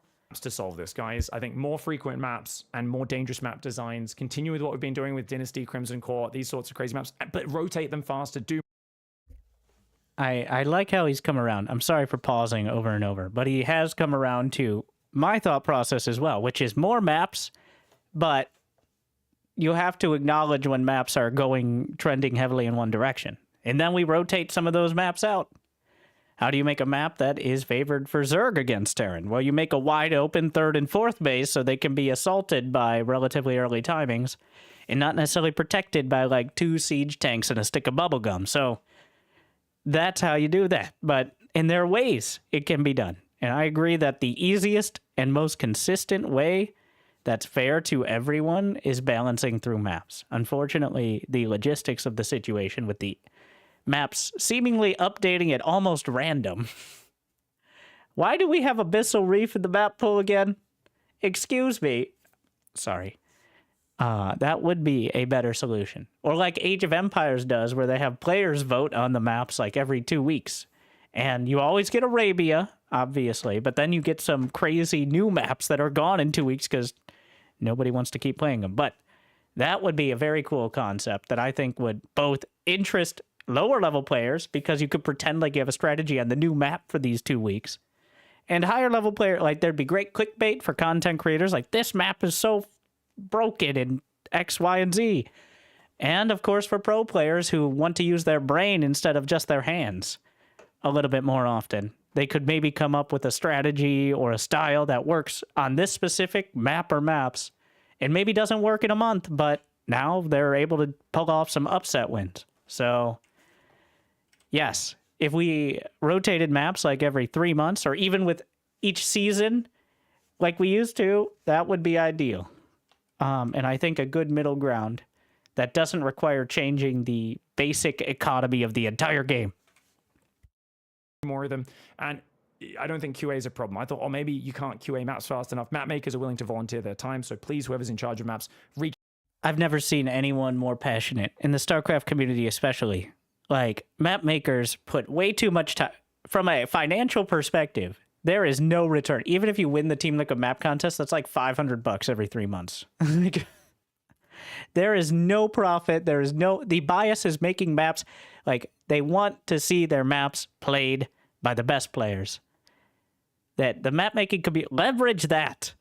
to solve this, guys, I think more frequent maps and more dangerous map designs, continue with what we've been doing with Dynasty, Crimson Core, these sorts of crazy maps, but rotate them faster, do. I like how he's come around. I'm sorry for pausing over and over, but he has come around to my thought process as well, which is more maps, but you have to acknowledge when maps are trending heavily in one direction. And then we rotate some of those maps out. How do you make a map that is favored for Zerg against Terran? Well, you make a wide open 3rd and 4th base so they can be assaulted by relatively early timings and not necessarily protected by, like, 2 siege tanks and a stick of bubblegum. So that's how you do that. But in their ways, it can be done. And I agree that the easiest and most consistent way that's fair to everyone is balancing through maps. Unfortunately, the logistics of the situation with the maps seemingly updating at almost random. Why do we have Abyssal Reef in the map pool again? Excuse me. Sorry. That would be a better solution. Or like Age of Empires does, where they have players vote on the maps like every 2 weeks. And you always get Arabia, obviously, but then you get some crazy new maps that are gone in 2 weeks because nobody wants to keep playing them. But that would be a very cool concept that I think would both interest lower level players, because you could pretend like you have a strategy on the new map for these 2 weeks. And higher level player, like, there'd be great clickbait for content creators, like, this map is so broken in X, Y, and Z. And of course for pro players who want to use their brain instead of just their hands a little bit more often. They could maybe come up with a strategy or a style that works on this specific map or maps and maybe doesn't work in a month, but now they're able to pull off some upset wins. So yes, if we rotated maps like every 3 months or even with each season like we used to, that would be ideal. And I think a good middle ground that doesn't require changing the basic economy of the entire game. More of them, and I don't think QA is a problem. I thought, oh, maybe you can't QA maps fast enough. Map makers are willing to volunteer their time, so please, whoever's in charge of maps, reach. I've never seen anyone more passionate, in the StarCraft community especially. Like, map makers put way too much time. From a financial perspective, there is no return. Even if you win the Team Liquid map contest, that's like $500 every 3 months. There is no profit. There is no... The bias is making maps... Like, they want to see their maps played by the best players. That the map making could be... Leverage that.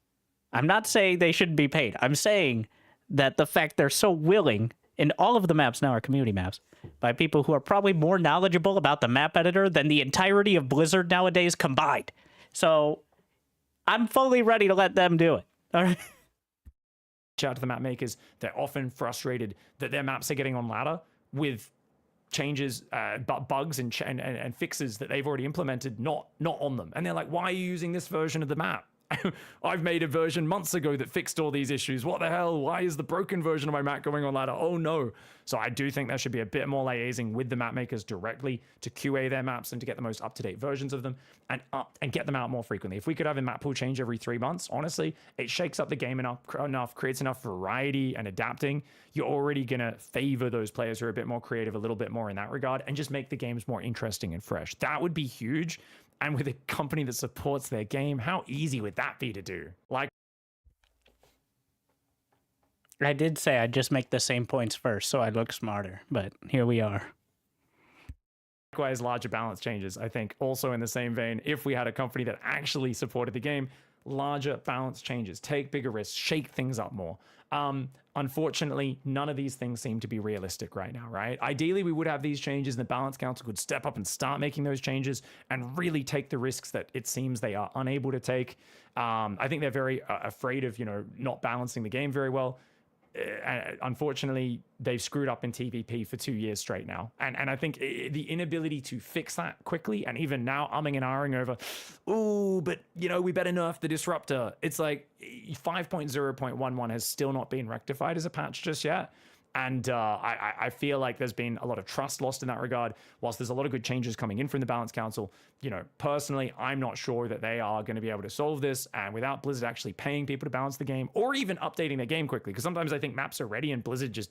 I'm not saying they shouldn't be paid. I'm saying that the fact they're so willing... And all of the maps now are community maps by people who are probably more knowledgeable about the map editor than the entirety of Blizzard nowadays combined. So I'm fully ready to let them do it. All right. Out to the map makers, they're often frustrated that their maps are getting on ladder with changes, bugs and fixes that they've already implemented, not on them. And they're like, why are you using this version of the map? I've made a version months ago that fixed all these issues. What the hell? Why is the broken version of my map going on ladder? Oh no. So I do think there should be a bit more liaising with the map makers directly to QA their maps and to get the most up-to-date versions of them and get them out more frequently. If we could have a map pool change every 3 months, honestly, it shakes up the game enough, creates enough variety and adapting. You're already going to favor those players who are a bit more creative, a little bit more in that regard, and just make the games more interesting and fresh. That would be huge. And with a company that supports their game, how easy would that be to do? Like, I did say I'd just make the same points first, so I'd look smarter, but here we are. Likewise, larger balance changes. I think also in the same vein, if we had a company that actually supported the game, larger balance changes, take bigger risks, shake things up more. Unfortunately, none of these things seem to be realistic right now, right? Ideally, we would have these changes and the Balance Council could step up and start making those changes and really take the risks that it seems they are unable to take. I think they're very afraid of, not balancing the game very well. Unfortunately, they've screwed up in TVP for 2 years straight now. And I think the inability to fix that quickly, and even now umming and ahhing over, ooh, but, we better nerf the disruptor. It's like 5.0.11 has still not been rectified as a patch just yet. And I feel like there's been a lot of trust lost in that regard. Whilst there's a lot of good changes coming in from the Balance Council, personally, I'm not sure that they are going to be able to solve this. And without Blizzard actually paying people to balance the game or even updating their game quickly, because sometimes I think maps are ready and Blizzard just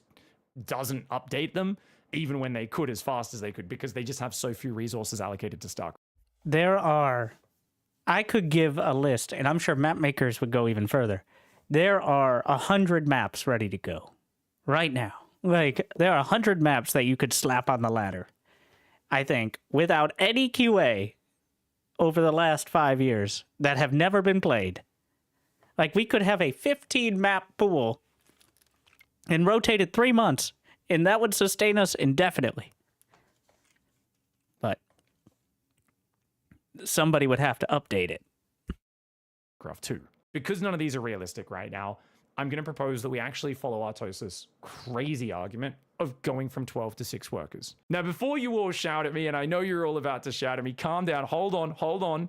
doesn't update them, even when they could as fast as they could, because they just have so few resources allocated to Starcraft. I could give a list, and I'm sure map makers would go even further. There are 100 maps ready to go. Right now. Like, there are 100 maps that you could slap on the ladder. I think, without any QA over the last 5 years that have never been played. Like, we could have a 15-map pool and rotate it 3 months, and that would sustain us indefinitely. But somebody would have to update it. Starcraft 2. Because none of these are realistic right now, I'm going to propose that we actually follow Artos's crazy argument of going from 12 to 6 workers. Now, before you all shout at me, and I know you're all about to shout at me, calm down, hold on.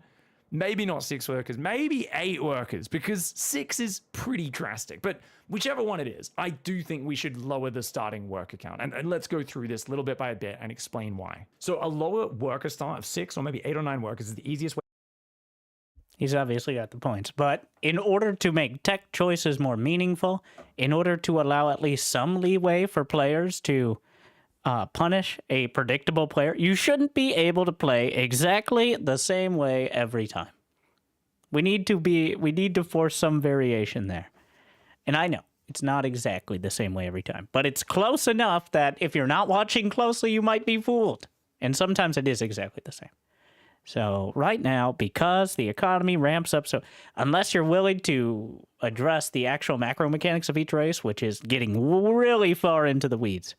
Maybe not 6 workers, maybe 8 workers, because 6 is pretty drastic. But whichever one it is, I do think we should lower the starting worker count. And let's go through this little bit by bit and explain why. So a lower worker start of 6 or maybe 8 or 9 workers is the easiest way. He's obviously got the points. But in order to make tech choices more meaningful, in order to allow at least some leeway for players to punish a predictable player, you shouldn't be able to play exactly the same way every time. We need to force some variation there. And I know it's not exactly the same way every time, but it's close enough that if you're not watching closely, you might be fooled. And sometimes it is exactly the same. So right now, because the economy ramps up, so unless you're willing to address the actual macro mechanics of each race, which is getting really far into the weeds,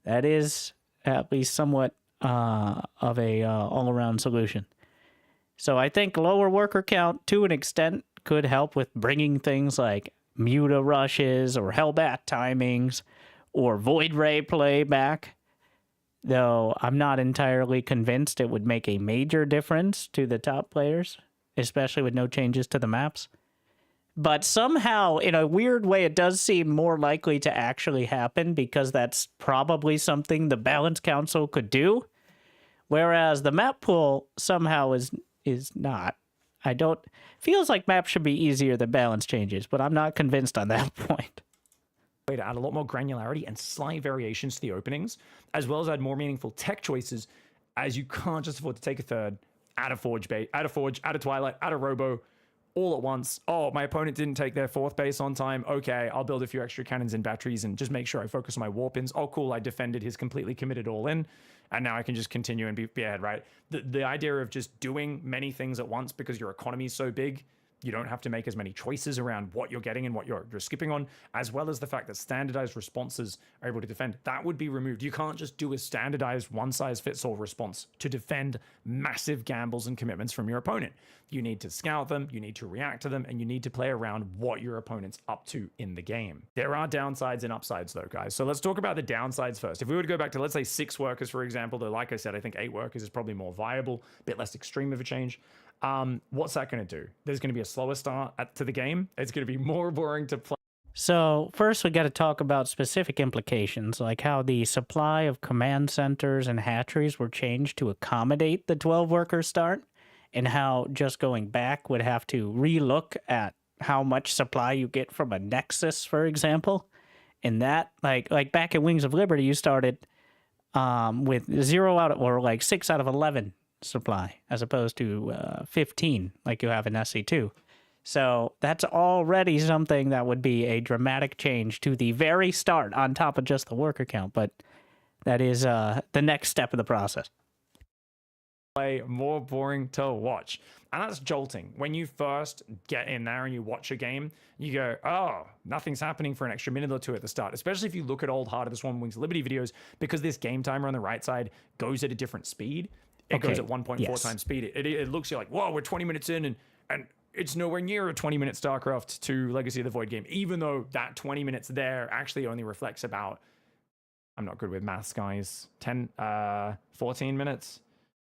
that is at least somewhat of a all-around solution. So I think lower worker count, to an extent, could help with bringing things like Muta rushes or Hellbat timings or Void Ray play back. Though I'm not entirely convinced it would make a major difference to the top players, especially with no changes to the maps. But somehow, in a weird way, it does seem more likely to actually happen because that's probably something the Balance Council could do. Whereas the map pool somehow is not. I don't... Feels like maps should be easier than balance changes, but I'm not convinced on that point. Way to add a lot more granularity and slight variations to the openings, as well as add more meaningful tech choices, as you can't just afford to take a third, add a Forge, add a Twilight, add a Robo, all at once. Oh, my opponent didn't take their 4th base on time. Okay, I'll build a few extra cannons and batteries and just make sure I focus on my warp-ins. Oh, cool, I defended his completely committed all-in, and now I can just continue and be ahead, right? The idea of just doing many things at once because your economy is so big, you don't have to make as many choices around what you're getting and what you're skipping on, as well as the fact that standardized responses are able to defend. That would be removed. You can't just do a standardized one-size-fits-all response to defend massive gambles and commitments from your opponent. You need to scout them, you need to react to them, and you need to play around what your opponent's up to in the game. There are downsides and upsides though, guys. So let's talk about the downsides first. If we were to go back to, let's say, 6 workers, for example, though, like I said, I think 8 workers is probably more viable, a bit less extreme of a change. What's that going to do? There's going to be a slower start to the game. It's going to be more boring to play. So first we got to talk about specific implications, like how the supply of command centers and hatcheries were changed to accommodate the 12-worker start, and how just going back would have to relook at how much supply you get from a Nexus, for example. And that, like back in Wings of Liberty, you started with 6 out of 11 supply, as opposed to 15 like you have in SC2. So that's already something that would be a dramatic change to the very start on top of just the worker count, but that is the next step of the process. More boring to watch, and that's jolting. When you first get in there and you watch a game, you go, oh, nothing's happening for an extra minute or two at the start, especially if you look at old Heart of the Swarm Wings of Liberty videos, because this game timer on the right side goes at a different speed. It goes at 1.4 times speed. It looks like, whoa, we're 20 minutes in, and it's nowhere near a 20-minute StarCraft 2 Legacy of the Void game, even though that 20 minutes there actually only reflects about, I'm not good with maths, guys, 14 minutes.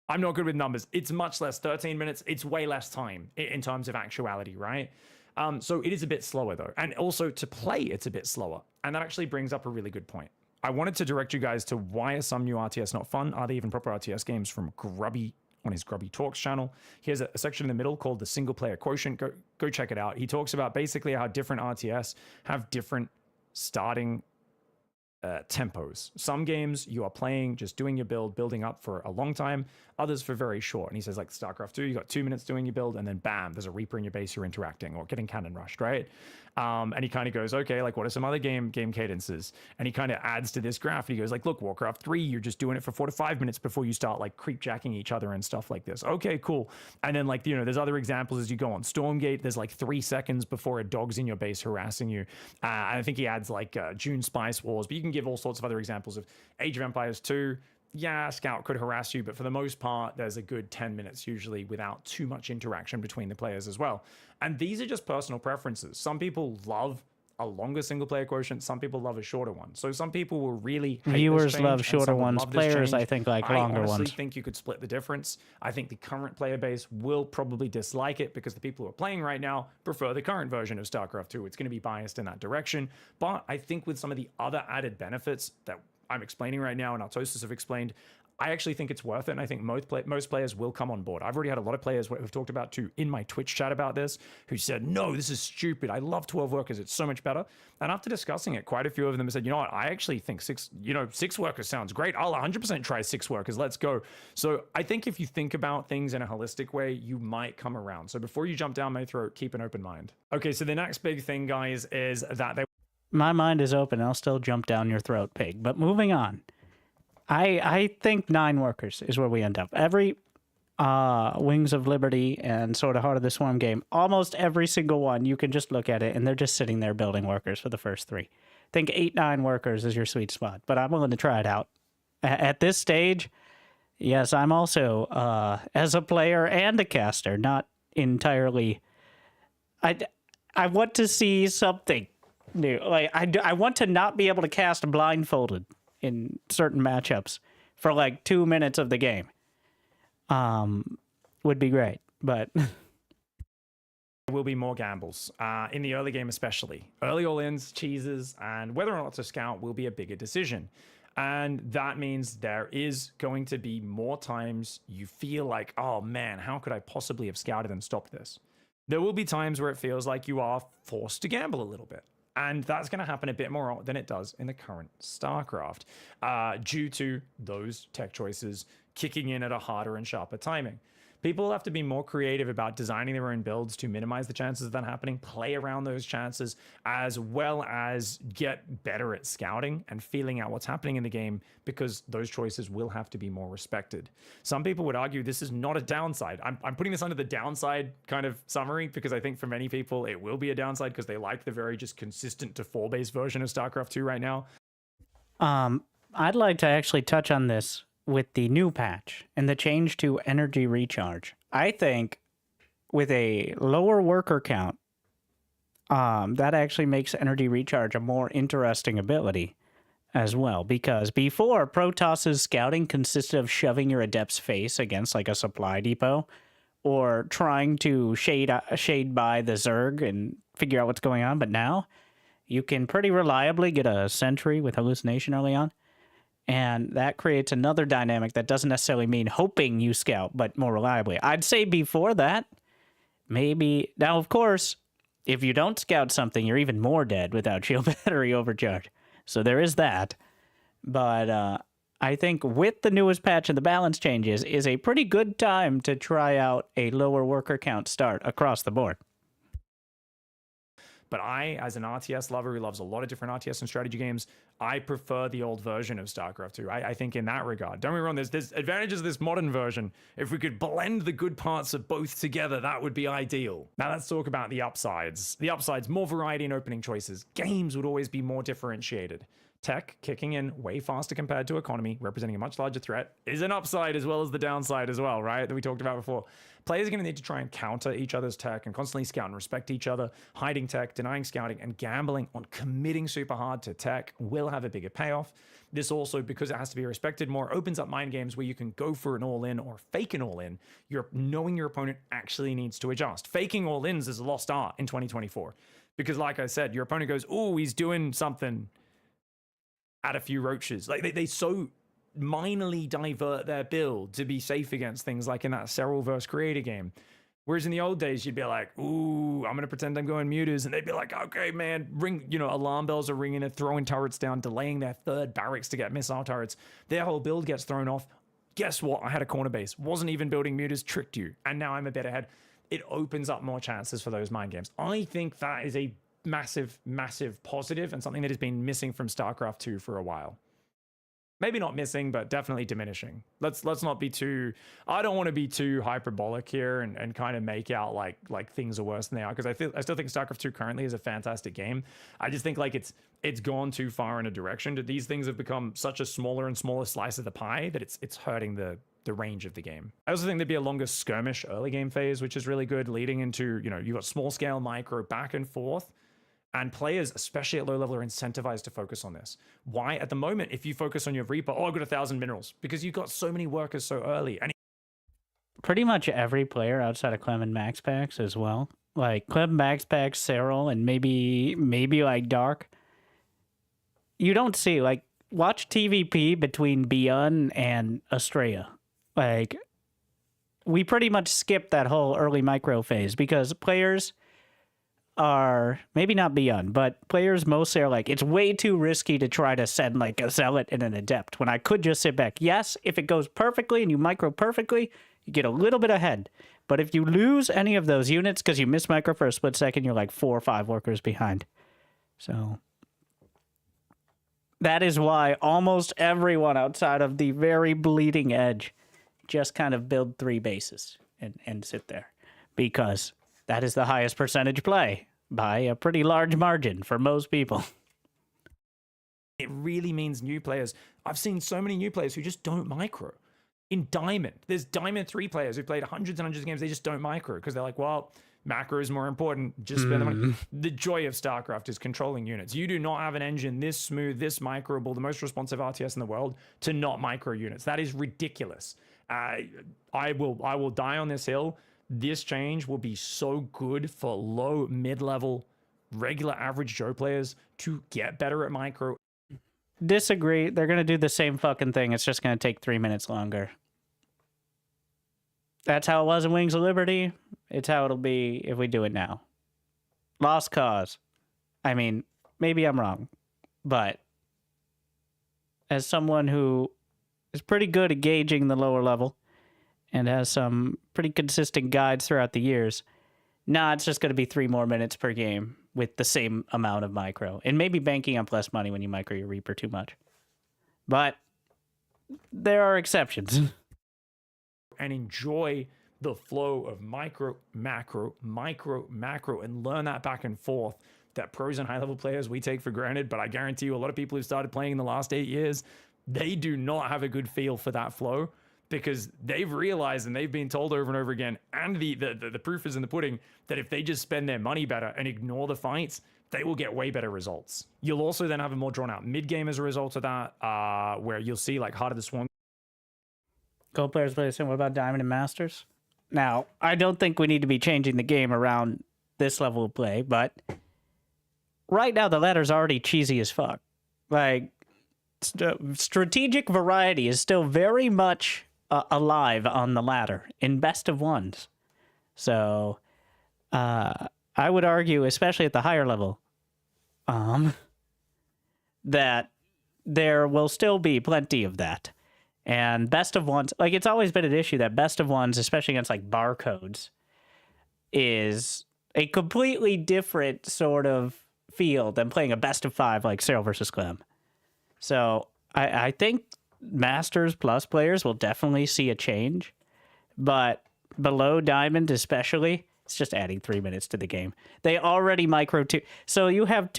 I'm not good with numbers. It's much less, 13 minutes. It's way less time in terms of actuality, right? So it is a bit slower, though. And also to play, it's a bit slower. And that actually brings up a really good point. I wanted to direct you guys to why are some new RTS not fun? Are they even proper RTS games? From Grubby on his Grubby Talks channel. He has a section in the middle called the Single Player Quotient. Go check it out. He talks about basically how different RTS have different starting tempos. Some games you are playing, just doing your build, building up for a long time, others for very short. And he says, like StarCraft 2, you got 2 minutes doing your build, and then bam, there's a Reaper in your base, you're interacting or getting cannon rushed, right? And he kind of goes, okay, like what are some other game cadences? And he kind of adds to this graph. He goes like, look, Warcraft 3, you're just doing it for 4 to 5 minutes before you start like creep jacking each other and stuff like this. Okay, cool. And then like, you know, there's other examples as you go on Stormgate, there's like 3 seconds before a dog's in your base harassing you. And I think he adds like June Spice Wars, but you can give all sorts of other examples of Age of Empires 2. Yeah, Scout could harass you, but for the most part, there's a good 10 minutes usually without too much interaction between the players as well. And these are just personal preferences. Some people love a longer single player quotient, some people love a shorter one. So some people will really hate Viewers this change, love and shorter some will ones. love this Players, change. I think, like longer I honestly ones. think you could split the difference. I think the current player base will probably dislike it because the people who are playing right now prefer the current version of StarCraft 2. It's going to be biased in that direction. But I think with some of the other added benefits that I'm explaining right now and our toasters have explained, I actually think it's worth it, and I think most players will come on board. I've already had a lot of players who've talked about too in my Twitch chat about this, who said, no, this is stupid. I love 12 workers. It's so much better. And after discussing it, quite a few of them have said, you know what, I actually think 6 workers sounds great. I'll 100% try 6 workers. Let's go. So I think if you think about things in a holistic way, you might come around. So before you jump down my throat, keep an open mind. Okay, so the next big thing, guys, is that My mind is open. I'll still jump down your throat, pig. But moving on. I think 9 workers is where we end up. Every Wings of Liberty and sort of Heart of the Swarm game, almost every single one, you can just look at it and they're just sitting there building workers for the first 3. I think 8, 9 workers is your sweet spot, but I'm willing to try it out. At this stage, yes, I'm also, as a player and a caster, not entirely... I want to see something new. Like I want to not be able to cast blindfolded in certain matchups for like 2 minutes of the game. Would be great, but There will be more gambles in the early game, especially. Early all-ins, cheeses, and whether or not to scout will be a bigger decision. And that means there is going to be more times you feel like, oh man, how could I possibly have scouted and stopped this? There will be times where it feels like you are forced to gamble a little bit. And that's going to happen a bit more than it does in the current StarCraft, due to those tech choices kicking in at a harder and sharper timing. People have to be more creative about designing their own builds to minimize the chances of that happening, play around those chances, as well as get better at scouting and feeling out what's happening in the game, because those choices will have to be more respected. Some people would argue this is not a downside. I'm putting this under the downside kind of summary, because I think for many people it will be a downside because they like the very just consistent to 4-based version of StarCraft 2 right now. I'd like to actually touch on this with the new patch and the change to energy recharge. I think with a lower worker count, that actually makes energy recharge a more interesting ability as well, because before, Protoss's scouting consisted of shoving your adept's face against like a supply depot or trying to shade by the Zerg and figure out what's going on. But now you can pretty reliably get a sentry with hallucination early on. And that creates another dynamic that doesn't necessarily mean hoping you scout, but more reliably. I'd say before that, maybe... Now, of course, if you don't scout something, you're even more dead without shield battery overcharge. So there is that. But I think with the newest patch and the balance changes is a pretty good time to try out a lower worker count start across the board. But I, as an RTS lover who loves a lot of different RTS and strategy games, I prefer the old version of StarCraft 2. I think in that regard, don't get me wrong, there's advantages of this modern version. If we could blend the good parts of both together, that would be ideal. Now let's talk about the upsides. The upsides, more variety in opening choices. Games would always be more differentiated. Tech kicking in way faster compared to economy, representing a much larger threat, is an upside as well as the downside as well, right? That we talked about before. Players are going to need to try and counter each other's tech and constantly scout and respect each other. Hiding tech, denying scouting, and gambling on committing super hard to tech will have a bigger payoff. This also, because it has to be respected more, opens up mind games where you can go for an all-in or fake an all-in. You're knowing your opponent actually needs to adjust. Faking all-ins is a lost art in 2024. Because like I said, your opponent goes, oh, he's doing something, add a few roaches. Like they so minorly divert their build to be safe against things like in that Serral vs. Creator game. Whereas in the old days, you'd be like, ooh, I'm going to pretend I'm going mutas. And they'd be like, okay, man, alarm bells are ringing, they're throwing turrets down, delaying their third barracks to get missile turrets. Their whole build gets thrown off. Guess what? I had a corner base. Wasn't even building mutas, tricked you. And now I'm a bit ahead. It opens up more chances for those mind games. I think that is a massive, massive positive and something that has been missing from StarCraft 2 for a while. Maybe not missing, but definitely diminishing. Let's not be too... I don't want to be too hyperbolic here and kind of make out like things are worse than they are, because I still think StarCraft 2 currently is a fantastic game. I just think like it's gone too far in a direction that these things have become such a smaller and smaller slice of the pie that it's hurting the range of the game. I also think there'd be a longer skirmish early game phase, which is really good, leading into, you've got small scale, micro, back and forth. And players, especially at low level, are incentivized to focus on this. Why? At the moment, if you focus on your Reaper, I've got 1,000 minerals, because you've got so many workers so early. And pretty much every player outside of Clem and Max Packs as well. Like Clem, Max Packs, Serral, and maybe like Dark. You don't see, watch TVP between Beyond and Estrella. Like, we pretty much skipped that whole early micro phase because players are, maybe not Beyond, but players mostly are like, it's way too risky to try to send like a Zealot and an Adept when I could just sit back. Yes, if it goes perfectly and you micro perfectly, you get a little bit ahead. But if you lose any of those units because you miss micro for a split second, you're like 4 or 5 workers behind. So that is why almost everyone outside of the very bleeding edge just kind of build 3 bases and sit there, because that is the highest percentage play by a pretty large margin for most people. it really means new players. I've seen so many new players who just don't micro. In Diamond, there's Diamond 3 players who played hundreds and hundreds of games. They just don't micro because they're like, well, macro is more important. Just spend the money. The joy of StarCraft is controlling units. You do not have an engine this smooth, this microable, the most responsive RTS in the world to not micro units. That is ridiculous. I will die on this hill this change will be so good for low, mid-level, regular average Joe players to get better at micro. Disagree. They're going to do the same fucking thing. It's just going to take 3 minutes longer. That's how it was in Wings of Liberty. It's how it'll be if we do it now. Lost cause. I mean, maybe I'm wrong, but as someone who is pretty good at gauging the lower level and has some pretty consistent guides throughout the years, it's just going to be 3 more minutes per game with the same amount of micro. And maybe banking up less money when you micro your Reaper too much. But there are exceptions. And enjoy the flow of micro, macro, and learn that back and forth that pros and high-level players we take for granted. But I guarantee you a lot of people who started playing in the last 8 years, they do not have a good feel for that flow because they've realized and they've been told over and over again, and the proof is in the pudding, that if they just spend their money better and ignore the fights, they will get way better results. You'll also then have a more drawn-out mid-game as a result of that, where you'll see like Heart of the Swarm. Gold players play the same. What about Diamond and Masters? Now, I don't think we need to be changing the game around this level of play, but right now the ladder's already cheesy as fuck. Like, strategic variety is still very much alive on the ladder in best of ones. So, I would argue, especially at the higher level, that there will still be plenty of that. And best of ones, like it's always been an issue that best of ones, especially against like barcodes, is a completely different sort of feel than playing a best of 5 like Cyril versus Clem. So I think Masters Plus players will definitely see a change, but below Diamond especially, it's just adding 3 minutes to the game. They already micro 2. So you have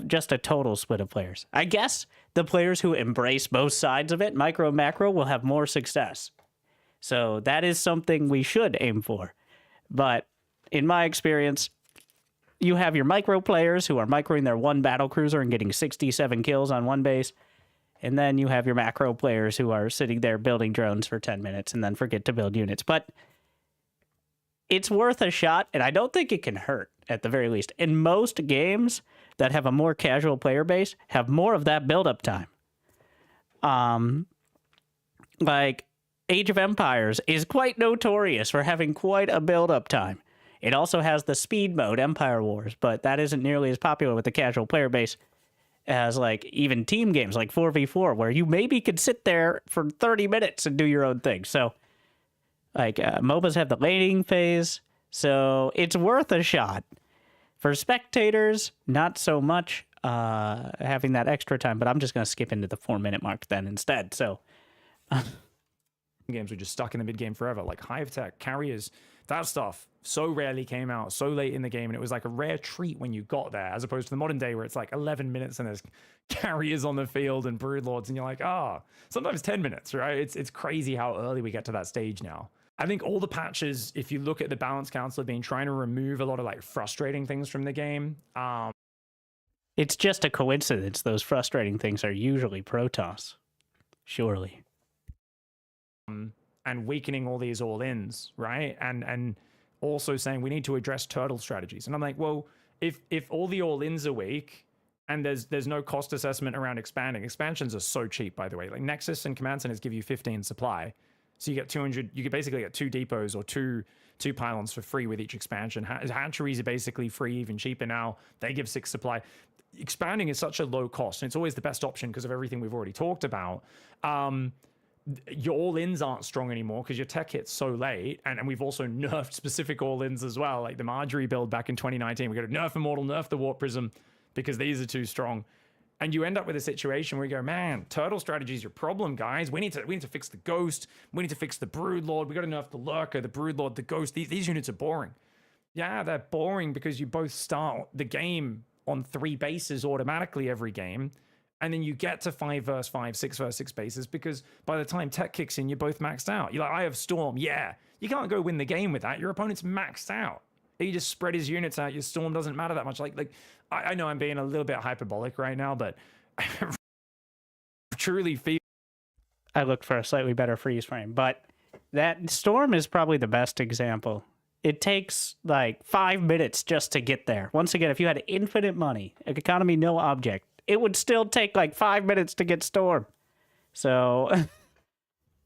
just a total split of players. I guess the players who embrace both sides of it, micro and macro, will have more success. So that is something we should aim for. But in my experience, you have your micro players who are microing their one battle cruiser and getting 67 kills on one base. And then you have your macro players who are sitting there building drones for 10 minutes and then forget to build units. But it's worth a shot, and I don't think it can hurt, at the very least. In most games that have a more casual player base, have more of that build-up time. Like, Age of Empires is quite notorious for having quite a build-up time. It also has the speed mode, Empire Wars, but that isn't nearly as popular with the casual player base as, like, even team games like 4v4, where you maybe could sit there for 30 minutes and do your own thing. So, like, MOBAs have the laning phase, so it's worth a shot. For spectators, not so much having that extra time, but I'm just going to skip into the 4-minute mark then instead. So, games were just stuck in the mid game forever, like Hive Tech, Carriers, that stuff so rarely came out so late in the game, and it was like a rare treat when you got there, as opposed to the modern day where it's like 11 minutes and there's Carriers on the field and Broodlords, and you're like, sometimes 10 minutes, right? It's crazy how early we get to that stage now. I think all the patches, if you look at the Balance Council, have been trying to remove a lot of like frustrating things from the game. It's just a coincidence. Those frustrating things are usually Protoss. Surely. And weakening all these all-ins, right? And also saying we need to address turtle strategies. And I'm like, well, if all the all-ins are weak and there's no cost assessment around expanding, expansions are so cheap, by the way. Like Nexus and Command Centers give you 15 supply. So you get 200, you could basically get 2 depots or two pylons for free with each expansion. Hatcheries are basically free, even cheaper now. They give 6 supply. Expanding is such a low cost, and it's always the best option because of everything we've already talked about. Your all-ins aren't strong anymore because your tech hits so late, and we've also nerfed specific all-ins as well, like the Marjorie build back in 2019. We got to nerf Immortal, nerf the Warp Prism because these are too strong. And you end up with a situation where you go, man, turtle strategy is your problem, guys. We need to fix the Ghost. We need to fix the Broodlord. We got to nerf the Lurker, the Broodlord, the Ghost. These units are boring. Yeah, they're boring because you both start the game on 3 bases automatically every game. And then you get to 5 versus 5, 6 versus 6 bases because by the time tech kicks in, you're both maxed out. You're like, I have Storm. Yeah, you can't go win the game with that. Your opponent's maxed out. He just spread his units out. Your Storm doesn't matter that much. Like I know I'm being a little bit hyperbolic right now, but I truly feel. I looked for a slightly better freeze frame, but That Storm is probably the best example. It takes like 5 minutes just to get there. Once again, if you had infinite money, economy no object, it would still take like 5 minutes to get Storm. So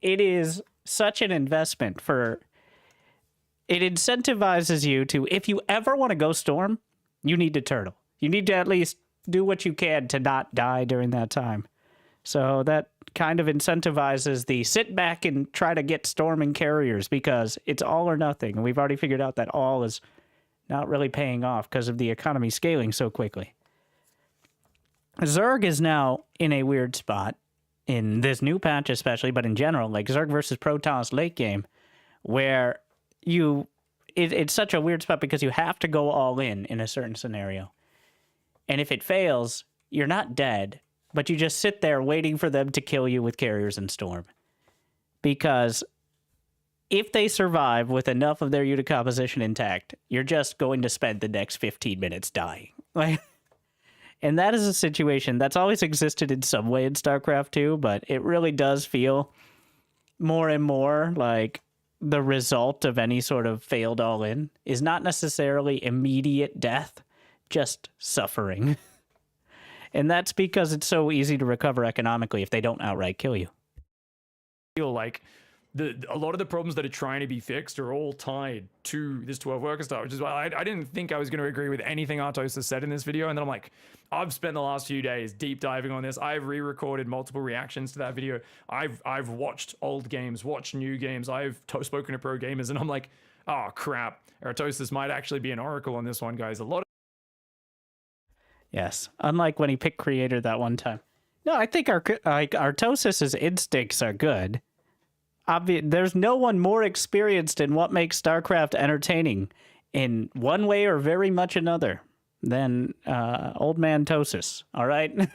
it is such an investment for... It incentivizes you to, if you ever want to go Storm, you need to turtle. You need to at least do what you can to not die during that time. So that kind of incentivizes the sit back and try to get storming carriers, because it's all or nothing. And we've already figured out that all is not really paying off because of the economy scaling so quickly. Zerg is now in a weird spot in this new patch especially, but in general, like Zerg versus Protoss late game, where it's such a weird spot because you have to go all in a certain scenario. And if it fails, you're not dead, but you just sit there waiting for them to kill you with carriers and storm. Because if they survive with enough of their unit composition intact, you're just going to spend the next 15 minutes dying. And that is a situation that's always existed in some way in StarCraft 2, but it really does feel more and more like the result of any sort of failed all-in is not necessarily immediate death, just suffering. And that's because it's so easy to recover economically if they don't outright kill you. Feel like a lot of the problems that are trying to be fixed are all tied to this 12 worker style, which is why I didn't think I was going to agree with anything Artos has said in this video. And then I'm like, I've spent the last few days deep diving on this. I've re-recorded multiple reactions to that video. I've watched old games, watched new games. I've spoken to pro gamers, and I'm like, oh crap, Artos might actually be an oracle on this one, guys. A lot of... Yes, unlike when he picked creator that one time. No, I think Artosis's instincts are good. There's no one more experienced in what makes StarCraft entertaining in one way or very much another than old man Tosis, all right?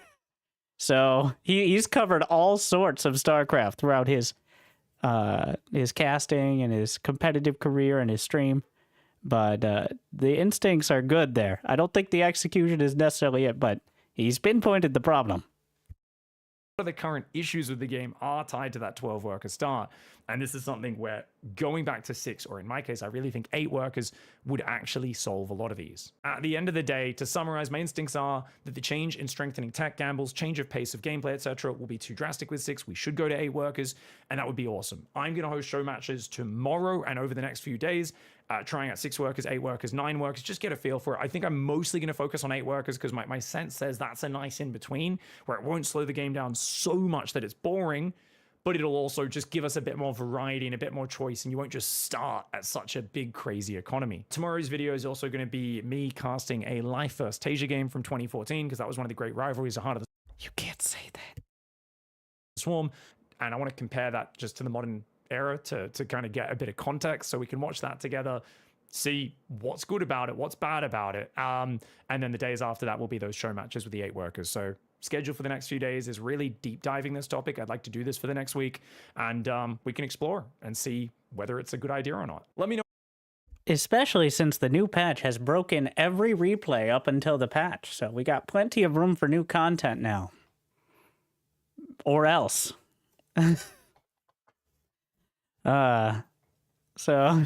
So he's covered all sorts of StarCraft throughout his casting and his competitive career and his stream. But the instincts are good there. I don't think the execution is necessarily it, but he's pinpointed the problem. Of the current issues with the game are tied to that 12 worker start. And this is something where going back to 6, or in my case, I really think 8 workers would actually solve a lot of these. At the end of the day, to summarize, my instincts are that the change in strengthening tech gambles, change of pace of gameplay, etc. will be too drastic with 6. We should go to 8 workers, and that would be awesome. I'm going to host show matches tomorrow and over the next few days, trying out 6 workers, 8 workers, 9 workers, just get a feel for it. I think I'm mostly going to focus on 8 workers because my sense says that's a nice in-between where it won't slow the game down so much that it's boring, but it'll also just give us a bit more variety and a bit more choice, and you won't just start at such a big, crazy economy. Tomorrow's video is also going to be me casting a Life First Tasia game from 2014, because that was one of the great rivalries at Heart of the... You can't say that. Swarm, and I want to compare that just to the modern era to kind of get a bit of context so we can watch that together, see what's good about it, what's bad about it, and then the days after that will be those show matches with the 8 workers. So schedule for the next few days is really deep diving this topic. I'd like to do this for the next week, and we can explore and see whether it's a good idea or not. Let me know. Especially since the new patch has broken every replay up until the patch, so we got plenty of room for new content now. Or else. So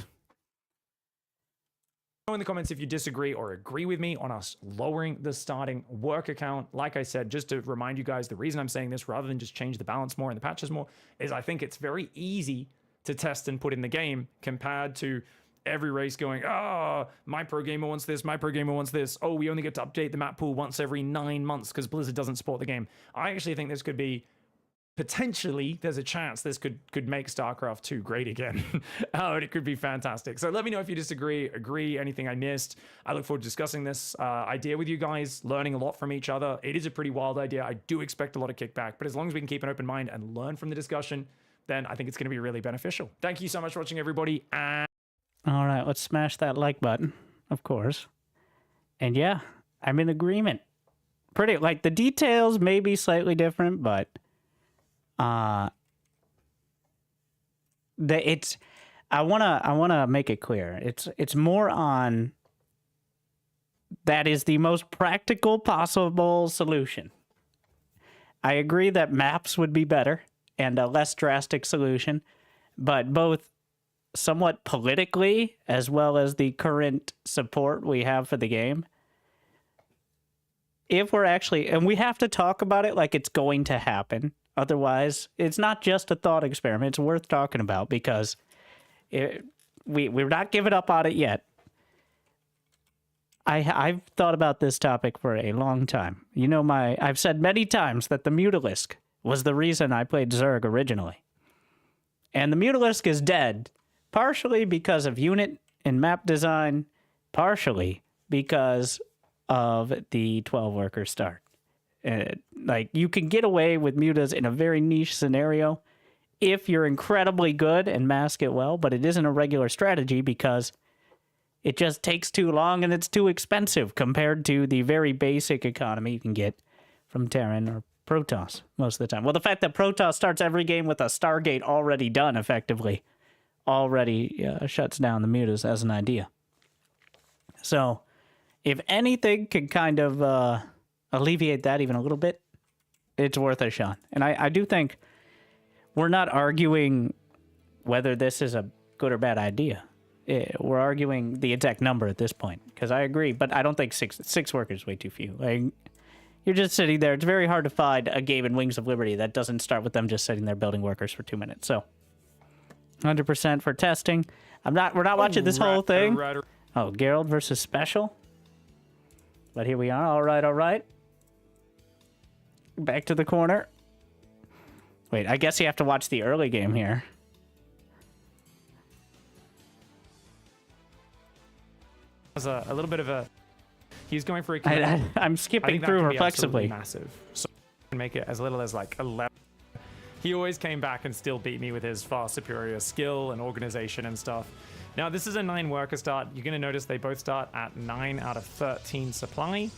in the comments if you disagree or agree with me on us lowering the starting worker count. Like I said, just to remind you guys, the reason I'm saying this rather than just change the balance more and the patches more is I think it's very easy to test and put in the game compared to every race going, oh, my pro gamer wants this, my pro gamer wants this. Oh, we only get to update the map pool once every 9 months because Blizzard doesn't support the game. I actually think this could be potentially, there's a chance this could make StarCraft 2 great again. And it could be fantastic. So let me know if you disagree, agree, anything I missed. I look forward to discussing this idea with you guys, learning a lot from each other. It is a pretty wild idea. I do expect a lot of kickback, but as long as we can keep an open mind and learn from the discussion, then I think it's going to be really beneficial. Thank you so much for watching, everybody. And all right, let's smash that like button, of course. And yeah, I'm in agreement. Pretty, like, the details may be slightly different, but I wanna make it clear. It's more on that is the most practical possible solution. I agree that maps would be better and a less drastic solution, but both somewhat politically as well as the current support we have for the game. If we're actually, and we have to talk about it like it's going to happen. Otherwise, it's not just a thought experiment. It's worth talking about because we're not giving up on it yet. I've thought about this topic for a long time. You know, I've said many times that the Mutalisk was the reason I played Zerg originally. And the Mutalisk is dead, partially because of unit and map design, partially because of the 12 worker start. Like, you can get away with mutas in a very niche scenario if you're incredibly good and mask it well, but it isn't a regular strategy because it just takes too long and it's too expensive compared to the very basic economy you can get from Terran or Protoss most of the time. Well, the fact that Protoss starts every game with a Stargate already done effectively already shuts down the mutas as an idea. So, if anything can kind of alleviate that even a little bit, it's worth a shot. And I do think we're not arguing whether this is a good or bad idea. We're arguing the exact number at this point, because I agree, but I don't think six workers is way too few. Like, you're just sitting there. It's very hard to find a game in Wings of Liberty that doesn't start with them just sitting there building workers for 2 minutes. So, 100% for testing. We're not watching this whole thing. Oh, Geralt versus Special. But here we are. All right. Back to the corner. Wait, I guess you have to watch the early game here. As a little bit of a, he's going for a. I'm skipping through reflexively. Massive. So make it as little as like 11. He always came back and still beat me with his far superior skill and organization and stuff. Now this is a 9 worker start. You're going to notice they both start at 9 out of 13 supply.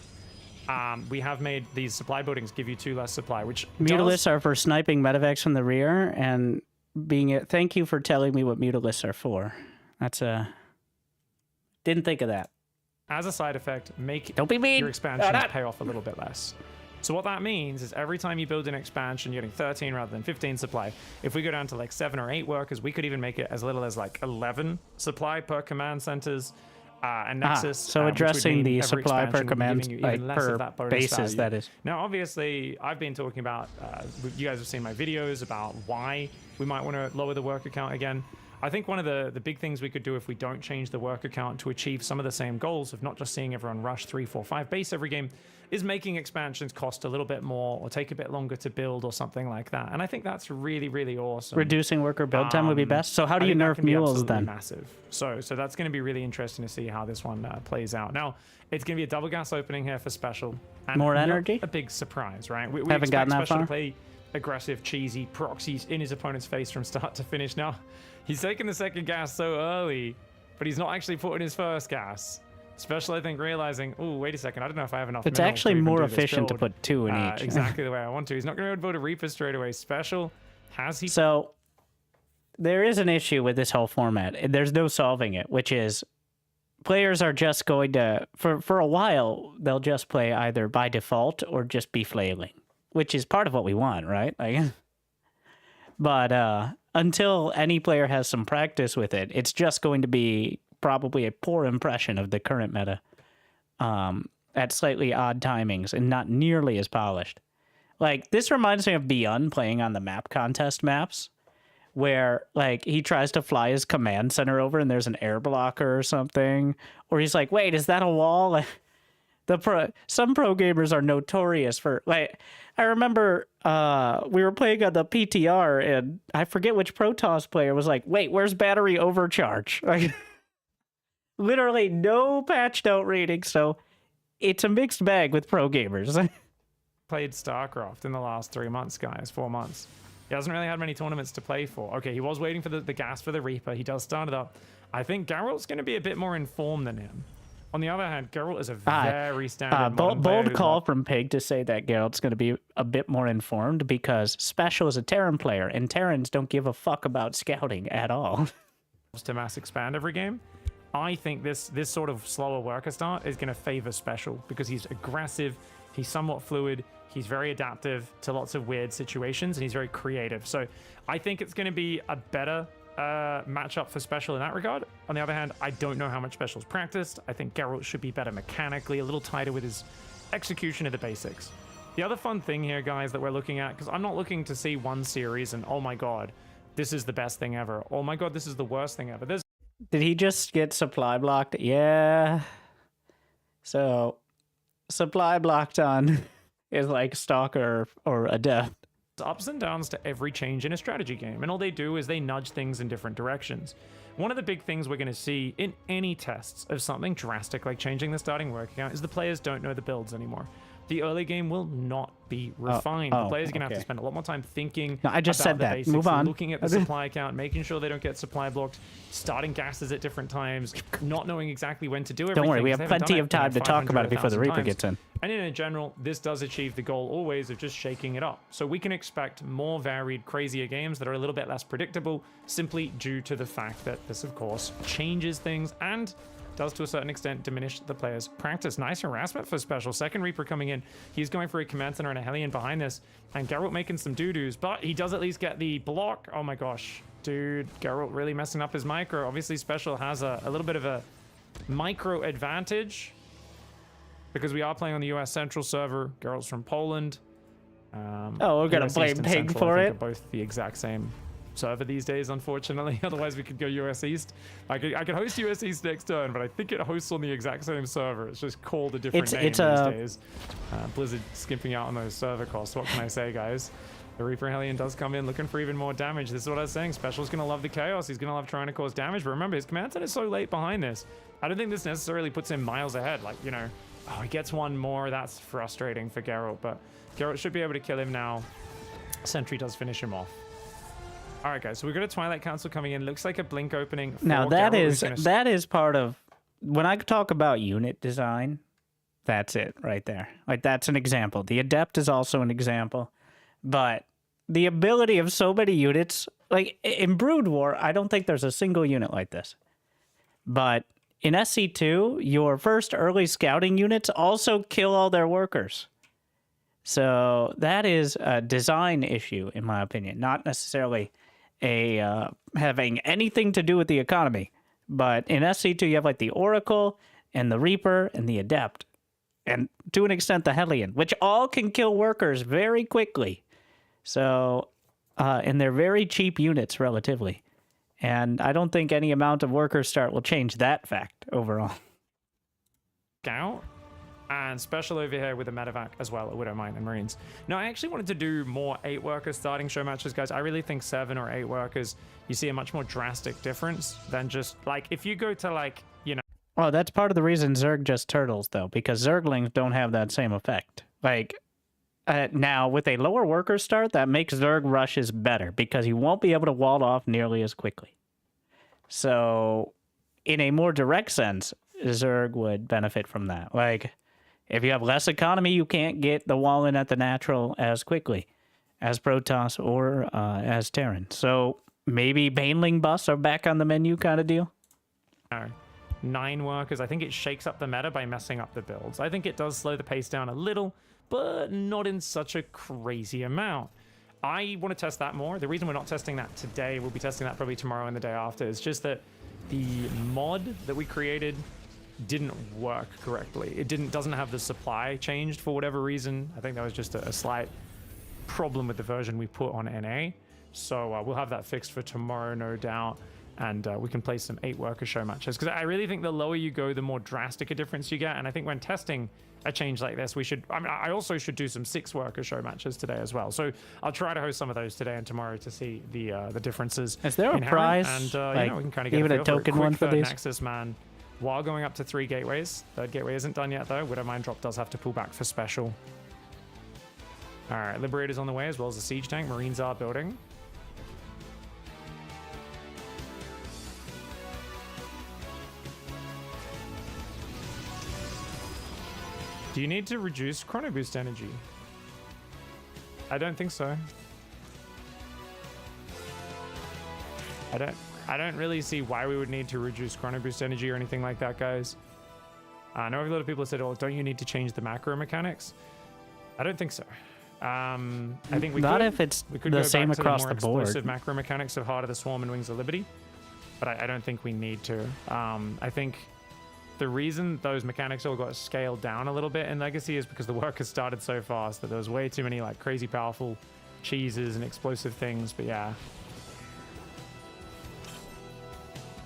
We have made these supply buildings give you 2 less supply, which Mutalisks are for sniping medevacs from the rear and being it. Thank you for telling me what Mutalisks are for. That's a. Didn't think of that. As a side effect, Don't be mean. your expansions pay off a little bit less. So what that means is every time you build an expansion, you're getting 13 rather than 15 supply. If we go down to like 7 or 8 workers, we could even make it as little as like 11 supply per command centers and Nexus. So addressing the supply per command, like per bases, that is. Now, obviously, I've been talking about, you guys have seen my videos about why we might want to lower the worker count again. I think one of the big things we could do if we don't change the worker count to achieve some of the same goals of not just seeing everyone rush 3, 4, 5 base every game is making expansions cost a little bit more or take a bit longer to build or something like that. And I think that's really, really awesome. Reducing worker build time would be best. So how do you nerf mules then? Massive. So that's going to be really interesting to see how this one plays out. Now, it's going to be a double gas opening here for Special. And more energy? A big surprise, right? We haven't gotten that Special far. to play aggressive, cheesy proxies in his opponent's face from start to finish. Now, he's taking the second gas so early, but he's not actually putting his first gas. Special, I think, realizing, oh, wait a second, I don't know if I have enough. It's actually more efficient to put 2 in each. Exactly the way I want to. He's not going to be able to build a Reaper straight away. Special, has he? So, there is an issue with this whole format. There's no solving it, which is players are just going to, for a while, they'll just play either by default or just be flailing, which is part of what we want, right? But until any player has some practice with it, it's just going to be probably a poor impression of the current meta at slightly odd timings and not nearly as polished. Like, this reminds me of Beyond playing on the map contest maps, where, like, he tries to fly his command center over and there's an air blocker or something, or he's like, wait, is that a wall? Like, some pro gamers are notorious for, like, I remember we were playing on the PTR and I forget which Protoss player was like, wait, where's battery overcharge? Like, literally no patch note reading, so it's a mixed bag with pro gamers. Played Starcraft in the last 3 months, guys, 4 months. He hasn't really had many tournaments to play for. Okay, he was waiting for the gas for the Reaper. He does start it up. I think Geralt's going to be a bit more informed than him. On the other hand, Geralt is a very standard bold call from Pig to say that Geralt's going to be a bit more informed because Special is a Terran player, and Terrans don't give a fuck about scouting at all. To mass expand every game. I think this sort of slower worker start is going to favor Special because he's aggressive, he's somewhat fluid, he's very adaptive to lots of weird situations, and he's very creative. So I think it's going to be a better matchup for Special in that regard. On the other hand, I don't know how much Special's practiced. I think Geralt should be better mechanically, a little tighter with his execution of the basics. The other fun thing here, guys, that we're looking at, because I'm not looking to see one series and, oh my god, this is the best thing ever. Oh my god, this is the worst thing ever. Did he just get supply blocked? Yeah. So, supply blocked on is like Stalker or Adept. Ups and downs to every change in a strategy game, and all they do is they nudge things in different directions. One of the big things we're going to see in any tests of something drastic like changing the starting work account is the players don't know the builds anymore. The early game will not be refined. The players are going to have to spend a lot more time thinking No, I just about said the that. basics, Move on. looking at the supply account, making sure they don't get supply blocked, starting gases at different times, not knowing exactly when to do everything. Don't worry, we have 'cause they haven't plenty done of time to talk 500 about it before the 1,000 Reaper times. gets in. And in general, this does achieve the goal always of just shaking it up. So we can expect more varied, crazier games that are a little bit less predictable, simply due to the fact that this, of course, changes things and does to a certain extent diminish the player's practice. Nice harassment for Special. Second Reaper coming in. He's going for a Command Center and a Hellion behind this. And Geralt making some doo-doos, but he does at least get the block. Oh my gosh. Dude, Geralt really messing up his micro. Obviously, Special has a little bit of a micro advantage because we are playing on the US Central server. Geralt's from Poland. We're going to US blame East and Pig Central, for I it? think, are both the exact same server these days, unfortunately. Otherwise, we could go US East. I could host US East next turn, but I think it hosts on the exact same server. It's just called a different name these days. Blizzard skimping out on those server costs. What can I say, guys? The Reaper Hellion does come in looking for even more damage. This is what I was saying. Special's going to love the chaos. He's going to love trying to cause damage. But remember, his command center is so late behind this. I don't think this necessarily puts him miles ahead. Like, you know, oh, he gets one more. That's frustrating for Geralt. But Geralt should be able to kill him now. Sentry does finish him off. All right, guys. So we've got a Twilight Council coming in. Looks like a Blink opening. For Now Geralt, that is part of when I talk about unit design. That's it right there. Like that's an example. The Adept is also an example, but the ability of so many units, like in Brood War, I don't think there's a single unit like this. But in SC2, your first early scouting units also kill all their workers. So that is a design issue, in my opinion, not necessarily a having anything to do with the economy. But in SC2, you have like the Oracle and the Reaper and the Adept, and to an extent the Hellion, which all can kill workers very quickly. So, and they're very cheap units relatively. And I don't think any amount of worker start will change that fact overall. Scout and Special over here with a medevac as well, a Widowmine and Marines. No, I actually wanted to do more 8 workers starting show matches, guys. I really think 7 or 8 workers, you see a much more drastic difference than just like if you go to like, you know. Oh, that's part of the reason Zerg just turtles though, because Zerglings don't have that same effect. Like now with a lower worker start, that makes Zerg rushes better because he won't be able to wall off nearly as quickly. So in a more direct sense, Zerg would benefit from that. Like if you have less economy, you can't get the wall in at the natural as quickly as Protoss or as Terran. So maybe Baneling buffs are back on the menu kind of deal. 9 workers. I think it shakes up the meta by messing up the builds. I think it does slow the pace down a little, but not in such a crazy amount. I want to test that more. The reason we're not testing that today, we'll be testing that probably tomorrow and the day after, is just that the mod that we created didn't work correctly. It doesn't have the supply changed for whatever reason. I think that was just a slight problem with the version we put on NA. So we'll have that fixed for tomorrow, no doubt. And we can play some 8 worker show matches. Because I really think the lower you go, the more drastic a difference you get. And I think when testing a change like this, we should... I also should do some 6 worker show matches today as well. So I'll try to host some of those today and tomorrow to see the differences. Is there a inherent. prize? And like, you know, we can kind of get even a feel for it. token Quick one for third these? Nexus man. While going up to 3 gateways. Third gateway isn't done yet though. Widowmine drop does have to pull back for Special. Alright, Liberator's on the way as well as the siege tank. Marines are building. Do you need to reduce chrono boost energy? I don't think so. I don't really see why we would need to reduce chrono boost energy or anything like that, guys. I know a lot of people have said, oh, don't you need to change the macro mechanics? I don't think so. I think we Not could. if it's we could the go same back to across the the more board. explosive macro mechanics of Heart of the Swarm and Wings of Liberty, but I don't think we need to. I think the reason those mechanics all got scaled down a little bit in Legacy is because the work has started so fast that there was way too many like crazy powerful cheeses and explosive things. But yeah,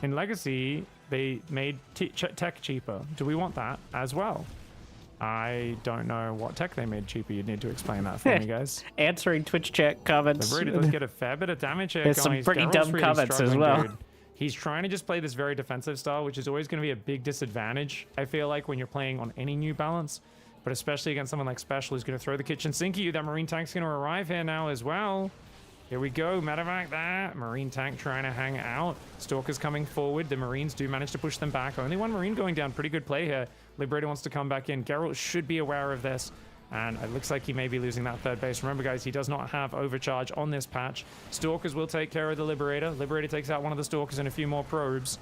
in Legacy they made tech cheaper. Do we want that as well? I don't know what tech they made cheaper. You'd need to explain that for me, guys. Answering Twitch chat comments. Liberated does get a fair bit of damage here, There's guys. some pretty Geralt's dumb really comments as struggling, well. dude. He's trying to just play this very defensive style, which is always going to be a big disadvantage, I feel like, when you're playing on any new balance. But especially against someone like Special, who's going to throw the kitchen sink at you. That Marine Tank's going to arrive here now as well. Here we go, medevac that. Marine Tank trying to hang out. Stalker's coming forward. The Marines do manage to push them back. Only one Marine going down. Pretty good play here. Liberator wants to come back in. Geralt should be aware of this. And it looks like he may be losing that third base. Remember, guys, he does not have overcharge on this patch. Stalkers will take care of the Liberator. Liberator takes out one of the Stalkers and a few more probes.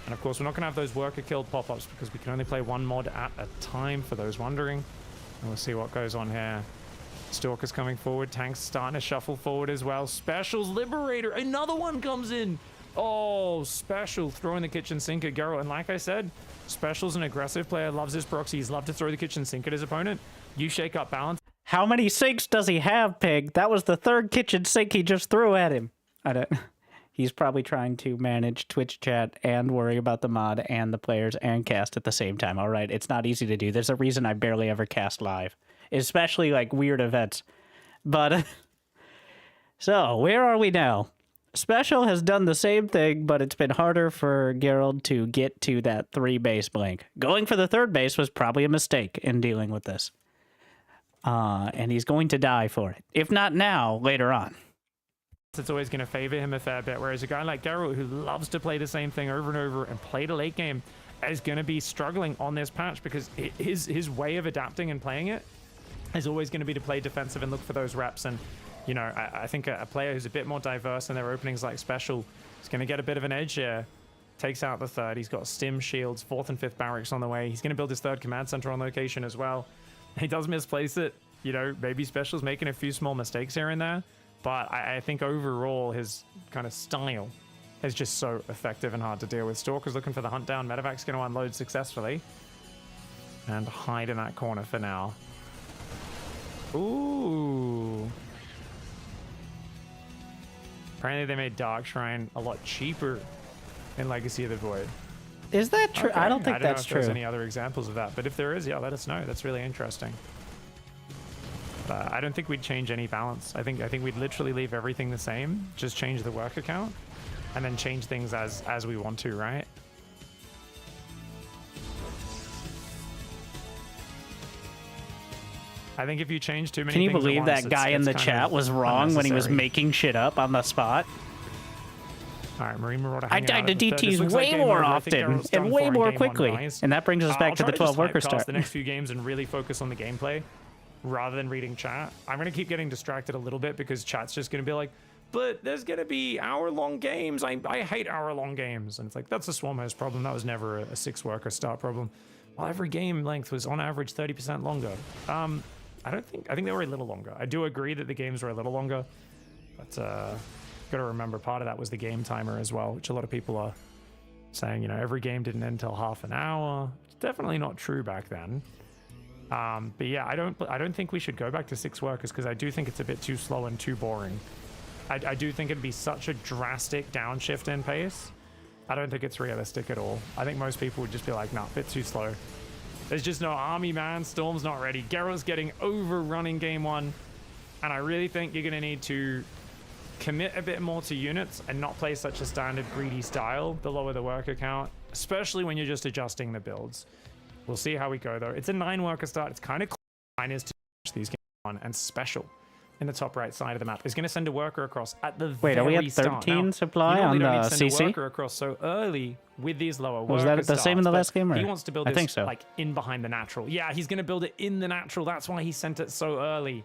And of course, we're not going to have those worker killed pop-ups because we can only play one mod at a time, for those wondering. And we'll see what goes on here. Stalkers coming forward. Tanks starting to shuffle forward as well. Specials, Liberator. Another one comes in. Oh, Special throwing the kitchen sink at Geralt. And like I said, Special's an aggressive player, loves his proxies, loves to throw the kitchen sink at his opponent. You shake up balance. How many sinks does he have, Pig? That was the third kitchen sink he just threw at him. I don't. He's probably trying to manage Twitch chat and worry about the mod and the players and cast at the same time. All right, it's not easy to do. There's a reason I barely ever cast live, especially like weird events. But so where are we now? Special has done the same thing, but it's been harder for Geralt to get to that 3 base blank. Going for the third base was probably a mistake in dealing with this. And he's going to die for it. If not now, later on. It's always going to favor him a fair bit, whereas a guy like Geralt, who loves to play the same thing over and over and play the late game, is going to be struggling on this patch because his way of adapting and playing it is always going to be to play defensive and look for those reps. And, you know, I think a player who's a bit more diverse in their openings like Special is going to get a bit of an edge here. Takes out the third. He's got stim shields, 4th and 5th barracks on the way. He's going to build his 3rd command center on location as well. He does misplace it. You know, maybe Special's making a few small mistakes here and there. But I think overall his kind of style is just so effective and hard to deal with. Stalker's looking for the hunt down. Medevac's going to unload successfully. And hide in that corner for now. Ooh. Apparently they made Dark Shrine a lot cheaper in Legacy of the Void. Is that true? Okay. I don't think know that's if there's true. any other examples of that, but if there is, yeah, let us know. That's really interesting. I don't think we'd change any balance. I think we'd literally leave everything the same, just change the worker count, and then change things as we want to, right? I think if you change too many Can you things at believe once, that guy in the kind chat of was wrong when he was unnecessary. making shit up on the spot? All right, Marine Marauder I hanging died out to at the third. This DTs looks like way game more over. I think often Geralt's done and way for in more game one. quickly. Nice. And that brings us back I'll to the try 12 worker just typecast start. the next few games and really focus on the gameplay rather than reading chat. I'm going to keep getting distracted a little bit because chat's just going to be like, but there's going to be hour-long games. I hate hour-long games. And it's like, that's a Swarm host problem. That was never a 6-worker start problem. Well, every game length was on average 30% longer. I think they were a little longer. I do agree that the games were a little longer, but got to remember part of that was the game timer as well, which a lot of people are saying, you know, every game didn't end until half an hour. It's definitely not true back then. But yeah, I don't think we should go back to 6 workers because I do think it's a bit too slow and too boring. I do think it'd be such a drastic downshift in pace. I don't think it's realistic at all. I think most people would just be like, nah, a bit too slow. There's just no army, man. Storm's not ready. Geralt's getting overrun in game 1. And I really think you're going to need to commit a bit more to units and not play such a standard greedy style, the lower the worker count, especially when you're just adjusting the builds. We'll see how we go, though. It's a 9-worker start. It's kind of cool. Mine is to these game 1 and Special in the top right side of the map is going to send a worker across at the Wait, are we very at start. 13 Now, supply you on normally the don't need to send a CC? worker across so early with these lower Was worker that the same in the starts, last but game, or- he wants to build I this think so. like in behind the natural. Yeah, he's going to build it in the natural. That's why he sent it so early.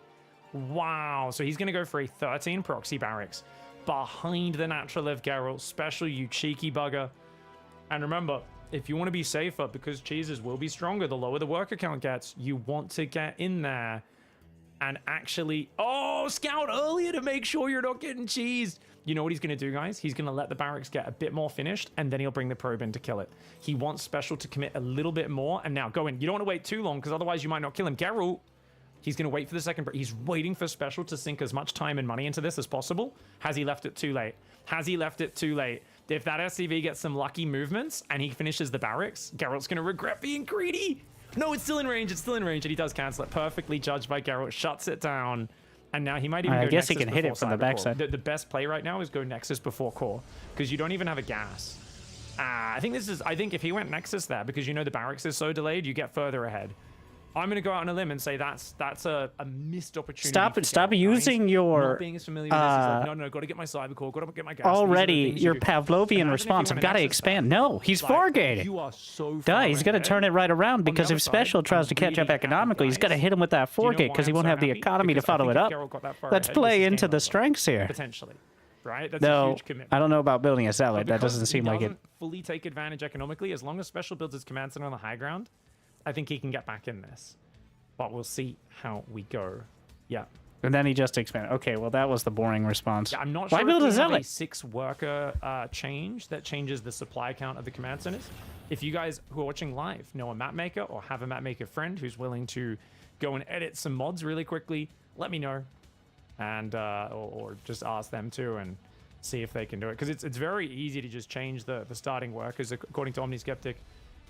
Wow. So he's going to go for a 13 proxy barracks behind the natural of Geralt. Special, you cheeky bugger. And remember, if you want to be safer, because cheeses will be stronger the lower the worker count gets, you want to get in there and actually, oh, scout earlier to make sure you're not getting cheesed. You know what he's going to do, guys? He's going to let the barracks get a bit more finished, and then he'll bring the probe in to kill it. He wants Special to commit a little bit more, and now go in. You don't want to wait too long, because otherwise you might not kill him. Geralt, he's going to wait for the second, but he's waiting for Special to sink as much time and money into this as possible. Has he left it too late? Has he left it too late? If that SCV gets some lucky movements, and he finishes the barracks, Geralt's going to regret being greedy. No, it's still in range. It's still in range, and he does cancel it. Perfectly judged by Geralt. Shuts it down. And now he might even go I guess he Nexus can hit it before from the Cybercore. backside. The best play right now is go Nexus before Core, because you don't even have a gas. I think if he went Nexus there, because you know the barracks is so delayed, you get further ahead. I'm going to go out on a limb and say that's a missed opportunity. Stop using your not being as familiar with this. He's like, no, got to get my Cybercore, got to get my gas. already your Pavlovian response. I've got to expand. No, he's foregating. You are so Duh, he's got to turn it right around, because if Special tries to catch up economically, he's got to hit him with that foregate, because he won't have the economy to follow it up. Let's play into the strengths here. Potentially, right? That's a No, huge commitment. I don't know about building a Zealot. But That doesn't because seem he like it. doesn't fully take advantage economically, as long as Special builds his command center on the high ground, I think he can get back in this. But we'll see how we go. Yeah. And then he just expanded. Okay, well, that was the boring response. Yeah, I'm not Why sure build if a we have a Zealot? 6-worker change that changes the supply count of the command centers. If you guys who are watching live know a map maker or have a map maker friend who's willing to go and edit some mods really quickly, let me know. And or just ask them to and see if they can do it. Because it's very easy to just change the starting workers according to OmniSkeptic.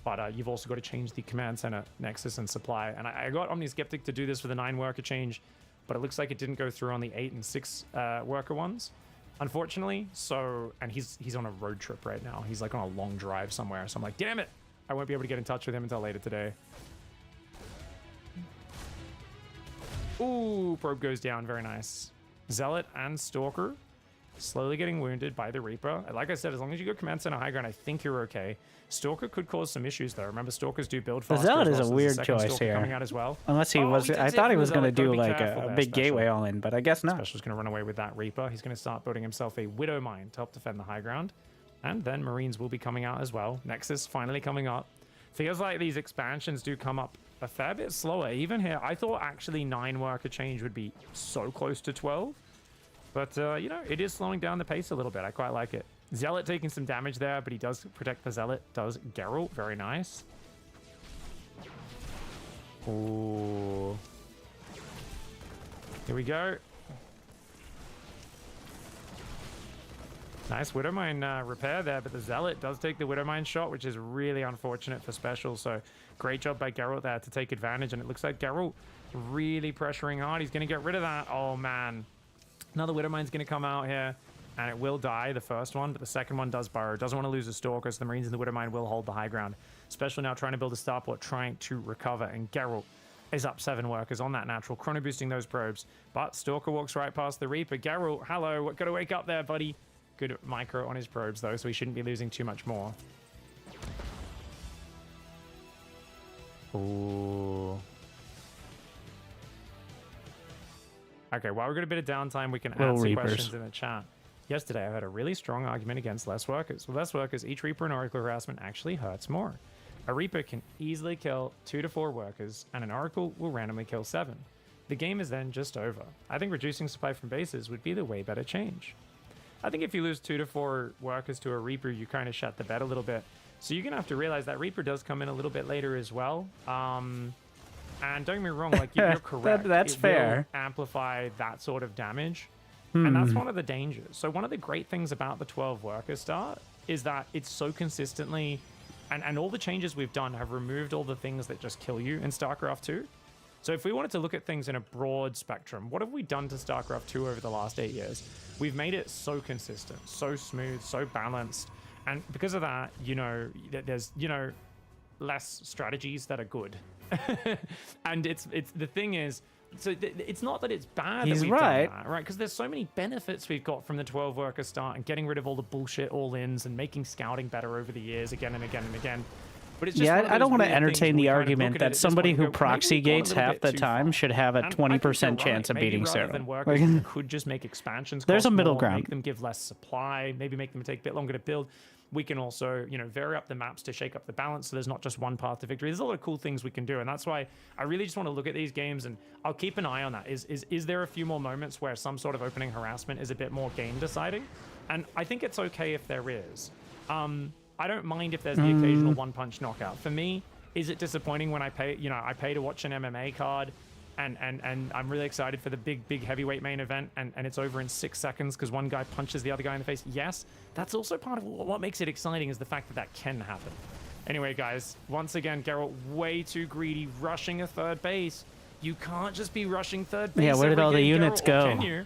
But you've also got to change the command center, Nexus, and supply. And I got OmniSkeptic to do this for the 9-worker change, but it looks like it didn't go through on the 8 and 6 worker ones, unfortunately. So, and he's on a road trip right now. He's like on a long drive somewhere. So I'm like, damn it, I won't be able to get in touch with him until later today. Ooh, probe goes down, very nice. Zealot and Stalker slowly getting wounded by the Reaper. Like I said, as long as you go command center high ground, I think you're okay. Stalker could cause some issues though. Remember, Stalkers do build faster. The Zealot as is well, a so there's weird second choice Stalker here. coming out as well. Unless he was, I thought he was going to do like a big gateway all in, but I guess not. Special's going to run away with that Reaper. He's going to start building himself a Widow Mine to help defend the high ground. And then Marines will be coming out as well. Nexus finally coming up. Feels like these expansions do come up a fair bit slower. Even here, I thought actually 9-worker change would be so close to 12. But, you know, it is slowing down the pace a little bit. I quite like it. Zealot taking some damage there, but he does protect the Zealot. Does Geralt. Very nice. Ooh. Here we go. Nice Widowmine repair there, but the Zealot does take the Widowmine shot, which is really unfortunate for Special. So great job by Geralt there to take advantage, and it looks like Geralt really pressuring hard. He's going to get rid of that. Oh, man. Another Widowmine's going to come out here, and it will die, the first one, but the second one does burrow. Doesn't want to lose a Stalker, so the Marines and the Widowmine will hold the high ground. Special now trying to build a starport, trying to recover, and Geralt is up 7 workers on that natural, chrono boosting those probes. But Stalker walks right past the Reaper. Geralt, hello, got to wake up there, buddy. Good micro on his probes, though, so he shouldn't be losing too much more. Ooh. Okay, while we've got a bit of downtime, we can answer questions in the chat. Yesterday, I had a really strong argument against less workers. With less workers, each Reaper and Oracle harassment actually hurts more. A Reaper can easily kill 2 to 4 workers, and an Oracle will randomly kill 7. The game is then just over. I think reducing supply from bases would be the way better change. I think if you lose 2 to 4 workers to a Reaper, you kind of shut the bed a little bit. So you're going to have to realize that Reaper does come in a little bit later as well. And don't get me wrong, like you're correct. That's fair. Will amplify that sort of damage. And that's one of the dangers. So one of the great things about the 12 worker start is that it's so consistently, and all the changes we've done have removed all the things that just kill you in StarCraft 2. So if we wanted to look at things in a broad spectrum, what have we done to StarCraft 2 over the last 8 years? We've made it so consistent, so smooth, so balanced. And because of that, you know, there's, you know, less strategies that are good. And it's the thing is, so it's not that it's bad that we've done that, right? Because there's so many benefits we've got from the 12 worker start and getting rid of all the bullshit all-ins and making scouting better over the years again and again and again. But it's just I don't want to entertain the argument that somebody who proxy gates half the time should have a 20% chance of beating Sarah. Could just make expansions. There's a middle more, ground. Make them give less supply. Maybe make them take a bit longer to build. We can also, you know, vary up the maps to shake up the balance so there's not just one path to victory. There's a lot of cool things we can do, and that's why I really just want to look at these games, and I'll keep an eye on that. Is there a few more moments where some sort of opening harassment is a bit more game deciding? And I think it's okay if there is. I don't mind if there's the occasional one-punch knockout. For me, is it disappointing when I pay to watch an MMA card and I'm really excited for the big heavyweight main event and it's over in 6 seconds because one guy punches the other guy in the face? Yes, that's also part of what makes it exciting, is the fact that that can happen. Anyway, guys, once again, Geralt way too greedy, rushing a third base. You can't just be rushing third base. Yeah, where did all the units go? Can you?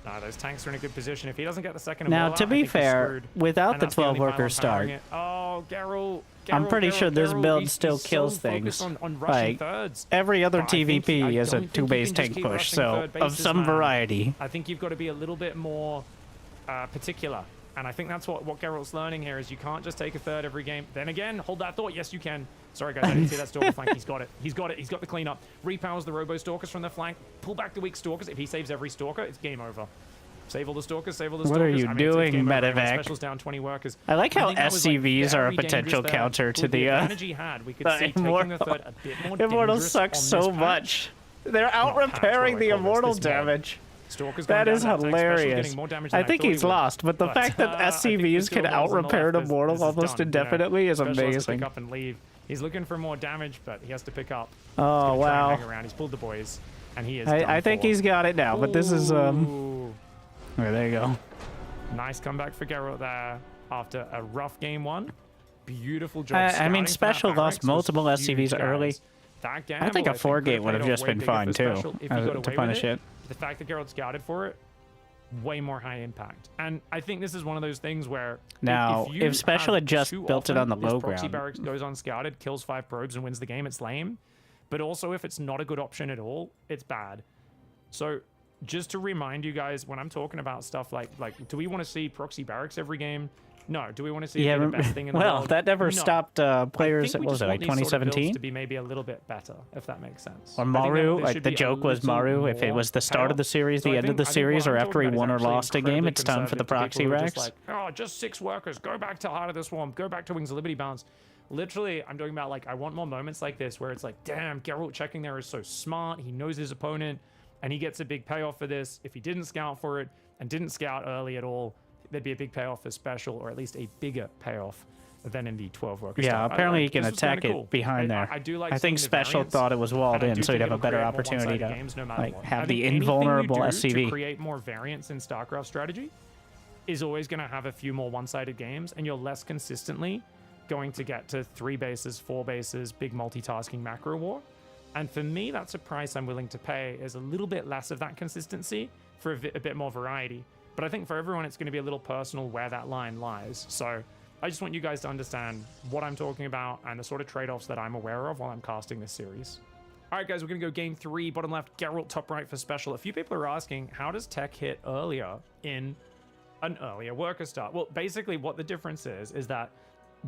No, those tanks are in a good position. If he doesn't get the second Now, immortal to out, I be think he's fair, screwed. without And the that's only 12 worker pile start, empowering it. Oh, Geralt. I'm pretty sure this build he's still so kills focused things. on rushing Like, thirds. every other But I think- TVP I is a don't think you 2-base can just tank keep push, rushing so third of bases, some man. variety. I think you've got to be a little bit more particular. And I think that's what Geralt's learning here, is you can't just take a third every game. Then again, hold that thought. Yes, you can. Sorry, guys, I didn't see that Stalker flank. He's got it. He's got it. He's got the cleanup. Repowers the Robo Stalkers from the flank. Pull back the weak Stalkers. If he saves every Stalker, it's game over. Save all the Stalkers, save all the What Stalkers. are you I mean, it's doing, game over anyway. Medevac? Specials down 20 workers. I like how think that was, like, SCVs are a very potential dangerous there. counter to With the the advantage he had, we could see taking the third a bit more Immortal dangerous sucks on so this patch. much. They're out Not patch, repairing what the I call this, Immortal this mod. damage. Stalker's That going is down, that tank special's hilarious. getting more damage I than think thought he he's would. lost, but the fact that I think SCVs the can skill out levels on the repair an left is Immortal almost done, you know. indefinitely is Special has to amazing. pick up and leave. He's looking for more damage, but he has to pick up. Oh, He's gonna try and wow. hang around. He's pulled the boys, and he is I think he's got it now, but this is Ooh. there you go. Nice comeback for Geralt there after a rough game one. Beautiful job. I mean, scouting for that Special barracks lost was multiple huge, SCVs early. guys. That I think gamble, a 4-gate could would have paid off just way been bigger fine for too, Special if he got to away with punish it. The fact that Geralt scouted for it, way more high impact. And I think this is one of those things where Now, you if Special have had just too built it often on the this low proxy ground, barracks goes unscouted, kills 5 probes and wins the game, it's lame. But also, if it's not a good option at all, it's bad. So just to remind you guys, when I'm talking about stuff like do we want to see proxy barracks every game? No. Do we want to see it be the best thing in the well, world? that never No. stopped players. I think we What was just it, want like these sort of builds 2017? to be maybe a little bit better, if that makes sense. Or I think Maru, there like should the be a joke was little Maru, if it more was the start of the payoff. series, So the I end of think- the I think series, what or I'm after he talking won about or is actually lost a game, incredibly it's time for the conservative to proxy people who are just racks. like, oh, just 6 workers, go back to Heart of the Swarm, go back to Wings of Liberty balance. Literally, I'm talking about, like, I want more moments like this where it's like, damn, Geralt checking there is so smart. He knows his opponent, and he gets a big payoff for this. If he didn't scout for it and didn't scout early at all, there'd be a big payoff for Special, or at least a bigger payoff than in the 12 worker Yeah, start. apparently he can this was attack kinda it cool. behind there. I do like I think seeing the Special variance, thought it was walled and I in, do so he'd think have a it'll better create more opportunity one-sided to games no matter like what. have I the think anything you invulnerable do SCV. to create more variance in StarCraft strategy is always going to have a few more one-sided games, and you're less consistently going to get to 3 bases, 4 bases, big multitasking macro war. And for me, that's a price I'm willing to pay, is a little bit less of that consistency for a bit more variety. But I think for everyone, it's going to be a little personal where that line lies. So I just want you guys to understand what I'm talking about and the sort of trade-offs that I'm aware of while I'm casting this series. All right, guys, we're going to go game 3, bottom left, Geralt, top right for Special. A few people are asking, how does tech hit earlier in an earlier worker start? Well, basically what the difference is that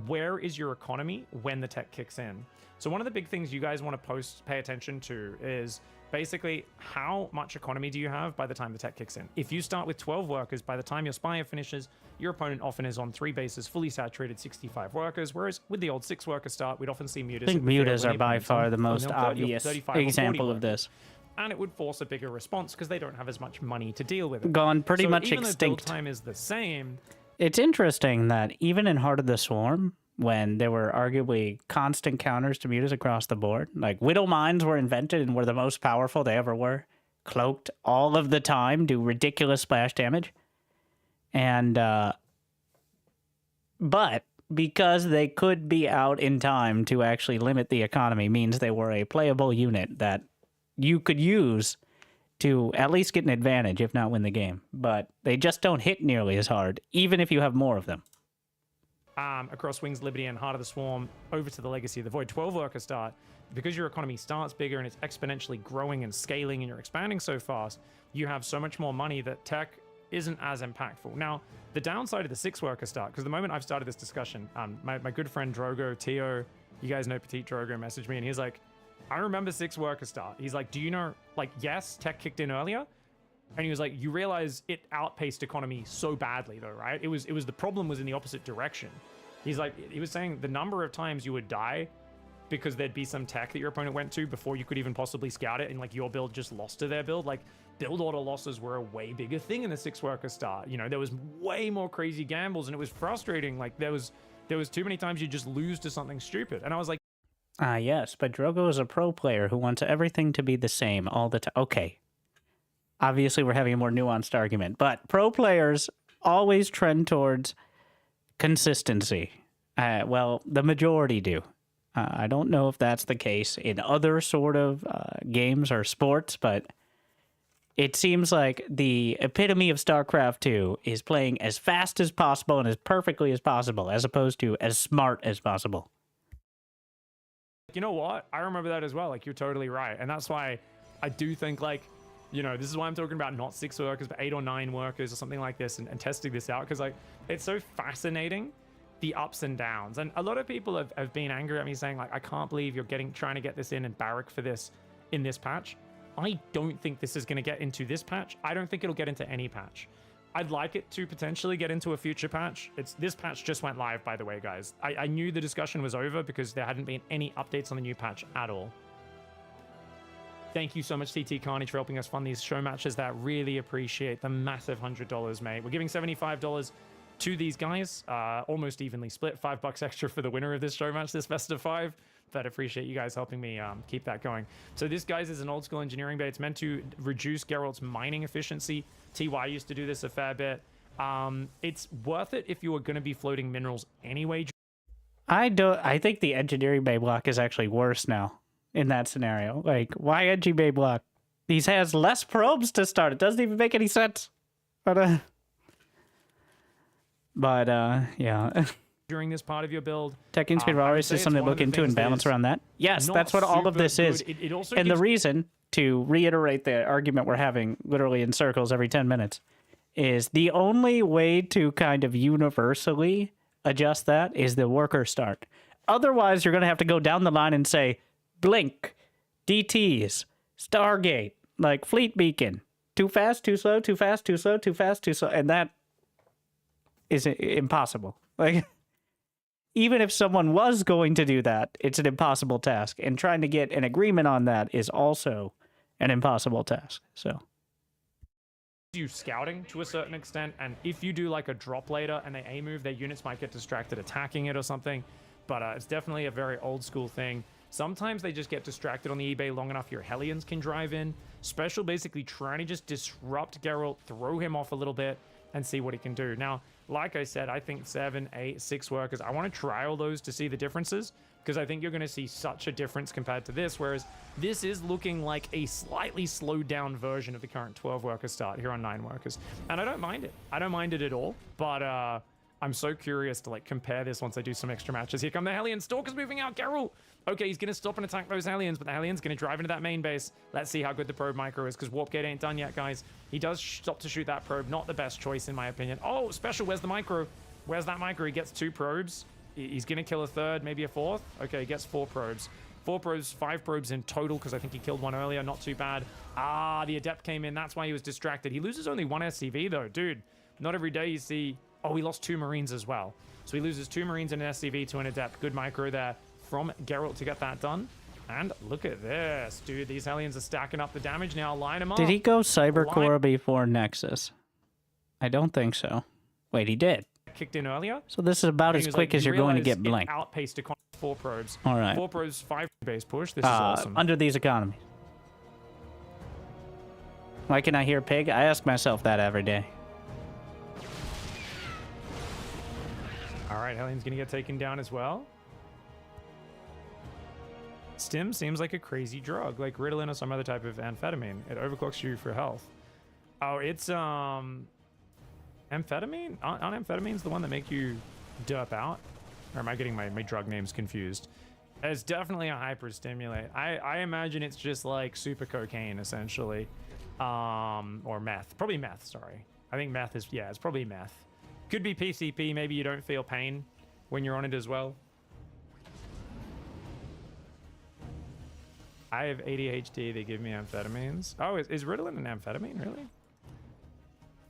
where is your economy when the tech kicks in? So one of the big things you guys want to pay attention to is basically how much economy do you have by the time the tech kicks in. If you start with 12 workers, by the time your Spire finishes, your opponent often is on 3 bases, fully saturated, 65 workers, whereas with the old 6 worker start, we'd often see mutas. I think mutas are by far the most 30 or obvious 35 or 40 example of workers. this. And it would force a bigger response because they don't have as much money to deal with it. Gone pretty So much even though build extinct. time is the same, It's interesting that even in Heart of the Swarm, when there were arguably constant counters to mutas across the board, like Widow Mines were invented and were the most powerful they ever were, cloaked all of the time, do ridiculous splash damage. And, but because they could be out in time to actually limit the economy means they were a playable unit that you could use to at least get an advantage, if not win the game. But they just don't hit nearly as hard, even if you have more of them. Across Wings, Liberty, and Heart of the Swarm, over to the Legacy of the Void 12 worker start, because your economy starts bigger and it's exponentially growing and scaling and you're expanding so fast, you have so much more money that tech isn't as impactful. Now, the downside of the 6 worker start, because the moment I've started this discussion, my good friend Drogo, Tio, you guys know Petite Drogo, messaged me and he's like, I remember 6 worker start. He's like, do you know, like, yes, tech kicked in earlier, And he was like, you realize it outpaced economy so badly though, right? It was the problem was in the opposite direction. He's like, he was saying the number of times you would die because there'd be some tech that your opponent went to before you could even possibly scout it, and like your build just lost to their build. Like build order losses were a way bigger thing in the 6-worker start. You know, there was way more crazy gambles and it was frustrating. Like there was too many times you just lose to something stupid. And I was like, yes, but Drogo is a pro player who wants everything to be the same all the time. Okay. Obviously, we're having a more nuanced argument, but pro players always trend towards consistency. Well, the majority do. I don't know if that's the case in other sort of games or sports, but it seems like the epitome of StarCraft 2 is playing as fast as possible and as perfectly as possible, as opposed to as smart as possible. you know what? I remember that as well. Like, you're totally right. And that's why I do think, like, you know, this is why I'm talking about not 6 workers, but 8 or 9 workers or something like this, and testing this out, because, like, it's so fascinating, the ups and downs. And a lot of people have been angry at me saying, like, I can't believe you're trying to get this in and barrack for this in this patch. I don't think this is going to get into this patch. I don't think it'll get into any patch. I'd like it to potentially get into a future patch. This patch just went live, by the way, guys. I knew the discussion was over because there hadn't been any updates on the new patch at all. Thank you so much, TT Carnage, for helping us fund these show matches. That really appreciate the massive $100, mate. We're giving $75 to these guys, almost evenly split. $5 extra for the winner of this show match, this best of 5. But I appreciate you guys helping me keep that going. So this, guys, is an old school engineering bait. It's meant to reduce Geralt's mining efficiency. TY used to do this a fair bit. It's worth it if you are going to be floating minerals anyway. I think the engineering bay block is actually worse now in that scenario. Like, why engi bay block? These has less probes to start. It doesn't even make any sense. But yeah. During this part of your build, Tech Speed Walrus is something to look into and balance around that. Yes, that's what all of this is. It also and the reason, to reiterate the argument we're having literally in circles every 10 minutes, is the only way to kind of universally adjust that is the worker start. Otherwise, you're going to have to go down the line and say, Blink, DTs, Stargate, like Fleet Beacon, too fast, too slow, too fast, too slow, too fast, too slow. And that is impossible. Like, even if someone was going to do that, it's an impossible task. And trying to get an agreement on that is also an impossible task. So, you scouting to a certain extent, and if you do like a drop later and they A move, their units might get distracted attacking it or something. But it's definitely a very old school thing. Sometimes they just get distracted on the eBay long enough your Hellions can drive in. Special basically trying to just disrupt Geralt, throw him off a little bit, and see what he can do. Now, like I said, I think 7, 8, 6 workers, I want to try all those to see the differences, because I think you're going to see such a difference compared to this, whereas this is looking like a slightly slowed down version of the current 12 worker start here on 9 workers. And I don't mind it. I don't mind it at all, but I'm so curious to like compare this once I do some extra matches. Here come the Hellions. Stalker's moving out. Geralt. Okay, he's going to stop and attack those Hellions, but the Hellions going to drive into that main base. Let's see how good the probe micro is, because Warp Gate ain't done yet, guys. He does stop to shoot that probe. Not the best choice, in my opinion. Oh, special. Where's the micro? Where's that micro? He gets 2 probes. He's going to kill a 3rd, maybe a 4th. Okay, he gets 4 probes. 4 probes, 5 probes in total, because I think he killed 1 earlier. Not too bad. Ah, the Adept came in. That's why he was distracted. He loses only 1 SCV, though. Dude, not every day you see... Oh, he lost 2 Marines as well. So he loses 2 Marines and an SCV to an Adept. Good micro there from Geralt to get that done. And look at this, dude. These Hellions are stacking up the damage now. Line them up. Did he go Cybercore before Nexus? I don't think so. Wait, he did. Kicked in earlier. So this is about as quick as you're going to get Blink. Outpaced 4 probes. All right. 4 probes, 5 base push. This is awesome. Under these economies. Why can I hear pig? I ask myself that every day. All right, Hellions gonna get taken down as well. Stim seems like a crazy drug, like Ritalin or some other type of amphetamine. It overclocks you for health. Oh, it's amphetamine? Aren't amphetamines the one that make you derp out? Or am I getting my drug names confused? It's definitely a hyperstimulate. I imagine it's just like super cocaine, essentially. Or meth. Probably meth, sorry. I think meth is, yeah, it's probably meth. Could be PCP, maybe you don't feel pain when you're on it as well. I have ADHD, they give me amphetamines. Oh, is Ritalin an amphetamine, really?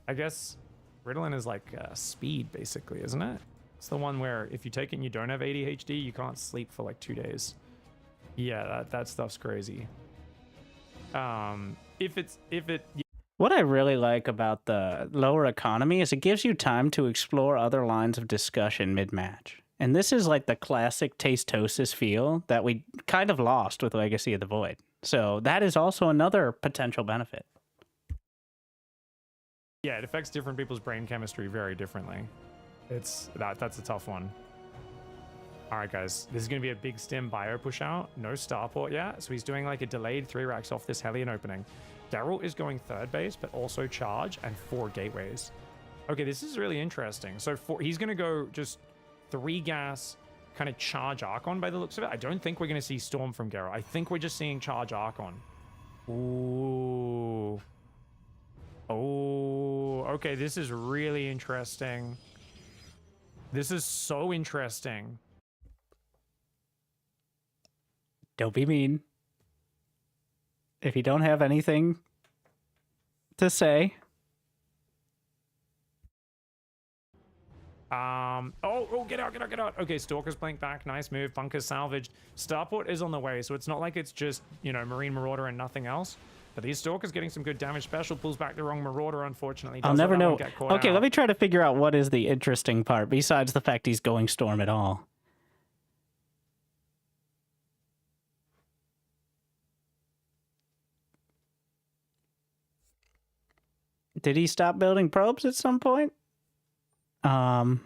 I guess Ritalin is like speed, basically, isn't it? It's the one where if you take it and you don't have ADHD, you can't sleep for like 2 days. Yeah, that stuff's crazy. What I really like about the lower economy is it gives you time to explore other lines of discussion mid-match. And this is like the classic Tastosis feel that we kind of lost with Legacy of the Void. So that is also another potential benefit. Yeah, it affects different people's brain chemistry very differently. That's a tough one. All right, guys, this is going to be a big stim bio push out. No starport yet, so he's doing like a delayed 3 racks off this Hellion opening. Geralt is going third base, but also charge and 4 gateways. Okay, this is really interesting. So he's going to go just 3 gas, kind of charge Archon by the looks of it. I don't think we're going to see Storm from Geralt. I think we're just seeing charge Archon. Ooh. Oh, okay, this is really interesting. This is so interesting. Don't be mean. If you don't have anything to say. Oh, get out. Okay, Stalker's blink back. Nice move. Bunker's salvaged. Starport is on the way, so it's not like it's just, you know, Marine Marauder and nothing else. But these Stalkers getting some good damage. Special pulls back the wrong Marauder, unfortunately. I'll never know. Okay, let me try to figure out what is the interesting part, besides the fact he's going Storm at all. Did he stop building probes at some point? I'm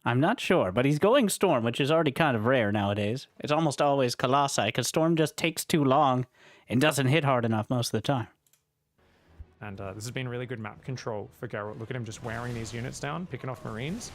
not sure, but he's going Storm, which is already kind of rare nowadays. It's almost always Colossi, because Storm just takes too long and doesn't hit hard enough most of the time. And this has been really good map control for Geralt. Look at him just wearing these units down, picking off Marines.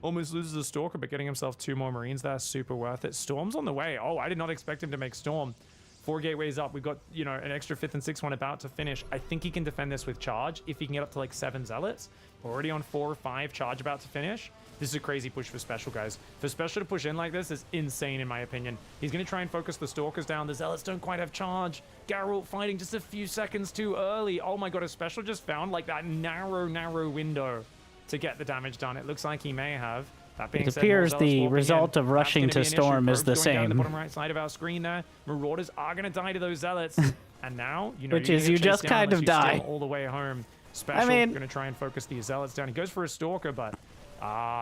Almost loses a Stalker, but getting himself 2 more Marines there, super worth it. Storm's on the way. Oh, I did not expect him to make Storm. 4 gateways up. We've got, you know, an extra 5th and 6th one about to finish. I think he can defend this with charge if he can get up to like 7 zealots. We're already on 4 or 5 charge about to finish. This is a crazy push for Special, guys. For Special to push in like this is insane, in my opinion. He's going to try and focus the Stalkers down. The Zealots don't quite have charge. Geralt fighting just a few seconds too early. Oh my god, a Special just found like that narrow window to get the damage done. It looks like he may have. That being It said, appears more Zealots the walking result in. of rushing That's gonna to be an issue. Storm is Probes the going down the same. bottom right side of our screen there. Marauders are going to die to those Zealots. And now, you know, Which you're is gonna you chase just down kind unless of you die. steal all the way home. Special, going to try and focus these Zealots down. He goes for a Stalker, but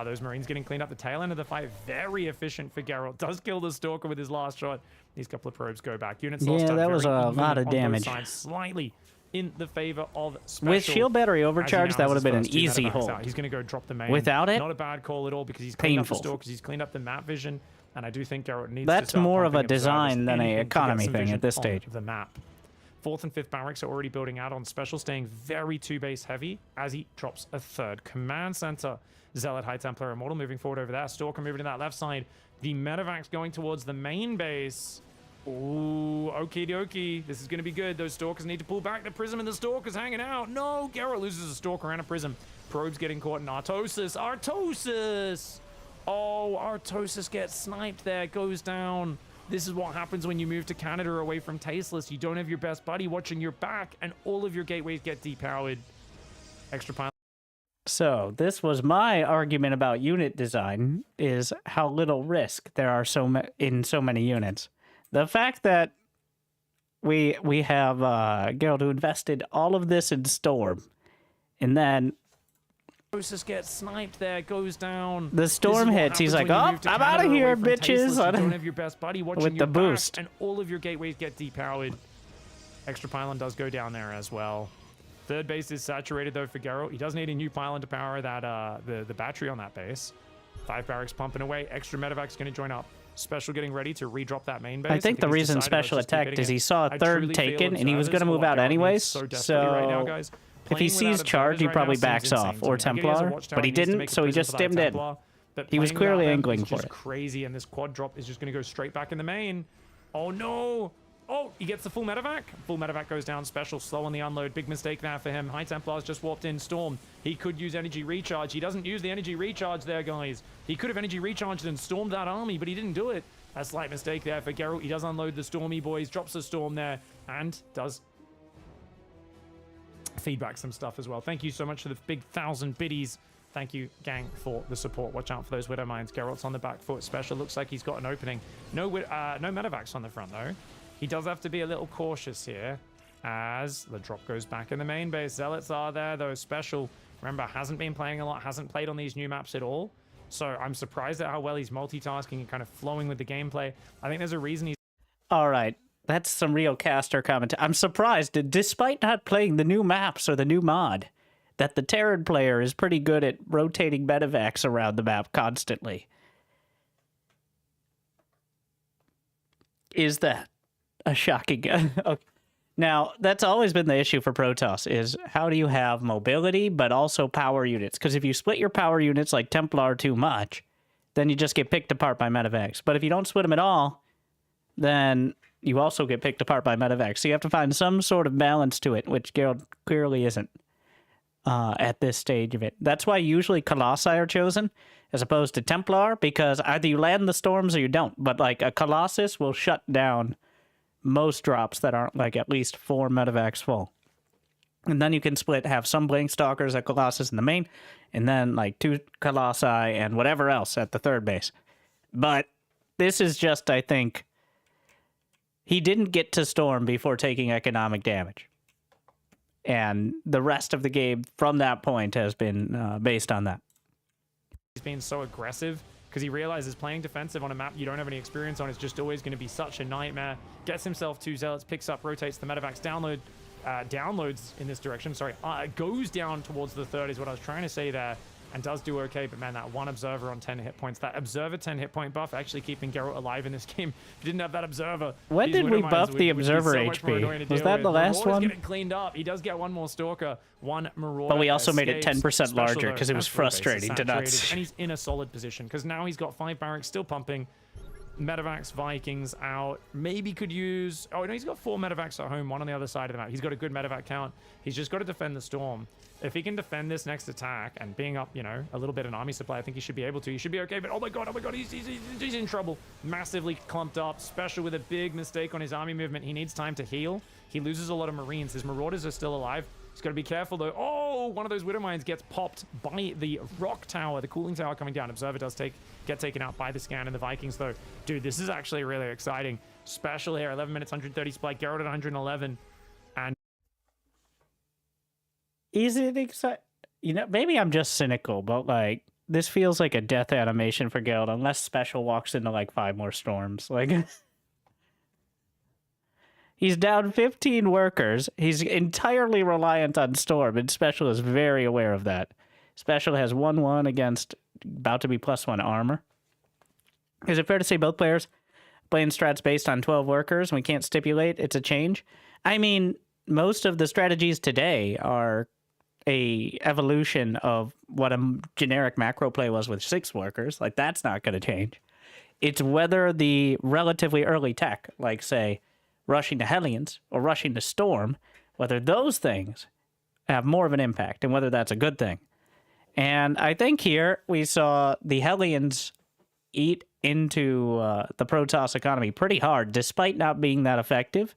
those Marines getting cleaned up. The tail end of the fight, very efficient for Geralt. Does kill the Stalker with his last shot. These couple of probes go back. Units lost Yeah, up that very was a even lot of on both damage. sides, slightly in the favor of Special. With shield battery overcharge, that would have been an easy hold. He's going to go drop the main. Without it, not a bad call at all, because he's cleaned painful. up the Stalkers. He's cleaned up the map vision, and I do think Geralt needs to That's start more of a pumping observers, design than a anything to get economy some thing vision at this on stage. the map. 4th and 5th barracks are already building out on Special, staying very 2-base heavy as he drops a 3rd command center. Zealot, High Templar, Immortal moving forward over there. Stalker moving to that left side. The Medevac's going towards the main base. Ooh, okie dokie. This is going to be good. Those Stalkers need to pull back. The Prism and the Stalkers hanging out. No, Geralt loses a Stalker and a Prism. Probes getting caught in Artosis. Artosis! Oh, Artosis gets sniped there. Goes down. This is what happens when you move to Canada away from Tasteless. You don't have your best buddy watching your back, and all of your gateways get depowered. Extra pile. So this was my argument about unit design, is how little risk there are in so many units. The fact that we have Geralt who invested all of this in Storm, and then Artosis gets sniped there, goes down. the Storm hits, he's like, "Oh, I'm out of here, bitches!" You don't have your best buddy watching with your the back, boost. and all of your gateways get depowered. Extra pylon does go down there as well. 3rd base is saturated though for Geralt. He does need a new pylon to power that the battery on that base. 5 barracks pumping away. Extra medevac's going to join up. Special getting ready to redrop that main base. I think the he's reason decided, Special let's just keep attacked hitting is it. he saw a I 3rd truly feel taken, and he was observers going to are move what out Geralt anyways. needs so desperately right now, guys. If he Playing sees without charge, he observers probably right now backs seems off, insane or to me. I get he has a Templar, watchtower, but he needs to didn't, make a so he prism just for that stimmed in. Templar, but He was playing clearly without them angling is for just it. crazy, and this quad drop is just going to go straight back in the main. Oh no! Oh, he gets the full medevac. Full medevac goes down. Special slow on the unload. Big mistake there for him. High Templars just warped in. Storm. He could use energy recharge. He doesn't use the energy recharge there, guys. He could have energy recharged and stormed that army, but he didn't do it. A slight mistake there for Geralt. He does unload the Stormy boys. Drops the Storm there and does feedback some stuff as well. Thank you so much for the big 1,000 biddies. Thank you, gang, for the support. Watch out for those Widow Mines. Geralt's on the back foot. Special looks like he's got an opening. No medevacs on the front, though. He does have to be a little cautious here as the drop goes back in the main base. Zealots are there, though. Special, remember, hasn't been playing a lot, hasn't played on these new maps at all. So I'm surprised at how well he's multitasking and kind of flowing with the gameplay. I think there's a reason he's... All right. That's some real caster comment. I'm surprised, despite not playing the new maps or the new mod, that the Terran player is pretty good at rotating medevacs around the map constantly. Is that a shocking... Okay. Now, that's always been the issue for Protoss, is how do you have mobility, but also power units? Because if you split your power units like Templar too much, then you just get picked apart by medevacs. But if you don't split them at all, then you also get picked apart by medevacs. So you have to find some sort of balance to it, which Geralt clearly isn't at this stage of it. That's why usually Colossi are chosen, as opposed to Templar, because either you land the storms or you don't. But like a Colossus will shut down most drops that aren't like at least 4 medevacs full. And then you can split, have some Blink Stalkers at Colossus in the main, and then like 2 Colossi and whatever else at the third base. But this is just, I think, he didn't get to Storm before taking economic damage. And the rest of the game from that point has been based on that. He's been so aggressive because he realizes playing defensive on a map you don't have any experience on is just always going to be such a nightmare. Gets himself 2 Zealots, picks up, rotates the medevacs, downloads in this direction. Sorry, goes down towards the third is what I was trying to say there, and does do okay. But man, that one Observer on 10 hit points, that Observer 10 hit point buff actually keeping Geralt alive in this game. If you didn't have that Observer, when did we buff the Observer HP? Was that the last one? Getting cleaned up. He does get one more Stalker, one Marauder. But we also made it 10% Special, larger because it was as full base is frustrating to not saturated, see. and he's in a solid position because now he's got 5 barracks still pumping. Medevacs, Vikings out. Maybe could use... Oh, no, he's got 4 medevacs at home, 1 on the other side of the map. He's got a good medevac count. He's just got to defend the Storm. If he can defend this next attack and being up, you know, a little bit of an army supply, I think he should be able to. He should be okay, but oh my god, he's in trouble. Massively clumped up, Special with a big mistake on his army movement. He needs time to heal. He loses a lot of Marines. His Marauders are still alive. He's got to be careful, though. Oh, one of those Widow Mines gets popped by the rock tower, the cooling tower coming down. Observer does get taken out by the scan, and the Vikings, though. Dude, this is actually really exciting. Special here, 11 minutes, 130 supply. Geralt at 111. And is it exciting? You know, maybe I'm just cynical, but like, this feels like a death animation for Geralt, unless Special walks into like 5 more storms. Like... He's down 15 workers. He's entirely reliant on Storm, and Special is very aware of that. Special has 1-1 against about to be +1 armor. Is it fair to say both players playing strats based on 12 workers? We can't stipulate it's a change. I mean, most of the strategies today are a evolution of what a generic macro play was with 6 workers. Like, that's not going to change. It's whether the relatively early tech, like, say, rushing to Hellions or rushing to Storm, whether those things have more of an impact and whether that's a good thing. And I think here we saw the Hellions eat into the Protoss economy pretty hard, despite not being that effective.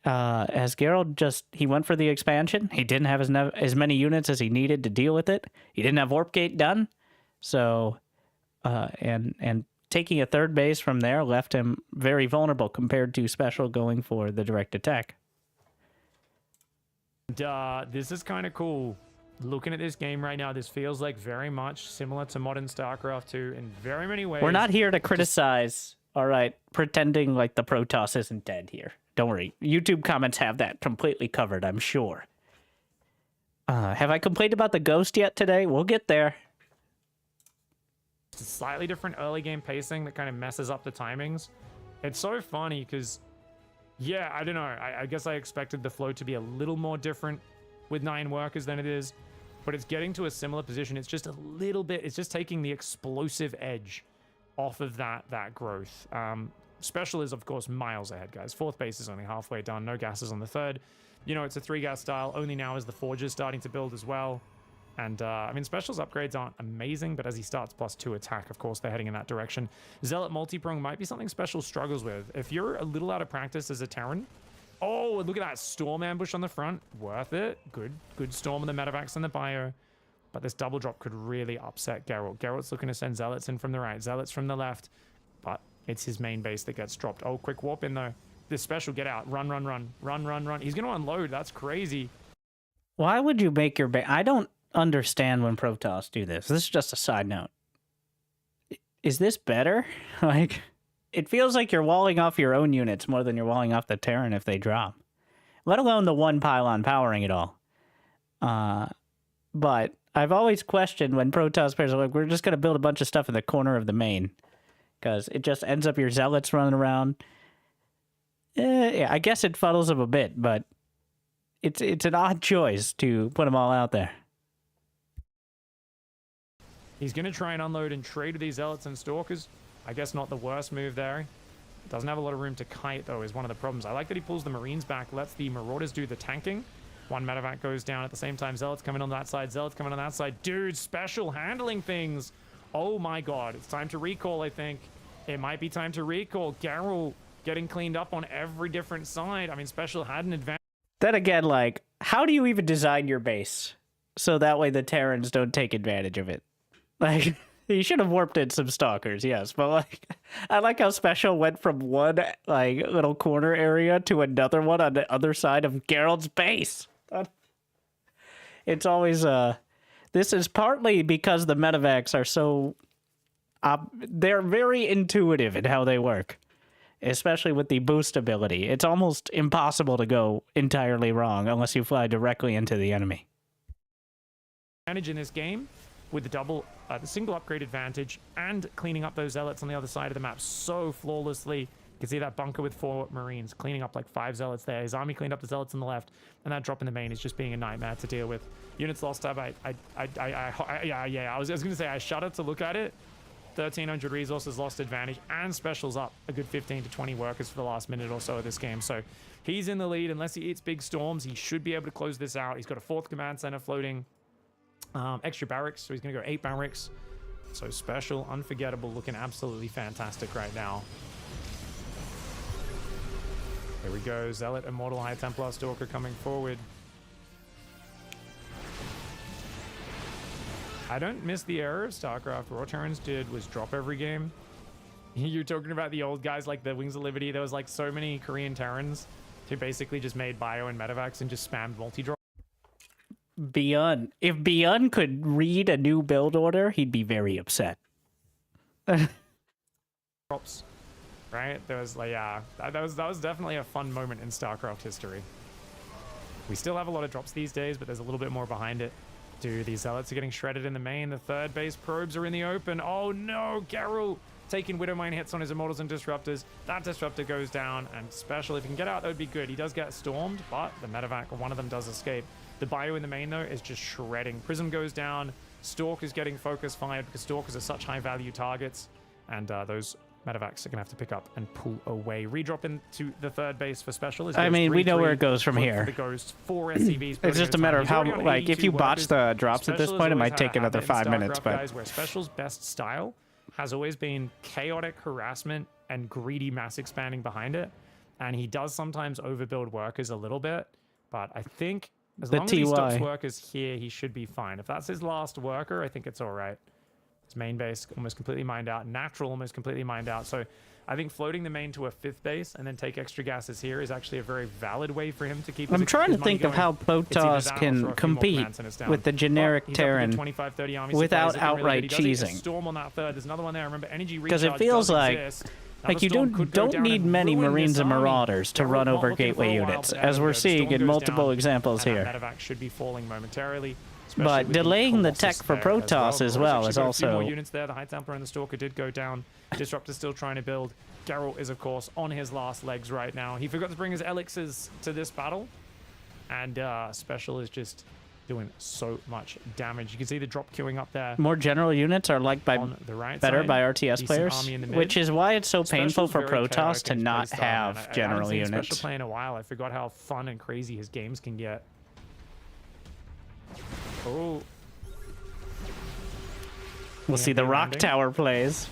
As Geralt he went for the expansion. He didn't have as many units as he needed to deal with it. He didn't have Warp Gate done. So, and taking a third base from there left him very vulnerable compared to Special going for the direct attack. This is kind of cool. Looking at this game right now, this feels like very much similar to modern StarCraft 2 in very many ways. We're not here to criticize, all right, pretending like the Protoss isn't dead here. Don't worry. YouTube comments have that completely covered, I'm sure. Have I complained about the Ghost yet today? We'll get there. It's a slightly different early game pacing that kind of messes up the timings. It's so funny because, yeah, I don't know. I guess I expected the flow to be a little more different with 9 workers than it is, but it's getting to a similar position. It's just a little bit, it's just taking the explosive edge off of that growth. Special is, of course, miles ahead, guys. 4th base is only halfway done. No gases on the 3rd. You know, it's a 3-gas style. Only now is the Forges starting to build as well. And, I mean, Special's upgrades aren't amazing, but as he starts +2 attack, of course, they're heading in that direction. Zealot multi-prong might be something Special struggles with. If you're a little out of practice as a Terran, Oh, look at that Storm ambush on the front. Worth it. Good Storm on the Medivacs and the Bio. But this double drop could really upset Geralt. Geralt's looking to send Zealots in from the right, Zealots from the left. But it's his main base that gets dropped. Oh, quick warp in though. This special, get out. Run. He's going to unload. That's crazy. Why would you make your base? I don't understand when Protoss do this. This is just a side note. Is this better? Like, it feels like you're walling off your own units more than you're walling off the Terran if they drop. Let alone the one pylon powering it all. But I've always questioned when Protoss players are like, we're just going to build a bunch of stuff in the corner of the main. Because it just ends up your Zealots running around. Yeah, I guess it fuddles them a bit, but it's an odd choice to put them all out there. He's going to try and unload and trade with these Zealots and Stalkers. I guess not the worst move there. Doesn't have a lot of room to kite, though, is one of the problems. I like that he pulls the Marines back, lets the Marauders do the tanking. One Medevac goes down at the same time. Zealots coming on that side. Zealots coming on that side. Dude, special handling things. Oh, my God. It's time to recall, I think. It might be time to recall. Geralt getting cleaned up on every different side. I mean, special had an advantage. Then again, like, how do you even design your base so that way the Terrans don't take advantage of it? Like, you should have warped in some Stalkers, yes, but like, I like how special went from one like little corner area to another one on the other side of Geralt's base. It's always this is partly because the Medevacs are so they're very intuitive in how they work. Especially with the boost ability. It's almost impossible to go entirely wrong unless you fly directly into the enemy. Advantage in this game with the single upgrade advantage and cleaning up those Zealots on the other side of the map so flawlessly. You can see that bunker with 4 Marines cleaning up like 5 Zealots there. His army cleaned up the Zealots on the left, and that drop in the main is just being a nightmare to deal with. Units lost up. I was going to say I shudder to look at it. 1,300 resources lost advantage, and specials up a good 15 to 20 workers for the last minute or so of this game. So he's in the lead. Unless he eats big storms, he should be able to close this out. He's got a 4th command center floating, extra barracks, so he's going to go 8 barracks. So special, unforgettable, looking absolutely fantastic right now. Here we go. Zealot, Immortal, High Templar, Stalker coming forward. I don't miss the era of Starcraft. Raw Terrans did was drop every game. You're talking about the old guys like the Wings of Liberty. There was like so many Korean Terrans who basically just made bio and medevacs and just spammed multi-drop. Beyond. If Beyond could read a new build order, he'd be very upset. Drops, right? There was like, yeah, that was definitely a fun moment in Starcraft history. We still have a lot of drops these days, but there's a little bit more behind it. Dude, these Zealots are getting shredded in the main. The third base probes are in the open. Oh no, Geralt taking Widowmine hits on his Immortals and Disruptors. That Disruptor goes down, and special, if he can get out, that would be good. He does get stormed, but the Medevac, one of them does escape. The bio in the main, though, is just shredding. Prism goes down. Stalk is getting focus fired because Stalkers are such high-value targets, and those Medevacs are going to have to pick up and pull away. Redrop into the third base for special. I mean, we know where it goes from here. The Ghost, 4 SCVs. It's just a matter of how, like, if you botch the drops at this point, it might take another 5 minutes. But guys, where special's best style has always been chaotic harassment and greedy mass expanding behind it, and he does sometimes overbuild workers a little bit, but I think as long as he stops workers here, he should be fine. If that's his last worker, I think it's all right. His main base almost completely mined out. Natural almost completely mined out. So I think floating the main to a 5th base and then take extra gases here is actually a very valid way for him to keep I'm trying to think of how Protoss can compete with the generic Terran without outright cheesing. Storm on that third. There's another one there. Remember, energy because it feels like you don't need many Marines and Marauders to run over gateway units, as we're seeing in multiple examples here. Medevac should be falling momentarily. But delaying the tech for Protoss as well is also... A few more units there. The High Templar and the Stalker did go down. Disruptor's still trying to build. Geralt is, of course, on his last legs right now. He forgot to bring his elixirs to this battle. And Special is just doing so much damage. You can see the drop queuing up there. More general units are liked by better by RTS players, which is why it's so painful for Protoss to not have general units. I haven't seen Special play in a while. I forgot how fun and crazy his games can get. Oh. We'll see the Rock Tower plays.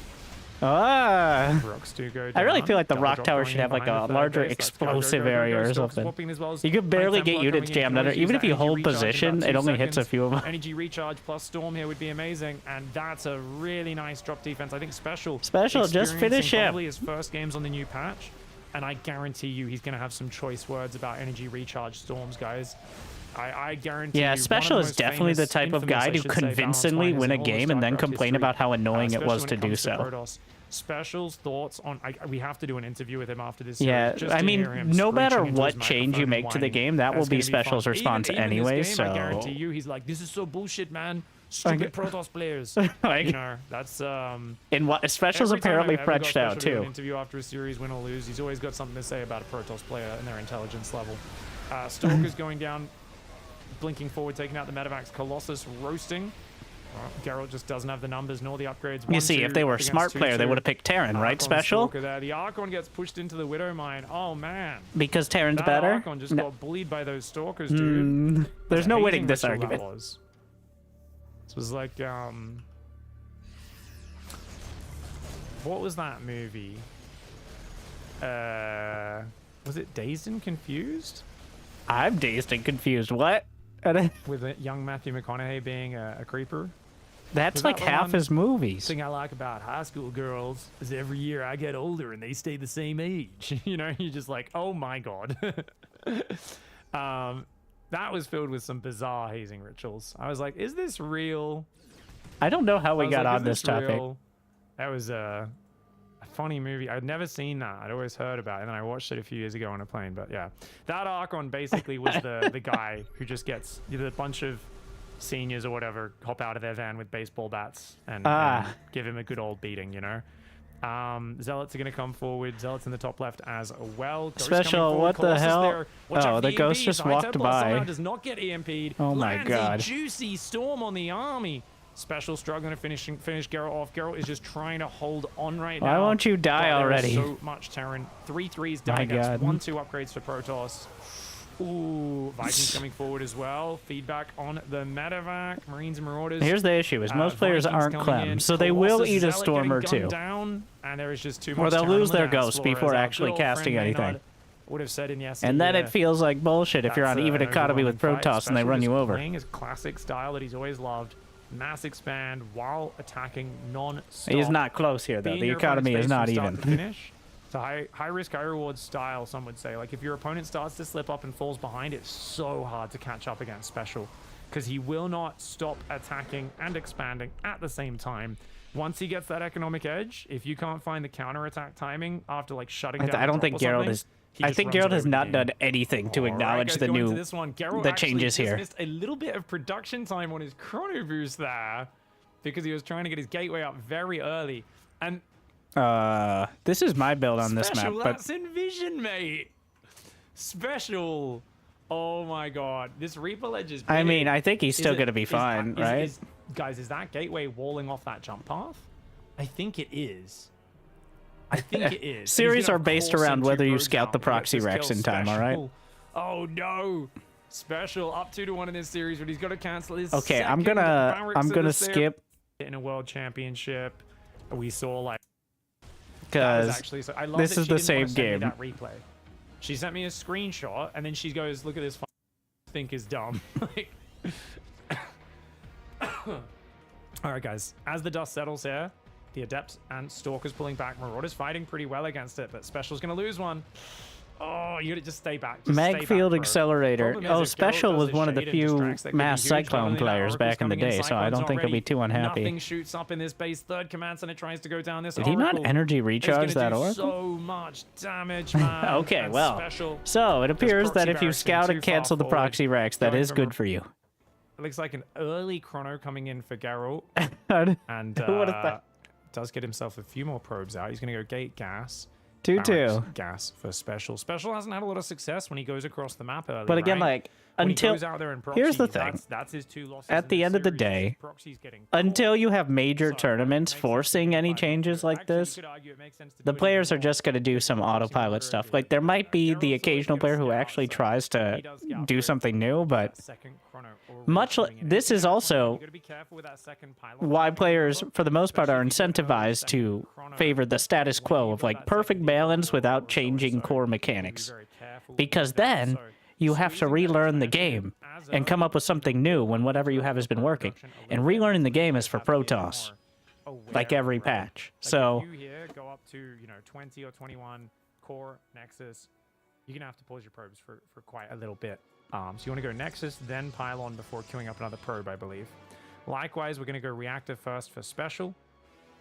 Ah. Rocks do go I really down. feel like the Double rock drop tower going should in have like behind a the third larger base. Let's go, explosive go, area or Stalk's something. swapping as well. You could barely High get tempo units coming in. jammed Can under. always Even use if you that hold energy recharge in position, about it 2 only hits a seconds. few of them. Energy recharge plus storm here would be amazing, and that's a really nice drop defense. I think Special Just finish him. probably his first games on the new patch, and I guarantee you he's going to have some choice words about energy recharge storms, guys. I guarantee Yeah, you, Special one of is the most definitely the famous, type of infamous, guy I to should say, balance convincingly miners win a in all game and then StarCraft complain history, about how annoying it especially was when to do comes so. Protoss. Special's thoughts on we have to do an interview with him after this Yeah, series, just I to mean, hear him no matter screeching into what his change you microphone and make to the whining. game, that will That's be gonna Special's fun. response even anyway, this game, I so- guarantee you he's like, this is so bullshit, man. Stupid Protoss players. Like- you know, that's And what Special's every time apparently I've ever got fretched Special out to do an too. interview after a series, win or lose, he's always got something to say about a Protoss player and their intelligence level. Stalker's going down, blinking forward, taking out the Medivacs. Colossus roasting. Geralt just doesn't have the numbers nor the upgrades. You see, if they were a smart player, they would have picked Terran, right, Special? There. The Archon gets pushed into the Widow Mine. Oh, man. Because Terran's That better? Archon just No. got bullied by those Stalkers, dude. There's no winning Amazing this ritual that argument. was. This was like, what was that movie? Was it Dazed and Confused? I'm dazed and confused. What? With young Matthew McConaughey being a creeper? That's Was like that the half one? his movies. Thing I like about high school girls is every year I get older and they stay the same age. You know, you're just like, oh my god. That was filled with some bizarre hazing rituals. I was like, is this real? I don't know how we I was got like, on is this topic. real? That was a funny movie. I'd never seen that. I'd always heard about it, and then I watched it a few years ago on a plane. But yeah, that Archon basically was the guy who just gets a bunch of seniors or whatever hop out of their van with baseball bats and give him a good old beating, you know. Zealots are going to come forward. Zealots in the top left as well. Ghost Special, coming what forward. the Colossus hell? there. Watch out Oh, for the the ghost EMPs. just High walked Templar somehow by. does not get EMP'd. Oh my Lands God. a juicy storm on the army. Special struggling to finish Geralt off. Geralt is just trying to hold on right now. Why won't you die But there is already? so much Terran. 3-3s My dying against God. 1-2 upgrades for Protoss. Ooh, Vikings coming forward as well. Feedback on the Medevac. Marines and Marauders. Here's the issue: is most players Vikings aren't coming in. clem, so they will Colossus eat a Zealot storm or getting two. gunned down, and there is just too Or much they'll Terran lose on the their dance ghost floor, before as our actually good old casting friend anything. Maynard would have said in yesterday. And then it feels like bullshit if you're on even economy with Protoss and they run you over. Playing his classic style that he's always loved. Mass expand while attacking non-stop. He's not close here, though. Be in The your economy opponent's is face not from start even. to finish. It's a high risk, high reward style, some would say. Like, if your opponent starts to slip up and falls behind, it's so hard to catch up against Special, because he will not stop attacking and expanding at the same time. Once he gets that economic edge, if you can't find the counterattack timing after, like, shutting down I don't a think drop or Geralt something, is. he I just think runs Geralt away has with the not game. done anything to acknowledge guys, the going new to this one. Geralt the actually changes just here. missed a little bit of production time on his chrono boost there, because he was trying to get his gateway up very early. And This is my build on this map, Special, but that's Envision, mate. Special. Oh my god. This Reaper Ledge is I big. mean, I think he's Is still it- going to be is- fine, right? Guys, is that gateway walling off that jump path? I think it is. I think it is. Series He's gonna are based force around him to whether you go scout the down. proxy Let's just Rex kill in time, all right? Special. Oh no. Special up 2-1 in this series, but he's got to cancel his Okay, I'm second gonna barracks of the skip in a world championship. We saw like because I love this that is she the didn't same wanna send me game. that replay. She sent me a screenshot and then she goes, "Look at this. Think is dumb." Like, all right, guys. As the dust settles here, the Adept and Stalkers pulling back. Marauders fighting pretty well against it, but Special's going to lose one. Oh, you gotta just stay back. Just stay back, Magfield bro. Accelerator. Problem is, Oh, if Geralt Special does was this one of the shade and few distracts, that could be mass huge. Cyclone Not only that, players back in the Oracle's day, so I coming in don't think he'll be Cyclones too unhappy. Nothing shoots up in this base. Third command center tries to go down this. Did he not Oracle energy is recharge gonna that do Oracle? So much damage, man. Okay, And well, Special so it appears just that proxy if you barracks scout too and far cancel the forward. proxy Rex, that Going is from good for you. It looks like an early chrono coming in for Geralt. And What is that? does get himself a few more probes out. He's going to go gate gas. 2-2. Barracks gas for Special. Special hasn't had a lot of success when he goes across the map early. But again, right? like, When he until goes out there and here's the proxy, thing. that's his 2 losses At in the this end of the series. day, Proxy's getting until you have major tournaments forcing any changes like this, the players are just going to do some autopilot stuff. Like, there might be the occasional player who actually tries to do something new, but this is also why players, for the most part, are incentivized to favor the status quo of, like, perfect balance without changing core mechanics. Because then you have to relearn the game and come up with something new when whatever you have has been working. And relearning the game is for Protoss, like every patch. So if you here go up to 20 or 21 core Nexus, you're gonna have to pause your probes for quite a little bit. So you want to go Nexus, then Pylon before queuing up another probe, I believe. Likewise, we're gonna go Reactor first for special.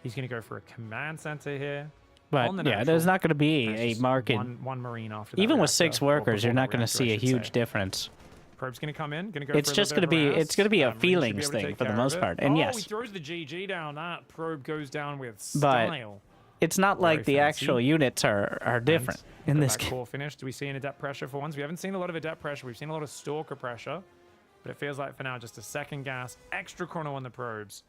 He's gonna go for a command center here. But yeah, there's not going to be a market. One Marine after that. Even with reactor, 6 or workers, before you're the not going to reactor, see I a should huge say. difference. Probe's going to come in. Going to go. It's for a just little going to bit be. of It's going to be a Marines should be able feelings to thing take for the care most of it. part. And He yes, throws the GG down. That probe goes down with but style. it's not like Very the fancy. actual units are different in this That game. core finish. Do we see an adept pressure for once? We haven't seen a lot of adept pressure. We've seen a lot of stalker pressure, but it feels like for now just a second gas, extra chrono on the probes.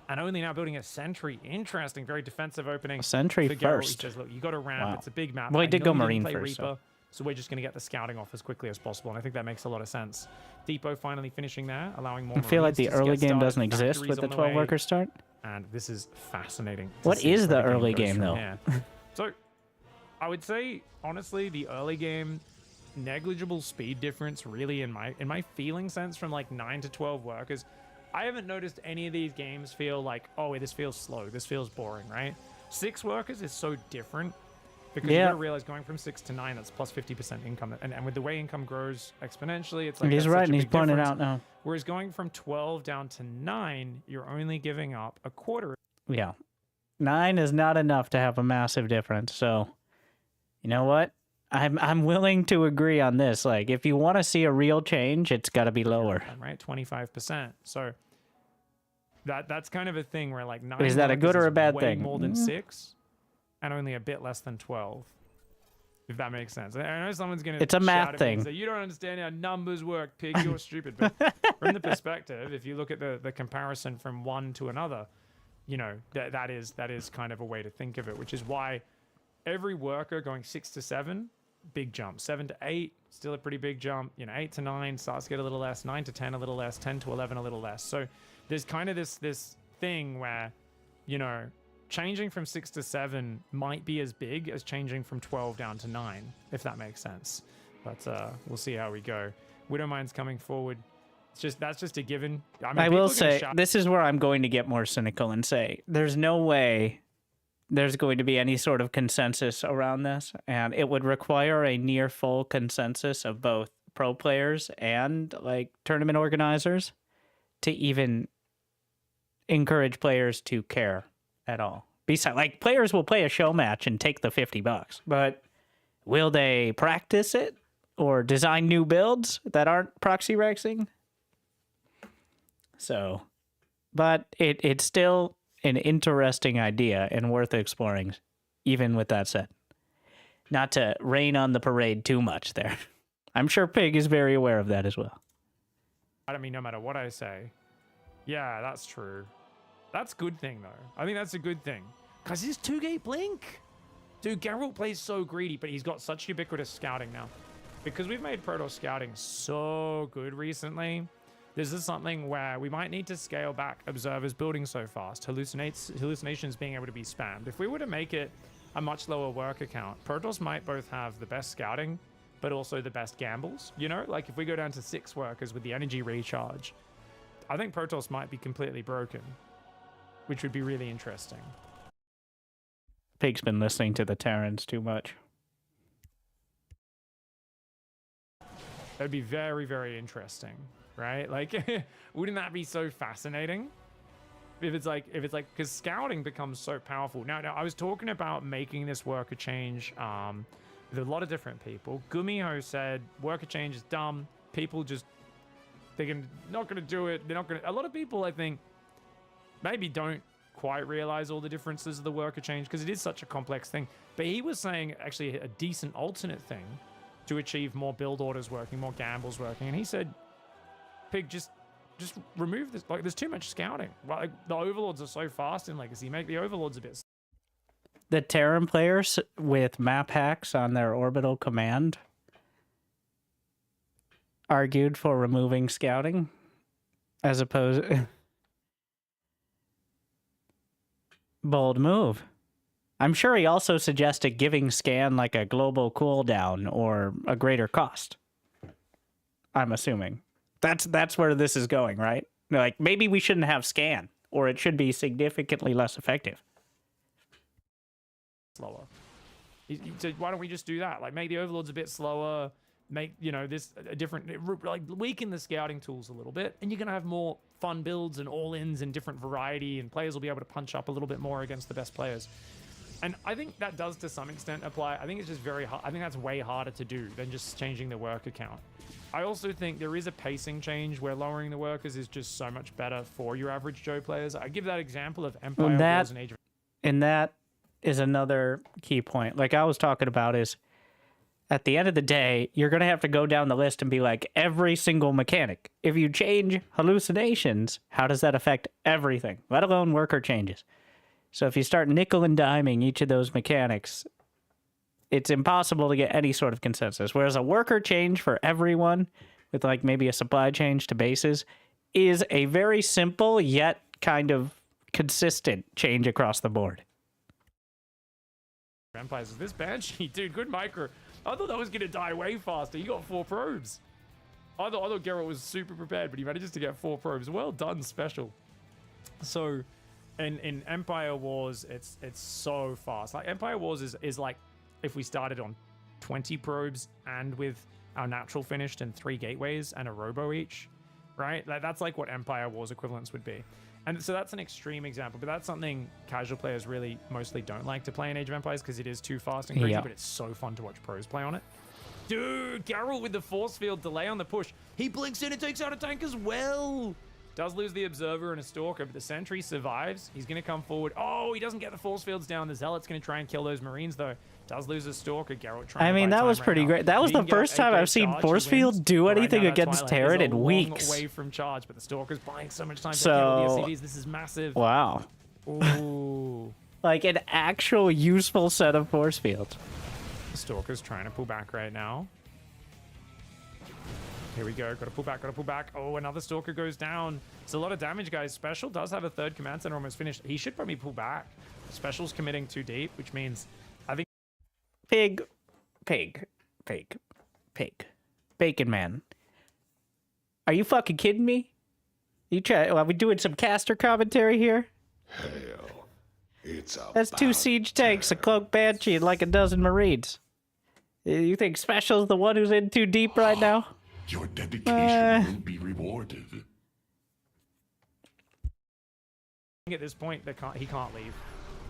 And only now building a sentry. Interesting, very defensive opening. Sentry for Geralt. He first. says, look, you got to ramp. Wow. It's a big map. Well, he I did know go you didn't Marine play first, Reaper, so we're just going to get the scouting off as quickly as possible. And I think that makes a lot of sense. Depot finally finishing there, allowing more I feel like Marines the to early get game started. doesn't exist Factories with the on 12 way. worker start. And this is fascinating. to What see is where the early goes game, from though? here. So, I would say, honestly, the early game, negligible speed difference, really, in my feeling sense, from like 9 to 12 workers. I haven't noticed any of these games feel like, oh, this feels slow, this feels boring, right? 6 workers is so different because you Yeah. gotta realize going from 6 to 9, that's plus 50% income, and with the way income grows exponentially, it's like He's that's right, such a and he's big pointing difference. out now. Whereas going from 12 down to 9, you're only giving up a quarter. Yeah, 9 is not enough to have a massive difference. So, you know what? I'm willing to agree on this. Like, if you want to see a real change, it's got to be lower. Right, 25%. So that's kind of a thing where like 9 Is that a workers good or is a bad way thing? more than 6, and only a bit less than 12. If that makes sense. I know someone's gonna. It's a math shout at me and thing. say, you don't understand how numbers work, pig. You're stupid. But from the perspective, if you look at the comparison from one to another, you know that is kind of a way to think of it. Which is why every worker going 6 to 7, big jump. 7 to 8, still a pretty big jump. 8 to 9 starts to get a little less. 9 to 10 a little less. 10 to 11 a little less. So there's kind of this thing where, changing from 6 to 7 might be as big as changing from 12 down to 9, if that makes sense. But we'll see how we go. Widowmine's coming forward. That's just a given. I mean, I people will are gonna say, shout- this is where I'm going to get more cynical and say, there's no way there's going to be any sort of consensus around this, and it would require a near full consensus of both pro players and like tournament organizers to even encourage players to care at all. Besides, like, players will play a show match and take the $50, but will they practice it or design new builds that aren't proxy rexing? So, but it's still an interesting idea and worth exploring, even with that said. Not to rain on the parade too much there. I'm sure Pig is very aware of that as well. I don't mean no matter what I say. Yeah, that's true. That's a good thing, though. I think that's a good thing. Because his 2-gate blink. Dude, Geralt plays so greedy, but he's got such ubiquitous scouting now. Because we've made Protoss scouting so good recently, this is something where we might need to scale back observers building so fast, hallucinations being able to be spammed. If we were to make it a much lower worker count, Protoss might both have the best scouting, but also the best gambles. Like if we go down to 6 workers with the energy recharge, I think Protoss might be completely broken, which would be really interesting. Pig's been listening to the Terrans too much. That'd be very, very interesting, right? Like, wouldn't that be so fascinating? If it's like, because scouting becomes so powerful. Now, I was talking about making this worker change with a lot of different people. Gumiho said worker change is dumb. People just, they're not going to do it. They're not going to. A lot of people, I think, maybe don't quite realize all the differences of the worker change because it is such a complex thing. But he was saying actually a decent alternate thing to achieve more build orders working, more gambles working. And he said, Pig, just remove this. Like, there's too much scouting. Like, the overlords are so fast in Legacy. Make the overlords a bit. The Terran players with map hacks on their orbital command argued for removing scouting as opposed... Bold move. I'm sure he also suggested giving scan like a global cooldown or a greater cost. I'm assuming. That's where this is going, right? Like, maybe we shouldn't have scan, or it should be significantly less effective. Slower. He said, why don't we just do that? Like, make the overlords a bit slower, make, you know, this a different, like, weaken the scouting tools a little bit, and you're going to have more fun builds and all-ins and different variety, and players will be able to punch up a little bit more against the best players. And I think that does, to some extent, apply. I think it's just very hard. I think that's way harder to do than just changing the worker count. I also think there is a pacing change where lowering the workers is just so much better for your average Joe players. I give that example of Empire Wars and Age of... And that is another key point. Like I was talking about is, at the end of the day, you're going to have to go down the list and be like, every single mechanic. If you change hallucinations, how does that affect everything, let alone worker changes? So if you start nickel and diming each of those mechanics, it's impossible to get any sort of consensus. Whereas a worker change for everyone, with like maybe a supply change to bases, is a very simple yet kind of consistent change across the board. Vampires, this Banshee, dude, good micro. I thought that was going to die way faster. You got 4 probes. I thought Geralt was super prepared, but he manages to get 4 probes. Well done, Special. So, in Empire Wars, it's so fast. Like, Empire Wars is like if we started on 20 probes and with our natural finished and 3 gateways and a robo each, right? Like, that's like what Empire Wars equivalents would be. And so that's an extreme example, but that's something casual players really mostly don't like to play in Age of Empires because it is too fast and crazy, but it's so fun to watch pros play on it. Dude, Geralt with the force field delay on the push. He blinks in and takes out a tank as well. Does lose the Observer and a Stalker, but the Sentry survives. He's going to come forward. Oh, he doesn't get the force fields down. The Zealot's going to try and kill those Marines, though. Does lose a Stalker. Geralt trying I mean, that was pretty great. That was the first time I've seen Force Field do anything against Terran in weeks. Away from charge, but the Stalker's buying so much time to So, kill the SCVs. This is massive. Wow. Ooh. Like an actual useful set of force fields. The Stalker's trying to pull back right now. Here we go. Gotta pull back, gotta pull back. Oh, another Stalker goes down. It's a lot of damage, guys. Special does have a 3rd command center almost finished. He should probably pull back. Special's committing too deep, which means I think... Pig. Bacon Man. Are you fucking kidding me? Are we doing some caster commentary here? Hell, it's a That's 2 siege tanks, a cloak banshee, and like a dozen marines. You think Special's the one who's in too deep right now? Your dedication will be rewarded. At this point, he can't leave.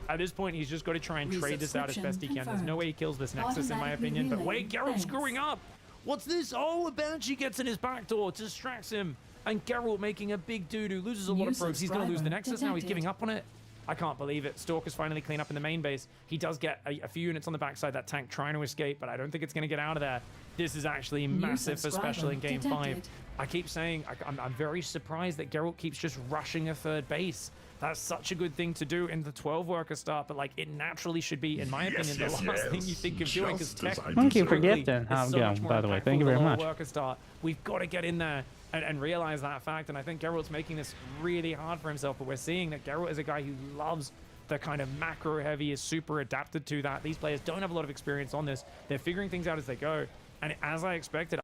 At this point, he's just got to try and trade this out as best he can. There's no way he kills this Nexus, in my opinion. But wait, Geralt's screwing up. What's this? Oh, a Banshee gets in his backdoor, distracts him. And Geralt making a big doo-doo, loses a lot of probes. He's going to lose the Nexus now. He's giving up on it. I can't believe it. Stalker's finally clean up in the main base. He does get a few units on the backside. That tank trying to escape, but I don't think it's going to get out of there. This is actually massive for Special in Game 5. I keep saying, I'm very surprised that Geralt keeps just rushing a 3rd base. That's such a good thing to do in the 12-worker start, but like it naturally should be, in my opinion, the last thing you think of doing. Because thank you for gifting. How I'm going, by the way. Thank you very much. Worker start. We've got to get in there and realize that fact. And I think Geralt's making this really hard for himself, but we're seeing that Geralt is a guy who loves the kind of macro heavy, is super adapted to that. These players don't have a lot of experience on this. They're figuring things out as they go. And as I expected,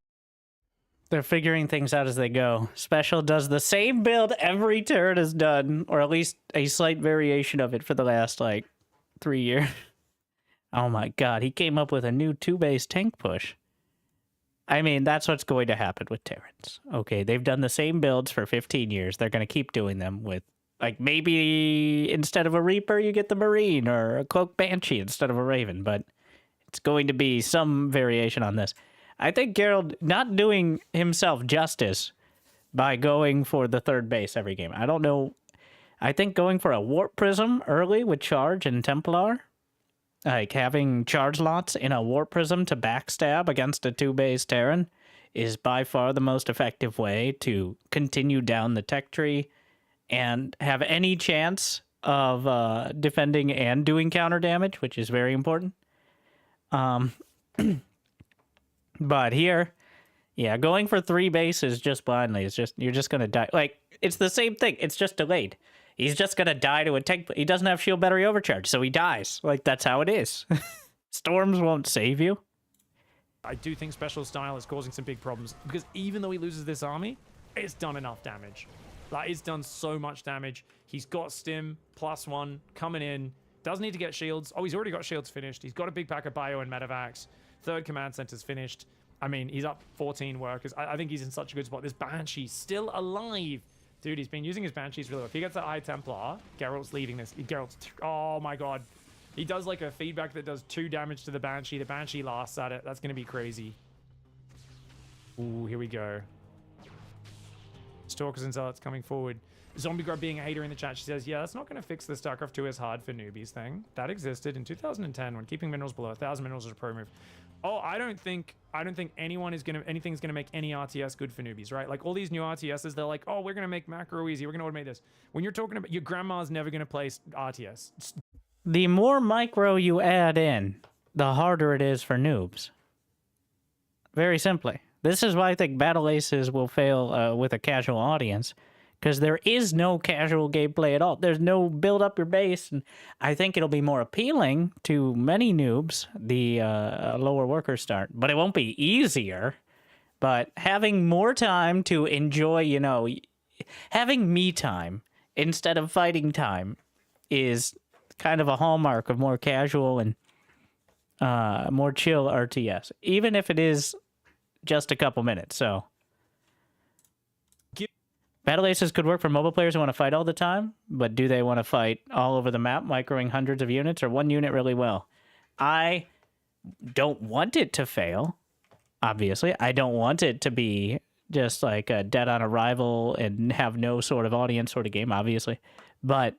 they're figuring things out as they go. Special does the same build every turret has done, or at least a slight variation of it for the last, like, 3 years. Oh my god, he came up with a new 2-base tank push. I mean, that's what's going to happen with Terrans. Okay, they've done the same builds for 15 years. They're going to keep doing them with, like, maybe instead of a Reaper, you get the Marine, or a Cloak Banshee instead of a Raven, but it's going to be some variation on this. I think Geralt not doing himself justice by going for the 3rd base every game. I don't know. I think going for a Warp Prism early with Charge and Templar Like, having charge lots in a warp prism to backstab against a 2-base Terran is by far the most effective way to continue down the tech tree and have any chance of defending and doing counter damage, which is very important. But here, yeah, going for 3 bases just blindly is just, you're just going to die. Like, it's the same thing. It's just delayed. He's just going to die to a tank. He doesn't have shield battery overcharge, so he dies. Like, that's how it is. Storms won't save you. I do think special style is causing some big problems because even though he loses this army, it's done enough damage. Like, it's done so much damage. He's got Stim, +1, coming in. Doesn't need to get shields. Oh, he's already got shields finished. He's got a big pack of bio and medevacs. 3rd command center's finished. I mean, he's up 14 workers. I think he's in such a good spot. This Banshee still alive. Dude, he's been using his Banshees really well. If he gets that High Templar, Geralt's leaving this. Oh my god. He does like a feedback that does 2 damage to the Banshee. The Banshee lasts at it. That's going to be crazy. Ooh, here we go. Stalkers and Zealots coming forward. Zombie Grub being a hater in the chat. She says, yeah, that's not going to fix the StarCraft 2 is hard for newbies thing. That existed in 2010 when keeping minerals below 1,000 minerals was a pro move. Oh, I don't think anything's gonna make any RTS good for newbies, right? Like all these new RTSs, they're like, oh, we're gonna make macro easy, we're gonna automate this. When you're talking about your grandma's never gonna play RTS. The more micro you add in, the harder it is for noobs. Very simply. This is why I think Battle Aces will fail with a casual audience, because there is no casual gameplay at all. There's no build up your base, and I think it'll be more appealing to many noobs, the lower worker start, but it won't be easier. But having more time to enjoy, you know, having me time instead of fighting time is kind of a hallmark of more casual and more chill RTS, even if it is just a couple minutes. So Battle Aces could work for mobile players who want to fight all the time, but do they want to fight all over the map, microing hundreds of units, or one unit really well? I don't want it to fail, obviously. I don't want it to be just like a dead on arrival and have no sort of audience sort of game, obviously. But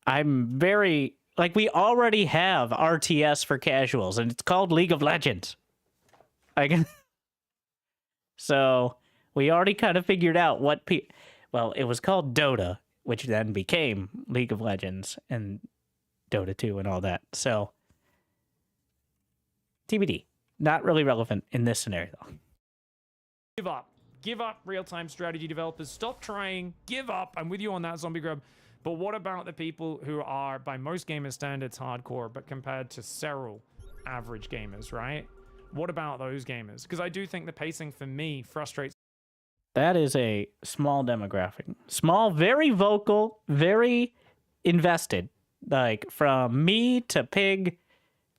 I'm very... Like, we already have RTS for casuals, and it's called League of Legends. So... we already kind of figured out what well, it was called Dota, which then became League of Legends and Dota 2 and all that. So, TBD. Not really relevant in this scenario, though. Give up. Give up, real-time strategy developers. Stop trying. Give up. I'm with you on that, Zombie Grub. But what about the people who are, by most gamers' standards, hardcore, but compared to several average gamers, right? What about those gamers? Because I do think the pacing, for me, frustrates. That is a small demographic. Small, very vocal, very invested. Like, from me to Pig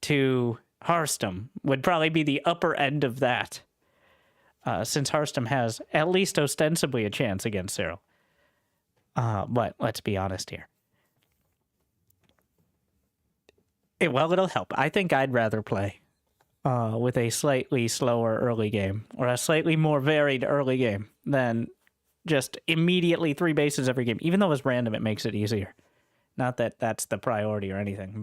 to Hearthstone would probably be the upper end of that. Since Hearthstone has at least ostensibly a chance against Cyril. But let's be honest here. Well, it'll help. I think I'd rather play with a slightly slower early game, or a slightly more varied early game, than just immediately 3 bases every game. Even though it's random, it makes it easier. Not that that's the priority or anything,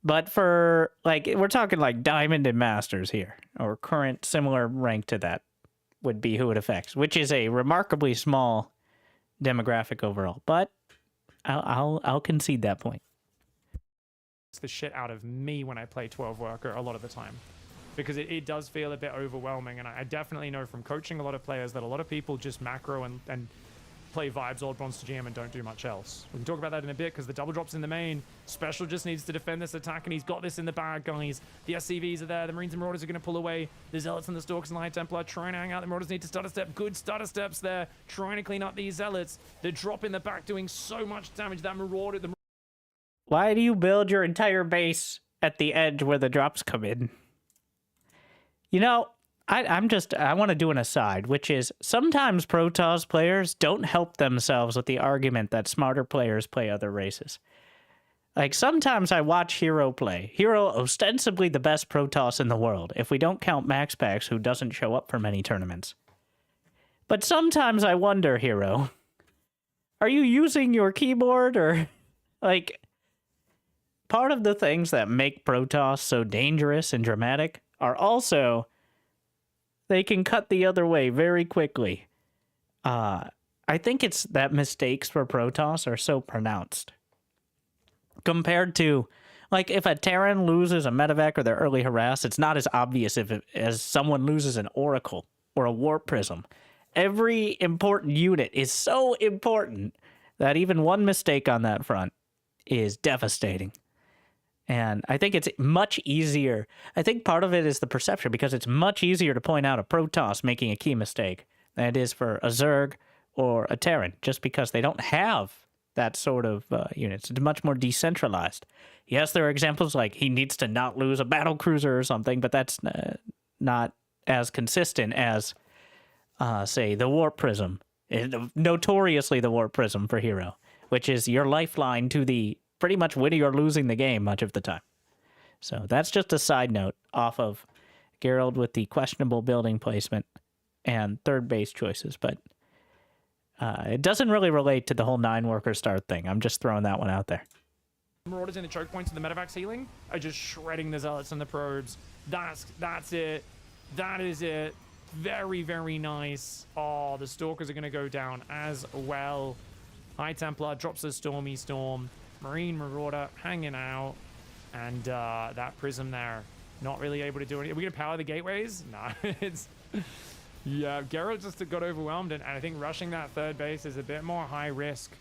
but for, like, we're talking like Diamond and Masters here, or current similar rank to that would be who it affects, which is a remarkably small demographic overall. But I'll concede that point. The shit out of me when I play 12 worker a lot of the time, because it does feel a bit overwhelming, and I definitely know from coaching a lot of players that a lot of people just macro and play vibes old bronze to GM and don't do much else. We can talk about that in a bit, because the double drops in the main. Special just needs to defend this attack, and he's got this in the bag, guys. The SCVs are there. The Marines and Marauders are going to pull away. The Zealots and the Stalkers and the High Templar trying to hang out. The Marauders need to stutter step. Good stutter steps there, trying to clean up these Zealots. The drop in the back doing so much damage. That Marauder... Why do you build your entire base at the edge where the drops come in? You know, I want to do an aside, which is sometimes Protoss players don't help themselves with the argument that smarter players play other races. Like, sometimes I watch Hero play. Hero, ostensibly the best Protoss in the world, if we don't count MaxPax, who doesn't show up for many tournaments. But sometimes I wonder, Hero, are you using your keyboard, or, like... part of the things that make Protoss so dangerous and dramatic are also they can cut the other way very quickly. I think it's that mistakes for Protoss are so pronounced compared to, like, if a Terran loses a medevac or their early harass, it's not as obvious as someone loses an Oracle or a Warp Prism. Every important unit is so important that even one mistake on that front is devastating. And I think it's much easier. I think part of it is the perception, because it's much easier to point out a Protoss making a key mistake than it is for a Zerg or a Terran, just because they don't have that sort of units. It's much more decentralized. Yes, there are examples like he needs to not lose a battle cruiser or something, but that's not as consistent as, say, the Warp Prism. Notoriously the Warp Prism for Hero, which is your lifeline to the pretty much winning or losing the game much of the time. So that's just a side note off of Gerald with the questionable building placement and third base choices, but it doesn't really relate to the whole 9-worker start thing. I'm just throwing that one out there. Marauders in the choke points and the medevac healing are just shredding the zealots and the probes. That's it. That is it. Very, very nice. Oh, the stalkers are going to go down as well. High Templar drops a Stormy Storm. Marine Marauder hanging out. And that Prism there, not really able to do anything. Are we going to power the gateways? No, it's... Yeah, Geralt just got overwhelmed, and I think rushing that third base is a bit more high risk.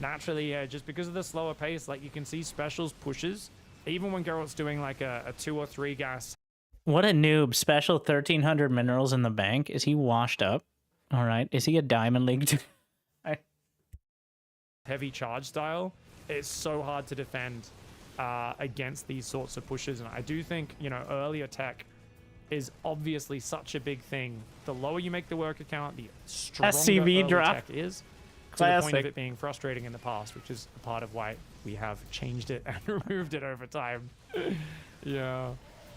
Naturally, just because of the slower pace, like you can see specials pushes, even when Geralt's doing like a 2 or 3 gas. What a noob. Special 1,300 minerals in the bank. Is he washed up? All right. Is he a Diamond League? Heavy charge style. It's so hard to defend against these sorts of pushes, and I do think, you know, earlier tech is obviously such a big thing. The lower you make the worker count, the stronger SCV early drop. tech is. To Classic. the point of it being frustrating in the past, which is a part of why we have changed it and removed it over time. Yeah.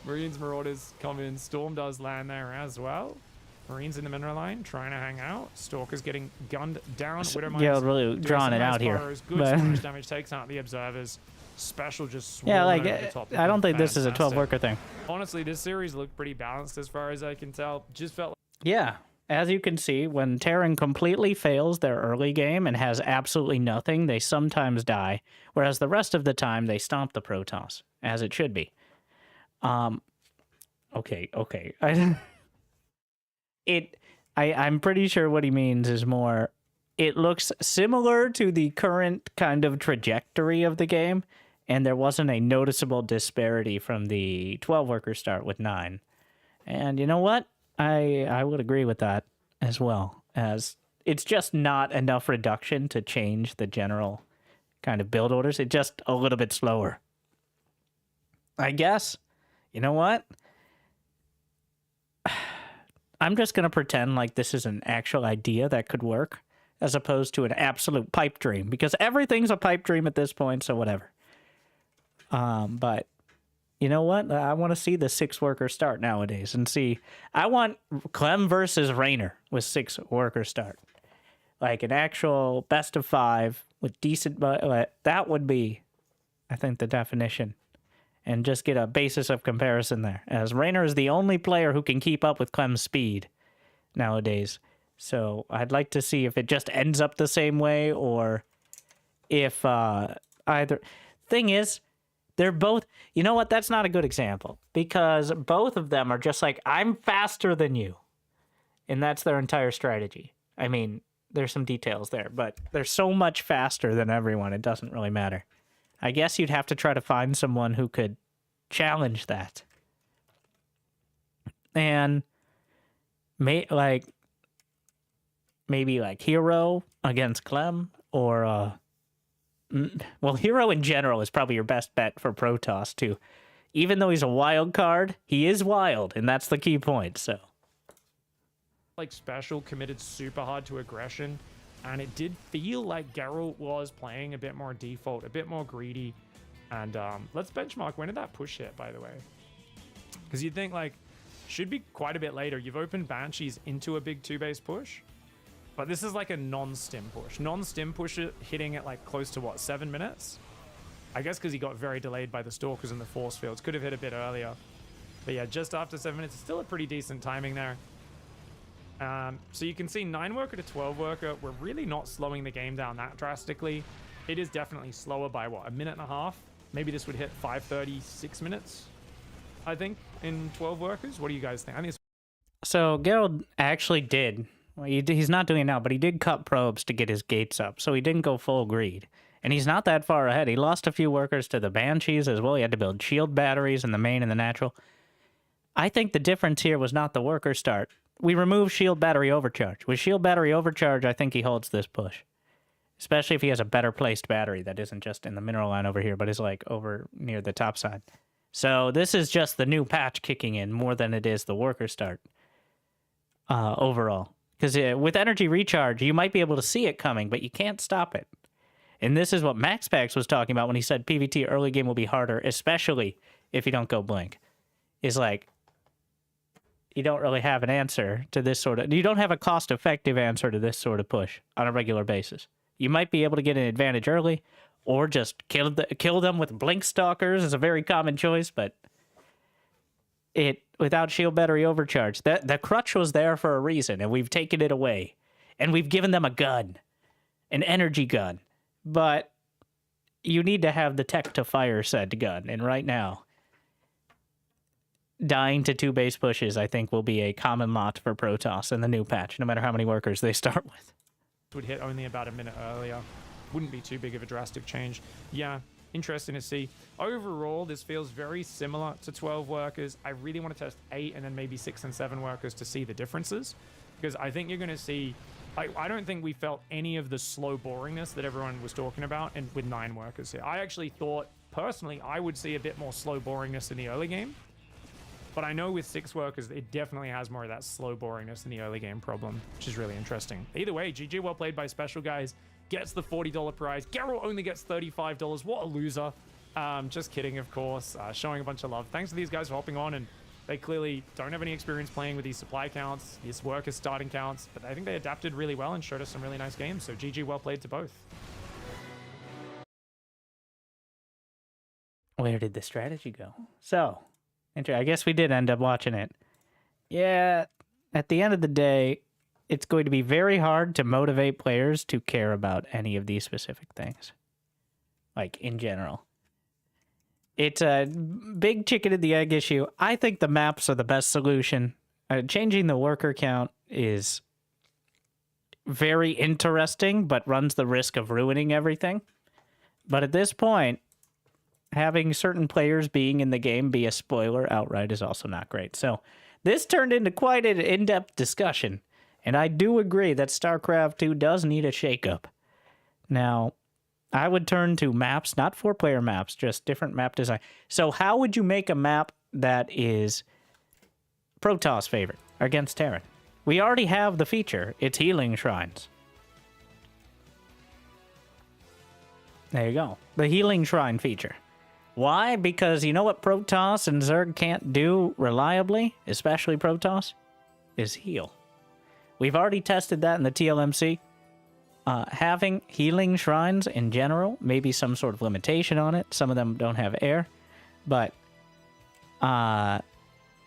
Marines, Marauders come in. Storm does land there as well. Marines in the mineral line trying to hang out. Stalkers getting gunned down. Yeah, really drawing it out here. Good But splash damage takes out the observers. Special just yeah, like, swarming over the top. I don't think this is a Fantastic. 12-worker thing. Honestly, this series looked pretty balanced as far as I can tell. Just felt Yeah. As you can see, when Terran completely fails their early game and has absolutely nothing, they sometimes die, whereas the rest of the time they stomp the Protoss, as it should be. Okay. I'm pretty sure what he means is more, it looks similar to the current kind of trajectory of the game, and there wasn't a noticeable disparity from the 12-worker start with 9. And you know what? I would agree with that as well, as it's just not enough reduction to change the general kind of build orders. It's just a little bit slower. I guess. You know what? I'm just going to pretend like this is an actual idea that could work, as opposed to an absolute pipe dream, because everything's a pipe dream at this point, so whatever. But you know what? I want to see the 6-worker start nowadays and see. I want Clem versus Raynor with 6-worker start. Like an actual best of 5 with decent. That would be, I think, the definition. And just get a basis of comparison there. As Raynor is the only player who can keep up with Clem's speed nowadays. So I'd like to see if it just ends up the same way, or if either. Thing is, they're both, you know what, that's not a good example, because both of them are just like, I'm faster than you. And that's their entire strategy. I mean, there's some details there, but they're so much faster than everyone, it doesn't really matter. I guess you'd have to try to find someone who could challenge that. And maybe like Hero against Clem, or well, Hero in general is probably your best bet for Protoss too. Even though he's a wild card, he is wild, and that's the key point. So, like Special committed super hard to aggression, and it did feel like Geralt was playing a bit more default, a bit more greedy. And let's benchmark. When did that push hit, by the way? Because you'd think like should be quite a bit later. You've opened Banshees into a big 2-base push. But this is like a non-stim push. Non-stim push hitting at like close to what, 7 minutes? I guess because he got very delayed by the Stalkers and the force fields. Could have hit a bit earlier. But yeah, just after 7 minutes. Still a pretty decent timing there. So you can see 9 worker to 12 worker. We're really not slowing the game down that drastically. It is definitely slower by, what, a minute and a half? Maybe this would hit 5:36 minutes, I think, in 12 workers. What do you guys think? I think it's... So Gerald actually did. Well, he's not doing it now, but he did cut probes to get his gates up. So he didn't go full greed. And he's not that far ahead. He lost a few workers to the Banshees as well. He had to build shield batteries in the main and the natural. I think the difference here was not the worker start. We removed shield battery overcharge. With shield battery overcharge, I think he holds this push. Especially if he has a better placed battery that isn't just in the mineral line over here, but is like over near the top side. So this is just the new patch kicking in more than it is the worker start overall. Because with energy recharge, you might be able to see it coming, but you can't stop it. And this is what MaxPax was talking about when he said PvT early game will be harder, especially if you don't go blink. Is like, you don't really have an answer to this sort of... You don't have a cost-effective answer to this sort of push on a regular basis. You might be able to get an advantage early, or just kill them with blink stalkers is a very common choice, but without shield battery overcharge, the crutch was there for a reason, and we've taken it away. And we've given them a gun, an energy gun. But you need to have the tech to fire said gun, and right now, dying to 2 base pushes, I think, will be a common lot for Protoss in the new patch, no matter how many workers they start with. Would hit only about a minute earlier. Wouldn't be too big of a drastic change. Yeah, interesting to see. Overall, this feels very similar to 12 workers. I really want to test 8 and then maybe 6 and 7 workers to see the differences, because I think you're going to see... I don't think we felt any of the slow boringness that everyone was talking about with 9 workers here. I actually thought, personally, I would see a bit more slow boringness in the early game. But I know with 6 workers, it definitely has more of that slow boringness in the early game problem, which is really interesting. Either way, GG well played by Special Guys. Gets the $40 prize. Geralt only gets $35. What a loser. Just kidding, of course. Showing a bunch of love. Thanks to these guys for hopping on, and they clearly don't have any experience playing with these supply counts, these workers starting counts, but I think they adapted really well and showed us some really nice games. So GG well played to both. Where did the strategy go? So... I guess we did end up watching it. Yeah, at the end of the day, it's going to be very hard to motivate players to care about any of these specific things. Like, in general. It's a big chicken and the egg issue. I think the maps are the best solution. Changing the worker count is very interesting, but runs the risk of ruining everything. But at this point, having certain players being in the game be a spoiler outright is also not great. So this turned into quite an in-depth discussion, and I do agree that StarCraft 2 does need a shakeup. Now, I would turn to maps, not 4-player maps, just different map design. So how would you make a map that is Protoss favorite against Terran? We already have the feature. It's healing shrines. There you go. The healing shrine feature. Why? Because you know what Protoss and Zerg can't do reliably, especially Protoss, is heal. We've already tested that in the TLMC. Having healing shrines in general, maybe some sort of limitation on it. Some of them don't have air. But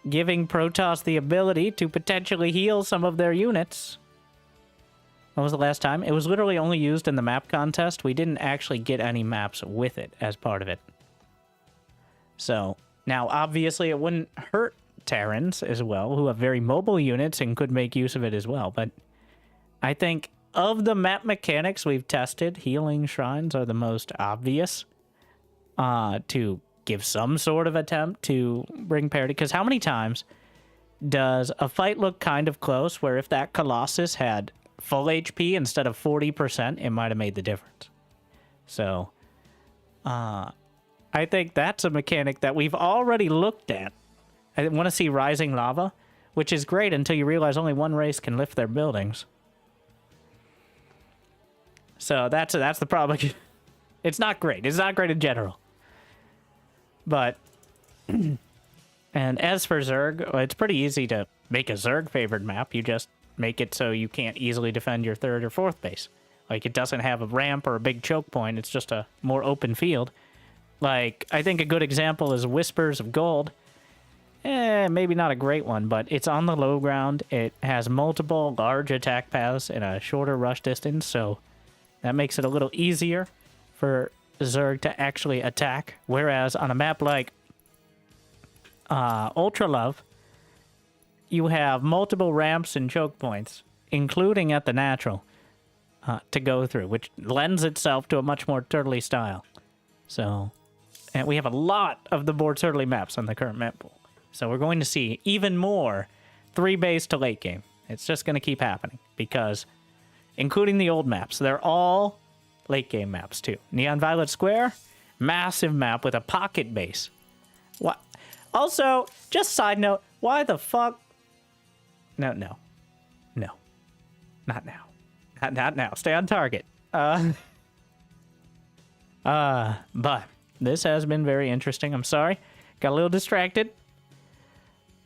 giving Protoss the ability to potentially heal some of their units. When was the last time? It was literally only used in the map contest. We didn't actually get any maps with it as part of it. So, now, obviously, it wouldn't hurt Terrans as well, who have very mobile units and could make use of it as well. But I think of the map mechanics we've tested, healing shrines are the most obvious to give some sort of attempt to bring parity. Because how many times does a fight look kind of close where if that Colossus had full HP instead of 40%, it might have made the difference? So, I think that's a mechanic that we've already looked at. I want to see Rising Lava, which is great until you realize only one race can lift their buildings. So that's the problem. It's not great. It's not great in general. But, and as for Zerg, well, it's pretty easy to make a Zerg favored map. You just make it so you can't easily defend your 3rd or 4th base. Like, it doesn't have a ramp or a big choke point. It's just a more open field. Like, I think a good example is Whispers of Gold. Maybe not a great one, but it's on the low ground. It has multiple large attack paths and a shorter rush distance, so that makes it a little easier for Zerg to actually attack. Whereas on a map like Ultra Love, you have multiple ramps and choke points, including at the natural, to go through, which lends itself to a much more turtley style. So, and we have a lot of the more turtley maps on the current map pool. So we're going to see even more 3-base to late game. It's just going to keep happening because, including the old maps, they're all late game maps too. Neon Violet Square, massive map with a pocket base. What? Also, just side note, why the fuck? No. Not now. Not now. Stay on target. But this has been very interesting. I'm sorry. Got a little distracted.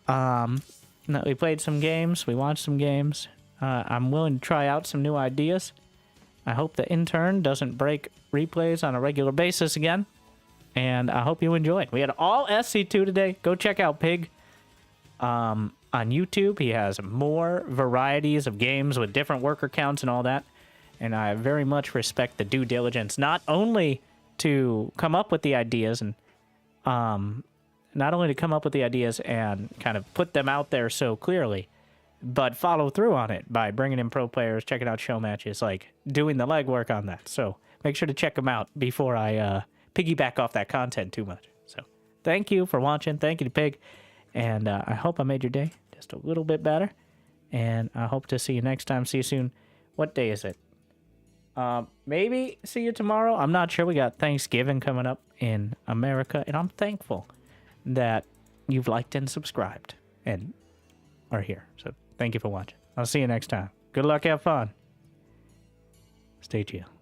No, we played some games. We watched some games. I'm willing to try out some new ideas. I hope the intern doesn't break replays on a regular basis again. And I hope you enjoyed. We had all SC2 today. Go check out Pig on YouTube. He has more varieties of games with different worker counts and all that. And I very much respect the due diligence, not only to come up with the ideas and not only to come up with the ideas and kind of put them out there so clearly, but follow through on it by bringing in pro players, checking out show matches, like doing the legwork on that. So make sure to check them out before I piggyback off that content too much. So thank you for watching. Thank you to Pig. And I hope I made your day just a little bit better. And I hope to see you next time. See you soon. What day is it? Maybe see you tomorrow. I'm not sure. We got Thanksgiving coming up in America. And I'm thankful that you've liked and subscribed and are here. So thank you for watching. I'll see you next time. Good luck. Have fun. Stay chill.